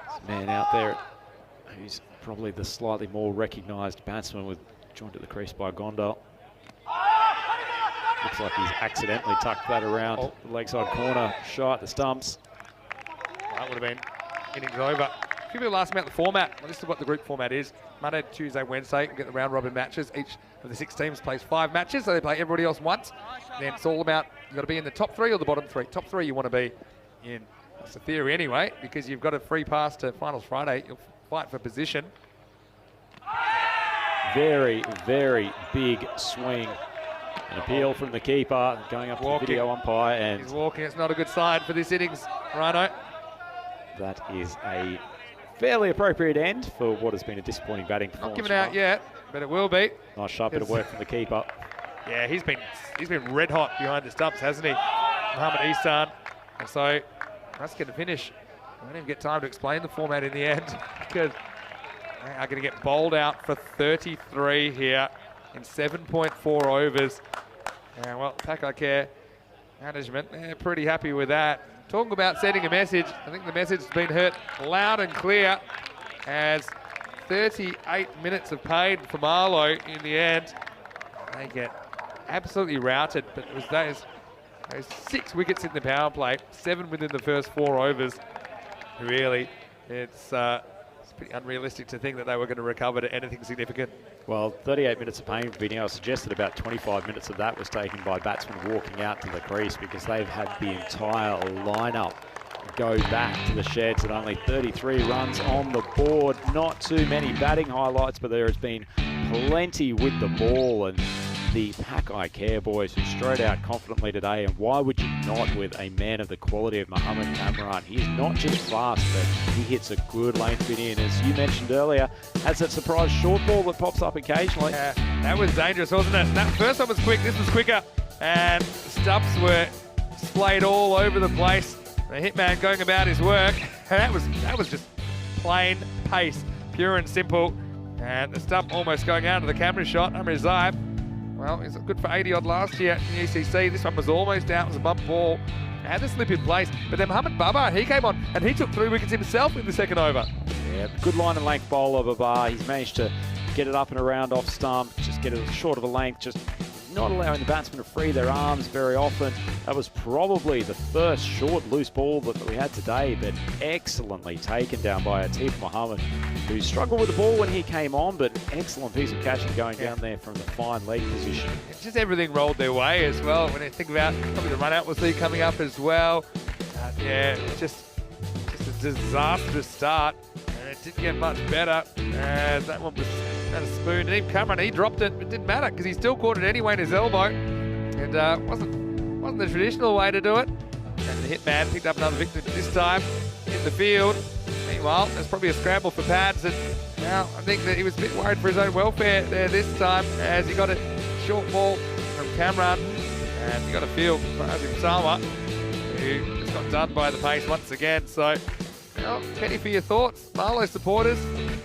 This man out there who's probably the slightly more recognised batsman, with joined at the crease by Gondal. Looks like he's accidentally tucked that around the leg side corner. Shot at the stumps. That would have been innings over. A few people asked about the format. Well, this is what the group format is. Monday, Tuesday, Wednesday, we get the round robin matches. Each of the 6 teams plays 5 matches, so they play everybody else once. Then it's all about, you've got to be in the top 3 or the bottom 3. Top 3 you want to be in. That's the theory anyway, because you've got a free pass to Finals Friday. You'll fight for position. Very, very big swing. An appeal from the keeper, going up to the video umpire, and he's walking. It's not a good sign for this innings, Rhino. That is a fairly appropriate end for what has been a disappointing batting performance. Not given out yet, but it will be. Nice sharp bit of work from the keeper. Yeah, he's been red hot behind the stumps, hasn't he, Mohammed Ihsan? And so that's going to finish. I don't even get time to explain the format in the end, because they are going to get bowled out for 33 here in 7.4 overs. And well, Packer Care management, they're pretty happy with that. Talking about sending a message, I think the message has been heard loud and clear, as 38 minutes of pain for Marlo in the end. They get absolutely routed, but it was those 6 wickets in the power play, 7 within the first 4 overs. Really, it's pretty unrealistic to think that they were going to recover to anything significant. Well, 38 minutes of pain for Vinny. I suggested about 25 minutes of that was taken by batsmen walking out to the crease, because they've had the entire lineup go back to the sheds at only 33 runs on the board. Not too many batting highlights, but there has been plenty with the ball, and the Pack Care boys who strode out confidently today. And why would you not with a man of the quality of Mohammed Kamran? He's not just fast, but he hits a good length bit in. As you mentioned earlier, has that surprise short ball that pops up occasionally. Yeah, that was dangerous, wasn't it? That first one was quick, this was quicker. And stumps were splayed all over the place. The hitman going about his work. And that was just plain pace, pure and simple. And the stump almost going out of the camera shot. Amir Zaib, well, he's good for 80 odd last year in the ECC. This one was almost out, it was a bump ball. Had to slip in place. But then Mohammed Babar, he came on and he took 3 wickets himself in the second over. Yeah, good line and length bowler, Babar. He's managed to get it up and around off stump, just get it short of a length, just not allowing the batsman to free their arms very often. That was probably the first short loose ball that we had today, but excellently taken down by Atif Mohammed, who struggled with the ball when he came on, but excellent piece of catching going down there from the fine leg position. It's just everything rolled their way as well. When you think about probably the run out we'll see coming up as well. Yeah, just a disastrous start. And it didn't get much better. That one was a spoon. And even Cameron, he dropped it. It didn't matter because he still caught it anyway in his elbow. And wasn't the traditional way to do it. And the hitman picked up another victory this time in the field. Meanwhile, there's probably a scramble for pads. And now I think that he was a bit worried for his own welfare there this time as he got a short ball from Cameron. And he got a field for Azim Salma, who just got done by the pace once again. So, well, Penny, for your thoughts, Marlo supporters.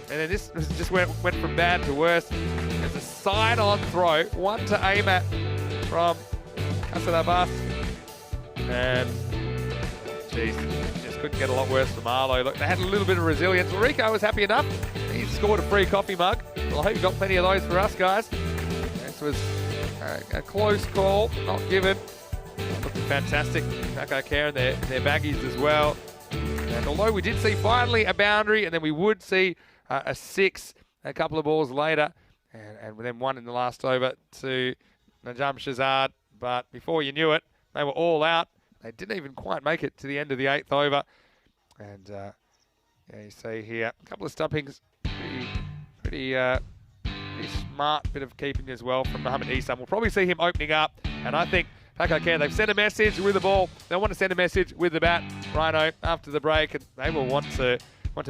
And then this just went from bad to worse. There's a side-on throw, one to aim at from Hassan Abbas. And, geez, just couldn't get a lot worse for Marlo. Look, they had a little bit of resilience. Rico was happy enough. He scored a free coffee mug. Well, I hope you got plenty of those for us, guys. This was a close call, not given. Looking fantastic. Paco Care in their baggies as well. And although we did see finally a boundary, and then we would see a 6 a couple of balls later, and then one in the last over to Najam Shazad. But before you knew it, they were all out. They didn't even quite make it to the end of the 8th over. And yeah, you see here a couple of stumpings, pretty smart bit of keeping as well from Mohammed Isan. We'll probably see him opening up, and I think Paco Care, they've sent a message with the ball. They want to send a message with the bat, Rhino, after the break, and they will want to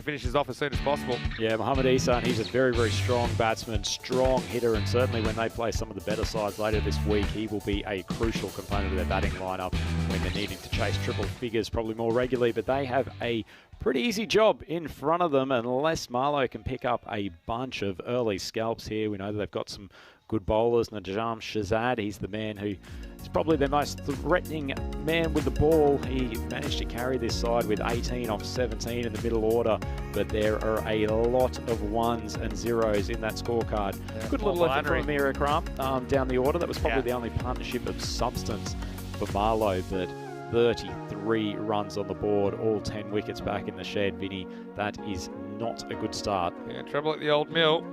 finish this off as soon as possible. Yeah, Mohammed Isan, he's a very, very strong batsman, strong hitter, and certainly when they play some of the better sides later this week, he will be a crucial component of their batting lineup when they're needing to chase triple figures probably more regularly. But they have a pretty easy job in front of them unless Marlo can pick up a bunch of early scalps here. We know that they've got some good bowlers. Najam Shazad, he's the man who is probably the most threatening man with the ball. He managed to carry this side with 18 off 17 in the middle order, but there are a lot of 1s and 0s in that scorecard. Yeah, good little effort from Amir Akram down the order. That was probably the only partnership of substance for Marlo, but 33 runs on the board, all 10 wickets back in the shed, Vinny. That is not a good start. Yeah, trouble at the old mill.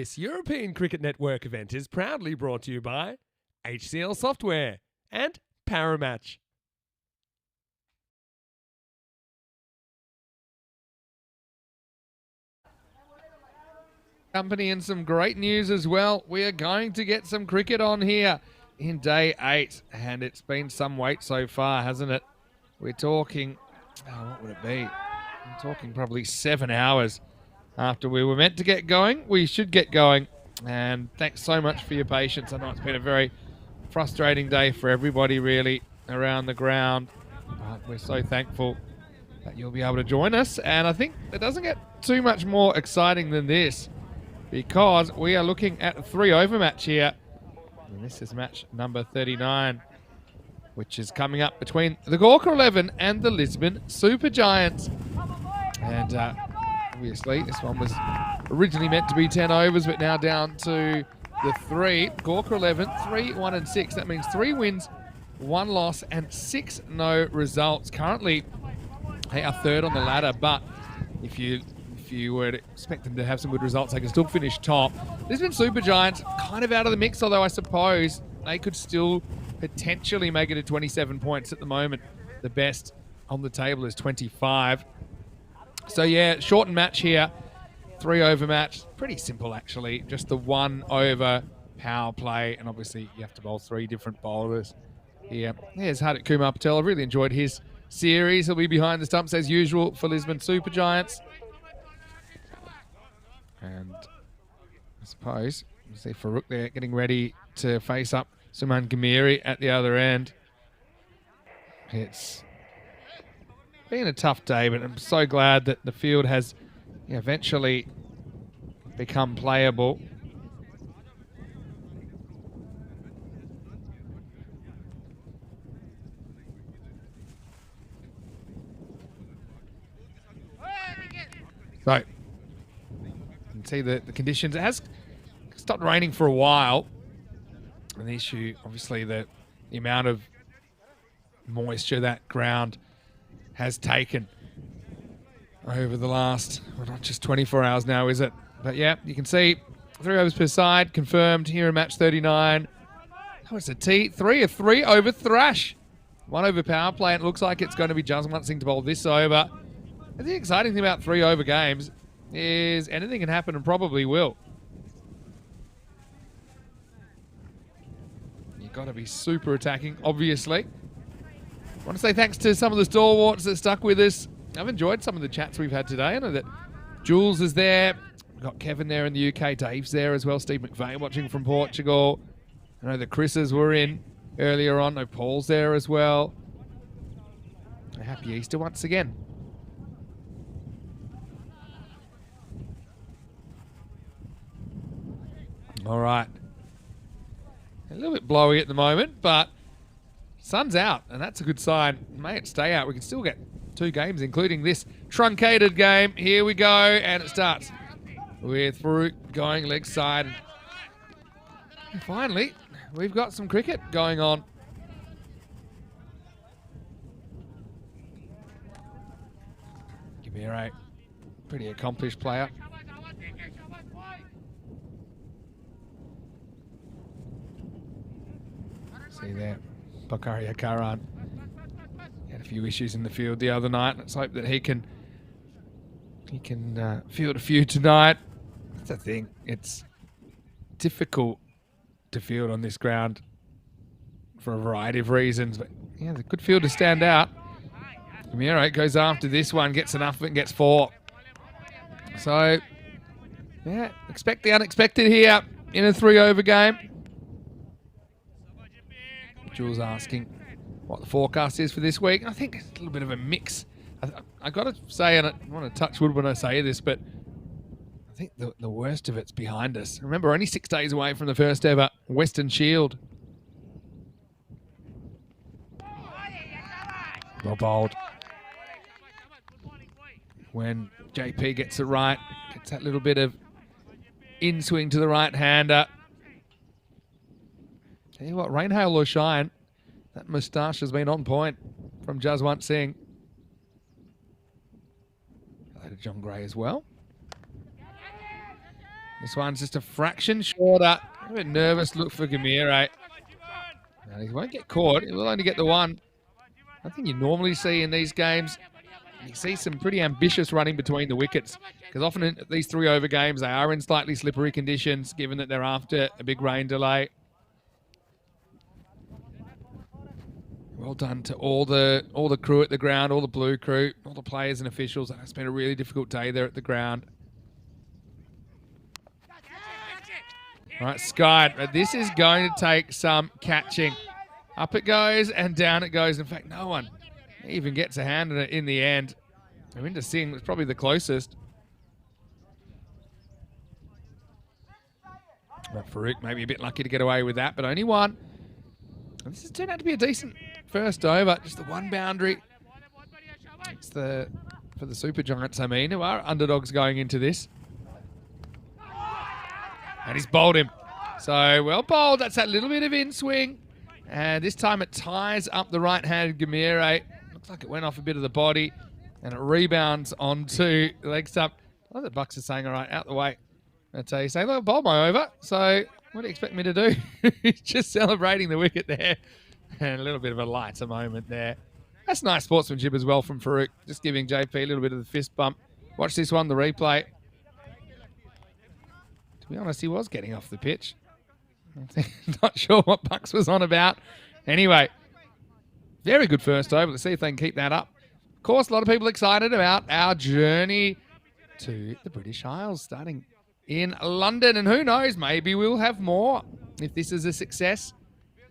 This European Cricket Network event is proudly brought to you by HCL Software and Paramatch. Company, and some great news as well. We are going to get some cricket on here in day 8, and it's been some wait so far, hasn't it? We're talking, what would it be? I'm talking probably 7 hours after we were meant to get going. We should get going, and thanks so much for your patience. I know it's been a very frustrating day for everybody really around the ground, but we're so thankful that you'll be able to join us. And I think it doesn't get too much more exciting than this, because we are looking at a 3-over match here. And this is match number 39, which is coming up between the Gawker 11 and the Lisbon Super Giants. And obviously this one was originally meant to be 10 overs, but now down to the 3. Gawker 11, 3, 1 and 6. That means 3 wins, 1 loss and 6 no results. Currently they are 3rd on the ladder, but if you were to expect them to have some good results, they can still finish top. Lisbon Super Giants kind of out of the mix, although I suppose they could still potentially make it to 27 points at the moment. The best on the table is 25. So yeah, shortened match here. 3-over match. Pretty simple actually. Just the 1-over power play, and obviously you have to bowl 3 different bowlers here. Here's Hardik Kumar Patel. I've really enjoyed his series. He'll be behind the stumps as usual for Lisbon Super Giants. And I suppose you see Farouk there getting ready to face up Suman Gamiri at the other end. It's been a tough day, but I'm so glad that the field has eventually become playable. So, you can see the conditions. It has stopped raining for a while. And the issue, obviously, the amount of moisture that ground has taken over the last, well, not just 24 hours now, is it? But yeah, you can see 3 overs per side confirmed here in match 39. Oh, it's a T3, a 3-over thrash. 1-over power play, and it looks like it's going to be Jaswant Singh to bowl this over. And the exciting thing about 3-over games is anything can happen, and probably will. You've got to be super attacking, obviously. I want to say thanks to some of the stalwarts that stuck with us. I've enjoyed some of the chats we've had today. I know that Jules is there. We've got Kevin there in the UK. Dave's there as well. Steve McVeigh watching from Portugal. I know the Chris's were in earlier on. I know Paul's there as well. A happy Easter once again. All right. A little bit blowy at the moment, but sun's out, and that's a good sign. May it stay out. We can still get 2 games, including this truncated game. Here we go, and it starts with Farouk going leg side. And finally, we've got some cricket going on. Gabiro, pretty accomplished player. See there, Bakaria Karan had a few issues in the field the other night. Let's hope that he can field a few tonight. That's the thing. It's difficult to field on this ground for a variety of reasons, but yeah, the good field to stand out. Miro goes after this one, gets enough of it, and gets 4. So yeah, expect the unexpected here in a 3-over game. Jules asking what the forecast is for this week. I think it's a little bit of a mix. I got to say, and I want to touch wood when I say this, but I think the worst of it's behind us. Remember, we're only 6 days away from the first ever Western Shield. Well bowled. When JP gets it right, gets that little bit of in-swing to the right-hander. Tell you what, rain, hail or shine, that moustache has been on point from Jaswant Singh. Hello to John Gray as well. This one's just a fraction shorter. A bit nervous look for Gamire. He won't get caught. He will only get the one. I think you normally see in these games, you see some pretty ambitious running between the wickets. Because often in these 3-over games, they are in slightly slippery conditions, given that they're after a big rain delay. Well done to all the crew at the ground, all the blue crew, all the players and officials. It's been a really difficult day there at the ground. All right, Sky, this is going to take some catching. Up it goes and down it goes. In fact, no one even gets a hand in it in the end. Ravinder Singh was probably the closest. Well, Farouk maybe a bit lucky to get away with that, but only one. And this has turned out to be a decent first over. Just the one boundary. It's for the Super Giants, I mean, who are underdogs going into this. And he's bowled him. So, well bowled. That's that little bit of in-swing. And this time it ties up the right-handed Gamire. Looks like it went off a bit of the body. And it rebounds onto the leg stump. I love that Bucks is saying, all right, out the way. I tell you, saying, look, I bowled my over. So, what do you expect me to do? He's just celebrating the wicket there. And a little bit of a lighter moment there. That's nice sportsmanship as well from Farouk. Just giving JP a little bit of the fist bump. Watch this one, the replay. To be honest, he was getting off the pitch. Not sure what Bucks was on about. Anyway, very good first over. Let's see if they can keep that up. Of course, a lot of people excited about our journey to the British Isles starting in London. And who knows, maybe we'll have more if this is a success.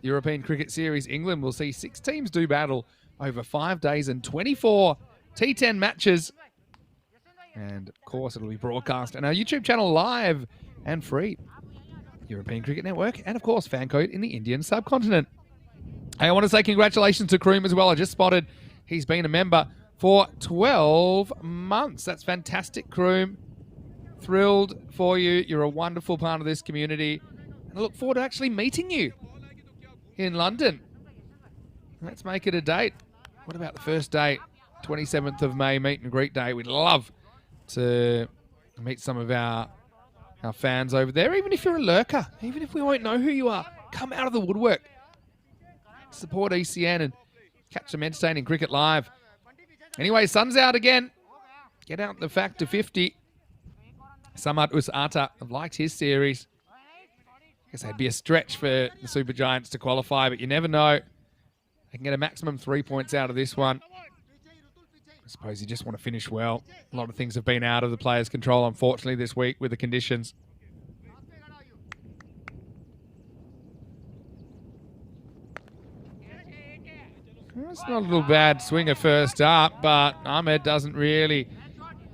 European Cricket Series England will see 6 teams do battle over 5 days and 24 T10 matches. And of course, it'll be broadcast on our YouTube channel live and free. European Cricket Network, and of course, fan code in the Indian subcontinent. Hey, I want to say congratulations to Kroom as well. I just spotted he's been a member for 12 months. That's fantastic, Kroom. Thrilled for you. You're a wonderful part of this community. And I look forward to actually meeting you in London. Let's make it a date. What about the first date? 27th of May, meet and greet day. We'd love to meet some of our fans over there, even if you're a lurker, even if we won't know who you are, come out of the woodwork. Support ECN and catch some entertaining cricket live. Anyway, sun's out again. Get out the factor 50. Samad Usata, I've liked his series. I guess that'd be a stretch for the Super Giants to qualify, but you never know. They can get a maximum 3 points out of this one. I suppose you just want to finish well. A lot of things have been out of the players' control, unfortunately, this week with the conditions. It's not a little bad swinger first up, but Ahmed doesn't really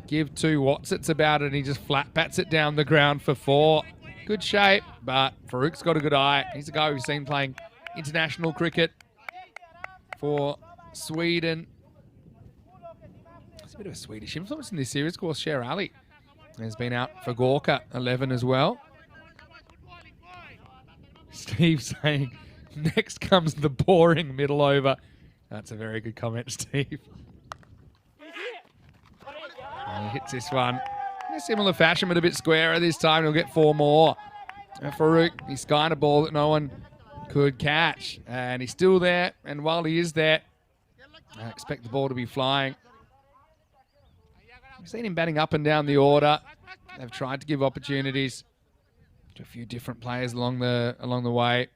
give 2 whatsits about it, and he just flat bats it down the ground for 4. Good shape, but Farouk's got a good eye. He's a guy we've seen playing international cricket for Sweden. There's a bit of a Swedish influence in this series. Of course, Sher Ali has been out for Gorka 11 as well. Steve saying, next comes the boring middle over. That's a very good comment, Steve. And he hits this one in a similar fashion, but a bit squarer this time. He'll get 4 more. And Farouk, he's skied a ball that no one could catch. And he's still there. And while he is there, I expect the ball to be flying. We've seen him batting up and down the order. They've tried to give opportunities to a few different players along the way.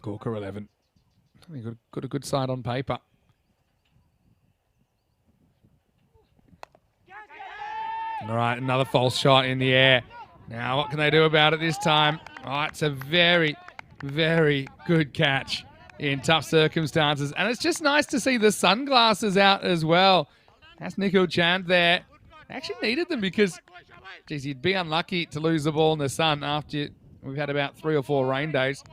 Gorka 11. He got a good side on paper. All right, another false shot in the air. Now, what can they do about it this time? Oh, it's a very, very good catch in tough circumstances. And it's just nice to see the sunglasses out as well. That's Nikhil Chand there. They actually needed them because, geez, you'd be unlucky to lose the ball in the sun after we've had about 3 or 4 rain days.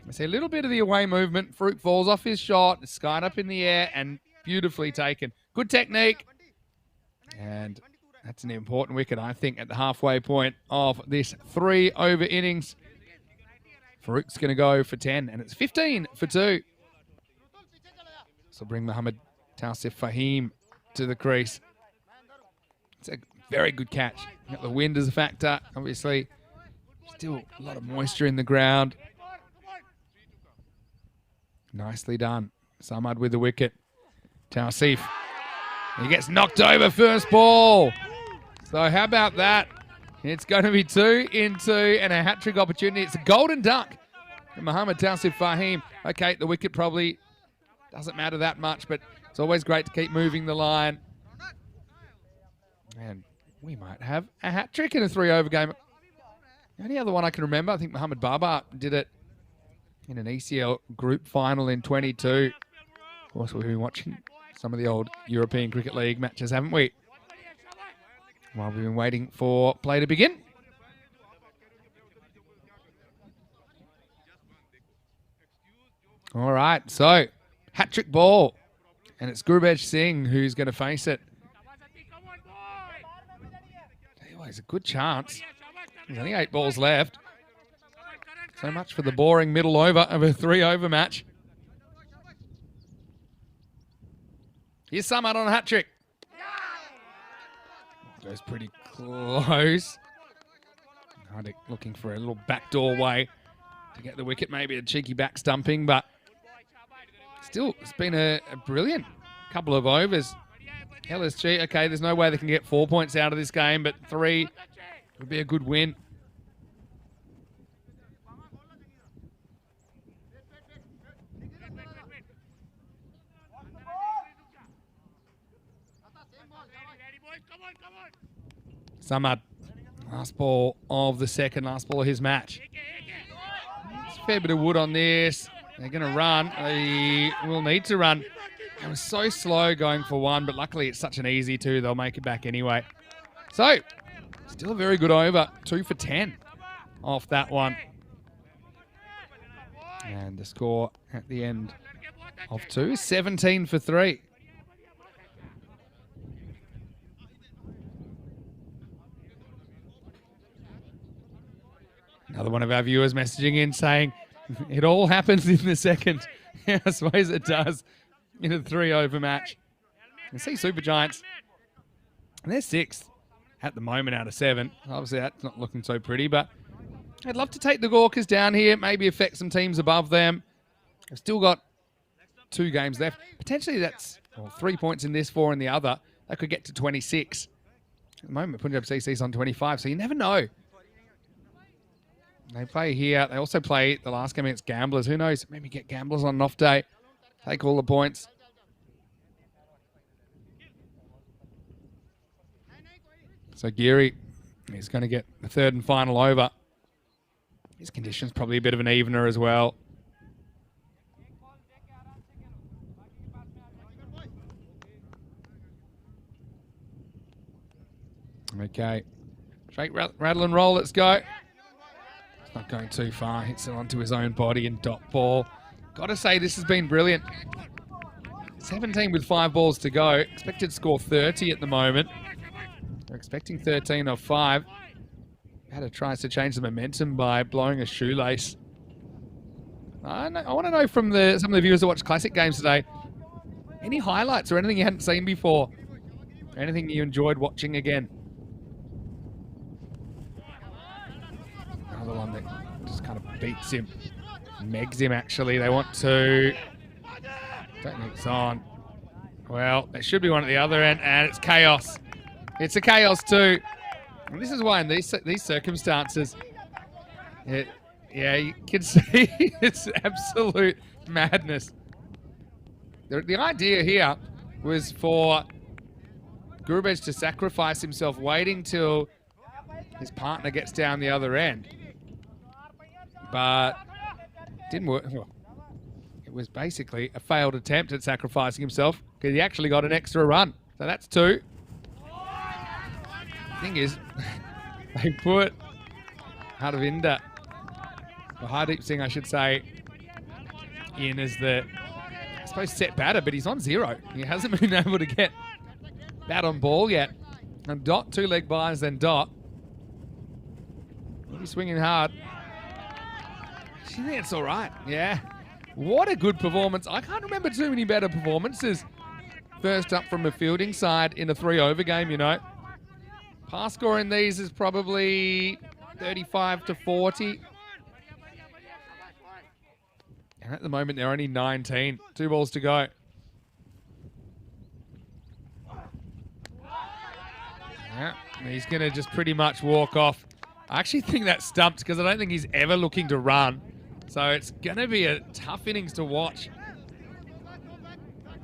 I see a little bit of the away movement. Farouk falls off his shot. It's skied up in the air and beautifully taken. Good technique. And that's an important wicket, I think, at the halfway point of this 3-over innings. Farouk's going to go for 10, and it's 15 for 2. So bring Mohammad Tausif Fahim to the crease. It's a Very good catch. Got the wind as a factor, obviously. Still a lot of moisture in the ground. Nicely done. Samad with the wicket. Tausif. He gets knocked over first ball. So how about that? It's going to be 2 into and a hat-trick opportunity. It's a golden duck from Mohammad Tausif Fahim. Okay, the wicket probably doesn't matter that much, but it's always great to keep moving the line. And we might have a hat-trick in a 3-over game. The only other one I can remember, I think Mohammad Babar did it in an ECL group final in 22. Of course, we've been watching some of the old European Cricket League matches, haven't we? While we've been waiting for play to begin. All right, so hat-trick ball. And it's Gurbaj Singh who's going to face it. It's a good chance. There's only 8 balls left. So much for the boring middle over of a 3-over match. Here's Samad on a hat-trick. Goes pretty close. Hardik looking for a little backdoor way to get the wicket. Maybe a cheeky back stumping, but still, it's been a brilliant couple of overs. LSG, okay, there's no way they can get 4 points out of this game, but 3 would be a good win. Samad, last ball of the second, last ball of his match. It's a fair bit of wood on this. They're going to run. They will need to run. It was so slow going for 1, but luckily it's such an easy 2. They'll make it back anyway. So, still a very good over. 2 for 10 off that one. And the score at the end of 2 is 17 for 3. Another one of our viewers messaging in saying, it all happens in the second. Yeah, I suppose it does in a 3-over match. You see Super Giants, and they're 6th at the moment out of 7. Obviously, that's not looking so pretty, but I'd love to take the Gawkers down here, maybe affect some teams above them. I've still got 2 games left. Potentially that's 3 points in this, 4 in the other. That could get to 26. At the moment, Punjab CC's on 25, so you never know. They play here. They also play the last game against Gamblers. Who knows? Maybe get Gamblers on an off day. Take all the points. So Geary is going to get the 3rd and final over. His condition's probably a bit of an evener as well. Okay. Straight rattle and roll. Let's go. It's not going too far. Hits it onto his own body and dot ball. Got to say, this has been brilliant. 17 with 5 balls to go. Expected score 30 at the moment. They're expecting 13 off 5. Batter tries to change the momentum by blowing a shoelace. I want to know from some of the viewers that watch classic games today, any highlights or anything you hadn't seen before? Anything you enjoyed watching again? Another one that just kind of beats him. Megs him, actually. They want to... Don't think it's on. Well, there should be one at the other end, and it's chaos. It's a chaos too. And this is why in these circumstances, you can see it's absolute madness. The idea here was for Gurbaj to sacrifice himself, waiting till his partner gets down the other end. But didn't work. Well, it was basically a failed attempt at sacrificing himself because he actually got an extra run. So that's 2. Thing is, they put Hardeep Singh, I should say, in as the, I suppose, set batter, but he's on 0. He hasn't been able to get bat on ball yet. And Dot, 2 leg byes, then Dot. He'll be swinging hard. I think it's all right. Yeah. What a good performance. I can't remember too many better performances. First up from a fielding side in a 3-over game, you know. Pass score in these is probably 35 to 40. And at the moment, they're only 19. 2 balls to go. Yeah, he's going to just pretty much walk off. I actually think that's stumped because I don't think he's ever looking to run. So it's going to be a tough innings to watch.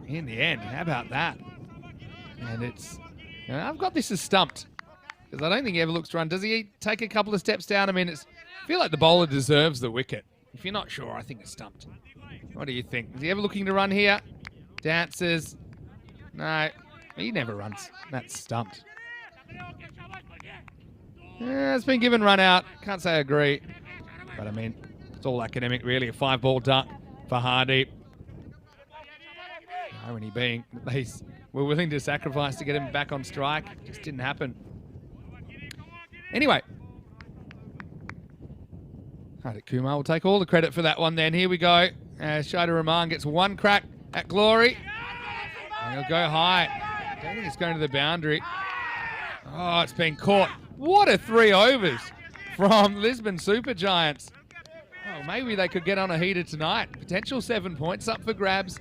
In the end, how about that? And it's, you know, I've got this as stumped because I don't think he ever looks to run. Does he take a couple of steps down? I mean, I feel like the bowler deserves the wicket. If you're not sure, I think it's stumped. What do you think? Is he ever looking to run here? Dances. No, he never runs. That's stumped. Yeah, it's been given run out. Can't say I agree. But I mean, it's all academic, really. A 5-ball duck for Hardeep. Only being they were willing to sacrifice to get him back on strike. Just didn't happen. Anyway. Hardeep Kumar will take all the credit for that one then. Here we go. Shaidu Rahman gets one crack at glory. And he'll go high. I don't think it's going to the boundary. Oh, it's been caught. What a 3 overs from Lisbon Super Giants. Oh, maybe they could get on a heater tonight. Potential 7 points up for grabs.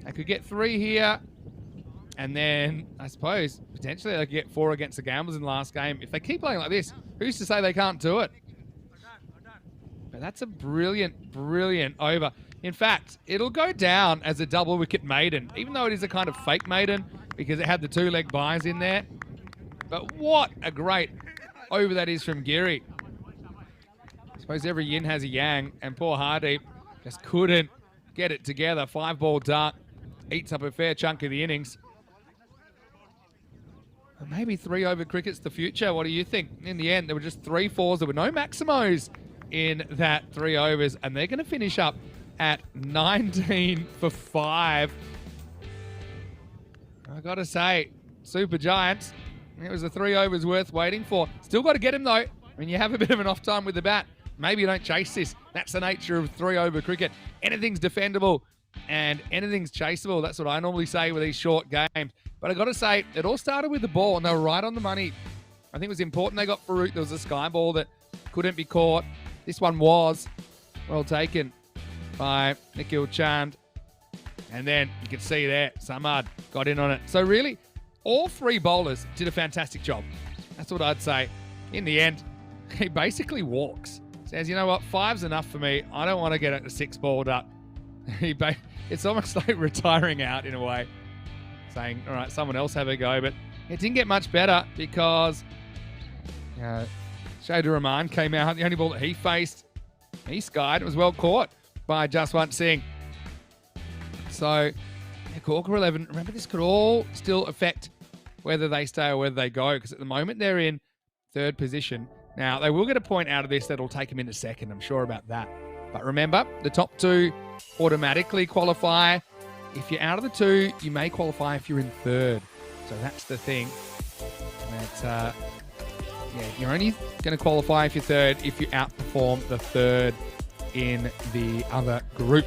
They could get 3 here. And then, I suppose, potentially they could get 4 against the Gamblers in the last game. If they keep playing like this, who's to say they can't do it? But that's a brilliant, brilliant over. In fact, it'll go down as a double wicket maiden, even though it is a kind of fake maiden because it had the 2-leg buys in there. But what a great over that is from Giri. I suppose every yin has a yang, and poor Hardeep just couldn't get it together. 5-ball dart eats up a fair chunk of the innings. But maybe 3 over cricket's the future. What do you think? In the end, there were just 3 fours. There were no maximos in that 3 overs, and they're going to finish up at 19 for 5. I got to say, Super Giants, it was the 3 overs worth waiting for. Still got to get him, though. When you have a bit of an off time with the bat, maybe you don't chase this. That's the nature of 3 over cricket. Anything's defendable and anything's chaseable. That's what I normally say with these short games. But I got to say, it all started with the ball, and they were right on the money. I think it was important they got Farouk. There was a sky ball that couldn't be caught. This one was well taken by Nikhil Chand. And then you can see there, Samad got in on it. So really, all 3 bowlers did a fantastic job. That's what I'd say. In the end, he basically walks. Says, you know what, 5's enough for me. I don't want to get it to 6 balled up. It's almost like retiring out in a way. Saying, all right, someone else have a go. But it didn't get much better because Shaidu Rahman came out. The only ball that he faced, he skied. It was well caught by Jaswant Singh. So, Corker 11, remember this could all still affect whether they stay or whether they go, because at the moment they're in 3rd position. Now, they will get a point out of this that'll take them into 2nd, I'm sure about that. But remember, the top 2 automatically qualify. If you're out of the 2, you may qualify if you're in 3rd. So that's the thing. That, you're only going to qualify if you're 3rd if you outperform the 3rd in the other group.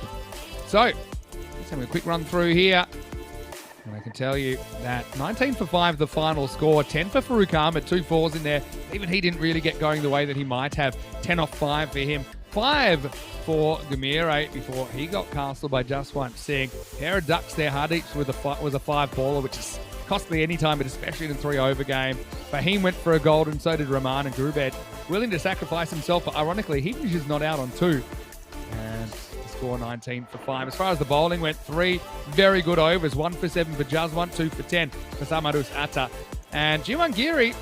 So, let's have a quick run through here. And I can tell you that 19 for 5, the final score. 10 for Farouk Ahmed, 2 fours in there. Even he didn't really get going the way that he might have. 10 off 5 for him. 5 for Gamire before he got castled by Jaswant Singh. Pair of ducks there. Hardeep's was a 5-baller, which is costly any time, but especially in a 3-over game. Fahim went for a gold, and so did Rahman and Grubed. Willing to sacrifice himself, but ironically, he finishes not out on 2. And the score 19 for 5. As far as the bowling went, 3 very good overs. 1 for 7 for Jaswant, 2 for 10 for Samadus Atta. And Jiwan Giri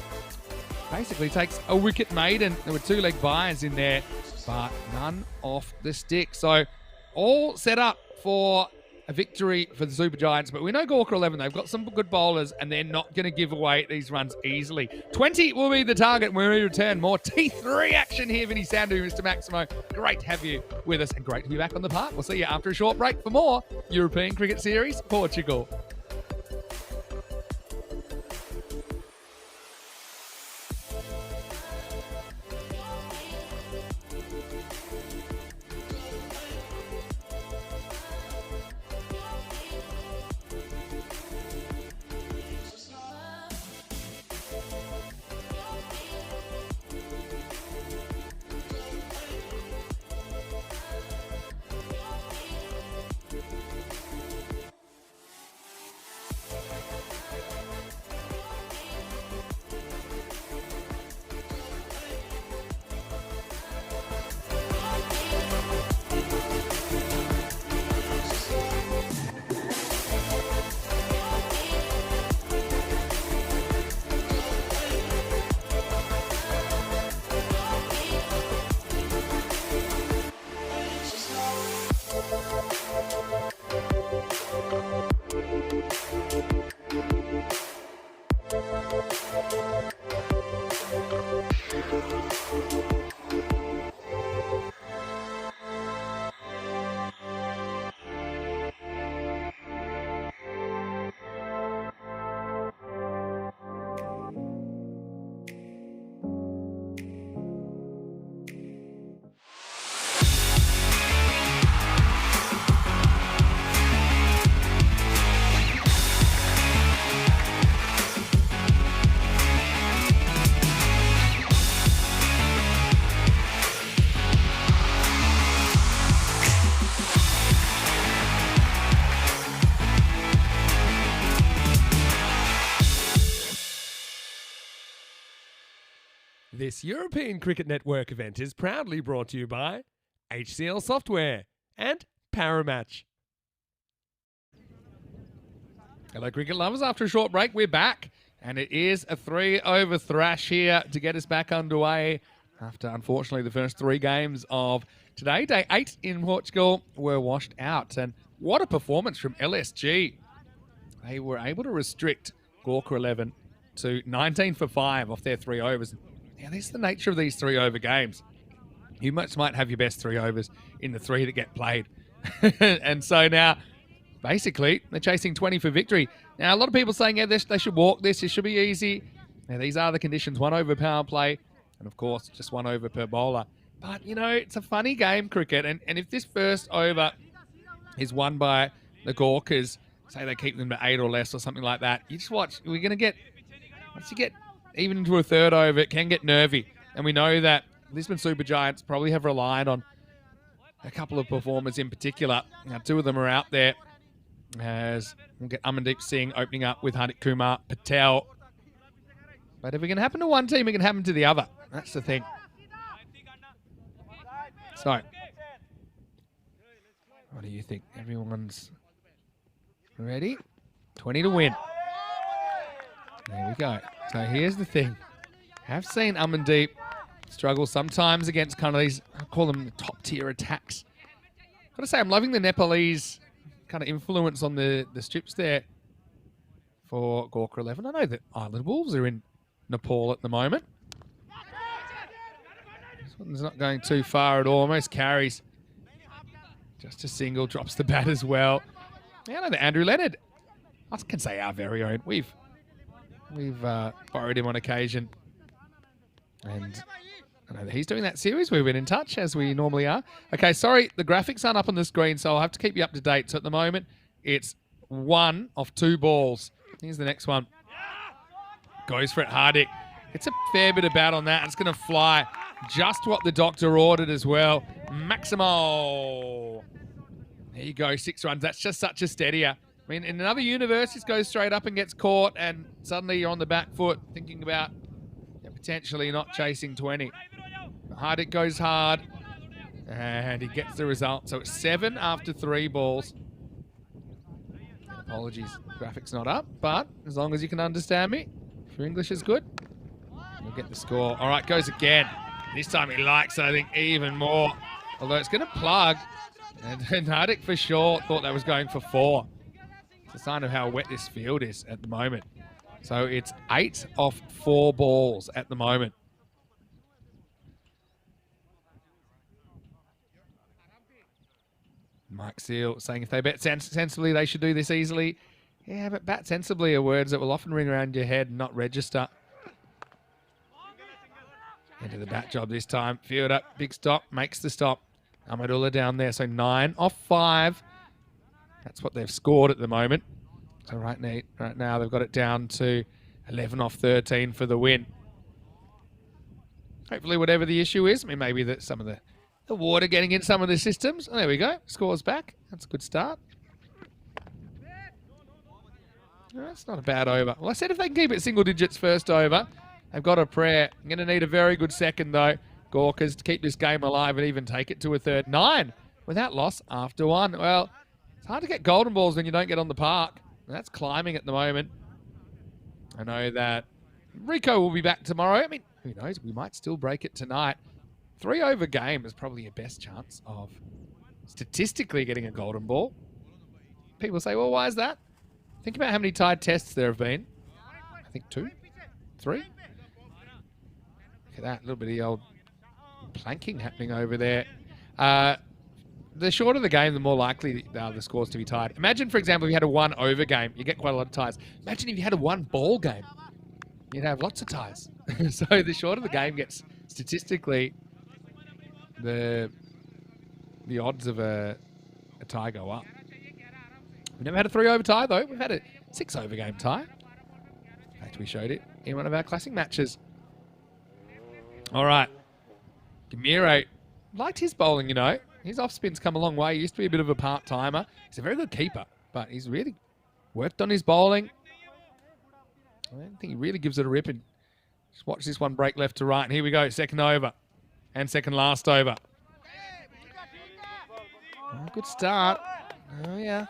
basically takes a wicket maiden. There were 2-leg buys in there, but none off the stick. So all set up for a victory for the Super Giants. But we know Gawker 11, they've got some good bowlers, and they're not going to give away these runs easily. 20 will be the target when we return. More T3 action here, Vinny Sandhu, Mr. Maximo. Great to have you with us, and great to be back on the park. We'll see you after a short break for more European Cricket Series, Portugal. This European Cricket Network event is proudly brought to you by HCL Software and Paramatch. Hello, cricket lovers. After a short break, we're back. And it is a 3-over thrash here to get us back underway after, unfortunately, the first 3 games of today. Day 8 in Portugal were washed out. And what a performance from LSG. They were able to restrict Gorka 11 to 19 for 5 off their 3 overs. Now, this is the nature of these 3-over games. You might have your best 3 overs in the 3 that get played. And so now, basically, they're chasing 20 for victory. Now, a lot of people saying, yeah, they should walk this. It should be easy. Now, these are the conditions. 1 over power play. And, of course, just 1 over per bowler. But, you know, it's a funny game, cricket. And if this first over is won by the Gorkas, say they keep them to 8 or less or something like that, you just watch. We're going to get, once you get even into a 3rd over, it can get nervy. And we know that Lisbon Super Giants probably have relied on a couple of performers in particular. Now, 2 of them are out there. As we'll get Amandeep Singh opening up with Hardik Kumar Patel. But if it can happen to one team, it can happen to the other. That's the thing. So, what do you think? Everyone's ready? 20 to win. There we go. So here's the thing. I've seen Amandeep struggle sometimes against kind of these, I call them the top tier attacks. Got to say, I'm loving the Nepalese kind of influence on the strips there for Gorka 11. I know that Island Wolves are in Nepal at the moment. This one's not going too far at all. Almost carries. Just a single, drops the bat as well. Yeah, I know that Andrew Leonard, I can say our very own. We've borrowed him on occasion. And I know that he's doing that series. We've been in touch, as we normally are. Okay, sorry, the graphics aren't up on the screen, so I'll have to keep you up to date. So at the moment, it's 1 off 2 balls. Here's the next one. Goes for it, Hardik. It's a fair bit of bat on that. It's going to fly. Just what the doctor ordered as well. Maximo. There you go, 6 runs. That's just such a steadier. I mean, in another universe, this goes straight up and gets caught, and suddenly you're on the back foot thinking about potentially not chasing 20. Hardik goes hard, and he gets the result. So it's 7 after 3 balls. Apologies, graphics not up, but as long as you can understand me, if your English is good, you'll get the score. All right, goes again. This time he likes it, I think, even more. Although it's going to plug, and Hardik for sure thought that was going for 4. It's a sign of how wet this field is at the moment. So it's 8 off 4 balls at the moment. Mike Seal saying if they bet sensibly, they should do this easily. Yeah, but bat sensibly are words that will often ring around your head and not register. Into the bat job this time. Field up, big stop, makes the stop. Amadullah down there, so 9 off 5. That's what they've scored at the moment. So right now they've got it down to 11 off 13 for the win. Hopefully whatever the issue is, I mean maybe that some of the water getting in some of the systems. Oh, there we go, scores back. That's a good start. Oh, that's not a bad over. Well, I said if they can keep it single digits first over, they've got a prayer. I'm going to need a very good second though, Gorkas, to keep this game alive and even take it to a 3rd. 9 without loss after 1. Well, it's hard to get golden balls when you don't get on the park. That's climbing at the moment. I know that Rico will be back tomorrow. I mean, who knows? We might still break it tonight. 3-over game is probably your best chance of statistically getting a golden ball. People say, well, why is that? Think about how many tied tests there have been. I think 2, 3. at that, a little bit of the old planking happening over there. The shorter the game, the more likely the scores to be tied. Imagine, for example, if you had a 1-over game, you get quite a lot of ties. Imagine if you had a 1-ball game, you'd have lots of ties. So the shorter the game gets, statistically, the odds of a tie go up. We've never had a 3-over tie, though. We've had a 6-over game tie. In fact, we showed it in one of our classic matches. All right. Gamiro liked his bowling, you know. His off-spin's come a long way. He used to be a bit of a part-timer. He's a very good keeper, but he's really worked on his bowling. I don't think he really gives it a rip. And just watch this one break left to right. And here we go, second over and second last over. Oh, good start. Oh, yeah.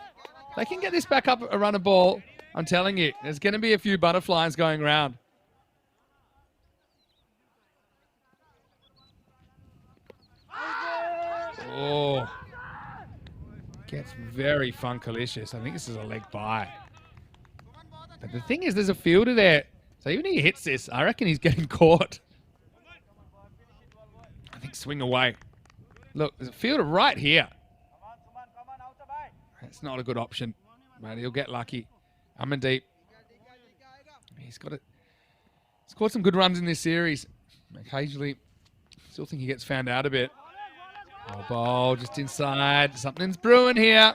They can get this back up a run of ball. I'm telling you, there's going to be a few butterflies going around. Oh, gets very funkalicious. I think this is a leg bye. But the thing is, there's a fielder there. So even if he hits this, I reckon he's getting caught. I think swing away. Look, there's a fielder right here. That's not a good option, but he'll get lucky. Amandeep. He's scored some good runs in this series. Occasionally, still think he gets found out a bit. Oh, ball just inside. Something's brewing here.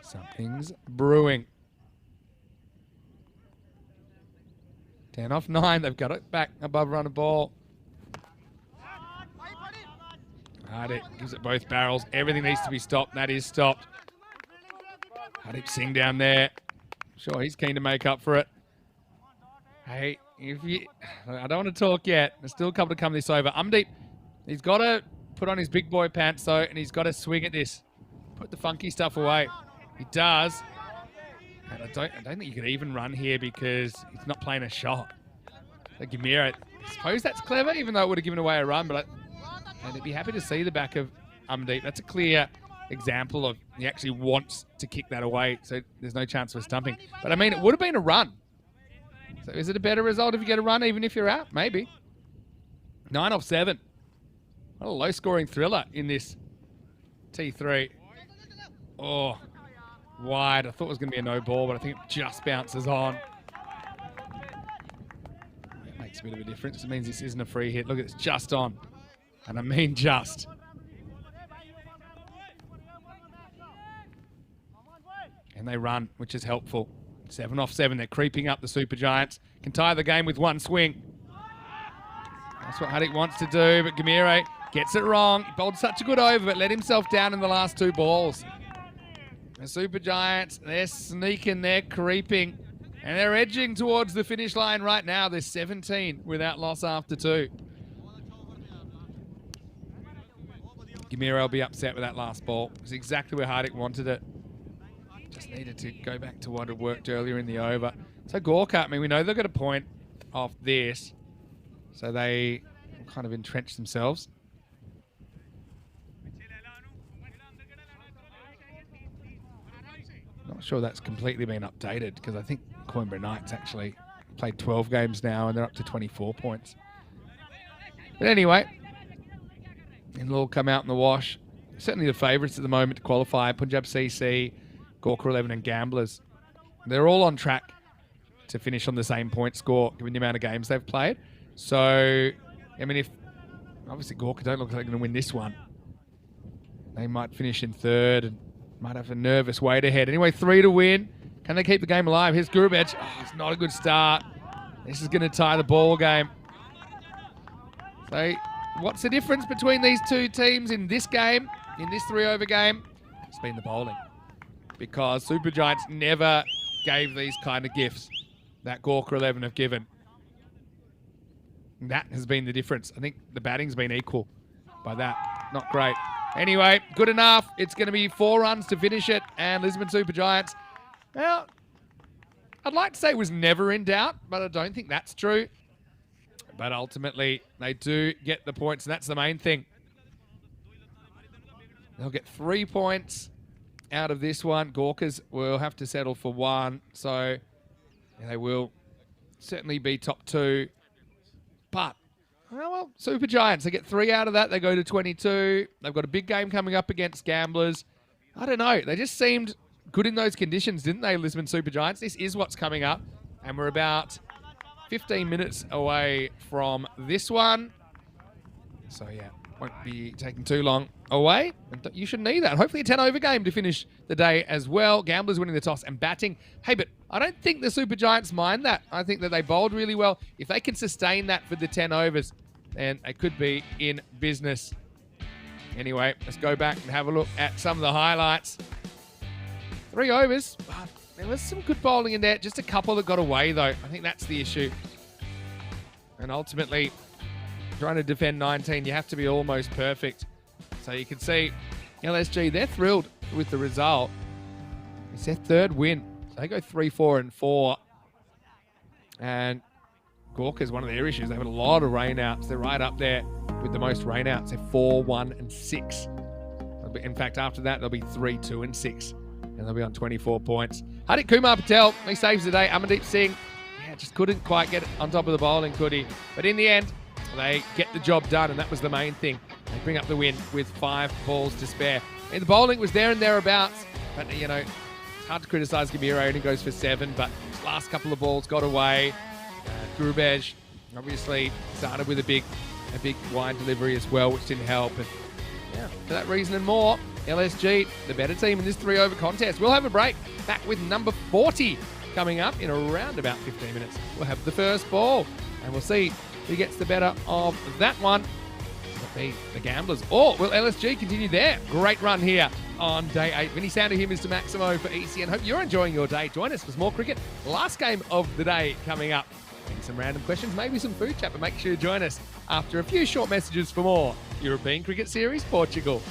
Something's brewing. 10 off 9. They've got it back above run of ball. Hardeep gives it both barrels. Everything needs to be stopped. That is stopped. Hardeep Singh down there. Sure, he's keen to make up for it. Hey, I don't want to talk yet. There's still a couple to come this over. Umdeep, he's got to put on his big boy pants, though, and he's got to swing at this. Put the funky stuff away. He does. And I don't think you could even run here because he's not playing a shot. So Gamiro, I suppose that's clever, even though it would have given away a run, but I'd be happy to see the back of Umdeep. That's a clear example of he actually wants to kick that away, so there's no chance for stumping. But, I mean, it would have been a run. So is it a better result if you get a run even if you're out? Maybe. 9 off 7. What a low-scoring thriller in this T3. Oh, wide. I thought it was going to be a no ball, but I think it just bounces on. It makes a bit of a difference. It means this isn't a free hit. Look, it's just on. And I mean just. And they run, which is helpful. 7 off 7. They're creeping up the Super Giants. Can tie the game with one swing. That's what Hardeep wants to do, but Gamiro gets it wrong. He bowled such a good over, but let himself down in the last 2 balls. The Super Giants, they're sneaking, they're creeping, and they're edging towards the finish line right now. They're 17 without loss after 2. Gamiro will be upset with that last ball. It's exactly where Hardeep wanted it. Just needed to go back to what had worked earlier in the over. So Gorka, I mean, we know they've got a point off this. So they kind of entrench themselves. Not sure that's completely been updated because I think Coimbra Knights actually played 12 games now and they're up to 24 points. But anyway, it'll all come out in the wash. Certainly the favourites at the moment to qualify, Punjab CC, Gorka 11 and Gamblers. They're all on track to finish on the same point score given the amount of games they've played. So, I mean, if obviously Gorka don't look like they're going to win this one, they might finish in 3rd and might have a nervous wait ahead. Anyway, 3 to win. Can they keep the game alive? Here's Gurubej. Oh, it's not a good start. This is going to tie the ball game. So, what's the difference between these two teams in this game, in this 3-over game? It's been the bowling. Because Super Giants never gave these kind of gifts that Gorka 11 have given. That has been the difference. I think the batting's been equal by that. Not great. Anyway, good enough. It's going to be 4 runs to finish it. And Lisbon Super Giants, well, I'd like to say it was never in doubt, but I don't think that's true. But ultimately, they do get the points, and that's the main thing. They'll get 3 points out of this one. Gorkas will have to settle for 1. So yeah, they will certainly be top 2. But, well, Super Giants, they get 3 out of that. They go to 22. They've got a big game coming up against Gamblers. I don't know. They just seemed good in those conditions, didn't they, Lisbon Super Giants? This is what's coming up. And we're about 15 minutes away from this one. So, yeah, won't be taking too long away. And you shouldn't need that. Hopefully a 10-over game to finish the day as well. Gamblers winning the toss and batting. Hey, but I don't think the Super Giants mind that. I think that they bowled really well. If they can sustain that for the 10 overs, then they could be in business. Anyway, let's go back and have a look at some of the highlights. 3 overs. But there was some good bowling in there. Just a couple that got away, though. I think that's the issue. And ultimately, trying to defend 19, you have to be almost perfect. So you can see LSG, they're thrilled with the result. It's their 3rd win. So they go 3, 4, and 4. And Gorka's one of their issues. They have a lot of rainouts. They're right up there with the most rainouts. They're 4, 1, and 6. In fact, after that, they'll be 3, 2, and 6. And they'll be on 24 points. Hardik Kumar Patel, he saves the day. Amandeep Singh, just couldn't quite get on top of the bowling, could he? But in the end, they get the job done, and that was the main thing. They bring up the win with 5 balls to spare. And the bowling was there and thereabouts, but, it's hard to criticise Gabiro, and he goes for 7, but his last couple of balls got away. Grubej obviously started with a big wide delivery as well, which didn't help. And for that reason and more, LSG, the better team in this 3-over contest. We'll have a break. Back with number 40 coming up in around about 15 minutes. We'll have the first ball, and we'll see who gets the better of that one. Will it be the Gamblers, or will LSG continue their great run here on day 8? Vinny Sander here, Mr. Maximo for ECN. Hope you're enjoying your day. Join us for more cricket. Last game of the day coming up. Maybe some random questions, maybe some food chat, but make sure you join us after a few short messages for more European Cricket Series Portugal.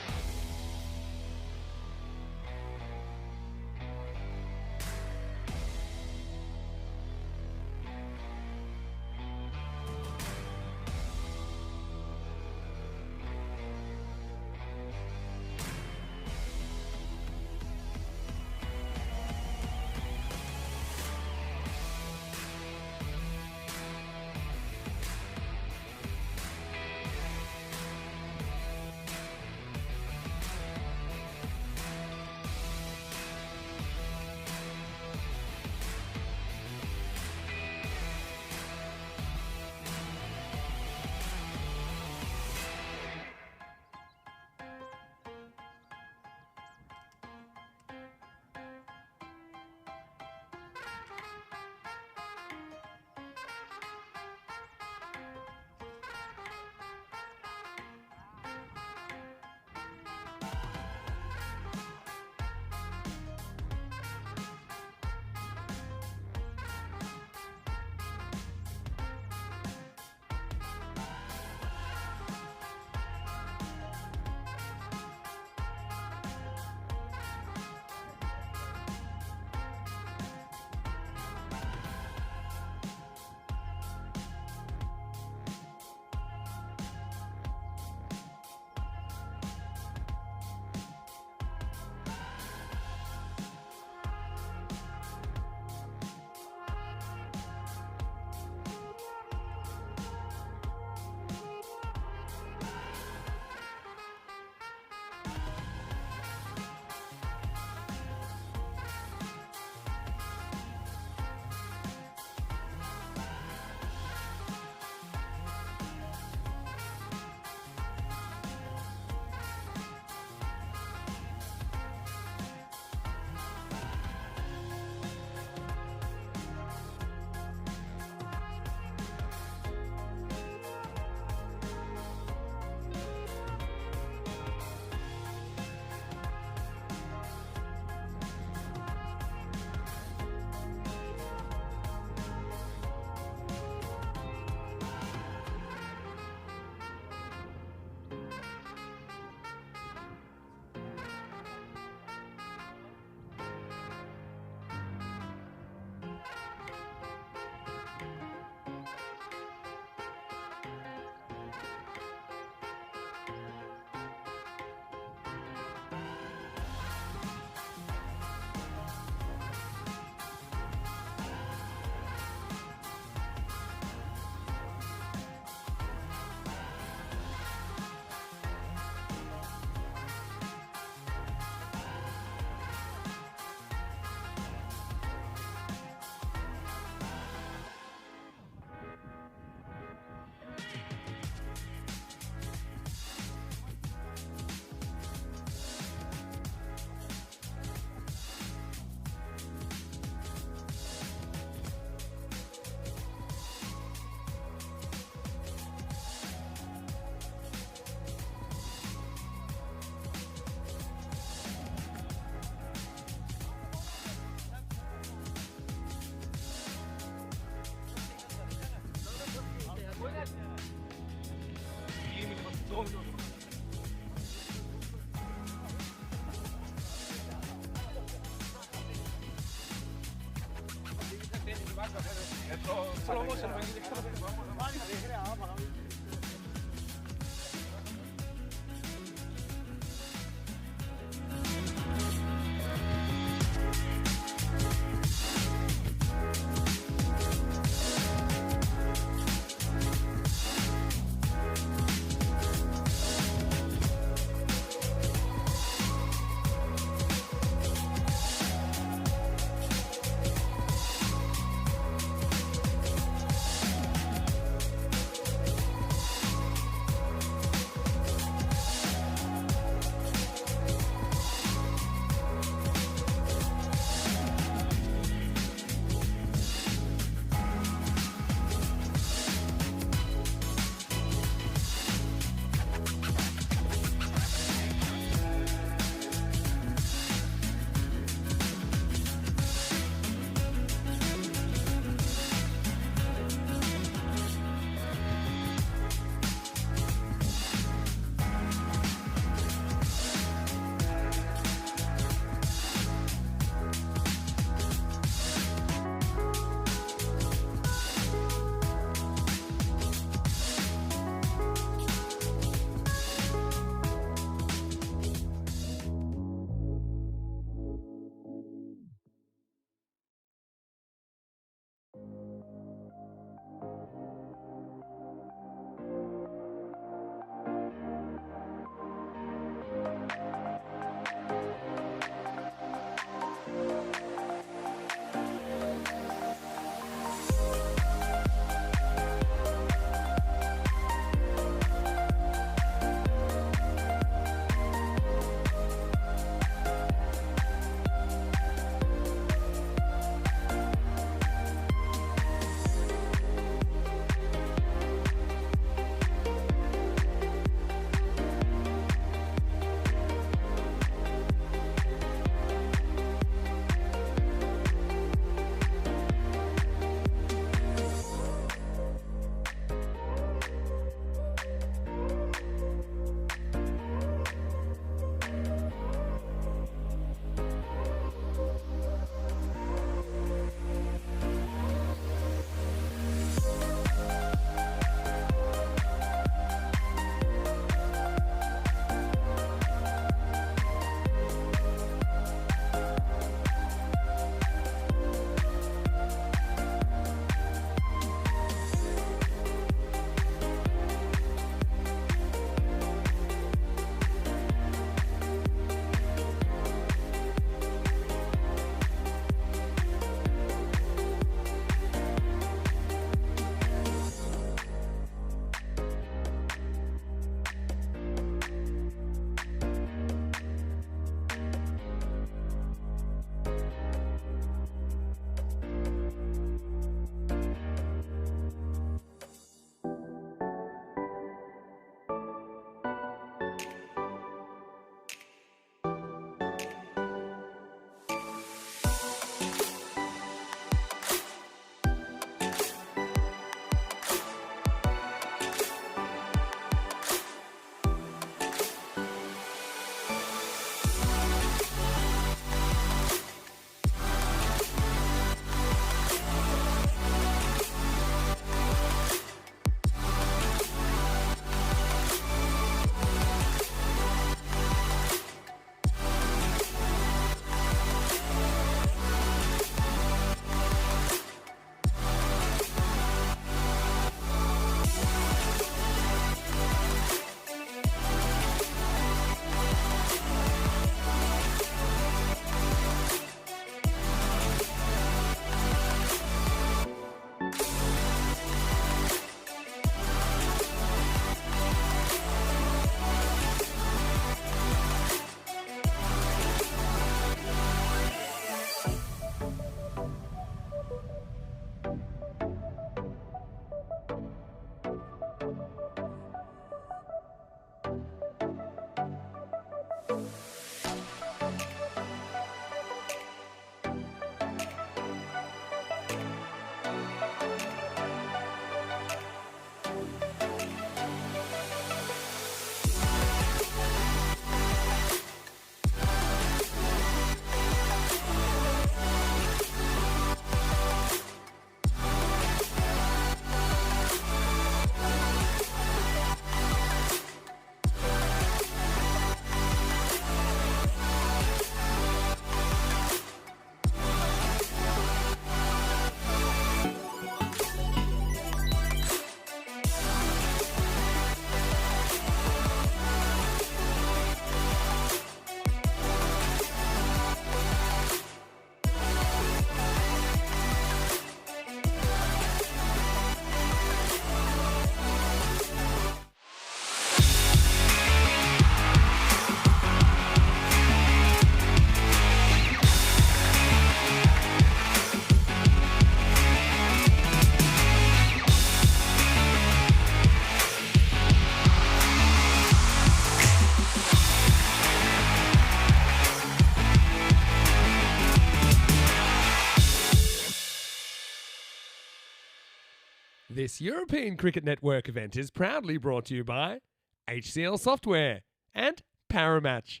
This European Cricket Network event is proudly brought to you by HCL Software and Paramatch.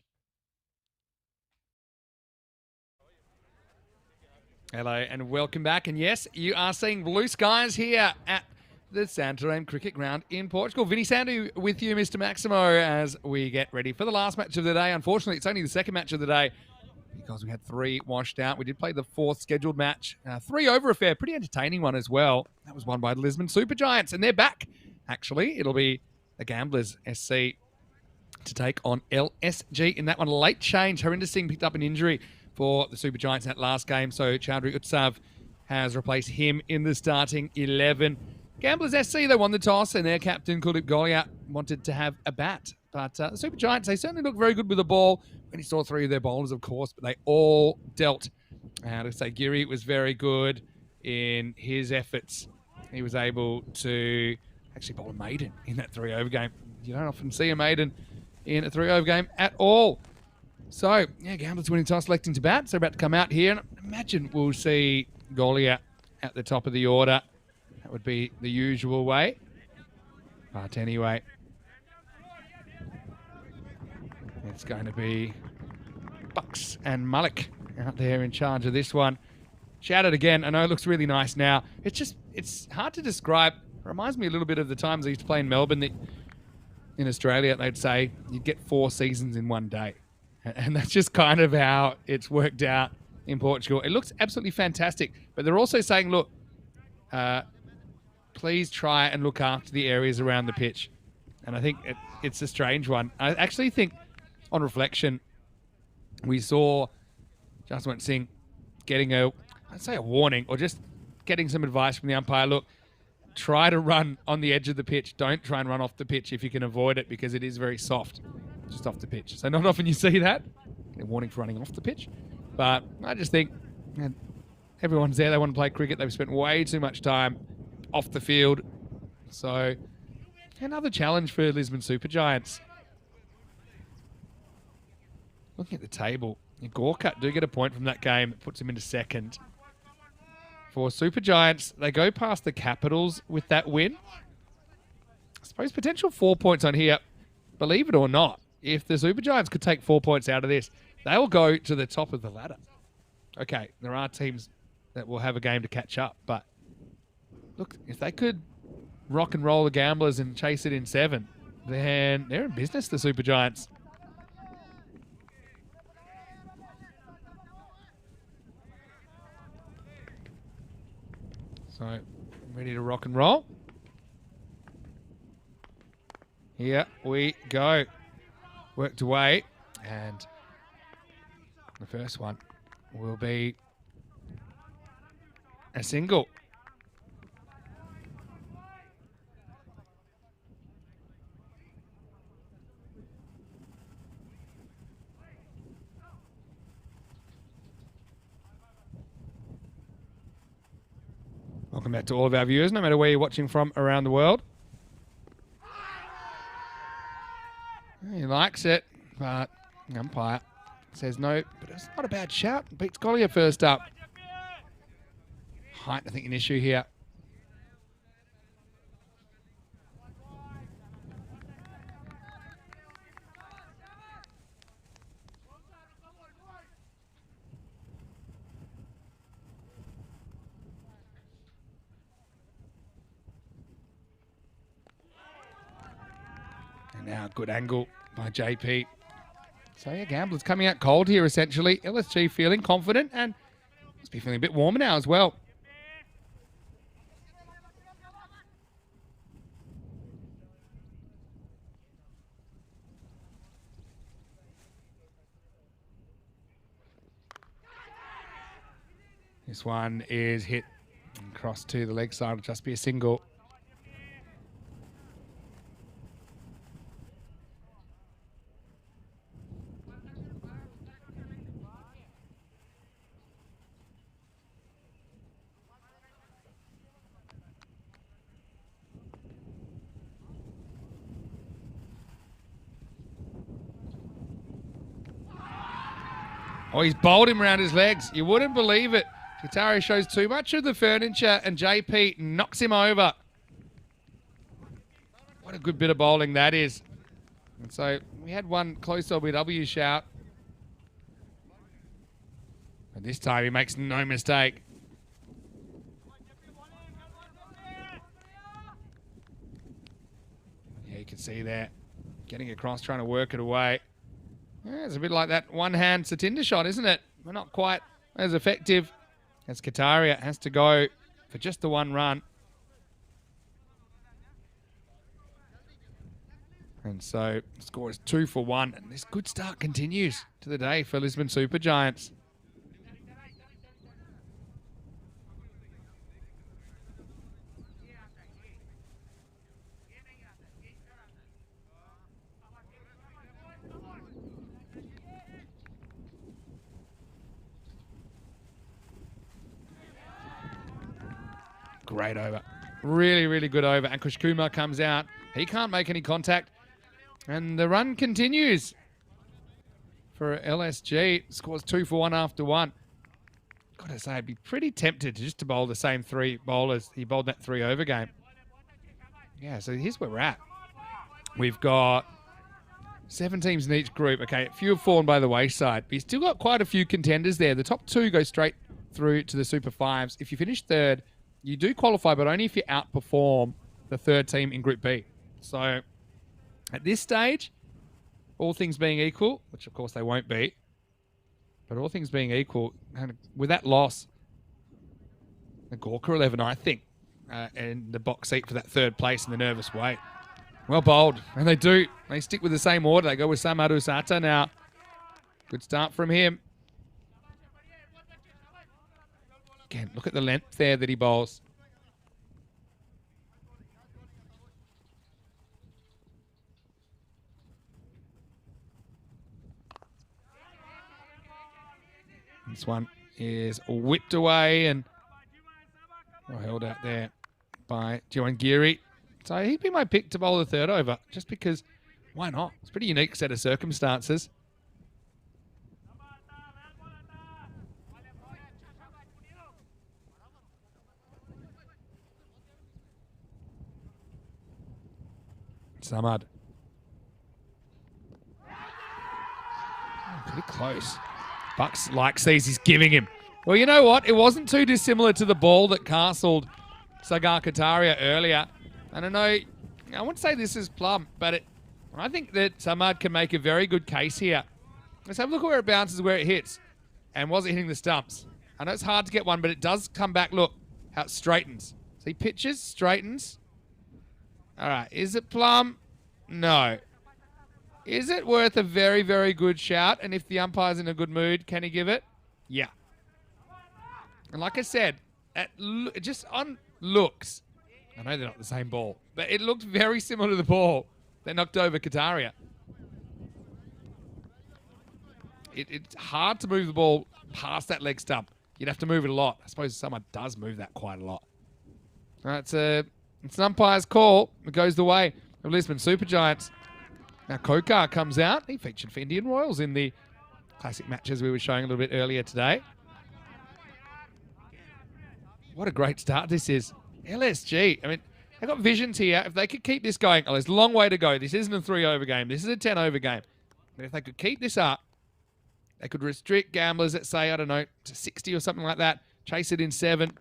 Hello and welcome back. And yes, you are seeing blue skies here at the Santarém Cricket Ground in Portugal. Vinny Sandu with you, Mr. Maximo, as we get ready for the last match of the day. Unfortunately, it's only the second match of the day because we had 3 washed out. We did play the 4th scheduled match. 3 over affair, pretty entertaining one as well. That was won by the Lisbon Super Giants, and they're back, actually. It'll be the Gamblers SC to take on LSG in that one. Late change. Harinder Singh picked up an injury for the Super Giants in that last game, so Chaudhry Utsav has replaced him in the starting 11. Gamblers SC, they won the toss, and their captain, Kuldeep Goliat, wanted to have a bat. But the Super Giants, they certainly look very good with the ball. When he saw 3 of their bowlers, of course, but they all dealt. To say Giri was very good in his efforts. He was able to actually bowl a maiden in that 3-over game. You don't often see a maiden in a 3-over game at all. So, yeah, Gamblers winning toss, electing to bat. So, about to come out here. And imagine we'll see Goliat at the top of the order. That would be the usual way. But anyway, it's going to be Bucks and Malik out there in charge of this one. Shout out again. I know it looks really nice now. It's hard to describe. It reminds me a little bit of the times I used to play in Melbourne. In Australia, they'd say you'd get 4 seasons in one day. And that's just kind of how it's worked out in Portugal. It looks absolutely fantastic. But they're also saying, look, please try and look after the areas around the pitch. And I think it's a strange one. I actually think, on reflection, we saw Jaswant Singh getting I'd say a warning, or just getting some advice from the umpire. Look, try to run on the edge of the pitch. Don't try and run off the pitch if you can avoid it, because it is very soft, just off the pitch. So not often you see that. A warning for running off the pitch. But I just think everyone's there. They want to play cricket. They've spent way too much time off the field. So another challenge for Lisbon Super Giants. Looking at the table, Gorkat do get a point from that game. That puts him into second. For Super Giants, they go past the Capitals with that win. I suppose potential 4 points on here. Believe it or not, if the Super Giants could take 4 points out of this, they will go to the top of the ladder. Okay, there are teams that will have a game to catch up, but look, if they could rock and roll the Gamblers and chase it in 7, then they're in business, the Super Giants. So, ready to rock and roll. Here we go. Worked away, and the first one will be a single. Welcome back to all of our viewers, no matter where you're watching from around the world. He likes it, but the umpire says no, but it's not a bad shout. Beats Collier first up. Height, I think, an issue here. And now good angle by JP. So yeah, Gamblers coming out cold here essentially. LSG feeling confident and must be feeling a bit warmer now as well. This one is hit across to the leg side. It'll just be a single. Oh, he's bowled him around his legs. You wouldn't believe it. Guittari shows too much of the furniture and JP knocks him over. What a good bit of bowling that is. And so we had one close LBW shout. And this time he makes no mistake. Yeah, you can see there. Getting across, trying to work it away. Yeah, it's a bit like that one-hand Satinder shot, isn't it? We're not quite as effective as Kataria has to go for just the one run. And so the score is 2 for 1. And this good start continues to the day for Lisbon Super Giants. Great over. Really, really good over. And Kush Kumar comes out. He can't make any contact. And the run continues for LSG. Scores 2 for 1 after 1. Got to say, I'd be pretty tempted just to bowl the same 3 bowlers. He bowled that 3 over game. Yeah, so here's where we're at. We've got 7 teams in each group. Okay, a few have fallen by the wayside. But you've still got quite a few contenders there. The top 2 go straight through to the Super 5s. If you finish 3rd, you do qualify, but only if you outperform the 3rd team in Group B. So at this stage, all things being equal, which of course they won't be, but all things being equal, and with that loss, the Gorka 11, I think, and the box seat for that 3rd place in the nervous weight. Well bowled, and they do. They stick with the same order. They go with Samaru Sata now. Good start from him. Again, look at the length there that he bowls. This one is whipped away and held out there by Jiwangiri. So he'd be my pick to bowl the 3rd over, just because, why not? It's a pretty unique set of circumstances. Samad. Pretty close. Bucks likes these he's giving him. Well, you know what? It wasn't too dissimilar to the ball that castled Sagar Kataria earlier. And I know, I wouldn't say this is plumb, but I think that Samad can make a very good case here. Let's have a look at where it bounces, where it hits. And was it hitting the stumps? I know it's hard to get one, but it does come back. Look how it straightens. So he pitches, straightens. All right, is it plumb? No. Is it worth a very, very good shout? And if the umpire's in a good mood, can he give it? Yeah. And like I said, just on looks, I know they're not the same ball, but it looked very similar to the ball that knocked over Kataria. It's hard to move the ball past that leg stump. You'd have to move it a lot. I suppose someone does move that quite a lot. All right, it's an umpire's call. It goes the way of Lisbon Super Giants. Now Kokar comes out. He featured for Indian Royals in the classic matches we were showing a little bit earlier today. What a great start this is. LSG, I mean, they've got visions here. If they could keep this going, there's a long way to go. This isn't a 3-over game. This is a 10-over game. But if they could keep this up, they could restrict gamblers at, say, I don't know, to 60 or something like that, chase it in 7.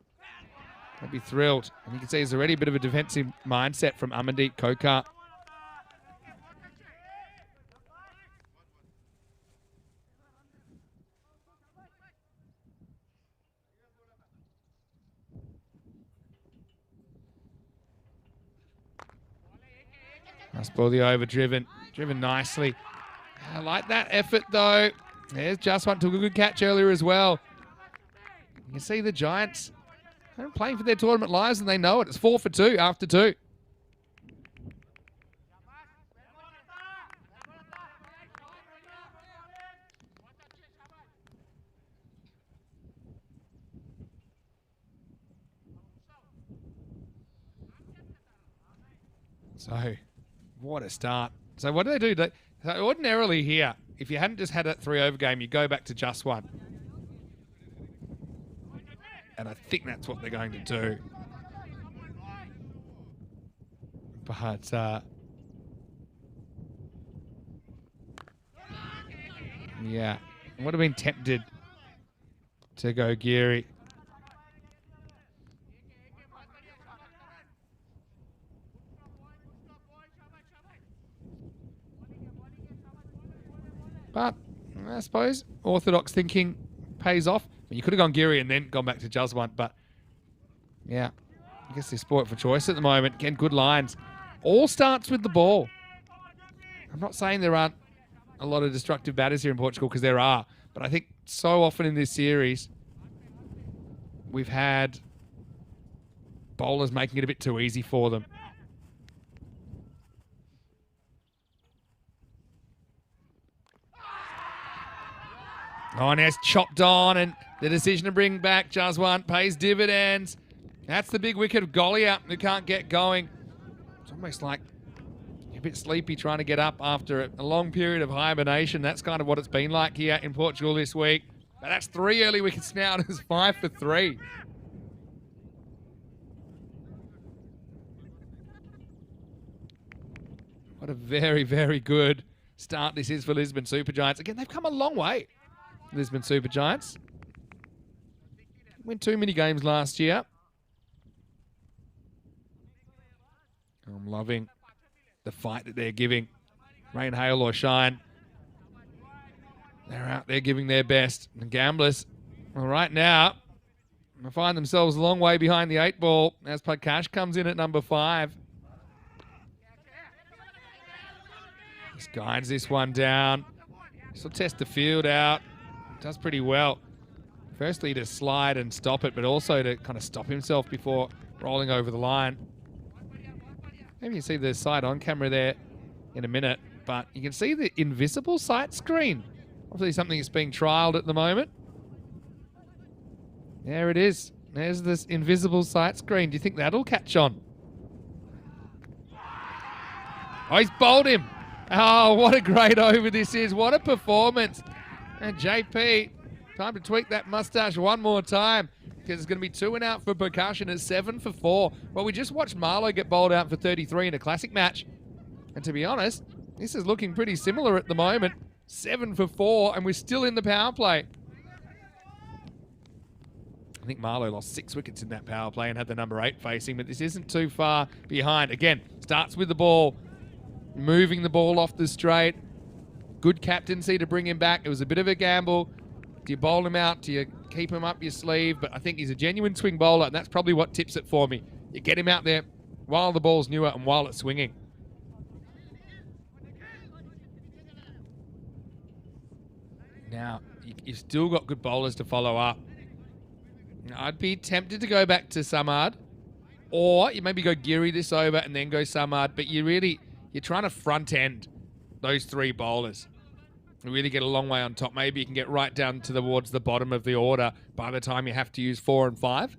I'd be thrilled. And you can see there's already a bit of a defensive mindset from Amandeep Kokar. Nice ball, the over, driven nicely. I like that effort, though. There's just one, took a good catch earlier as well. You can see the Giants are playing for their tournament lives, and they know it. It's 4 for 2 after 2. So, what a start. So what do they do? So ordinarily here, if you hadn't just had that 3-over game, you go back to just 1. And I think that's what they're going to do. But Yeah, would have been tempted to go Geary. But I suppose orthodox thinking pays off. You could have gone Geary and then gone back to Juswant, but yeah, I guess they're sport for choice at the moment. Again, good lines. All starts with the ball. I'm not saying there aren't a lot of destructive batters here in Portugal, because there are, but I think so often in this series we've had bowlers making it a bit too easy for them. Oh, and it's chopped on, and the decision to bring back Juswant pays dividends. That's the big wicket of Goliath, who can't get going. It's almost like a bit sleepy trying to get up after a long period of hibernation. That's kind of what it's been like here in Portugal this week. But that's 3 early wickets now. It's 5 for 3. What a very, very good start this is for Lisbon Super Giants. Again, they've come a long way, Lisbon Super Giants. Didn't win too many games last year. I'm loving the fight that they're giving. Rain, hail, or shine. They're out there giving their best. The Gamblers, well, right now, they find themselves a long way behind the 8 ball as Prakash comes in at number 5. Just guides this one down. This will test the field out. Does pretty well. Firstly to slide and stop it, but also to kind of stop himself before rolling over the line. Maybe you can see the side on camera there in a minute, but you can see the invisible sight screen. Obviously something that's being trialled at the moment. There it is. There's this invisible sight screen. Do you think that'll catch on? Oh, he's bowled him. Oh, what a great over this is. What a performance. And JP, time to tweak that mustache one more time, because it's going to be 2 and out for Percussion at 7 for 4. Well, we just watched Marlo get bowled out for 33 in a classic match. And to be honest, this is looking pretty similar at the moment. 7 for 4, and we're still in the power play. I think Marlo lost 6 wickets in that power play and had the number 8 facing, but this isn't too far behind. Again, starts with the ball, moving the ball off the straight. Good captaincy to bring him back. It was a bit of a gamble. Do you bowl him out? Do you keep him up your sleeve? But I think he's a genuine swing bowler, and that's probably what tips it for me. You get him out there while the ball's newer and while it's swinging. Now, you've still got good bowlers to follow up. I'd be tempted to go back to Samad, or you maybe go Geary this over and then go Samad, but you're trying to front end those 3 bowlers. You really get a long way on top. Maybe you can get right down towards the bottom of the order by the time you have to use 4 and 5.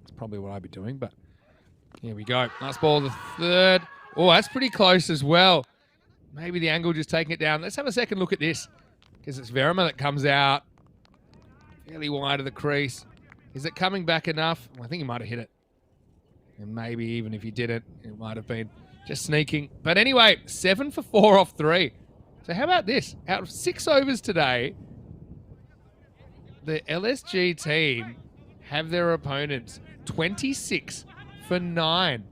That's probably what I'd be doing, but here we go. Last ball, the 3rd. Oh, that's pretty close as well. Maybe the angle just taking it down. Let's have a second look at this, because it's Verma that comes out fairly wide of the crease. Is it coming back enough? Well, I think he might have hit it. And maybe even if he didn't, it might have been just sneaking. But anyway, 7 for 4 off 3. So how about this? Out of 6 overs today, the LSG team have their opponents 26 for 9.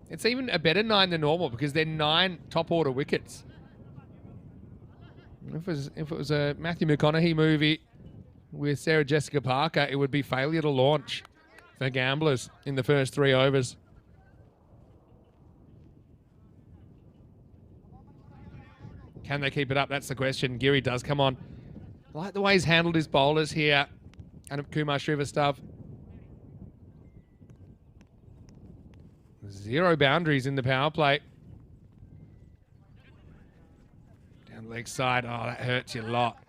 It's even a better 9 than normal, because they're 9 top order wickets. If it was a Matthew McConaughey movie with Sarah Jessica Parker, it would be failure to launch for Gamblers in the first 3 overs. Can they keep it up? That's the question. Geary does come on. I like the way he's handled his bowlers here. And Kumar Srivastav. 0 boundaries in the power play. Down the leg side. Oh, that hurts you a lot.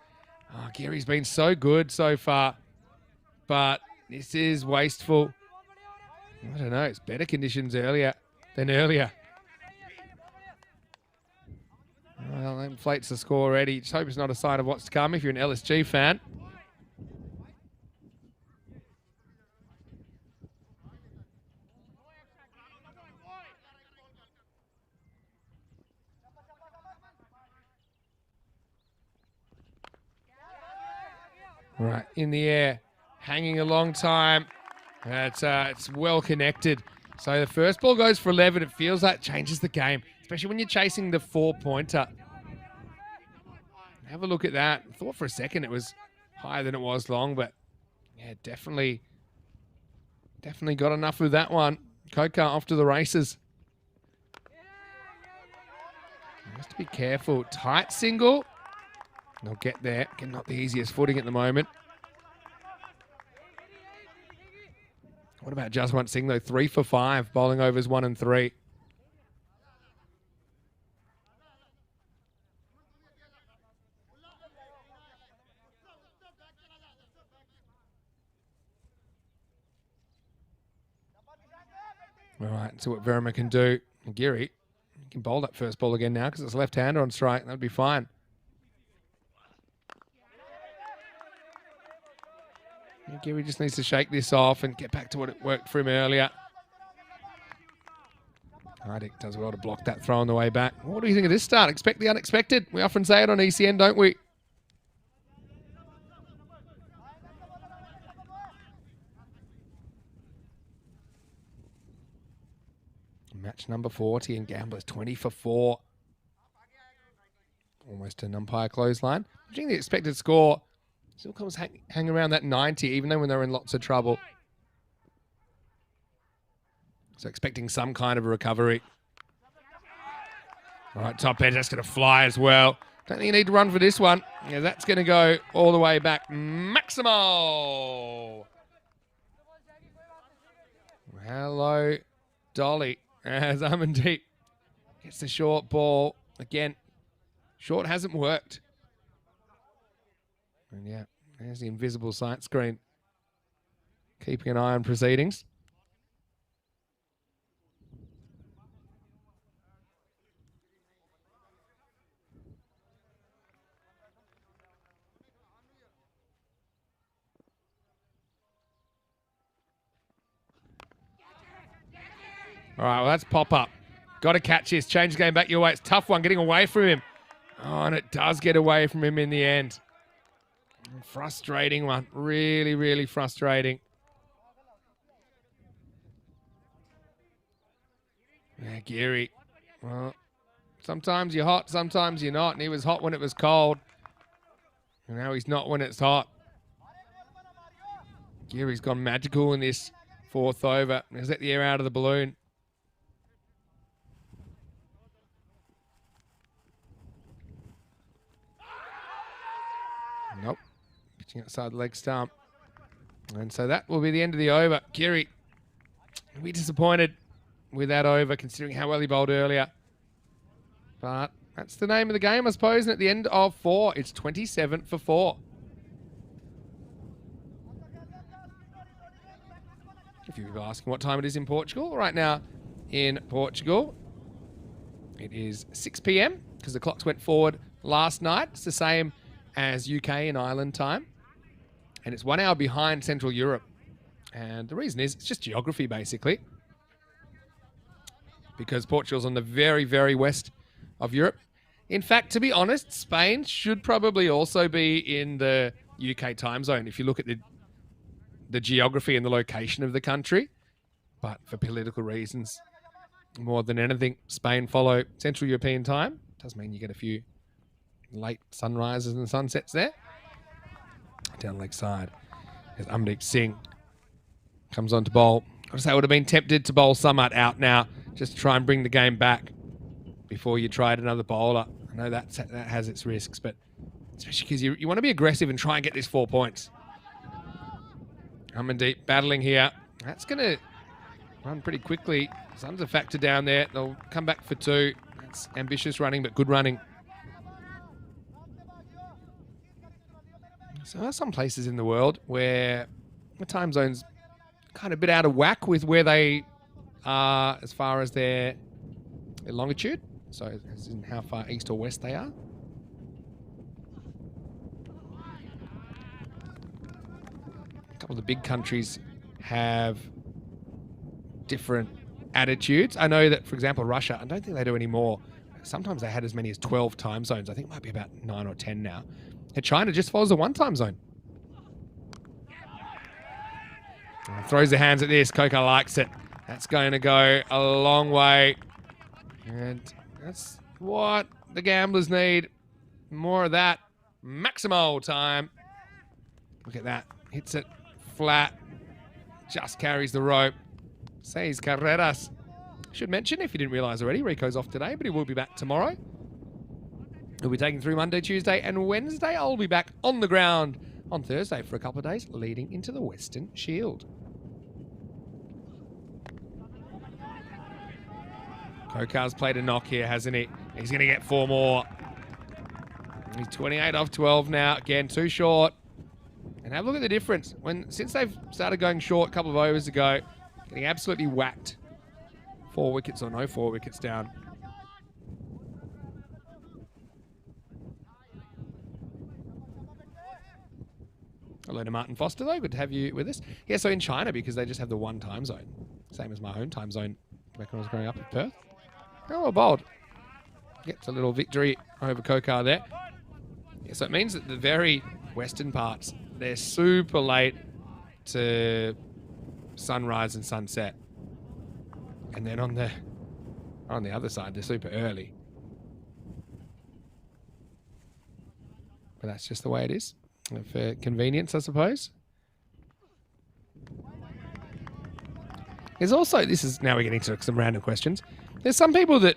Oh, Geary's been so good so far. But this is wasteful. I don't know. It's better conditions than earlier. Well, that inflates the score already. Just hope it's not a sign of what's to come if you're an LSG fan. Right, in the air, hanging a long time. It's well connected. So the first ball goes for 11. It feels like it changes the game, especially when you're chasing the 4-pointer. Have a look at that. I thought for a second it was higher than it was long, but yeah, definitely got enough of that one. Koka off to the races. Has to be careful. Tight single. They'll get there. Again, not the easiest footing at the moment. What about Jaswant Singh though? 3 for 5, bowling overs 1 and 3. All right, see what Verma can do. Giri can bowl that first ball again now because it's left-hander on strike. That'd be fine. Giri just needs to shake this off and get back to what it worked for him earlier. Hardik does well to block that throw on the way back. What do you think of this start? Expect the unexpected. We often say it on ECN, don't we? Match number 40 and Gamblers 20 for 4. Almost an umpire clothesline. Judging the expected score, still comes hang around that 90, even though when they're in lots of trouble. So expecting some kind of a recovery. All right, top edge, that's going to fly as well. Don't think you need to run for this one. Yeah, that's going to go all the way back. Maximo! Hello, Dolly. As Amandeep gets the short ball. Again, short hasn't worked. And yeah, there's the invisible sight screen. Keeping an eye on proceedings. All right, well, that's pop-up. Got to catch this. Change the game back your way. It's a tough one getting away from him. Oh, and it does get away from him in the end. Frustrating one. Really, really frustrating. Yeah, Giri. Well, sometimes you're hot, sometimes you're not. And he was hot when it was cold. And now he's not when it's hot. Giri's gone magical in this 4th over. He's let the air out of the balloon. Nope. Pitching outside the leg stump. And so that will be the end of the over. Giri will be disappointed with that over, considering how well he bowled earlier. But that's the name of the game, I suppose. And at the end of 4, it's 27 for 4. If you're asking what time it is in Portugal, right now in Portugal, it is 6 p.m. because the clocks went forward last night. It's the same as UK and Ireland time. And it's 1 hour behind Central Europe. And the reason is it's just geography, basically. Because Portugal's on the very, very west of Europe. In fact, to be honest, Spain should probably also be in the UK time zone if you look at the geography and the location of the country. But for political reasons, more than anything, Spain follow Central European time. Does mean you get a few late sunrises and sunsets there. Down leg side. As Amdeep Singh comes on to bowl. I say I would have been tempted to bowl Samad out now, just to try and bring the game back before you tried another bowler. I know that has its risks, but especially because you want to be aggressive and try and get this 4 points. Amandeep battling here. That's going to run pretty quickly. Sun's a factor down there. They'll come back for 2. That's ambitious running, but good running. So there are some places in the world where the time zone's kind of a bit out of whack with where they are as far as their longitude. So as in how far east or west they are. A couple of the big countries have different attitudes. I know that, for example, Russia, I don't think they do anymore. Sometimes they had as many as 12 time zones. I think it might be about 9 or 10 now. And China just follows the 1 time zone. Throws their hands at this. Coca likes it. That's going to go a long way. And that's what the gamblers need. More of that. Maximal time. Look at that. Hits it flat. Just carries the rope. Seis carreras. Should mention, if you didn't realise already, Rico's off today, but he will be back tomorrow. He'll be taking through Monday, Tuesday, and Wednesday. I'll be back on the ground on Thursday for a couple of days, leading into the Western Shield. Kokar's played a knock here, hasn't he? He's going to get 4 more. He's 28 off 12 now. Again, too short. And have a look at the difference. Since they've started going short a couple of overs ago, getting absolutely whacked. 4 wickets or no 4 wickets down. Hello to Martin Foster, though. Good to have you with us. Yeah, so in China, because they just have the one time zone. Same as my own time zone back when I was growing up in Perth. Oh, bold. Gets a little victory over Kokar there. Yeah, so it means that the very western parts, they're super late to sunrise and sunset. And then on the other side, they're super early. But that's just the way it is. For convenience, I suppose. There's also, now we're getting to some random questions. There's some people that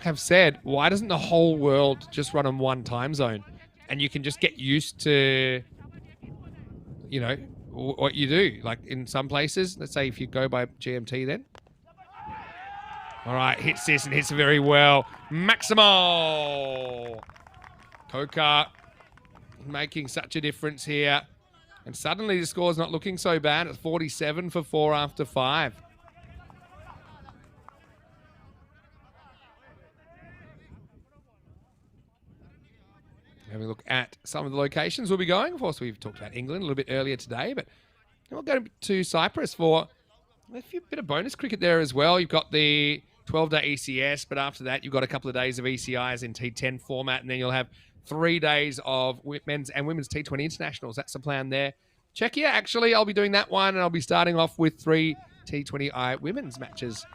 have said, why doesn't the whole world just run on one time zone? And you can just get used to, you know, what you do. Like in some places, let's say if you go by GMT then. All right, hits this and hits it very well. Maximal! Kokar making such a difference here. And suddenly the score's not looking so bad. It's 47 for 4 after 5. Having a look at some of the locations we'll be going. Of course, we've talked about England a little bit earlier today, but we'll go to Cyprus for a bit of bonus cricket there as well. You've got the 12-day ECS, but after that, you've got a couple of days of ECIs in T10 format, and then you'll have 3 days of men's and women's T20 internationals. That's the plan there. Czechia, actually, I'll be doing that one, and I'll be starting off with 3 T20I women's matches,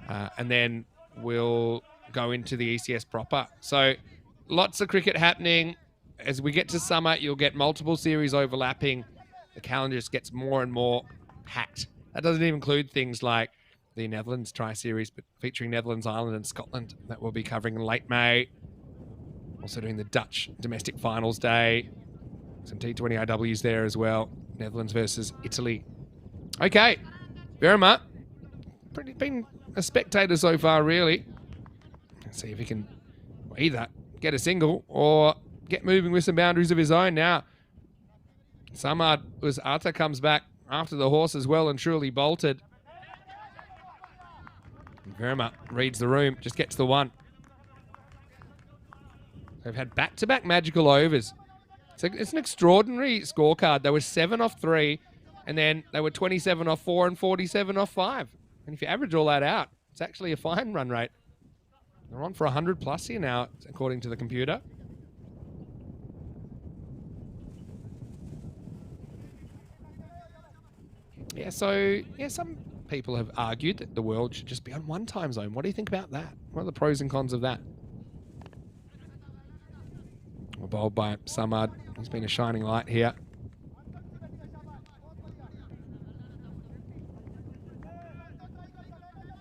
and then we'll go into the ECS proper. So lots of cricket happening. As we get to summer, you'll get multiple series overlapping. The calendar just gets more and more packed. That doesn't even include things like the Netherlands Tri-Series, but featuring Netherlands, Ireland, and Scotland. That we'll be covering in late May. Also doing the Dutch domestic finals day. Some T20 IWs there as well. Netherlands versus Italy. Okay. Verma. Been a spectator so far, really. Let's see if he can either get a single or get moving with some boundaries of his own now. Samad Arta comes back after the horse as well and truly bolted. Verma reads the room, just gets the one. They've had back-to-back magical overs. It's an extraordinary scorecard. They were 7 off 3, and then they were 27 off 4 and 47 off 5. And if you average all that out, it's actually a fine run rate. They're on for 100 plus here now, according to the computer. Yeah, so, some people have argued that the world should just be on one time zone. What do you think about that? What are the pros and cons of that? Well, bowled by Samad. He's been a shining light here.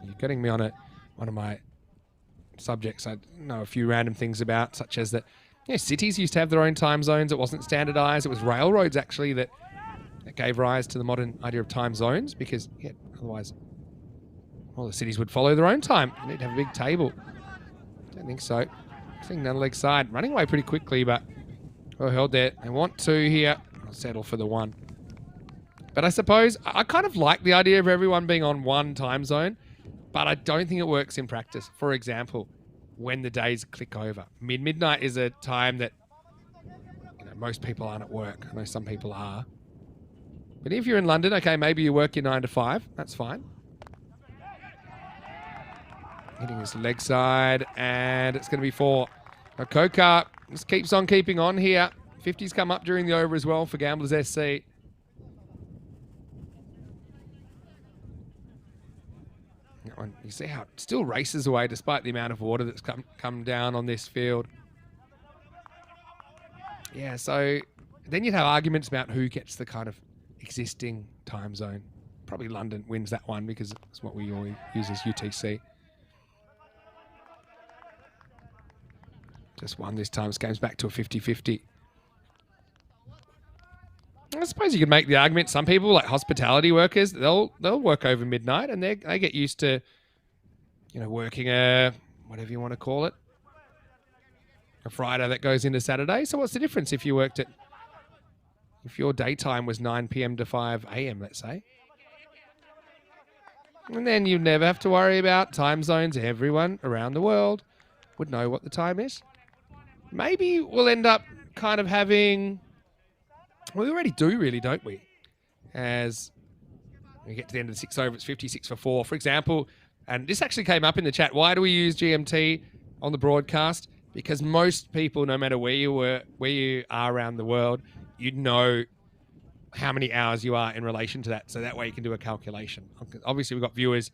You're getting me on one of my subjects I know a few random things about, such as that cities used to have their own time zones. It wasn't standardized. It was railroads, actually, that gave rise to the modern idea of time zones, because otherwise all the cities would follow their own time. You need to have a big table. Don't think so. Seeing another leg side, running away pretty quickly, but well held there. They want 2 here. I'll settle for the 1. But I suppose I kind of like the idea of everyone being on one time zone, but I don't think it works in practice. For example, when the days click over. Midnight is a time that most people aren't at work. I know some people are. But if you're in London, okay, maybe you work your 9 to 5. That's fine. Hitting his leg side, and it's going to be 4. Now, Kokar just keeps on keeping on here. 50's come up during the over as well for Gamblers SC. one. You see how it still races away despite the amount of water that's come down on this field. Yeah, so then you'd have arguments about who gets the kind of existing time zone. Probably London wins that one because it's what we always use as UTC. Just won this time. This game's back to a 50-50. I suppose you could make the argument. Some people, like hospitality workers, they'll work over midnight and they get used to, working a whatever you want to call it, a Friday that goes into Saturday. So what's the difference if your daytime was 9 p.m. to 5 a.m. let's say, and then you never have to worry about time zones. Everyone around the world would know what the time is. Maybe we'll end up kind of having. Well, we already do, really, don't we? As we get to the end of the 6 over, it's 56 for 4. For example, and this actually came up in the chat, why do we use GMT on the broadcast? Because most people, no matter where you are around the world, you'd know how many hours you are in relation to that. So that way you can do a calculation. Obviously, we've got viewers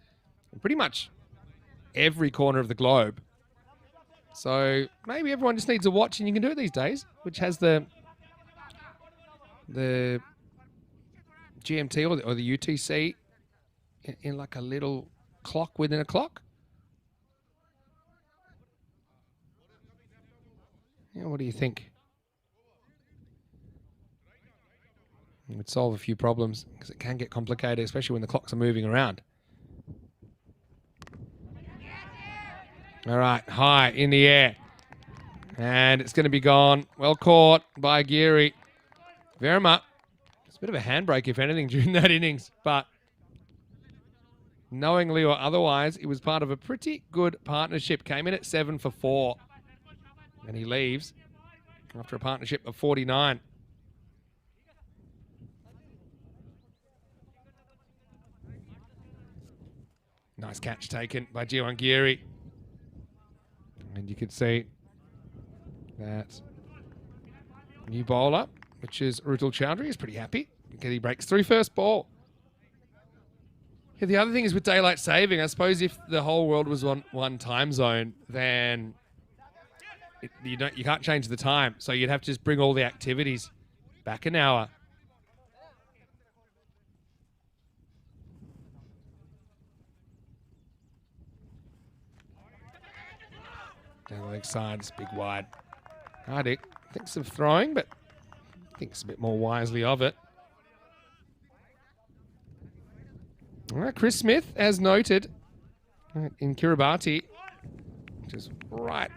in pretty much every corner of the globe. So maybe everyone just needs a watch and you can do it these days, which has the GMT or the UTC in like a little clock within a clock. Yeah, what do you think? It would solve a few problems because it can get complicated, especially when the clocks are moving around. All right, high in the air. And it's going to be gone. Well caught by Geary. Verma. It's a bit of a handbrake, if anything, during that innings. But knowingly or otherwise, it was part of a pretty good partnership. Came in at 7 for 4. And he leaves after a partnership of 49. Nice catch taken by Jiwan Geary. And you can see that new bowler, which is Rutul Chowdhury, is pretty happy because he breaks through first ball. Yeah, the other thing is with daylight saving, I suppose if the whole world was on one time zone, then you can't change the time. So you'd have to just bring all the activities back an hour. Down the leg side, it's big wide. Hardik thinks of throwing, but thinks a bit more wisely of it. All right, Chris Smith, as noted, in Kiribati, which is right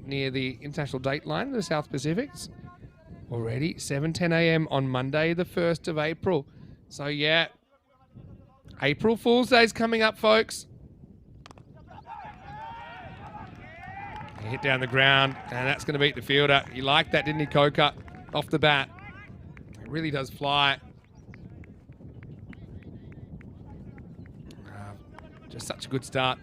near the international date line of the South Pacific. It's already 7:10 a.m. on Monday, the 1st of April. So, yeah, April Fool's Day's coming up, folks. Hit down the ground, and that's going to beat the fielder. He liked that, didn't he, Coca? Off the bat. It really does fly. Just such a good start.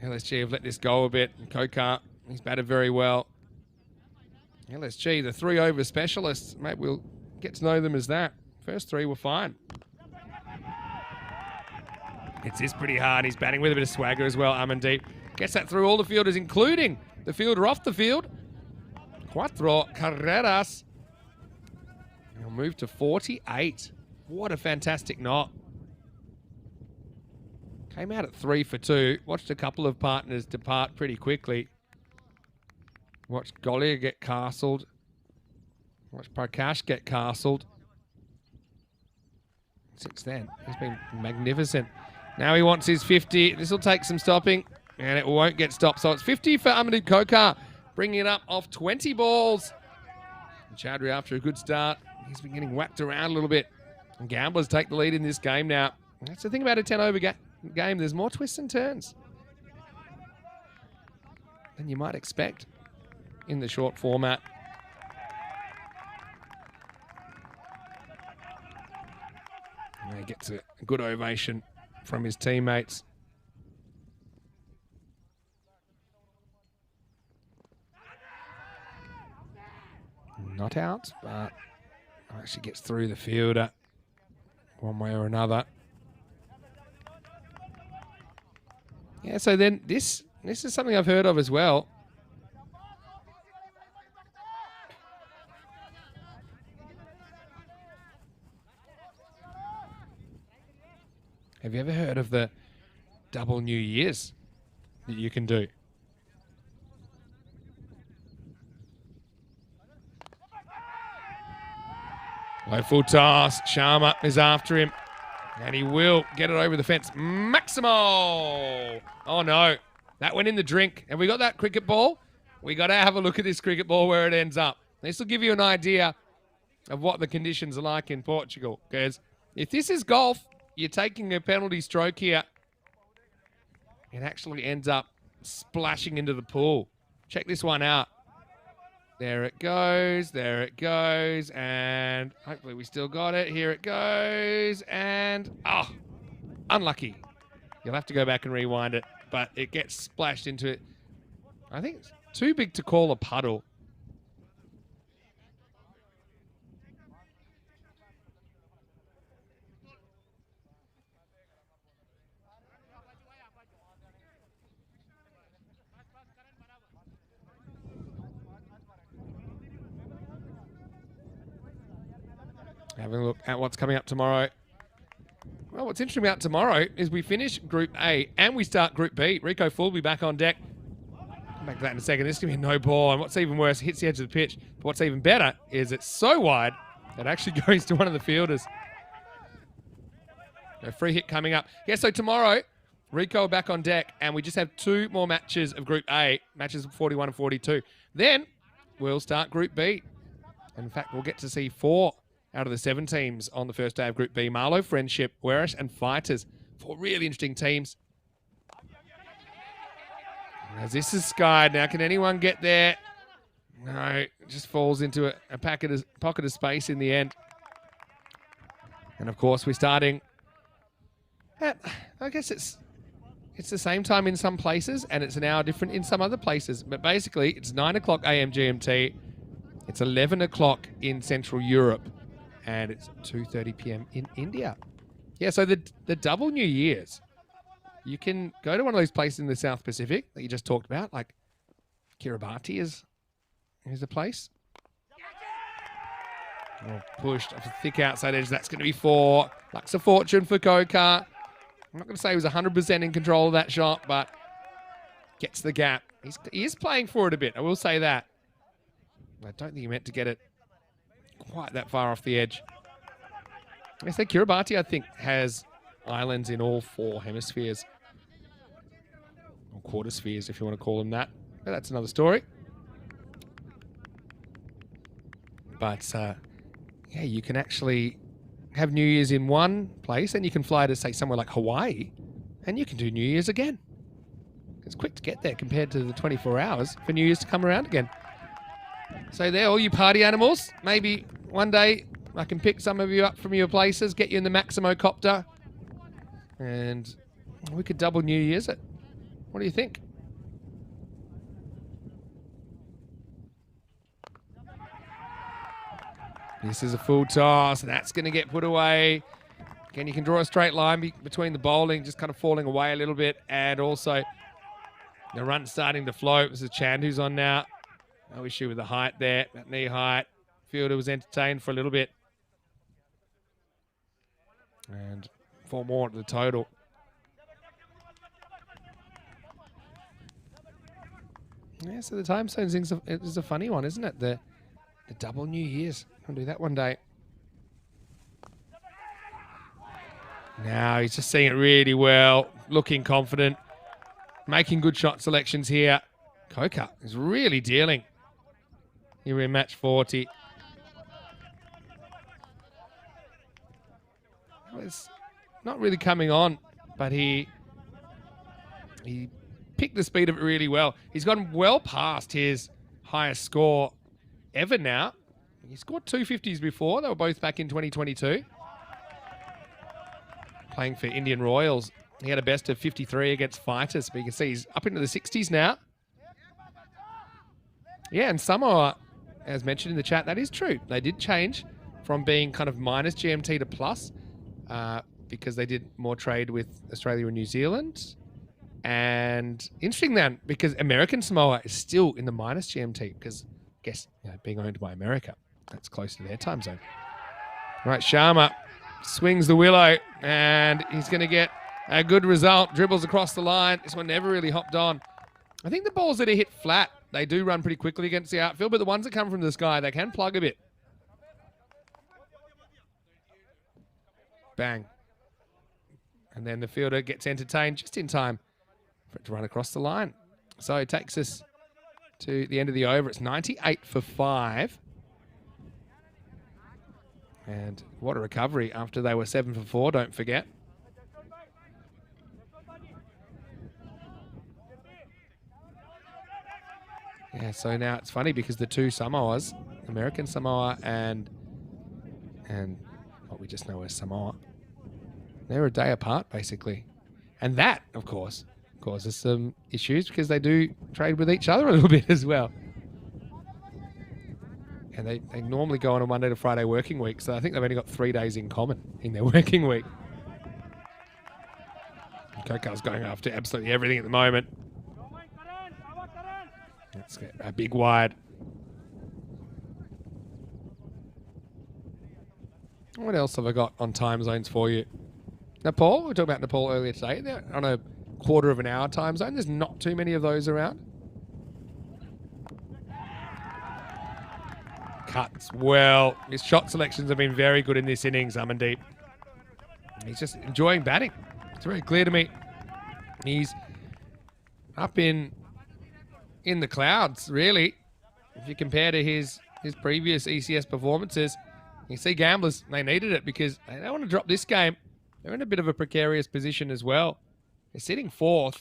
LSG have let this go a bit. And Coca, he's batted very well. LSG, the 3 over specialists. Maybe we'll get to know them as that. First 3 were fine. It's this pretty hard. He's batting with a bit of swagger as well, Amandeep. Gets that through all the fielders, including the fielder off the field. Cuatro carreras. He'll move to 48. What a fantastic knot. Came out at 3 for 2. Watched a couple of partners depart pretty quickly. Watched Golia get castled. Watched Prakash get castled. Since then, he's been magnificent. Now he wants his 50. This will take some stopping. And it won't get stopped. So it's 50 for Amandeep Kokar, bringing it up off 20 balls. And Chowdhury, after a good start, he's been getting whacked around a little bit. And Gamblers take the lead in this game now. That's the thing about a 10-over game. There's more twists and turns than you might expect in the short format. And he gets a good ovation from his teammates. Not out, but actually gets through the fielder one way or another. Yeah, so then this is something I've heard of as well. Have you ever heard of the double New Year's that you can do? Low full toss. Sharma is after him. And he will get it over the fence. Maximo! Oh, no. That went in the drink. Have we got that cricket ball? We got to have a look at this cricket ball where it ends up. This will give you an idea of what the conditions are like in Portugal. Because if this is golf, you're taking a penalty stroke here. It actually ends up splashing into the pool. Check this one out. There it goes, and hopefully we still got it. Here it goes, and unlucky. You'll have to go back and rewind it, but it gets splashed into it. I think it's too big to call a puddle. Having a look at what's coming up tomorrow. Well, what's interesting about tomorrow is we finish Group A and we start Group B. Rico Full will be back on deck. Come back to that in a second. This is going to be a no ball. And what's even worse, it hits the edge of the pitch. But what's even better is it's so wide that it actually goes to one of the fielders. A free hit coming up. Yeah, so tomorrow, Rico back on deck. And we just have 2 more matches of Group A. Matches 41 and 42. Then we'll start Group B. And in fact, we'll get to see 4 out of the 7 teams on the first day of Group B. Marlo, Friendship, Werris and Fighters. 4 really interesting teams. As this is skied. Now, can anyone get there? No, it just falls into a pocket of space in the end. And, of course, we're starting at, I guess it's the same time in some places, and it's an hour different in some other places. But basically, it's 9 o'clock AM GMT. It's 11 o'clock in Central Europe. And it's 2:30 p.m. in India. Yeah, so the double New Year's, you can go to one of those places in the South Pacific that you just talked about, like Kiribati is a place. Oh, pushed off a thick outside edge. That's going to be 4. Lux of fortune for Kokar. I'm not going to say he was 100% in control of that shot, but gets the gap. He is playing for it a bit, I will say that. I don't think he meant to get it quite that far off the edge. I say Kiribati, I think, has islands in all 4 hemispheres. Or quarter spheres, if you want to call them that. But that's another story. But, yeah, you can actually have New Year's in one place, and you can fly to, say, somewhere like Hawaii, and you can do New Year's again. It's quick to get there compared to the 24 hours for New Year's to come around again. So there, all you party animals, maybe one day I can pick some of you up from your places, get you in the Maximo copter, and we could double New Year's it. What do you think? This is a full toss, and that's going to get put away. Again, you can draw a straight line between the bowling, just kind of falling away a little bit, and also the run starting to float. This is Chand who's on now. No issue with the height there, that knee height. Fielder was entertained for a little bit. And 4 more to the total. Yeah, so the time zone is a funny one, isn't it? The double New Year's. I'll do that one day. Now he's just seeing it really well, looking confident, making good shot selections here. Kokar is really dealing. Here in match 40. It's not really coming on, but he picked the speed of it really well. He's gone well past his highest score ever now. He scored 250s before. They were both back in 2022. Playing for Indian Royals. He had a best of 53 against Fighters, but you can see he's up into the 60s now. Yeah, and Samoa, as mentioned in the chat, that is true. They did change from being kind of minus GMT to plus because they did more trade with Australia and New Zealand. And interesting then, because American Samoa is still in the minus GMT, because I guess being owned by America, that's close to their time zone. Right, Sharma swings the willow, and he's going to get a good result. Dribbles across the line. This one never really hopped on. I think the balls that are hit flat, they do run pretty quickly against the outfield, but the ones that come from the sky, they can plug a bit. Bang. And then the fielder gets entertained just in time for it to run across the line. So it takes us to the end of the over. It's 98 for 5. And what a recovery after they were 7 for 4, don't forget. Yeah, so now it's funny because the two Samoas, American Samoa and what we just know as Samoa, they're a day apart basically. And that, of course, causes some issues because they do trade with each other a little bit as well. And they normally go on a Monday to Friday working week, so I think they've only got 3 days in common in their working week. Kokar's going after absolutely everything at the moment. Let's get a big wide. What else have I got on time zones for you? Nepal, we were talking about Nepal earlier today. They're on a quarter of an hour time zone. There's not too many of those around. Cuts well. His shot selections have been very good in this innings, Amandeep. He's just enjoying batting. It's very clear to me. He's up in the clouds, really. If you compare to his previous ECS performances, you see gamblers, they needed it because they don't want to drop this game. They're in a bit of a precarious position as well. They're sitting 4th.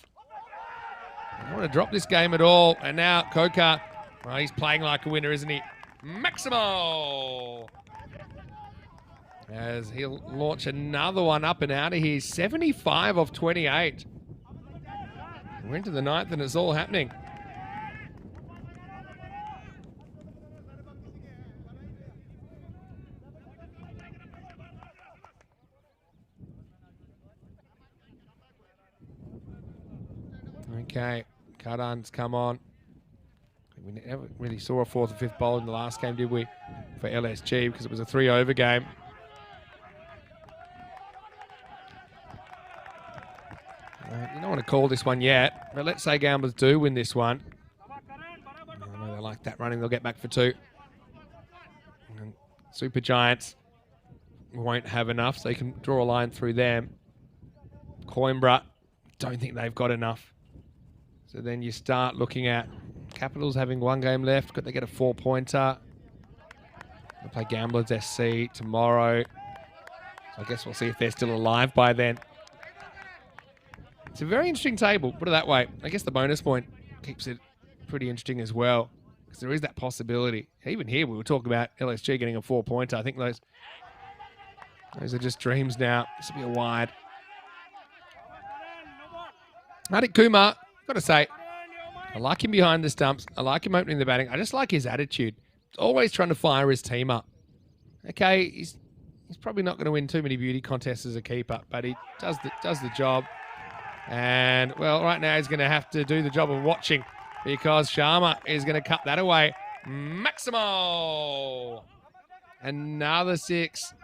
They don't want to drop this game at all. And now Kokar, well, he's playing like a winner, isn't he? Maximo! As he'll launch another one up and out of here. 75 of 28. We're into the 9th and it's all happening. Okay, Cardan's come on. We never really saw a 4th or 5th bowl in the last game, did we? For LSG, because it was a 3-over game. You don't want to call this one yet, but let's say gamblers do win this one. I know they like that running. They'll get back for 2. And Super Giants won't have enough, so you can draw a line through them. Coimbra, don't think they've got enough. So then you start looking at Capitals having 1 game left. Could they get a 4-pointer? They'll play Gamblers SC tomorrow. So I guess we'll see if they're still alive by then. It's a very interesting table, put it that way. I guess the bonus point keeps it pretty interesting as well, because there is that possibility. Even here, we were talking about LSG getting a 4-pointer. I think those are just dreams now. This will be a wide. Hadik Kumar, got to say, I like him behind the stumps. I like him opening the batting. I just like his attitude. He's always trying to fire his team up. Okay, he's probably not going to win too many beauty contests as a keeper, but he does the job. And, well, right now he's going to have to do the job of watching because Sharma is going to cut that away. Maximo! Another 6.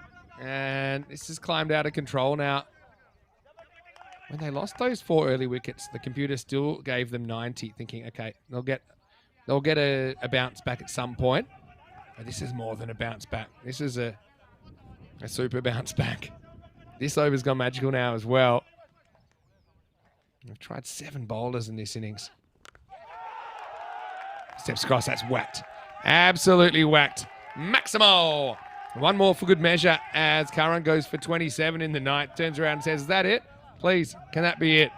And this has climbed out of control now. When they lost those 4 early wickets, the computer still gave them 90, thinking, okay, they'll get a bounce back at some point. But this is more than a bounce back. This is a super bounce back. This over's gone magical now as well. I've tried 7 bowlers in this innings. Steps across, that's whacked. Absolutely whacked. Maximo! 1 more for good measure as Karan goes for 27 in the night. Turns around and says, is that it? Please, can that be it?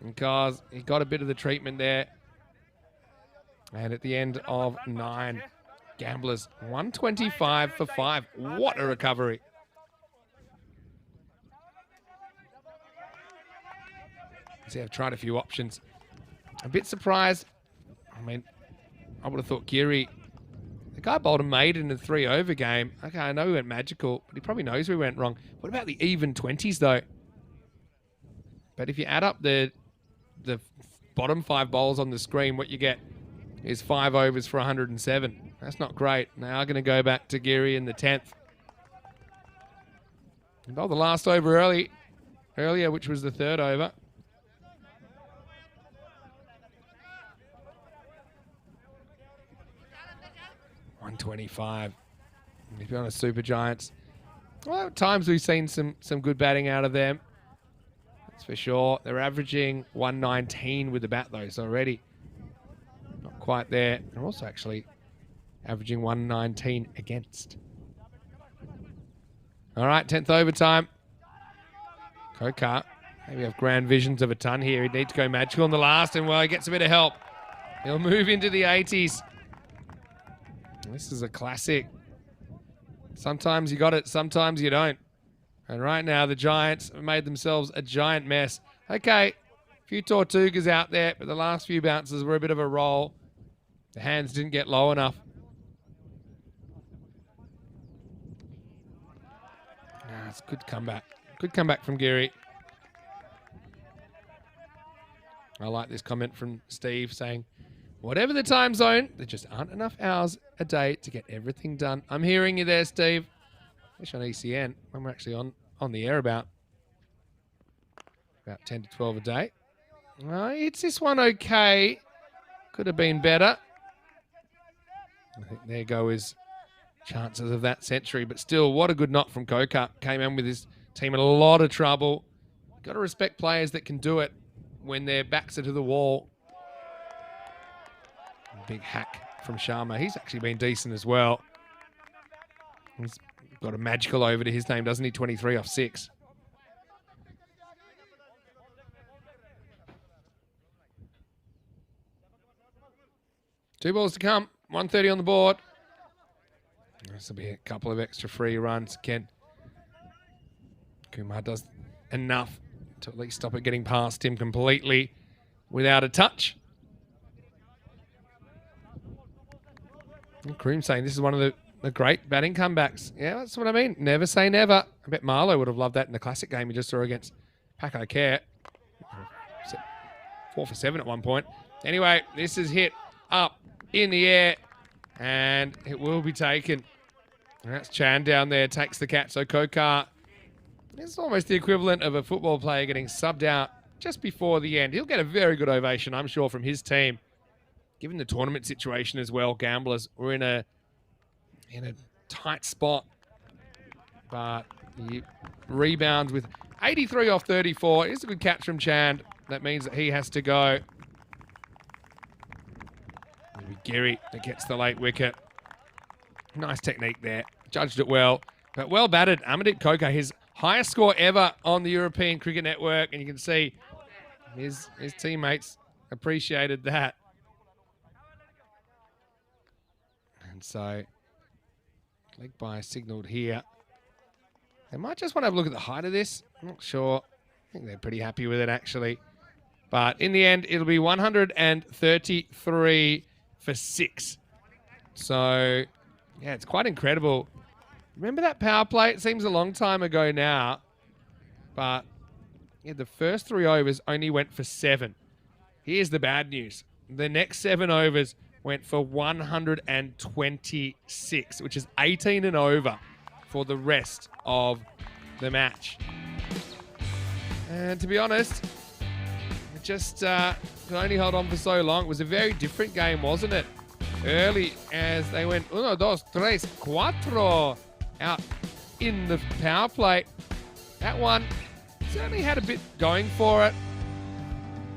Because he got a bit of the treatment there. And at the end of 9, Gamblers 125 for 5. What a recovery. See, I've tried a few options. A bit surprised. I mean, I would have thought Geary, the guy bowled a maiden in a 3-over game. Okay, I know he went magical, but he probably knows we went wrong. What about the even 20s, though? But if you add up the the bottom 5 bowls on the screen, what you get is 5 overs for 107. That's not great. They are going to go back to Geary in the 10th. He bowled the last over earlier, which was the 3rd over. $125. If you're on a Super Giants, well, at times we've seen some good batting out of them. That's for sure. They're averaging 119 with the bat, though, so already not quite there. They're also actually averaging 119 against. All right, 10th overtime. Kokar, maybe have grand visions of a ton here. He'd need to go magical on the last, and well, he gets a bit of help. He'll move into the 80s. This is a classic. Sometimes you got it, sometimes you don't. And right now, the Giants have made themselves a giant mess. Okay, a few Tortugas out there, but the last few bounces were a bit of a roll. The hands didn't get low enough. It's a good comeback. Good comeback from Geary. I like this comment from Steve saying, whatever the time zone, there just aren't enough hours a day to get everything done. I'm hearing you there, Steve. Especially on ECN, when we're actually on the air about 10 to 12 a day. It's this one okay. Could have been better. I think there go his chances of that century. But still, what a good knock from Kokar. Came in with his team in a lot of trouble. Got to respect players that can do it when their backs are to the wall. Big hack from Sharma. He's actually been decent as well. He's got a magical over to his name, doesn't he? 23 off 6. Two balls to come. 130 on the board. This will be a couple of extra free runs. Again, Kumar does enough to at least stop it getting past him completely without a touch. Kroom saying this is one of the great batting comebacks. Yeah, that's what I mean. Never say never. I bet Marlo would have loved that in the classic game we just saw against Paco Care. 4 for 7 at one point. Anyway, this is hit up in the air, and it will be taken. And that's Chan down there, takes the catch. So Kokar, it's almost the equivalent of a football player getting subbed out just before the end. He'll get a very good ovation, I'm sure, from his team. Given the tournament situation as well, Gamblers were in a tight spot. But he rebounds with 83 off 34. It's a good catch from Chand. That means that he has to go. It'll be Geary that gets the late wicket. Nice technique there. Judged it well. But well batted. Amandeep Kokar, his highest score ever on the European Cricket Network. And you can see his teammates appreciated that. And so, leg by signalled here. They might just want to have a look at the height of this. I'm not sure. I think they're pretty happy with it, actually. But in the end, it'll be 133 for 6. So, yeah, it's quite incredible. Remember that power play? It seems a long time ago now. But, yeah, the first 3 overs only went for 7. Here's the bad news. The next 7 overs went for 126, which is 18 and over for the rest of the match. And to be honest, it just could only hold on for so long. It was a very different game, wasn't it? Early as they went 1, 2, 3, 4 out in the power play. That one certainly had a bit going for it.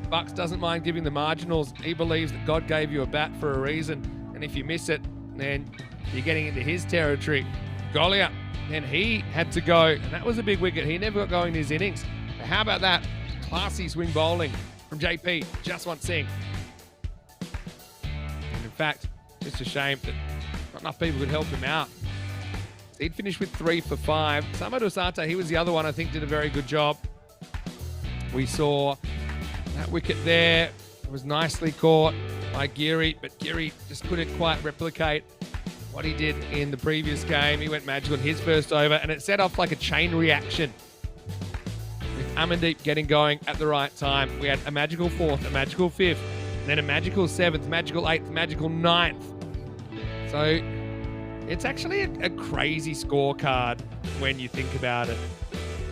Bucks doesn't mind giving the marginals. He believes that God gave you a bat for a reason. And if you miss it, then you're getting into his territory. Golia, and he had to go. And that was a big wicket. He never got going in his innings. But how about that? Classy swing bowling from JP. Jaswant Singh. And in fact, just a shame that not enough people could help him out. He'd finished with 3 for 5. Samo Dosate, he was the other one I think did a very good job. We saw that wicket there. It was nicely caught by Geary, but Geary just couldn't quite replicate what he did in the previous game. He went magical in his first over, and it set off like a chain reaction with Amandeep getting going at the right time. We had a magical 4th, a magical 5th, then a magical 7th, magical 8th, magical 9th. So it's actually a crazy scorecard when you think about it,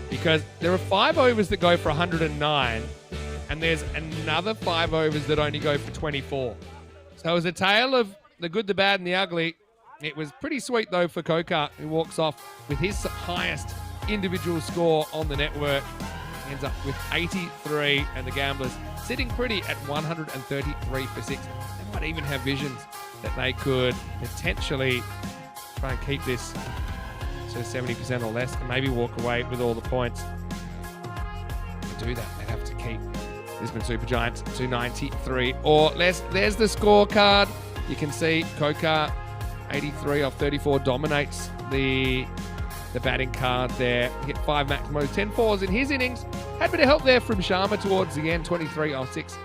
because there are 5 overs that go for 109, and there's another 5 overs that only go for 24. So it was a tale of the good, the bad, and the ugly. It was pretty sweet, though, for Kokar, who walks off with his highest individual score on the network. He ends up with 83, and the Gamblers sitting pretty at 133 for 6. They might even have visions that they could potentially try and keep this to 70% or less and maybe walk away with all the points. To do that, they'd have to keep Brisbane Super Giants to 93 or less. There's the scorecard. You can see Kokar 83 off 34 dominates the batting card there. Hit 5 maximos, 10 fours in his innings. Had a bit of help there from Sharma towards the end, 23 off 6.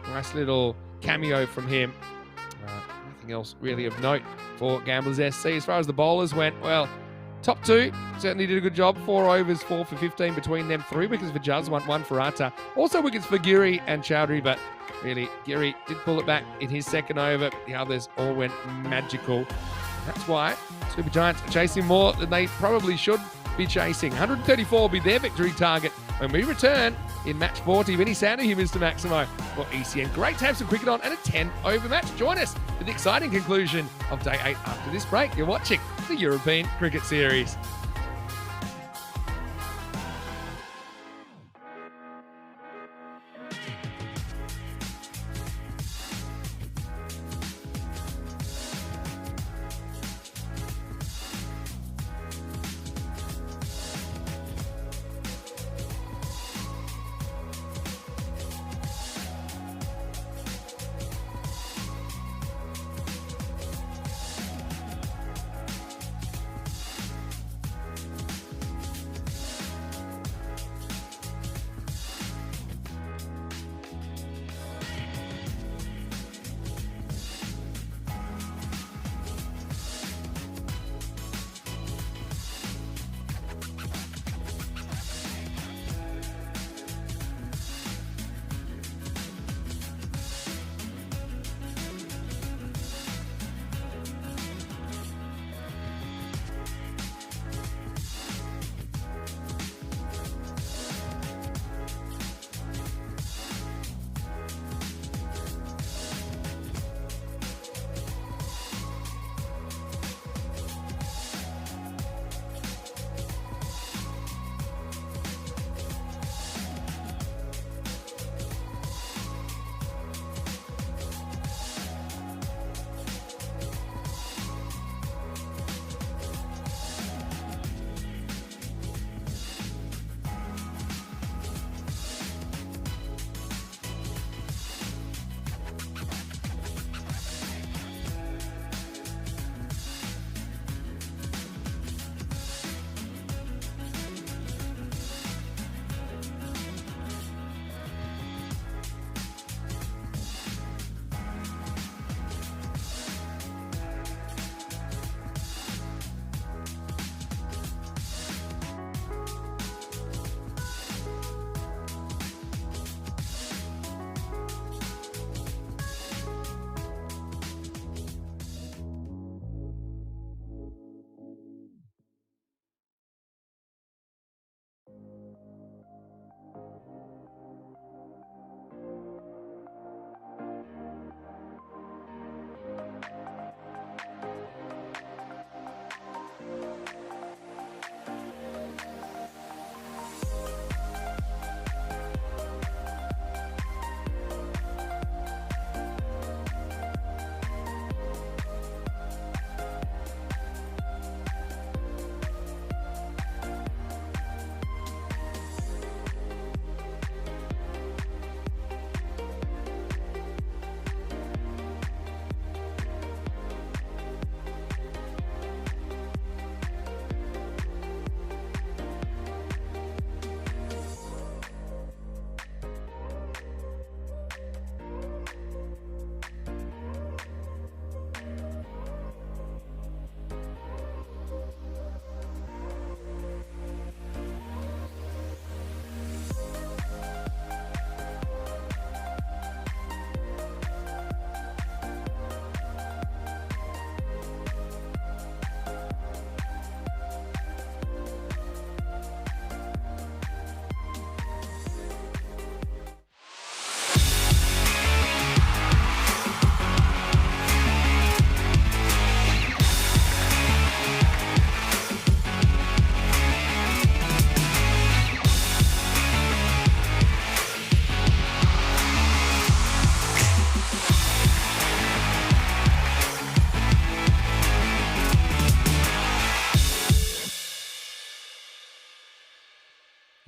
Nice little cameo from him. Nothing else really of note for Gamblers SC. As far as the bowlers went, well, top 2 certainly did a good job. 4 overs, 4 for 15 between them. 3 wickets for Jazwant, 1 for Atta. Also wickets for Giri and Chowdhury, but really, Giri did pull it back in his second over. The others all went magical. That's why Super Giants are chasing more than they probably should be chasing. 134 will be their victory target when we return in match 40. Vinny Sander here, Mr. Maximo, for ECN. Great to have some cricket on and a 10-over match. Join us for the exciting conclusion of Day 8 after this break. You're watching the European Cricket Series.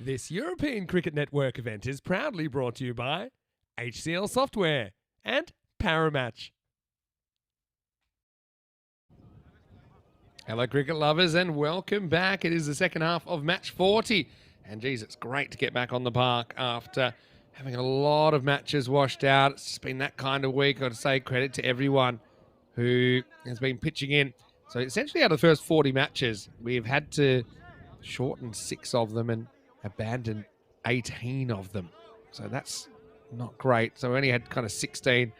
This European Cricket Network event is proudly brought to you by HCL Software and Paramatch. Hello cricket lovers and welcome back. It is the second half of match 40. And geez, it's great to get back on the park after having a lot of matches washed out. It's just been that kind of week. I've got to say credit to everyone who has been pitching in. So essentially out of the first 40 matches, we've had to shorten 6 of them and abandon 18 of them. So that's not great. So we only had kind of 16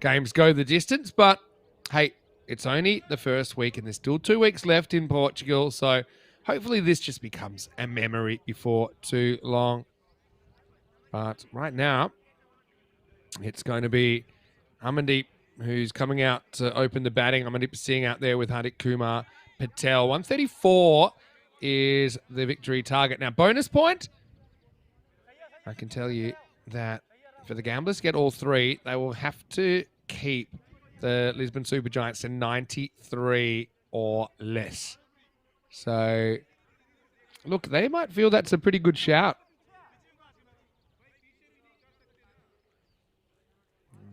games go the distance. But hey, it's only the first week and there's still 2 weeks left in Portugal. So hopefully this just becomes a memory before too long. But right now, it's going to be Amandeep who's coming out to open the batting. Amandeep sitting out there with Hardik Kumar Patel. 134 is the victory target. Now, bonus point, I can tell you that for the Gamblers to get all 3, they will have to keep the Lisbon Supergiants to 93 or less. So, look, they might feel that's a pretty good shout.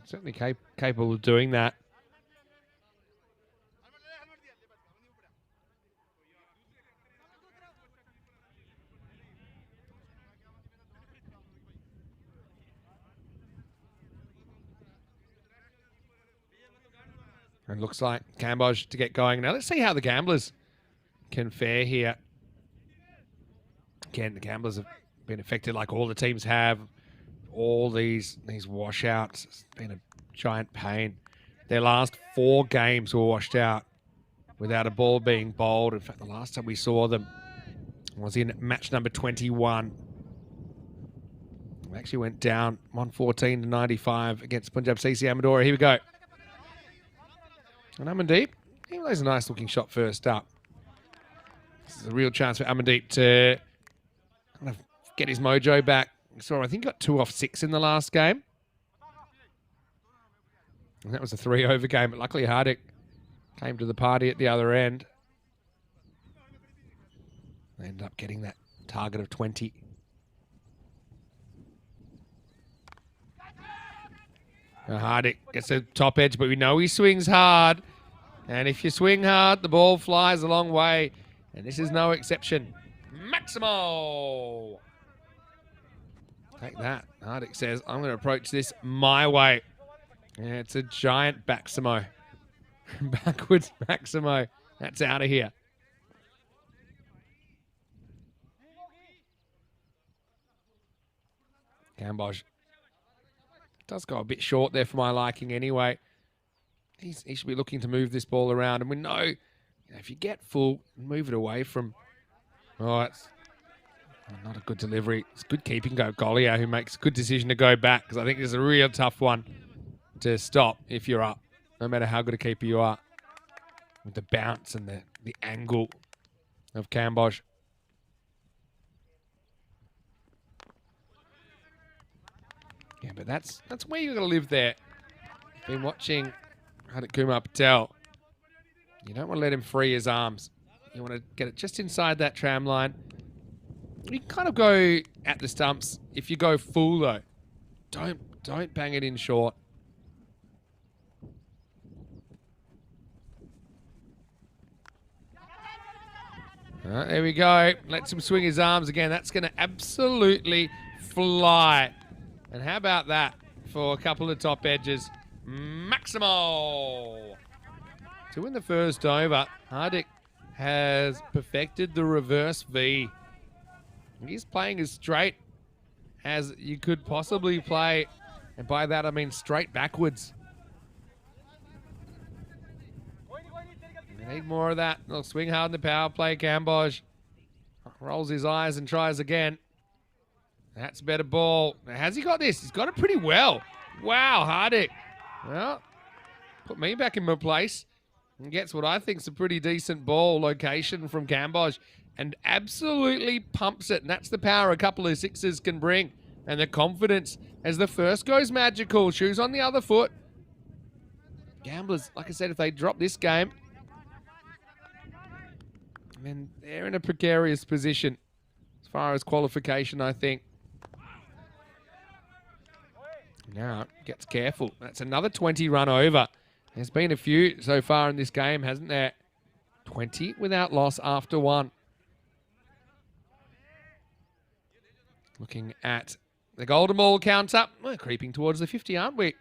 Certainly capable of doing that. And looks like Cambodge to get going. Now let's see how the Gamblers can fare here. Again, the Gamblers have been affected like all the teams have. All these washouts. It's been a giant pain. Their last 4 games were washed out without a ball being bowled. In fact, the last time we saw them was in match number 21. We actually went down 114 to 95 against Punjab CC Amadora. Here we go. And Amandeep, he plays a nice looking shot first up. This is a real chance for Amandeep to kind of get his mojo back. So I think he got 2 off 6 in the last game. And that was a 3-over game, but luckily Hardik came to the party at the other end. They ended up getting that target of 20. Now Hardik gets a top edge, but we know he swings hard. And if you swing hard, the ball flies a long way. And this is no exception. Maximo! Take that. Hardik says, I'm going to approach this my way. Yeah, it's a giant Baximo. Backwards Maximo. That's out of here. Cambodge does go a bit short there for my liking anyway. He should be looking to move this ball around. And we know if you get full, move it away from... Oh, it's not a good delivery. It's good keeping go. Golia who makes a good decision to go back because I think it's a real tough one to stop if you're up, no matter how good a keeper you are. With the bounce and the angle of Cambodge. Yeah, but that's where you're going to live there. Been watching Hardik Kumar Patel. You don't want to let him free his arms. You want to get it just inside that tram line. You can kind of go at the stumps. If you go full though, don't bang it in short. There we go. Lets him swing his arms again. That's going to absolutely fly. And how about that for a couple of top edges? Maximo! 2 in the first over. Hardik has perfected the reverse V. He's playing as straight as you could possibly play. And by that, I mean straight backwards. You need more of that. They'll swing hard in the power play. Cambodge rolls his eyes and tries again. That's a better ball. Now, has he got this? He's got it pretty well. Wow, Hardik. Well, put me back in my place and gets what I think is a pretty decent ball location from Cambodge and absolutely pumps it. And that's the power a couple of sixes can bring. And the confidence as the first goes magical. Shoes on the other foot. Gamblers, like I said, if they drop this game, then they're in a precarious position as far as qualification, I think. Now gets careful. That's another 20 run over. There's been a few so far in this game, hasn't there? 20 without loss after one. Looking at the golden ball counter. We're creeping towards the 50, aren't we?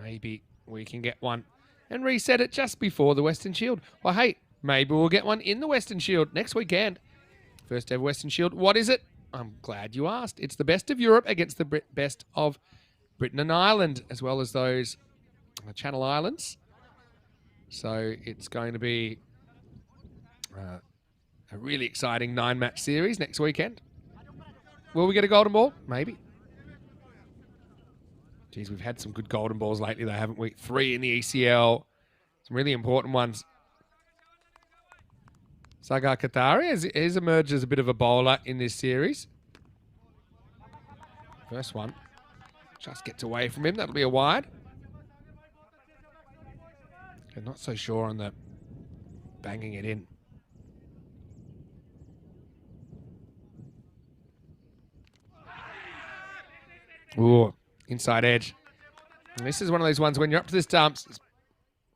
Maybe we can get one and reset it just before the Western Shield. Well, hey, maybe we'll get one in the Western Shield next weekend. First ever Western Shield. What is it? I'm glad you asked. It's the best of Europe against the best of Britain and Ireland, as well as those Channel Islands. So it's going to be a really exciting 9-match series next weekend. Will we get a golden ball? Maybe. Geez, we've had some good golden balls lately, though, haven't we? 3 in the ECL. Some really important ones. Sagar Qatari has emerged as a bit of a bowler in this series. First one. Just gets away from him. That'll be a wide. I'm not so sure on the banging it in. Ooh, inside edge. And this is one of those ones when you're up to the stumps, it's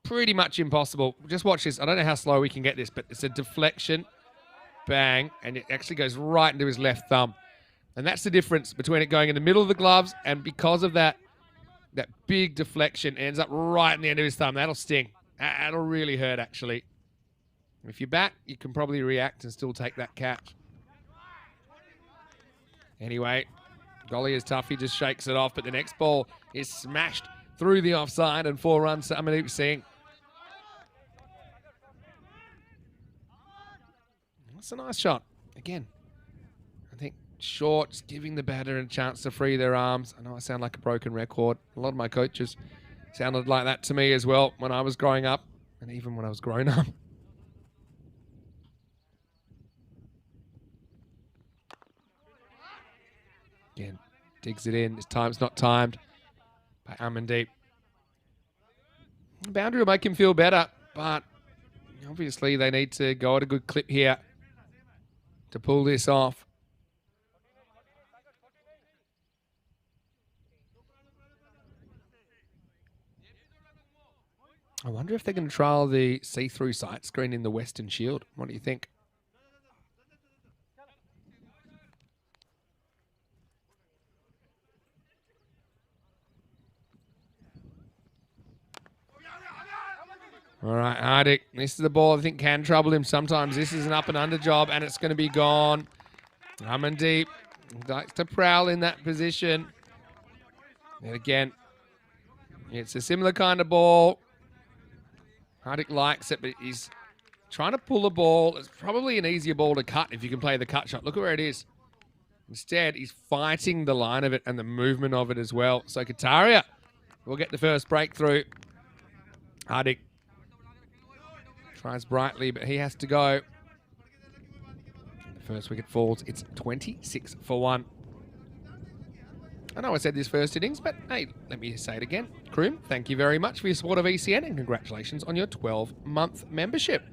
pretty much impossible. Just watch this. I don't know how slow we can get this, but it's a deflection. Bang. And it actually goes right into his left thumb. And that's the difference between it going in the middle of the gloves, and because of that big deflection, it ends up right in the end of his thumb. That'll sting. That'll really hurt, actually. If you bat, you can probably react and still take that catch. Anyway, golly is tough. He just shakes it off, but the next ball is smashed through the offside and 4 runs to Amandeep Singh. That's a nice shot. Again, I think short, just giving the batter a chance to free their arms. I know I sound like a broken record. A lot of my coaches sounded like that to me as well when I was growing up, and even when I was grown up. Again, digs it in. This time's not timed by Amandeep. The boundary will make him feel better, but obviously they need to go at a good clip here to pull this off. I wonder if they're going to trial the see-through sight screen in the Western Shield. What do you think? All right, Hardik. This is the ball I think can trouble him sometimes. This is an up and under job, and it's going to be gone. Amandeep likes to prowl in that position. And again, it's a similar kind of ball. Hardik likes it, but he's trying to pull a ball. It's probably an easier ball to cut if you can play the cut shot. Look at where it is. Instead, he's fighting the line of it and the movement of it as well. So Kataria will get the first breakthrough. Hardik tries brightly, but he has to go. The first wicket falls. It's 26 for 1. I know I said this first innings, but hey, let me say it again. Kroom, thank you very much for your support of ECN, and congratulations on your 12-month membership.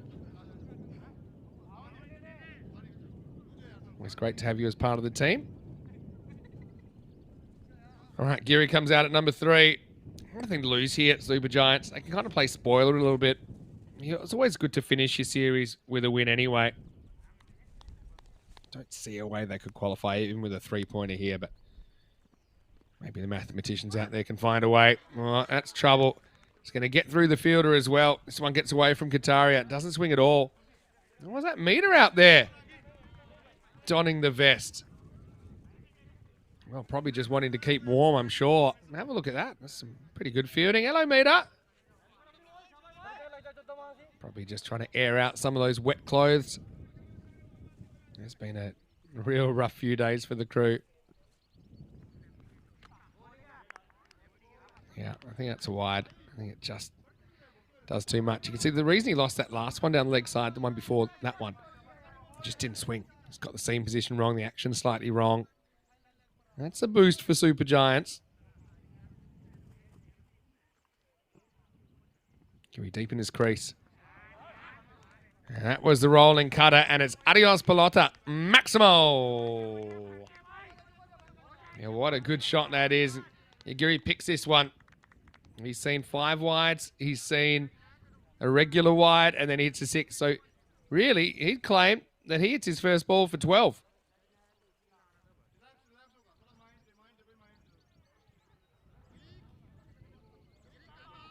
Always great to have you as part of the team. All right, Geary comes out at number 3. Nothing to lose here at Super Giants. They can kind of play spoiler a little bit. It's always good to finish your series with a win anyway. Don't see a way they could qualify even with a 3-pointer here, but maybe the mathematicians out there can find a way. Oh, that's trouble. It's going to get through the fielder as well. This one gets away from Kataria. Doesn't swing at all. What was that meter out there? Donning the vest. Well, probably just wanting to keep warm, I'm sure. Have a look at that. That's some pretty good fielding. Hello, meter. Probably just trying to air out some of those wet clothes. It's been a real rough few days for the crew. Yeah, I think that's a wide. I think it just does too much. You can see the reason he lost that last one down the leg side, the one before that one, it just didn't swing. He's got the seam position wrong, the action slightly wrong. That's a boost for Super Giants. Can we deepen his crease? And that was the rolling cutter, and it's adios pelota, Maximo. Yeah, what a good shot that is. Giri picks this one. He's seen 5 wides. He's seen a regular wide, and then he hits a 6. So really, he'd claim that he hits his first ball for 12.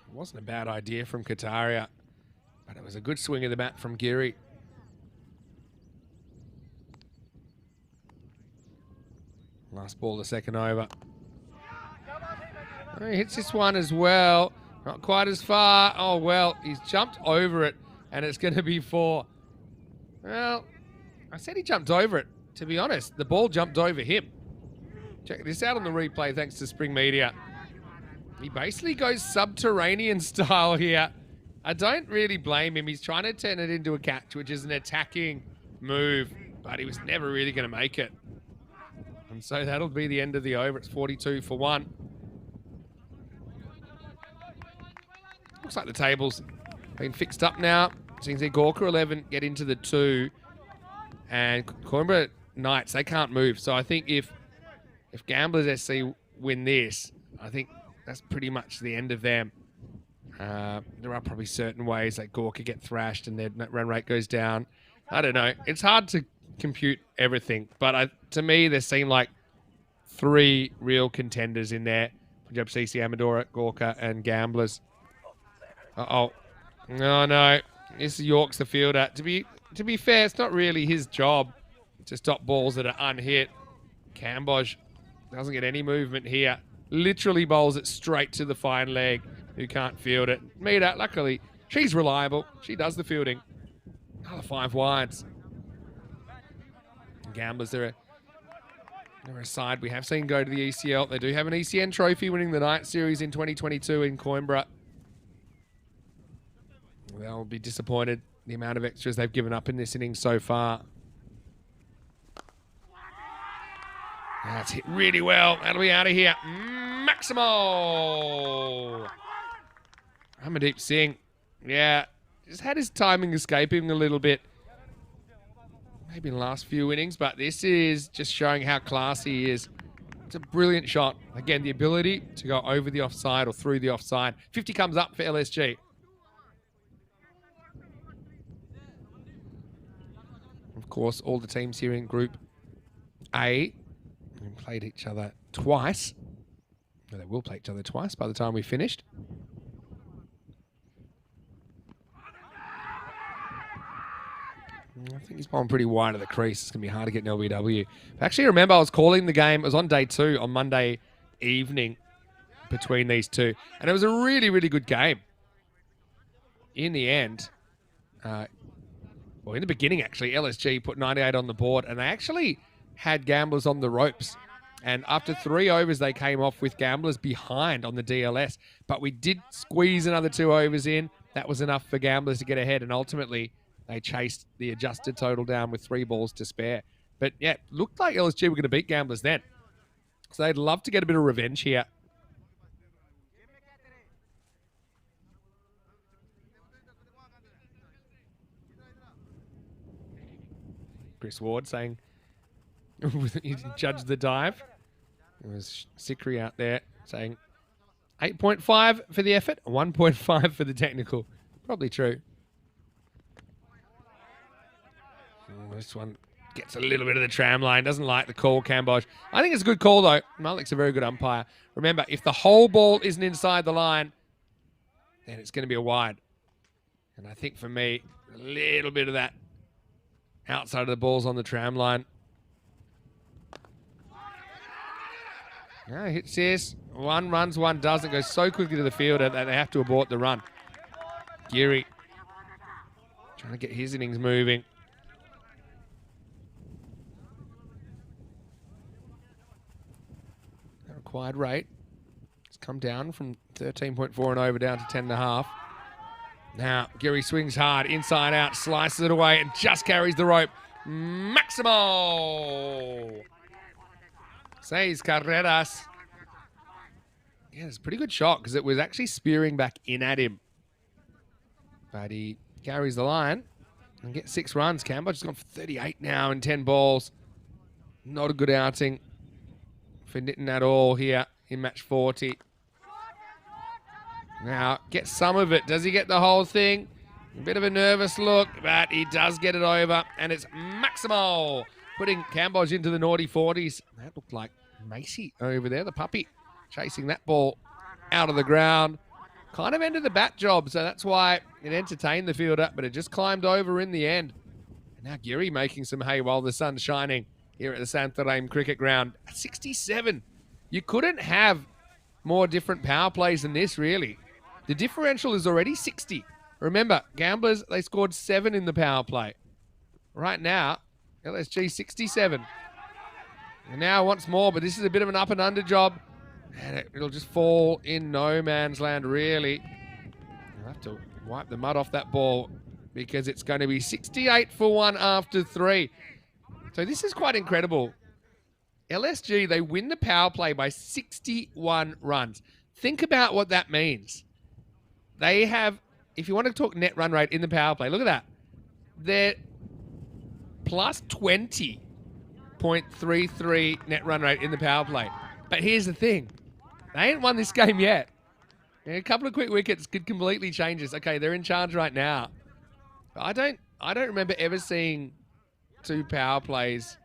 It wasn't a bad idea from Kataria, but it was a good swing of the bat from Giri. Last ball, the second over. Oh, he hits this one as well. Not quite as far. Oh, well, he's jumped over it, and it's going to be 4. Well, I said he jumped over it. To be honest, the ball jumped over him. Check this out on the replay, thanks to Spring Media. He basically goes subterranean style here. I don't really blame him. He's trying to turn it into a catch, which is an attacking move, but he was never really going to make it. And so that'll be the end of the over. It's 42 for 1. Looks like the table's been fixed up now. So you can see Gorka 11 get into the 2. And Coimbra Knights, they can't move. So I think if Gamblers SC win this, I think that's pretty much the end of them. There are probably certain ways that Gorka get thrashed and their run rate goes down. I don't know. It's hard to compute everything. But to me, there seem like 3 real contenders in there. Punjab CC, Amadora, Gorka, and Gamblers. Uh-oh. No. This is York's the fielder. To be fair, it's not really his job to stop balls that are unhit. Cambodge doesn't get any movement here. Literally bowls it straight to the fine leg, who can't field it. Mita, luckily, she's reliable. She does the fielding. Another 5 wides. Gamblers, they're a side we have seen go to the ECL. They do have an ECN trophy, winning the Night Series in 2022 in Coimbra. They'll be disappointed the amount of extras they've given up in this inning so far. That's hit really well. That'll be out of here. Maximo! Amandeep Singh. Yeah, just had his timing escaping a little bit. Maybe in the last few innings, but this is just showing how classy he is. It's a brilliant shot. Again, the ability to go over the offside or through the offside. 50 comes up for LSG. Of course, all the teams here in Group A played each other twice. Well, they will play each other twice by the time we finished. I think he's bowling pretty wide of the crease. It's going to be hard to get an LBW. Actually, remember, I was calling the game. It was on day 2 on Monday evening between these two. And it was a really, really good game. In the end, well, in the beginning, actually, LSG put 98 on the board, and they actually had Gamblers on the ropes. And after 3 overs, they came off with Gamblers behind on the DLS. But we did squeeze another 2 overs in. That was enough for Gamblers to get ahead, and ultimately they chased the adjusted total down with 3 balls to spare. But yeah, looked like LSG were going to beat Gamblers then. So they'd love to get a bit of revenge here. Chris Ward saying he judged the dive. It was Sikri out there saying 8.5 for the effort, 1.5 for the technical. Probably true. This one gets a little bit of the tram line. Doesn't like the call, Cambodge. I think it's a good call, though. Malik's a very good umpire. Remember, if the whole ball isn't inside the line, then it's going to be a wide. And I think for me, a little bit of that outside of the ball's on the tram line. No, hits this. 1 runs, 1 doesn't. Goes so quickly to the fielder that they have to abort the run. Geary trying to get his innings moving. The required rate has come down from 13.4 and over down to 10.5. Now, Geary swings hard, inside out, slices it away, and just carries the rope. Maximo! 6 carreras. Yeah, it's a pretty good shot because it was actually spearing back in at him. But he carries the line. and get 6 runs. Cambodge's gone for 38 now in 10 balls. Not a good outing for Nitton at all here in match 40. Now, get some of it. Does he get the whole thing? A bit of a nervous look, but he does get it over, and it's Maximo putting Cambodge into the naughty 40s. That looked like Macy over there, the puppy, chasing that ball out of the ground. Kind of ended the bat job, so that's why it entertained the fielder, but it just climbed over in the end. And now Geary making some hay while the sun's shining here at the Santarém cricket ground. At 67. You couldn't have more different power plays than this, really. The differential is already 60. Remember, Gamblers, they scored 7 in the power play. Right now, LSG 67. And now once more, but this is a bit of an up and under job. And it'll just fall in no man's land, really. You'll have to wipe the mud off that ball because it's going to be 68 for 1 after 3. So this is quite incredible. LSG, they win the power play by 61 runs. Think about what that means. They have, if you want to talk net run rate in the power play, look at that. They're plus 20.33 net run rate in the power play. But here's the thing. They ain't won this game yet. A couple of quick wickets could completely change this. Okay, they're in charge right now. But I don't remember ever seeing 2 power plays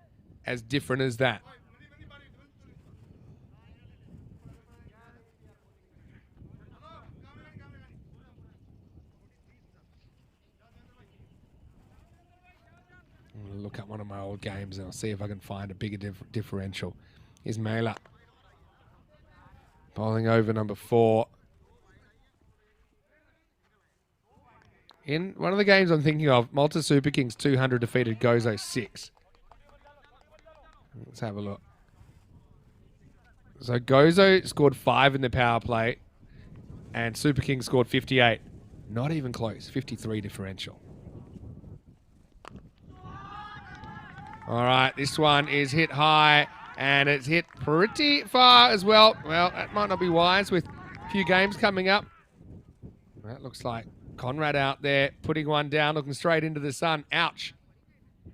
as different as that. I'm going to look up one of my old games and I'll see if I can find a bigger differential. Here's Mela. Bowling over number 4. In one of the games I'm thinking of, Malta Super Kings 200 defeated Gozo 6. Let's have a look. So Gozo scored 5 in the power play and Super Kings scored 58. Not even close, 53 differential. All right, this one is hit high and it's hit pretty far as well. Well, that might not be wise with a few games coming up. That looks like Conrad out there putting one down, looking straight into the sun. Ouch.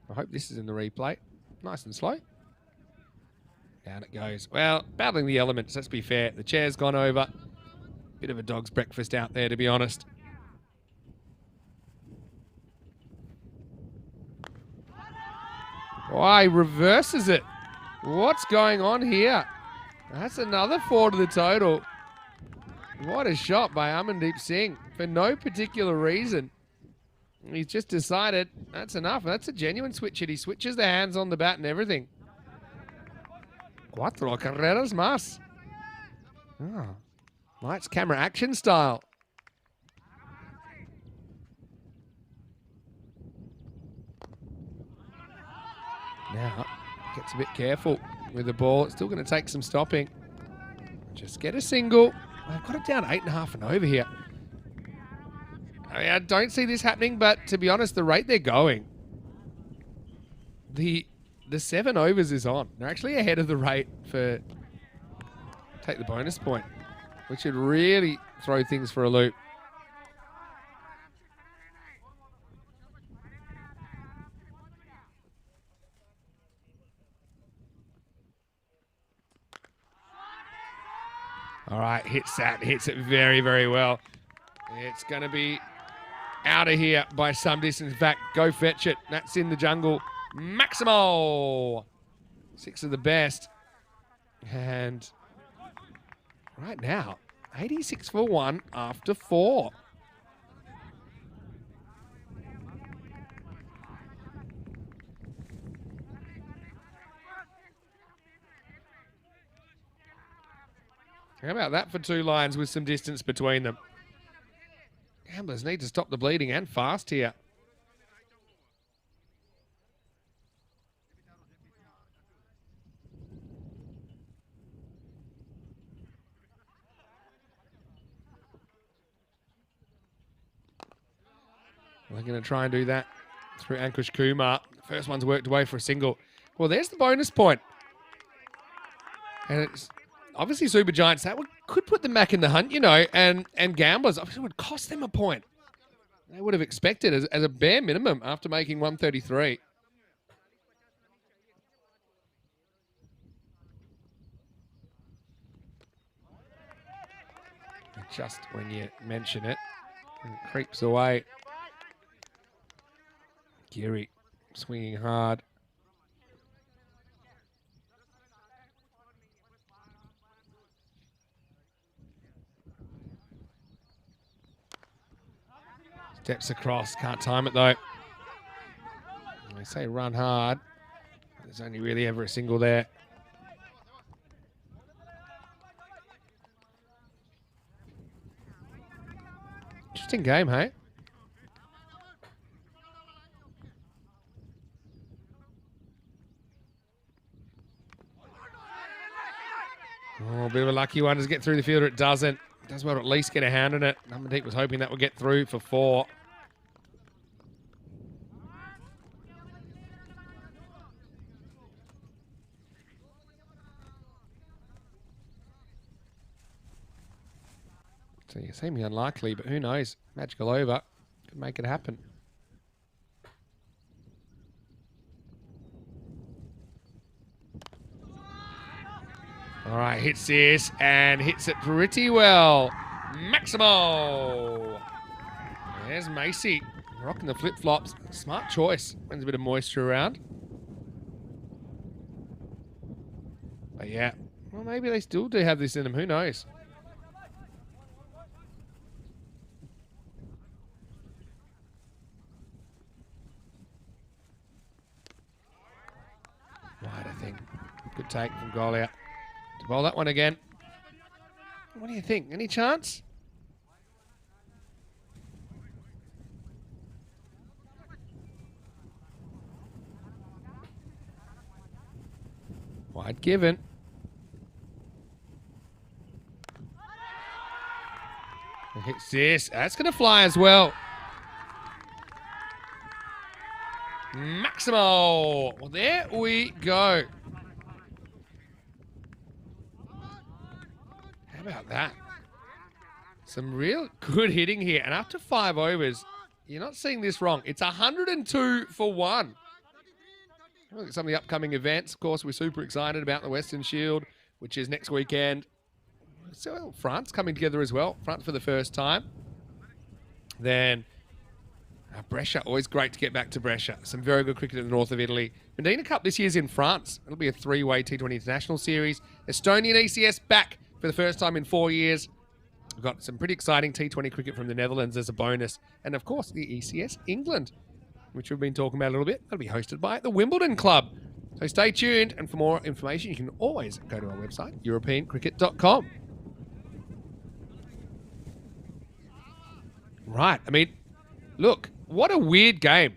I hope this is in the replay. Nice and slow. Down it goes. Well, battling the elements, let's be fair. The chair's gone over. Bit of a dog's breakfast out there, to be honest. Why, reverses it. What's going on here? That's another 4 to the total. What a shot by Amandeep Singh for no particular reason. He's just decided that's enough. That's a genuine switch hit. He switches the hands on the bat and everything. Cuatro carreras más. Oh, lights, camera, action style. Now, gets a bit careful with the ball. It's still going to take some stopping. Just get a single. I've got it down 8.5 and over here. I mean, I don't see this happening, but to be honest, the rate they're going, the 7 overs is on. They're actually ahead of the rate for take the bonus point, which should really throw things for a loop. All right, hits that, hits it very, very well. It's going to be out of here by some distance. In fact, go fetch it. That's in the jungle. Maximo! 6 of the best. And right now, 86 for 1 after 4. How about that for 2 lines with some distance between them? Gamblers need to stop the bleeding and fast here. They're going to try and do that through Ankush Kumar. First one's worked away for a single. Well, there's the bonus point. And it's obviously Super Giants, that could put them back in the hunt, you know, and Gamblers, obviously would cost them a point. they would have expected as a bare minimum after making 133. Just when you mention it, it creeps away. Geary swinging hard. Steps across, can't time it though. They say run hard. There's only really ever a single there. Interesting game, hey? Oh, a bit of a lucky one. Does it get through the fielder? It doesn't. Does well to at least get a hand in it. Amandeep was hoping that would get through for 4. So you seem unlikely, but who knows? Magical over. Could make it happen. All right, hits this and hits it pretty well. Maximo. There's Macy. Rocking the flip-flops. Smart choice. When there's a bit of moisture around. But yeah, well, maybe they still do have this in them. Who knows? Wide, I think. Good take from Golia. To bowl that one again. What do you think? Any chance? Wide given. Hits this. That's going to fly as well. Maximo. Well, there we go. How about that? Some real good hitting here. And after 5 overs, you're not seeing this wrong. It's 102 for 1. Look at some of the upcoming events. Of course, we're super excited about the Western Shield, which is next weekend. So France coming together as well. France for the first time. Then Brescia, always great to get back to Brescia. Some very good cricket in the north of Italy. Medina Cup this year's in France. It'll be a 3-way T20 International Series. Estonian ECS back for the first time in 4 years. We've got some pretty exciting T20 cricket from the Netherlands as a bonus. And of course, the ECS England, which we've been talking about a little bit. That'll be hosted by the Wimbledon Club. So stay tuned. And for more information, you can always go to our website, europeancricket.com. Right. I mean, look, what a weird game.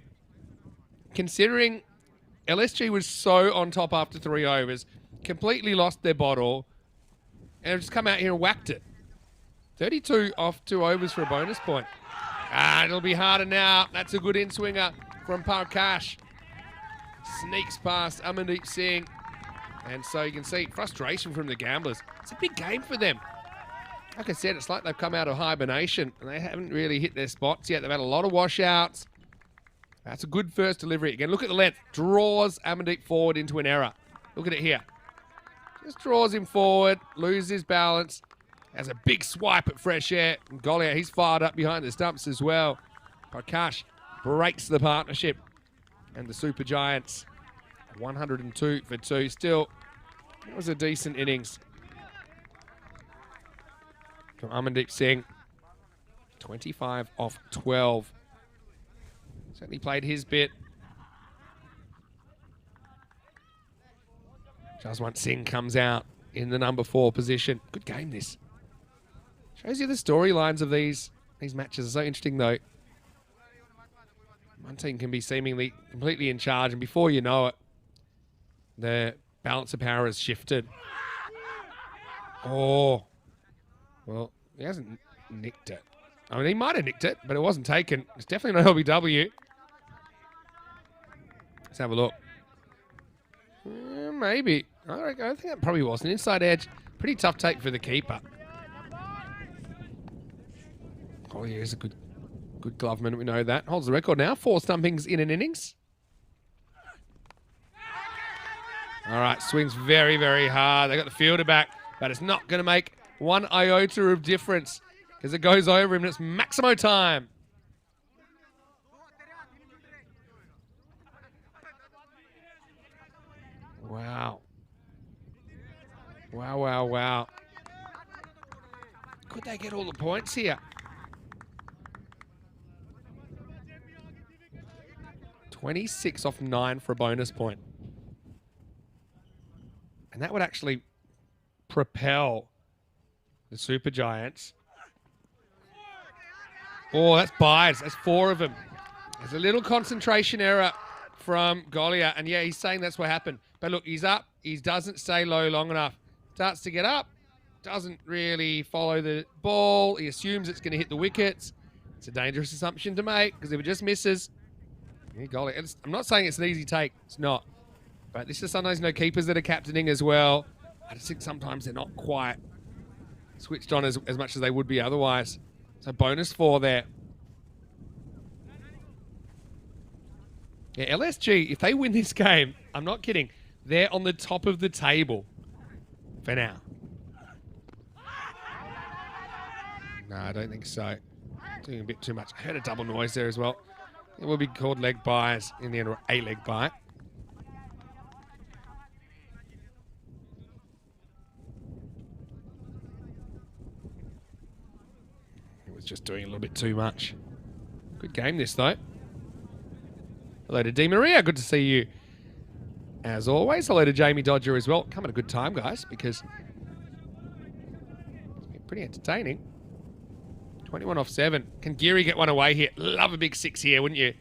Considering LSG was so on top after 3 overs, completely lost their bottle, and have just come out here and whacked it. 32 off 2 overs for a bonus point. It'll be harder now. That's a good in-swinger from Parkash. Sneaks past Amandeep Singh. And so you can see frustration from the gamblers. It's a big game for them. Like I said, it's like they've come out of hibernation and they haven't really hit their spots yet. They've had a lot of washouts. That's a good first delivery. Again, look at the length. Draws Amandeep forward into an error. Look at it here. Just draws him forward, loses his balance. Has a big swipe at fresh air. And Golia, he's fired up behind the stumps as well. Prakash breaks the partnership. And the Super Giants, 102 for 2. Still, it was a decent innings from Amandeep Singh. 25 off 12. Certainly played his bit. Jaswant Singh comes out in the number 4 position. Good game, this. Shows you the storylines of these matches are so interesting, though. One team can be seemingly completely in charge, and before you know it, the balance of power has shifted. Oh. Well, he hasn't nicked it. I mean, he might have nicked it, but it wasn't taken. It's definitely no LBW. Let's have a look. Maybe. I think that probably was an inside edge. Pretty tough take for the keeper. Oh, yeah, it's a good Good gloveman, we know that. Holds the record now. 4 stumpings in an innings. All right, swings very, very hard. They got the fielder back, but it's not going to make one iota of difference because it goes over him and it's Maximo time. Wow. Wow, wow, wow. Could they get all the points here? 26 off 9 for a bonus point. And that would actually propel the Super Giants. Oh, that's buys. That's 4 of them. There's a little concentration error from Golia. And yeah, he's saying that's what happened. But look, he's up. He doesn't stay low long enough. Starts to get up. Doesn't really follow the ball. He assumes it's going to hit the wickets. It's a dangerous assumption to make because if it just misses, yeah, Golia. I'm not saying it's an easy take. It's not. But this is sometimes no keepers that are captaining as well. I just think sometimes they're not quite switched on as much as they would be otherwise. So bonus 4 there. Yeah, LSG, if they win this game, I'm not kidding, they're on the top of the table for now. No, I don't think so. Doing a bit too much. I heard a double noise there as well. It will be called leg buys in the end, or a leg buy. It was just doing a little bit too much. Good game this though. Hello to Di Maria, good to see you. As always, hello to Jamie Dodger as well. Come at a good time, guys, because it's been pretty entertaining. 21 off 7. Can Geary get one away here? Love a big 6 here, wouldn't you?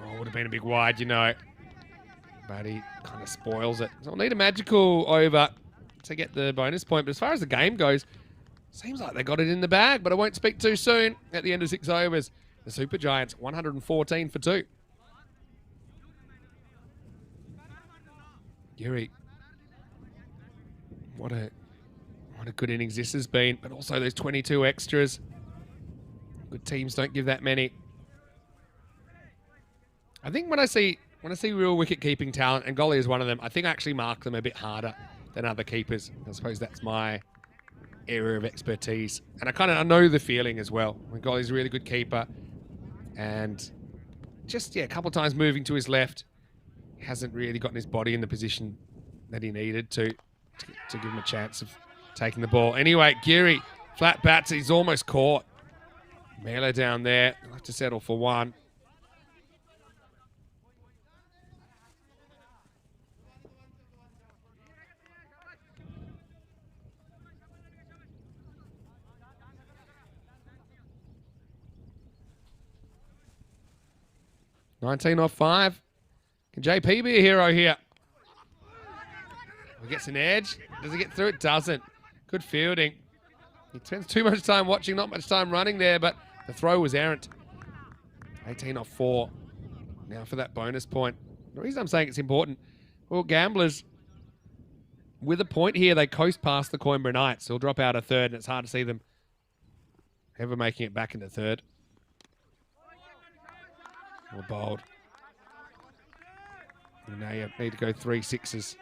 Oh, would have been a big wide, you know. But he kind of spoils it. So we'll need a magical over to get the bonus point. But as far as the game goes, seems like they got it in the bag. But I won't speak too soon at the end of 6 overs. The Super Giants, 114 for 2. Geary. What a good innings this has been, but also those 22 extras. Good teams don't give that many. I think when I see real wicket-keeping talent, and Golia is one of them, I think I actually mark them a bit harder than other keepers. I suppose that's my area of expertise. And I know the feeling as well. When Golia's a really good keeper, and just, yeah, a couple of times moving to his left, hasn't really gotten his body in the position that he needed to give him a chance of taking the ball. Anyway, Geary, flat bats, he's almost caught. Marlo down there, he'll have to settle for 1. $19 off 5. Can JP be a hero here? He gets an edge. Does he get through? It doesn't. Good fielding. He spends too much time watching, not much time running there, but the throw was errant. 18 off 4. Now for that bonus point. The reason I'm saying it's important, well, gamblers, with a point here, they coast past the Coimbra Knights. They'll drop out a 3rd, and it's hard to see them ever making it back into 3rd. Or bowled. And now you need to go 3 6s.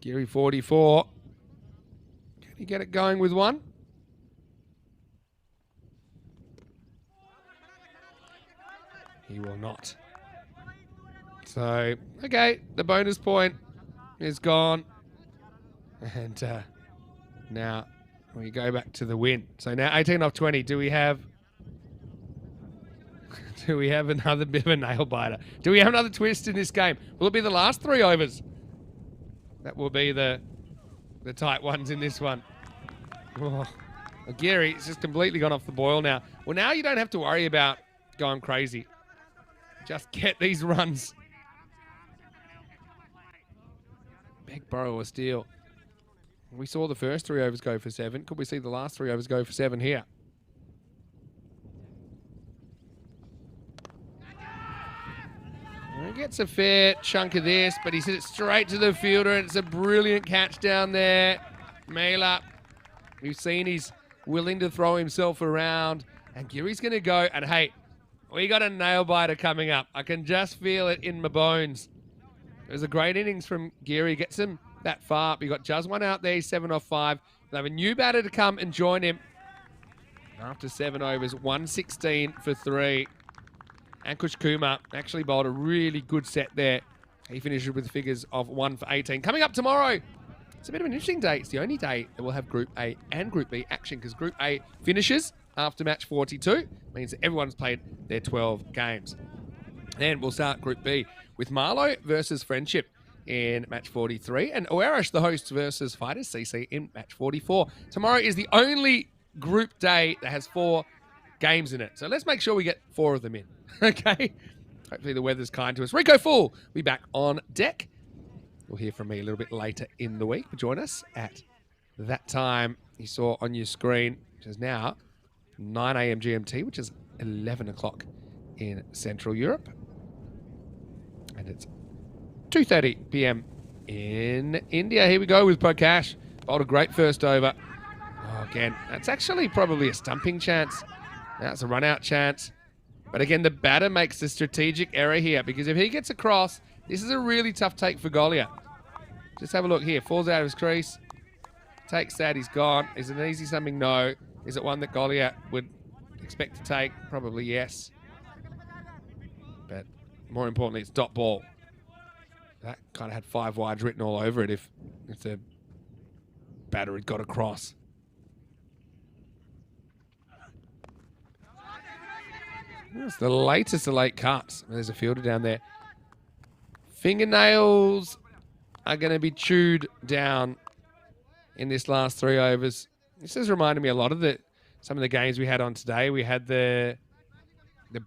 Geary 44. Can he get it going with 1? He will not. So, okay, the bonus point is gone. And now we go back to the win. So now 18 off 20. Do we have another bit of a nail biter? Do we have another twist in this game? Will it be the last 3 overs? That will be the tight ones in this one. Oh, Geary, it's just completely gone off the boil now. Well, now you don't have to worry about going crazy. Just get these runs. Big burrow or steal. We saw the first 3 overs go for 7. Could we see the last 3 overs go for 7 here? He gets a fair chunk of this, but he's hit it straight to the fielder, and it's a brilliant catch down there. Mela, we've seen he's willing to throw himself around. And Geary's going to go. And, hey, we got a nail-biter coming up. I can just feel it in my bones. It was a great innings from Geary. Gets him that far. We got Juz one out there. He's 7 off 5. We'll have a new batter to come and join him. After 7 overs, 116 for 3. Ankush Kumar actually bowled a really good set there. He finishes with figures of 1 for 18. Coming up tomorrow, it's a bit of an interesting day. It's the only day that we'll have Group A and Group B action because Group A finishes after match 42. Means that everyone's played their 12 games. And we'll start Group B with Marlo versus Friendship in match 43 and Oerash, the hosts, versus Fighters CC in match 44. Tomorrow is the only group day that has 4 games in it. So let's make sure we get 4 of them in. Okay? Hopefully the weather's kind to us. Rico Fool will be back on deck. You'll hear from me a little bit later in the week. But join us at that time you saw on your screen, which is now 9 a.m. GMT, which is 11 o'clock in Central Europe. And it's 2:30 p.m. in India. Here we go with Prakash. Bowled a great first over. Oh, again, that's actually probably a stumping chance. That's a run-out chance. But again, the batter makes the strategic error here because if he gets across, this is a really tough take for Golia. Just have a look here. Falls out of his crease. Takes that. He's gone. Is it an easy something? No. Is it one that Golia would expect to take? Probably yes. But more importantly, it's dot ball. That kind of had 5 wides written all over it if the batter had got across. It's the latest of late cuts. There's a fielder down there. Fingernails are going to be chewed down in this last 3 overs. This has reminded me a lot of some of the games we had on today. We had the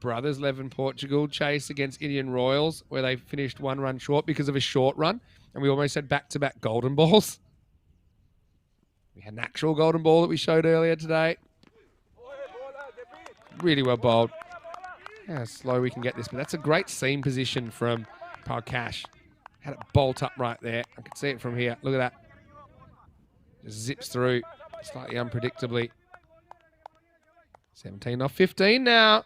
Brothers 11 Portugal chase against Indian Royals where they finished 1 run short because of a short run. And we almost had back-to-back golden balls. We had an actual golden ball that we showed earlier today. Really well bowled. How slow we can get this, but that's a great seam position from Prakash. Had it bolt up right there. I can see it from here. Look at that. Just zips through slightly unpredictably. 17 off 15 now.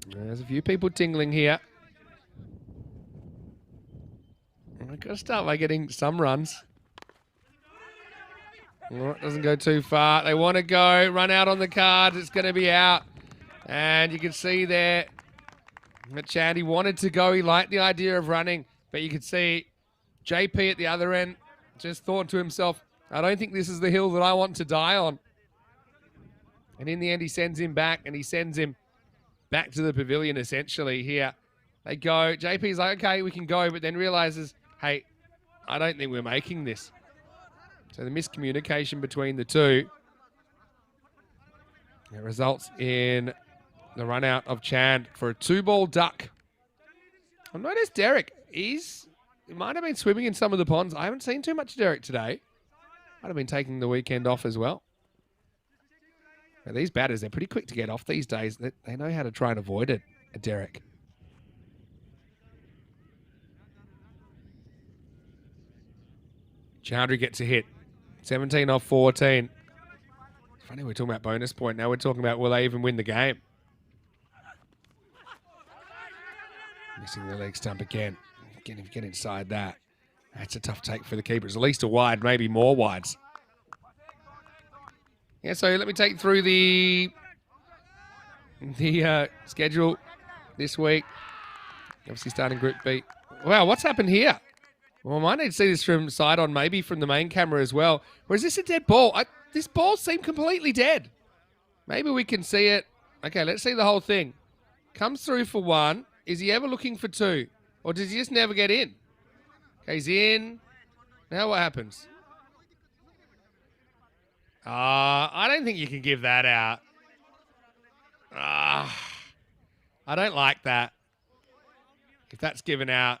There's a few people tingling here. I've got to start by getting some runs. Well, it doesn't go too far. They want to go. Run out on the card. It's going to be out. And you can see there that Chandy wanted to go. He liked the idea of running. But you can see JP at the other end just thought to himself, I don't think this is the hill that I want to die on. And in the end, he sends him back. And he sends him back to the pavilion, essentially, here. They go. JP's like, okay, we can go. But then realizes, hey, I don't think we're making this. So the miscommunication between the two, it results in the run out of Chand for a 2-ball duck. I've noticed Derek, he might have been swimming in some of the ponds. I haven't seen too much Derek today. Might have been taking the weekend off as well. Now, these batters, they're pretty quick to get off these days. They know how to try and avoid it, Derek. Chandra gets a hit. 17 off 14. It's funny we're talking about bonus point. Now we're talking about will they even win the game. Missing the leg stump again. Get inside that. That's a tough take for the keepers. At least a wide, maybe more wides. Yeah, so let me take you through the schedule this week. Obviously starting Group B. Wow, what's happened here? Well, I might need to see this from side on, maybe from the main camera as well. Or is this a dead ball? This ball seemed completely dead. Maybe we can see it. Okay, let's see the whole thing. Comes through for 1. Is he ever looking for 2? Or does he just never get in? Okay, he's in. Now what happens? I don't think you can give that out. I don't like that. If that's given out,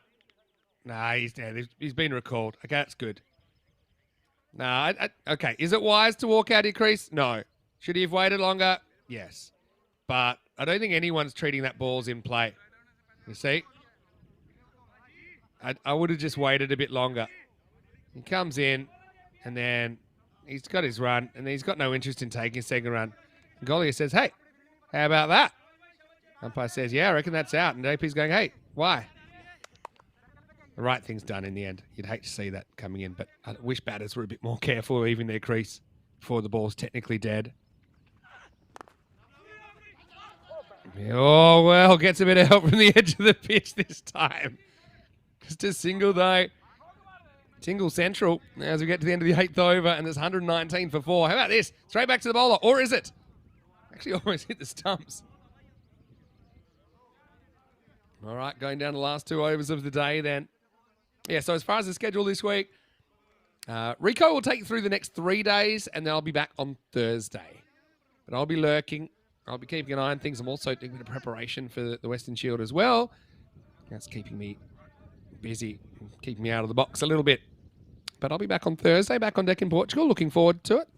nah, he's dead. He's been recalled. Okay, that's good. Nah, okay. Is it wise to walk out your crease? No. Should he have waited longer? Yes. But I don't think anyone's treating that ball's in play. You see? I would have just waited a bit longer. He comes in, and then he's got his run, and he's got no interest in taking a second run. And Golia says, hey, how about that? Umpire says, yeah, I reckon that's out. And JP's going, hey, why? The right thing's done in the end. You'd hate to see that coming in, but I wish batters were a bit more careful leaving their crease before the ball's technically dead. Oh, well, gets a bit of help from the edge of the pitch this time. Just a single, though. Single central as we get to the end of the 8th over, and there's 119 for 4. How about this? Straight back to the bowler, or is it? Actually almost hit the stumps. All right, going down the last 2 overs of the day then. Yeah, so as far as the schedule this week, Rico will take you through the next 3 days, and then I'll be back on Thursday. But I'll be lurking. I'll be keeping an eye on things. I'm also doing a bit of preparation for the Western Shield as well. That's keeping me busy, keeping me out of the box a little bit. But I'll be back on Thursday, back on deck in Portugal. Looking forward to it.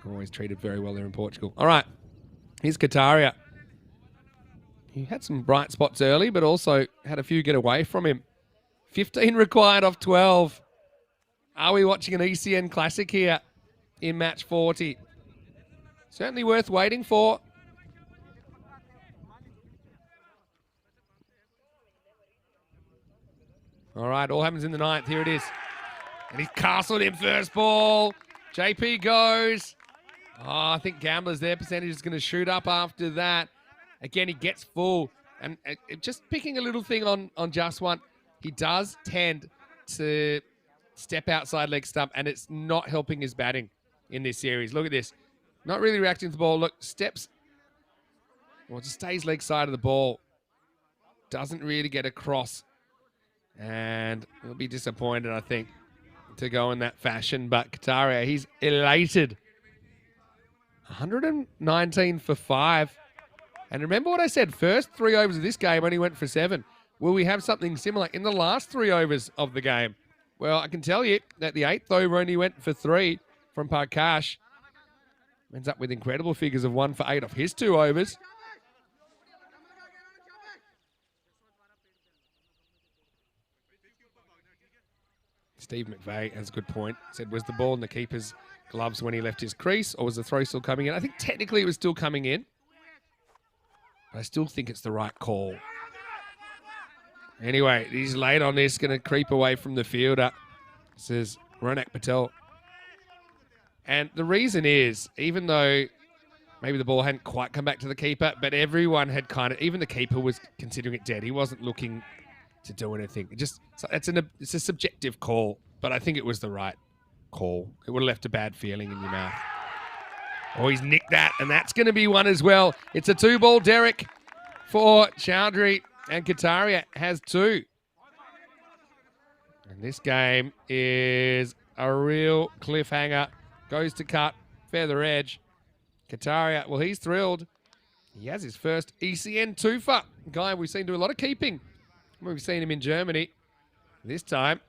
Always treated very well there in Portugal. All right, here's Kataria. He had some bright spots early, but also had a few get away from him. 15 required off 12. Are we watching an ECN Classic here in match 40? Certainly worth waiting for. All right, all happens in the 9th. Here it is. And he's castled him first ball. JP goes. Oh, I think Gamblers, their percentage is going to shoot up after that. Again, he gets full. And just picking a little thing on Just One, he does tend to step outside leg stump, and it's not helping his batting in this series. Look at this. Not really reacting to the ball. Look, steps. Well, just stays leg side of the ball. Doesn't really get across. And he'll be disappointed, I think, to go in that fashion. But Kataria, he's elated. 119 for 5. And remember what I said, first 3 overs of this game only went for 7. Will we have something similar in the last 3 overs of the game? Well, I can tell you that the 8th over only went for 3 from Parkash. Ends up with incredible figures of 1 for 8 off his 2 overs. Steve McVeigh has a good point. Said, was the ball in the keeper's gloves when he left his crease, or was the throw still coming in? I think technically it was still coming in. But I still think it's the right call. Anyway, he's late on this, going to creep away from the fielder, says Ronak Patel. And the reason is, even though maybe the ball hadn't quite come back to the keeper, but everyone had kind of, even the keeper was considering it dead. He wasn't looking to do anything. It's a subjective call, but I think it was the right call. It would have left a bad feeling in your mouth. Oh, he's nicked that, and that's going to be one as well. It's a 2-ball Derek for Chowdhury, and Kataria has 2. And this game is a real cliffhanger. Goes to cut, feather edge. Kataria, well, he's thrilled. He has his first ECN twofer. Guy we've seen do a lot of keeping. We've seen him in Germany. This time,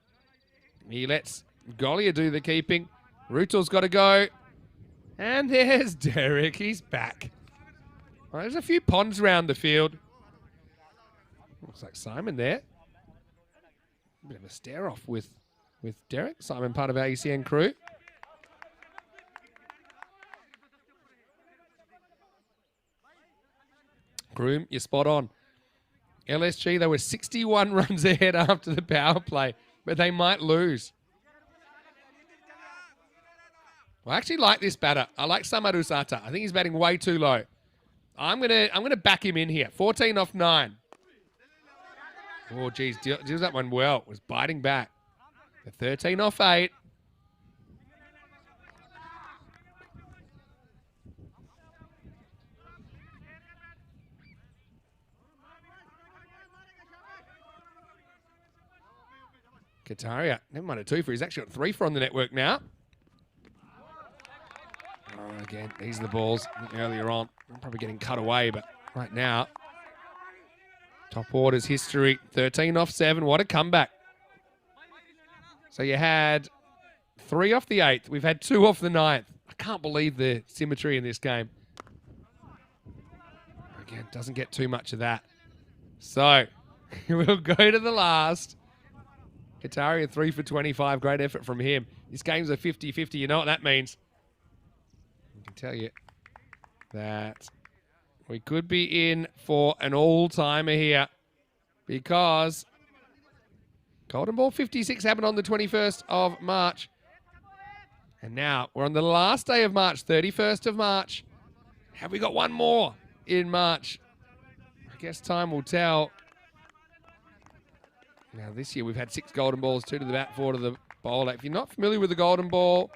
he lets Golia do the keeping. Rutel's got to go. And there's Derek. He's back. Well, there's a few ponds around the field. Looks like Simon there. A bit of a stare-off with Derek. Simon, part of our ECN crew. Groom, you're spot on. LSG, they were 61 runs ahead after the power play, but they might lose. Well, I actually like this batter. I like Samaru Sata. I think he's batting way too low. I'm gonna back him in here. 14 off 9. Oh, geez, deals that one well. Was biting back. The 13 off 8. Kataria, never mind a 2 for. He's actually got 3 for on the network now. Oh, again, these are the balls earlier on. I'm probably getting cut away, but right now, top orders history, 13 off 7. What a comeback. So you had 3 off the 8th. We've had 2 off the 9th. I can't believe the symmetry in this game. Again, doesn't get too much of that. So we'll go to the last. Kataria 3 for 25. Great effort from him. This game's a 50-50. You know what that means. I can tell you that we could be in for an all-timer here because Golden Ball 56 happened on the 21st of March. And now we're on the last day of March, 31st of March. Have we got one more in March? I guess time will tell. Now this year we've had 6 Golden Balls, 2 to the bat, 4 to the bowler. If you're not familiar with the Golden Ball,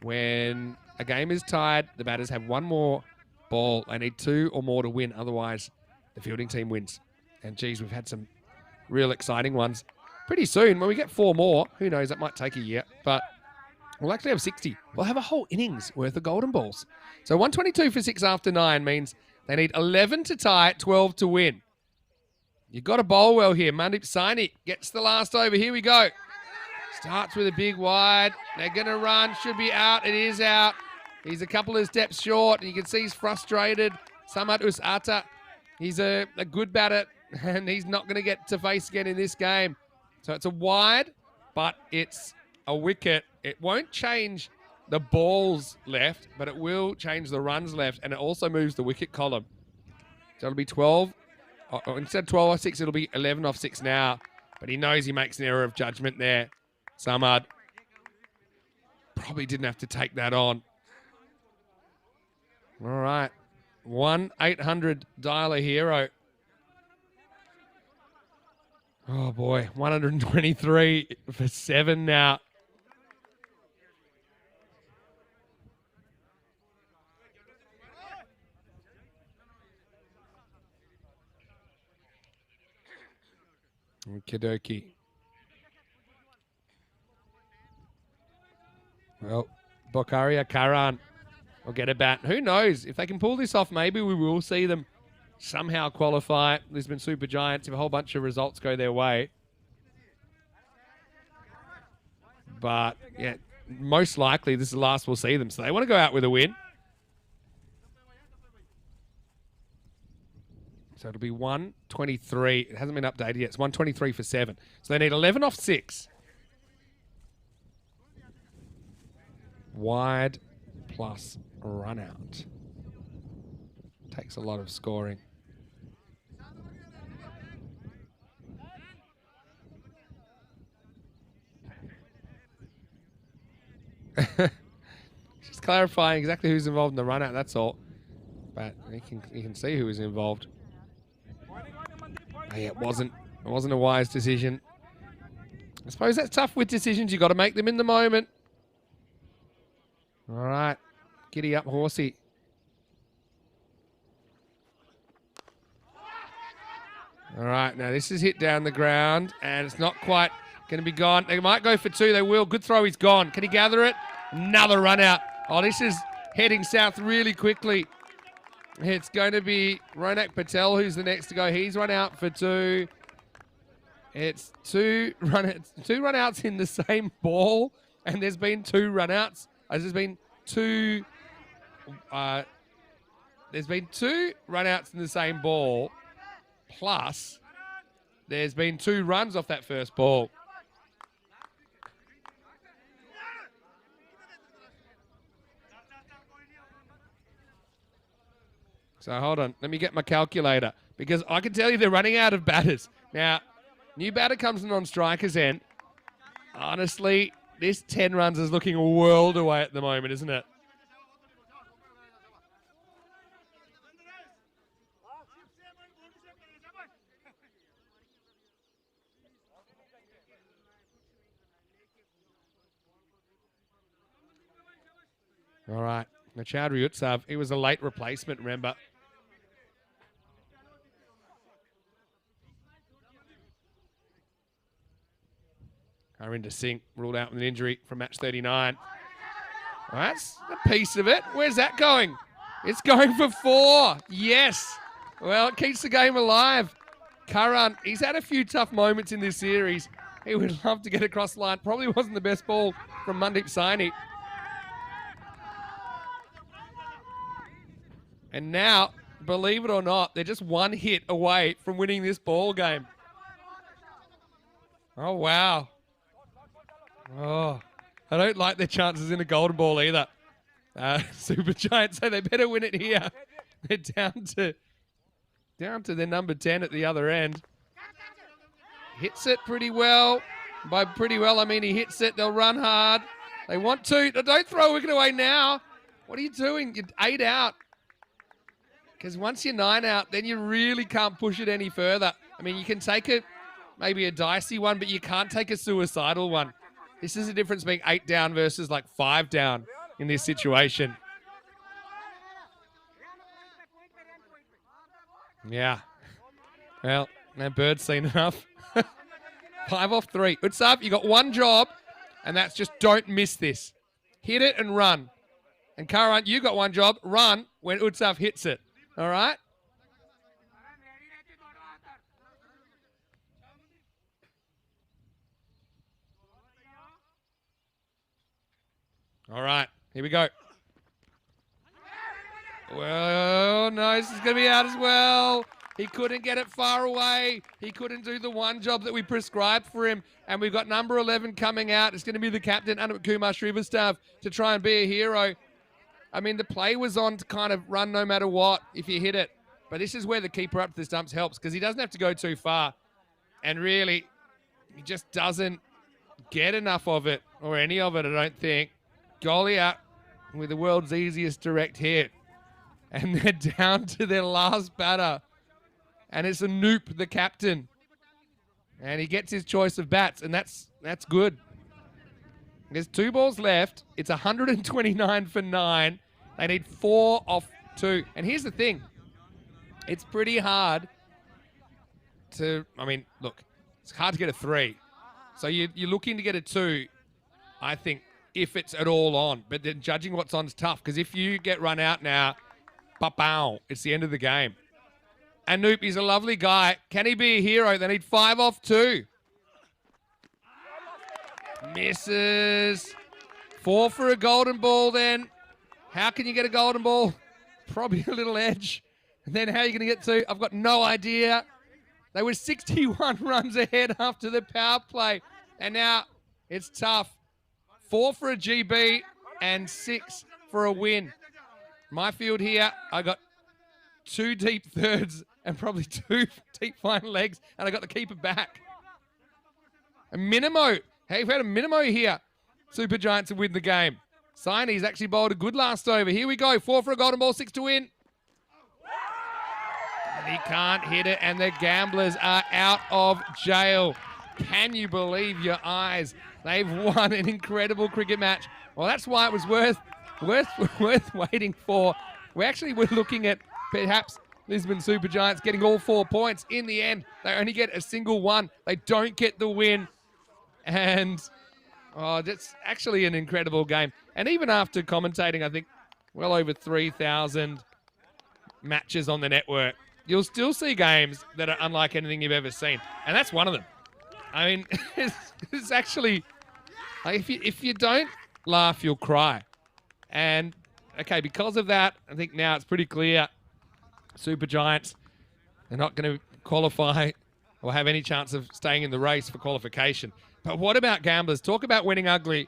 when a game is tied, the batters have 1 more ball. They need 2 or more to win. Otherwise, the fielding team wins. And geez, we've had some real exciting ones. Pretty soon, when we get 4 more, who knows, that might take a year, but we'll actually have 60. We'll have a whole innings worth of Golden Balls. So 122 for 6 after 9 means they need 11 to tie, 12 to win. You've got to bowl well here. Mandip Saini gets the last over. Here we go. Starts with a big wide. They're going to run. Should be out. It is out. He's a couple of steps short, and you can see he's frustrated. Samad Usata, he's a good batter, and he's not going to get to face again in this game. So it's a wide, but it's a wicket. It won't change the balls left, but it will change the runs left, and it also moves the wicket column. So it'll be 12. Instead of 12 off 6, it'll be 11 off 6 now. But he knows he makes an error of judgment there. Samad probably didn't have to take that on. All right. 1-800 dialer hero. Oh, boy. 123 for 7 now. Okie dokie. Well, Bokaria Karan will get a bat. Who knows? If they can pull this off, maybe we will see them somehow qualify. Lisbon Super Giants if a whole bunch of results go their way. But, yeah, most likely this is the last we'll see them. So they want to go out with a win. So it'll be 123. It hasn't been updated yet. It's 123 for 7. So they need 11 off 6. Wide plus run out. Takes a lot of scoring. Just clarifying exactly who's involved in the run out, that's all. But you can see who is involved. Hey, it wasn't a wise decision. I suppose that's tough with decisions. You've got to make them in the moment. All right. Giddy up, Horsey. All right. Now, this is hit down the ground, and it's not quite going to be gone. They might go for 2. They will. Good throw. He's gone. Can he gather it? Another run out. Oh, this is heading south really quickly. It's going to be Ronak Patel who's the next to go. He's run out for 2. It's 2 run outs in the same ball, and there's been 2 run outs. There's been 2 run outs in the same ball, plus there's been 2 runs off that first ball. So hold on, let me get my calculator because I can tell you they're running out of batters. Now, new batter comes in on striker's end. Honestly, this 10 runs is looking a world away at the moment, isn't it? All right, now Chowdhury Utsav, he was a late replacement, remember? Harinder Singh ruled out with an injury from match 39. Well, that's a piece of it. Where's that going? It's going for 4. Yes. Well, it keeps the game alive. Karan, he's had a few tough moments in this series. He would love to get across the line. Probably wasn't the best ball from Mandip Saini. And now believe it or not, they're just one hit away from winning this ball game. Oh, wow. Oh, I don't like their chances in a golden ball either. Super Giants say they better win it here. They're down to their number 10 at the other end. Hits it pretty well. By pretty well, I mean he hits it. They'll run hard. They want to. Don't throw a wicket away now. What are you doing? You're 8 out. Because once you're 9 out, then you really can't push it any further. I mean, you can take it, maybe a dicey one, but you can't take a suicidal one. This is the difference being 8 down versus like 5 down in this situation. Yeah. Well, that bird's seen enough. 5 off 3. Utsaf, you got one job, and that's just don't miss this. Hit it and run. And Karan, you got one job. Run when Utsaf hits it. All right? All right, here we go. Well, no, this is going to be out as well. He couldn't get it far away. He couldn't do the one job that we prescribed for him. And we've got number 11 coming out. It's going to be the captain, Anand Kumar Srivastav, to try and be a hero. I mean, the play was on to kind of run no matter what if you hit it. But this is where the keeper up to the stumps helps because he doesn't have to go too far. And really, he just doesn't get enough of it or any of it, I don't think. Goalie out with the world's easiest direct hit. And they're down to their last batter. And it's Anoop, the captain. And he gets his choice of bats, and that's good. There's 2 balls left. It's 129 for 9. They need 4 off 2. And here's the thing. It's pretty hard to, I mean, look, it's hard to get a 3. So you're looking to get a 2, I think, if it's at all on. But then judging what's on is tough, because if you get run out now, pa-pow, it's the end of the game. Anoop, he's a lovely guy. Can he be a hero? They need 5 off 2. Misses. 4 for a golden ball then. How can you get a golden ball? Probably a little edge. And then how are you going to get 2? I've got no idea. They were 61 runs ahead after the power play. And now it's tough. 4 for a GB and 6 for a win. My field here, I got 2 deep thirds and probably 2 deep fine legs, and I got the keeper back. A Minimo. Hey, we've had a Minimo here. Super Giants have win the game. Siney's actually bowled a good last over. Here we go. 4 for a golden ball, 6 to win. And he can't hit it, and the Gamblers are out of jail. Can you believe your eyes? They've won an incredible cricket match. Well, that's why it was worth waiting for. We actually were looking at perhaps Lisbon Super Giants getting all 4 points. In the end, they only get a single one. They don't get the win. And, that's actually an incredible game. And even after commentating, I think, well over 3,000 matches on the network, you'll still see games that are unlike anything you've ever seen. And that's one of them. I mean, it's actually, like, if you don't laugh, you'll cry. And, okay, because of that, I think now it's pretty clear Super Giants, they're not going to qualify or have any chance of staying in the race for qualification. But what about Gamblers? Talk about winning ugly.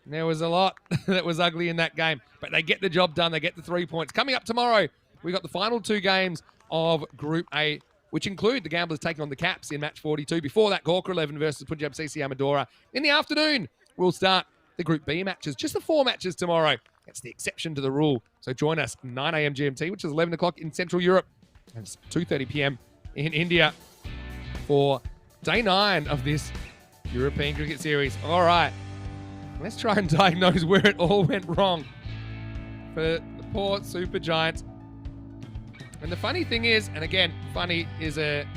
There was a lot that was ugly in that game, but they get the job done. They get the 3 points. Coming up tomorrow, we got the final 2 games of Group A, which include the Gamblers taking on the Caps in match 42. Before that, Gawker 11 versus Punjab CC Amadora. In the afternoon, we'll start the Group B matches. Just the 4 matches tomorrow. That's the exception to the rule. So join us 9 a.m. GMT, which is 11 o'clock in Central Europe. And it's 2:30 p.m. in India for day 9 of this European Cricket Series. All right. Let's try and diagnose where it all went wrong for the poor Super Giants. And the funny thing is, and again, funny is a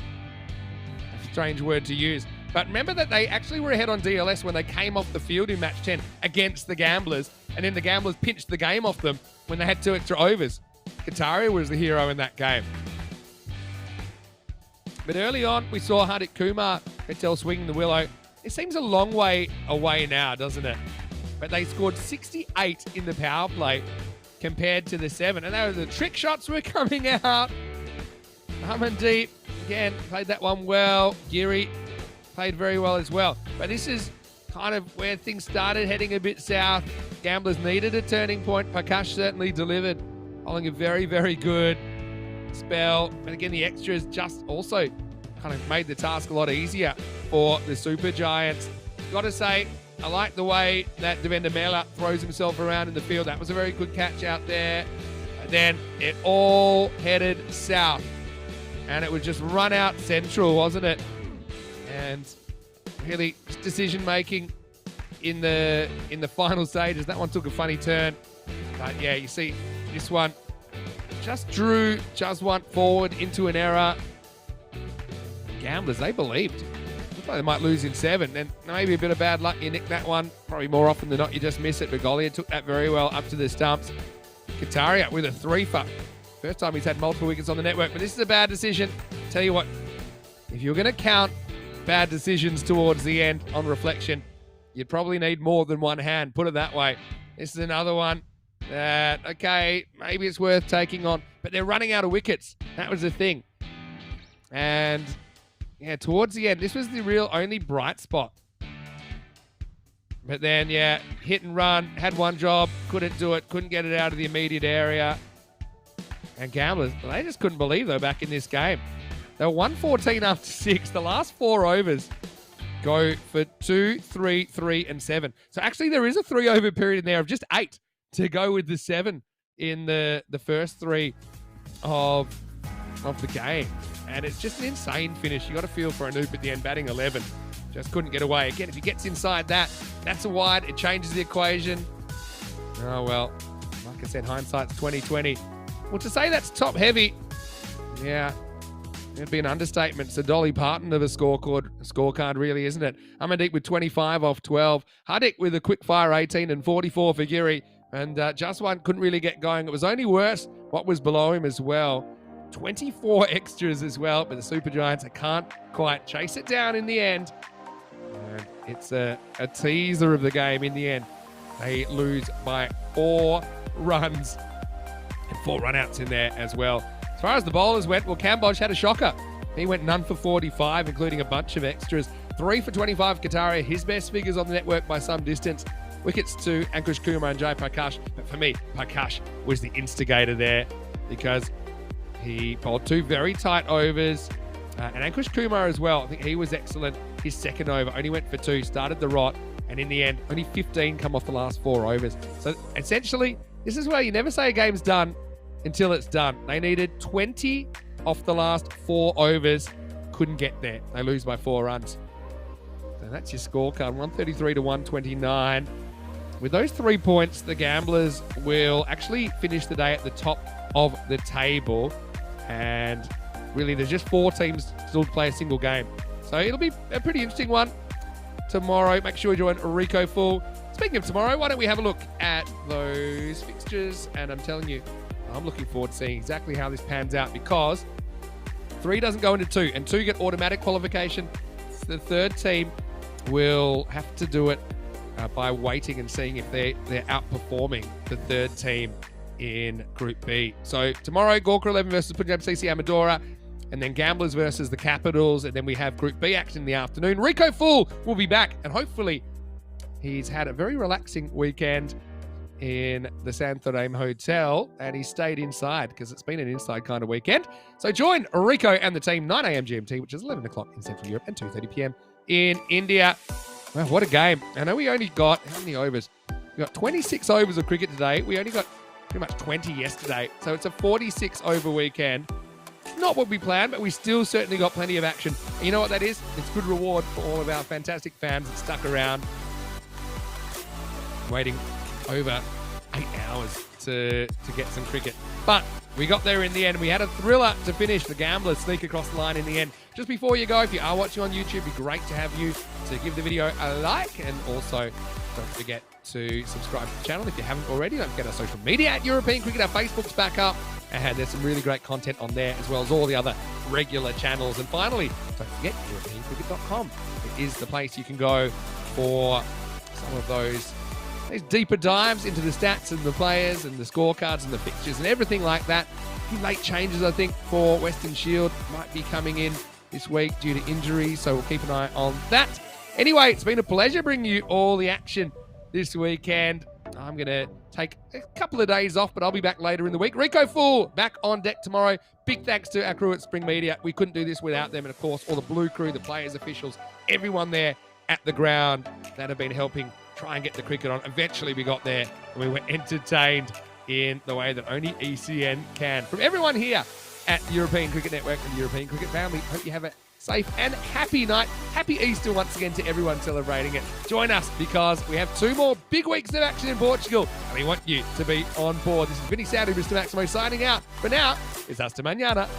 strange word to use, but remember that they actually were ahead on DLS when they came off the field in match 10 against the Gamblers, and then the Gamblers pinched the game off them when they had 2 extra overs. Kataria was the hero in that game. But early on, we saw Hardik Kumar Patel swinging the willow. It seems a long way away now, doesn't it? But they scored 68 in the power play compared to the 7. And the trick shots were coming out. Amandeep, again, played that one well. Giri played very well as well. But this is kind of where things started heading a bit south. Gamblers needed a turning point. Prakash certainly delivered, following a very, very good spell. And again, the extras just also kind of made the task a lot easier for the Super Giants. Got to say, I like the way that Devendra Mela throws himself around in the field. That was a very good catch out there. And then it all headed south. And it was just run out central, wasn't it? And really decision-making in the final stages. That one took a funny turn. But yeah, you see this one just drew Jaswant forward into an error. Gamblers, they believed. Looked like they might lose in 7. And maybe a bit of bad luck. You nick that one. Probably more often than not, you just miss it. But Goliath took that very well up to the stumps. Kataria with a 3-for. First time he's had multiple wickets on the network. But this is a bad decision. Tell you what, if you're going to count bad decisions towards the end on reflection, you'd probably need more than one hand. Put it that way. This is another one that, okay, maybe it's worth taking on. But they're running out of wickets. That was the thing. And yeah, towards the end, this was the real only bright spot. But then, yeah, hit and run, had one job, couldn't do it, couldn't get it out of the immediate area. And Gamblers, they just couldn't believe they were back in this game. They were 114 after 6. The last 4 overs go for 2, 3, 3, and 7. So actually there is a 3-over period in there of just 8 to go with the 7 in the first 3 of the game. And it's just an insane finish. You got to feel for Anoop at the end, batting 11. Just couldn't get away. Again, if he gets inside that, that's a wide. It changes the equation. Oh, well, like I said, hindsight's 20/20. Well, to say that's top heavy, yeah, it'd be an understatement. It's a Dolly Parton of a scorecard, really, isn't it? Amandeep with 25 off 12. Hardik with a quick fire 18 and 44 for Giri. And Jaswant couldn't really get going. It was only worse what was below him as well. 24 extras as well, but the Super Giants, they can't quite chase it down in the end. And it's a teaser of the game in the end. They lose by 4 runs and 4 run-outs in there as well. As far as the bowlers went, well, Kambodge had a shocker. He went none for 45, including a bunch of extras. 3 for 25, Kataria, his best figures on the network by some distance. Wickets to Ankush Kumar and Jai Prakash. But for me, Prakash was the instigator there because he bowled 2 very tight overs. And Ankush Kumar as well. I think he was excellent. His second over only went for 2, started the rot. And in the end, only 15 come off the last 4 overs. So essentially, this is where you never say a game's done until it's done. They needed 20 off the last 4 overs. Couldn't get there. They lose by 4 runs. So that's your scorecard, 133 to 129. With those 3 points, the Gamblers will actually finish the day at the top of the table. And really, there's just 4 teams still to play a single game. So it'll be a pretty interesting one tomorrow. Make sure you join Rico Full. Speaking of tomorrow, why don't we have a look at those fixtures? And I'm telling you, I'm looking forward to seeing exactly how this pans out because 3 doesn't go into 2, and 2 get automatic qualification. The third team will have to do it by waiting and seeing if they're outperforming the third team in Group B. So tomorrow, Gawker 11 versus Punjab CC Amadora, and then Gamblers versus the Capitals, and then we have Group B action in the afternoon. Rico Full will be back, and hopefully he's had a very relaxing weekend in the Santarém Hotel, and he stayed inside because it's been an inside kind of weekend. So join Rico and the team 9 a.m. GMT, which is 11 o'clock in Central Europe, and 2:30 p.m. in India. Well, what a game. I know we only got, how many overs? We got 26 overs of cricket today. We only got pretty much 20 yesterday. So it's a 46 over weekend. Not what we planned, but we still certainly got plenty of action. And you know what that is? It's good reward for all of our fantastic fans that stuck around waiting over 8 hours to get some cricket. But we got there in the end. We had a thriller to finish. The Gamblers sneak across the line in the end. Just before you go, if you are watching on YouTube, it'd be great to have you to give the video a like, and also don't forget to subscribe to the channel if you haven't already. Don't forget our social media at European Cricket. Our Facebook's back up, and there's some really great content on there, as well as all the other regular channels. And finally, don't forget EuropeanCricket.com. It is the place you can go for some of those deeper dives into the stats and the players and the scorecards and the fixtures and everything like that. few late changes, I think, for Western Shield might be coming in this week due to injuries, so we'll keep an eye on that. Anyway, it's been a pleasure bringing you all the action this weekend. I'm going to take a couple of days off, but I'll be back later in the week. Rico Fool back on deck tomorrow. Big thanks to our crew at Spring Media. We couldn't do this without them. And, of course, all the Blue crew, the players, officials, everyone there at the ground that have been helping try and get the cricket on. Eventually, we got there and we were entertained in the way that only ECN can. From everyone here at European Cricket Network and the European Cricket family, hope you have a safe and happy night. Happy Easter once again to everyone celebrating it. Join us because we have 2 more big weeks of action in Portugal and we want you to be on board. This is Vinny Sowdy, Mr. Maximo signing out. For now, it's hasta mañana.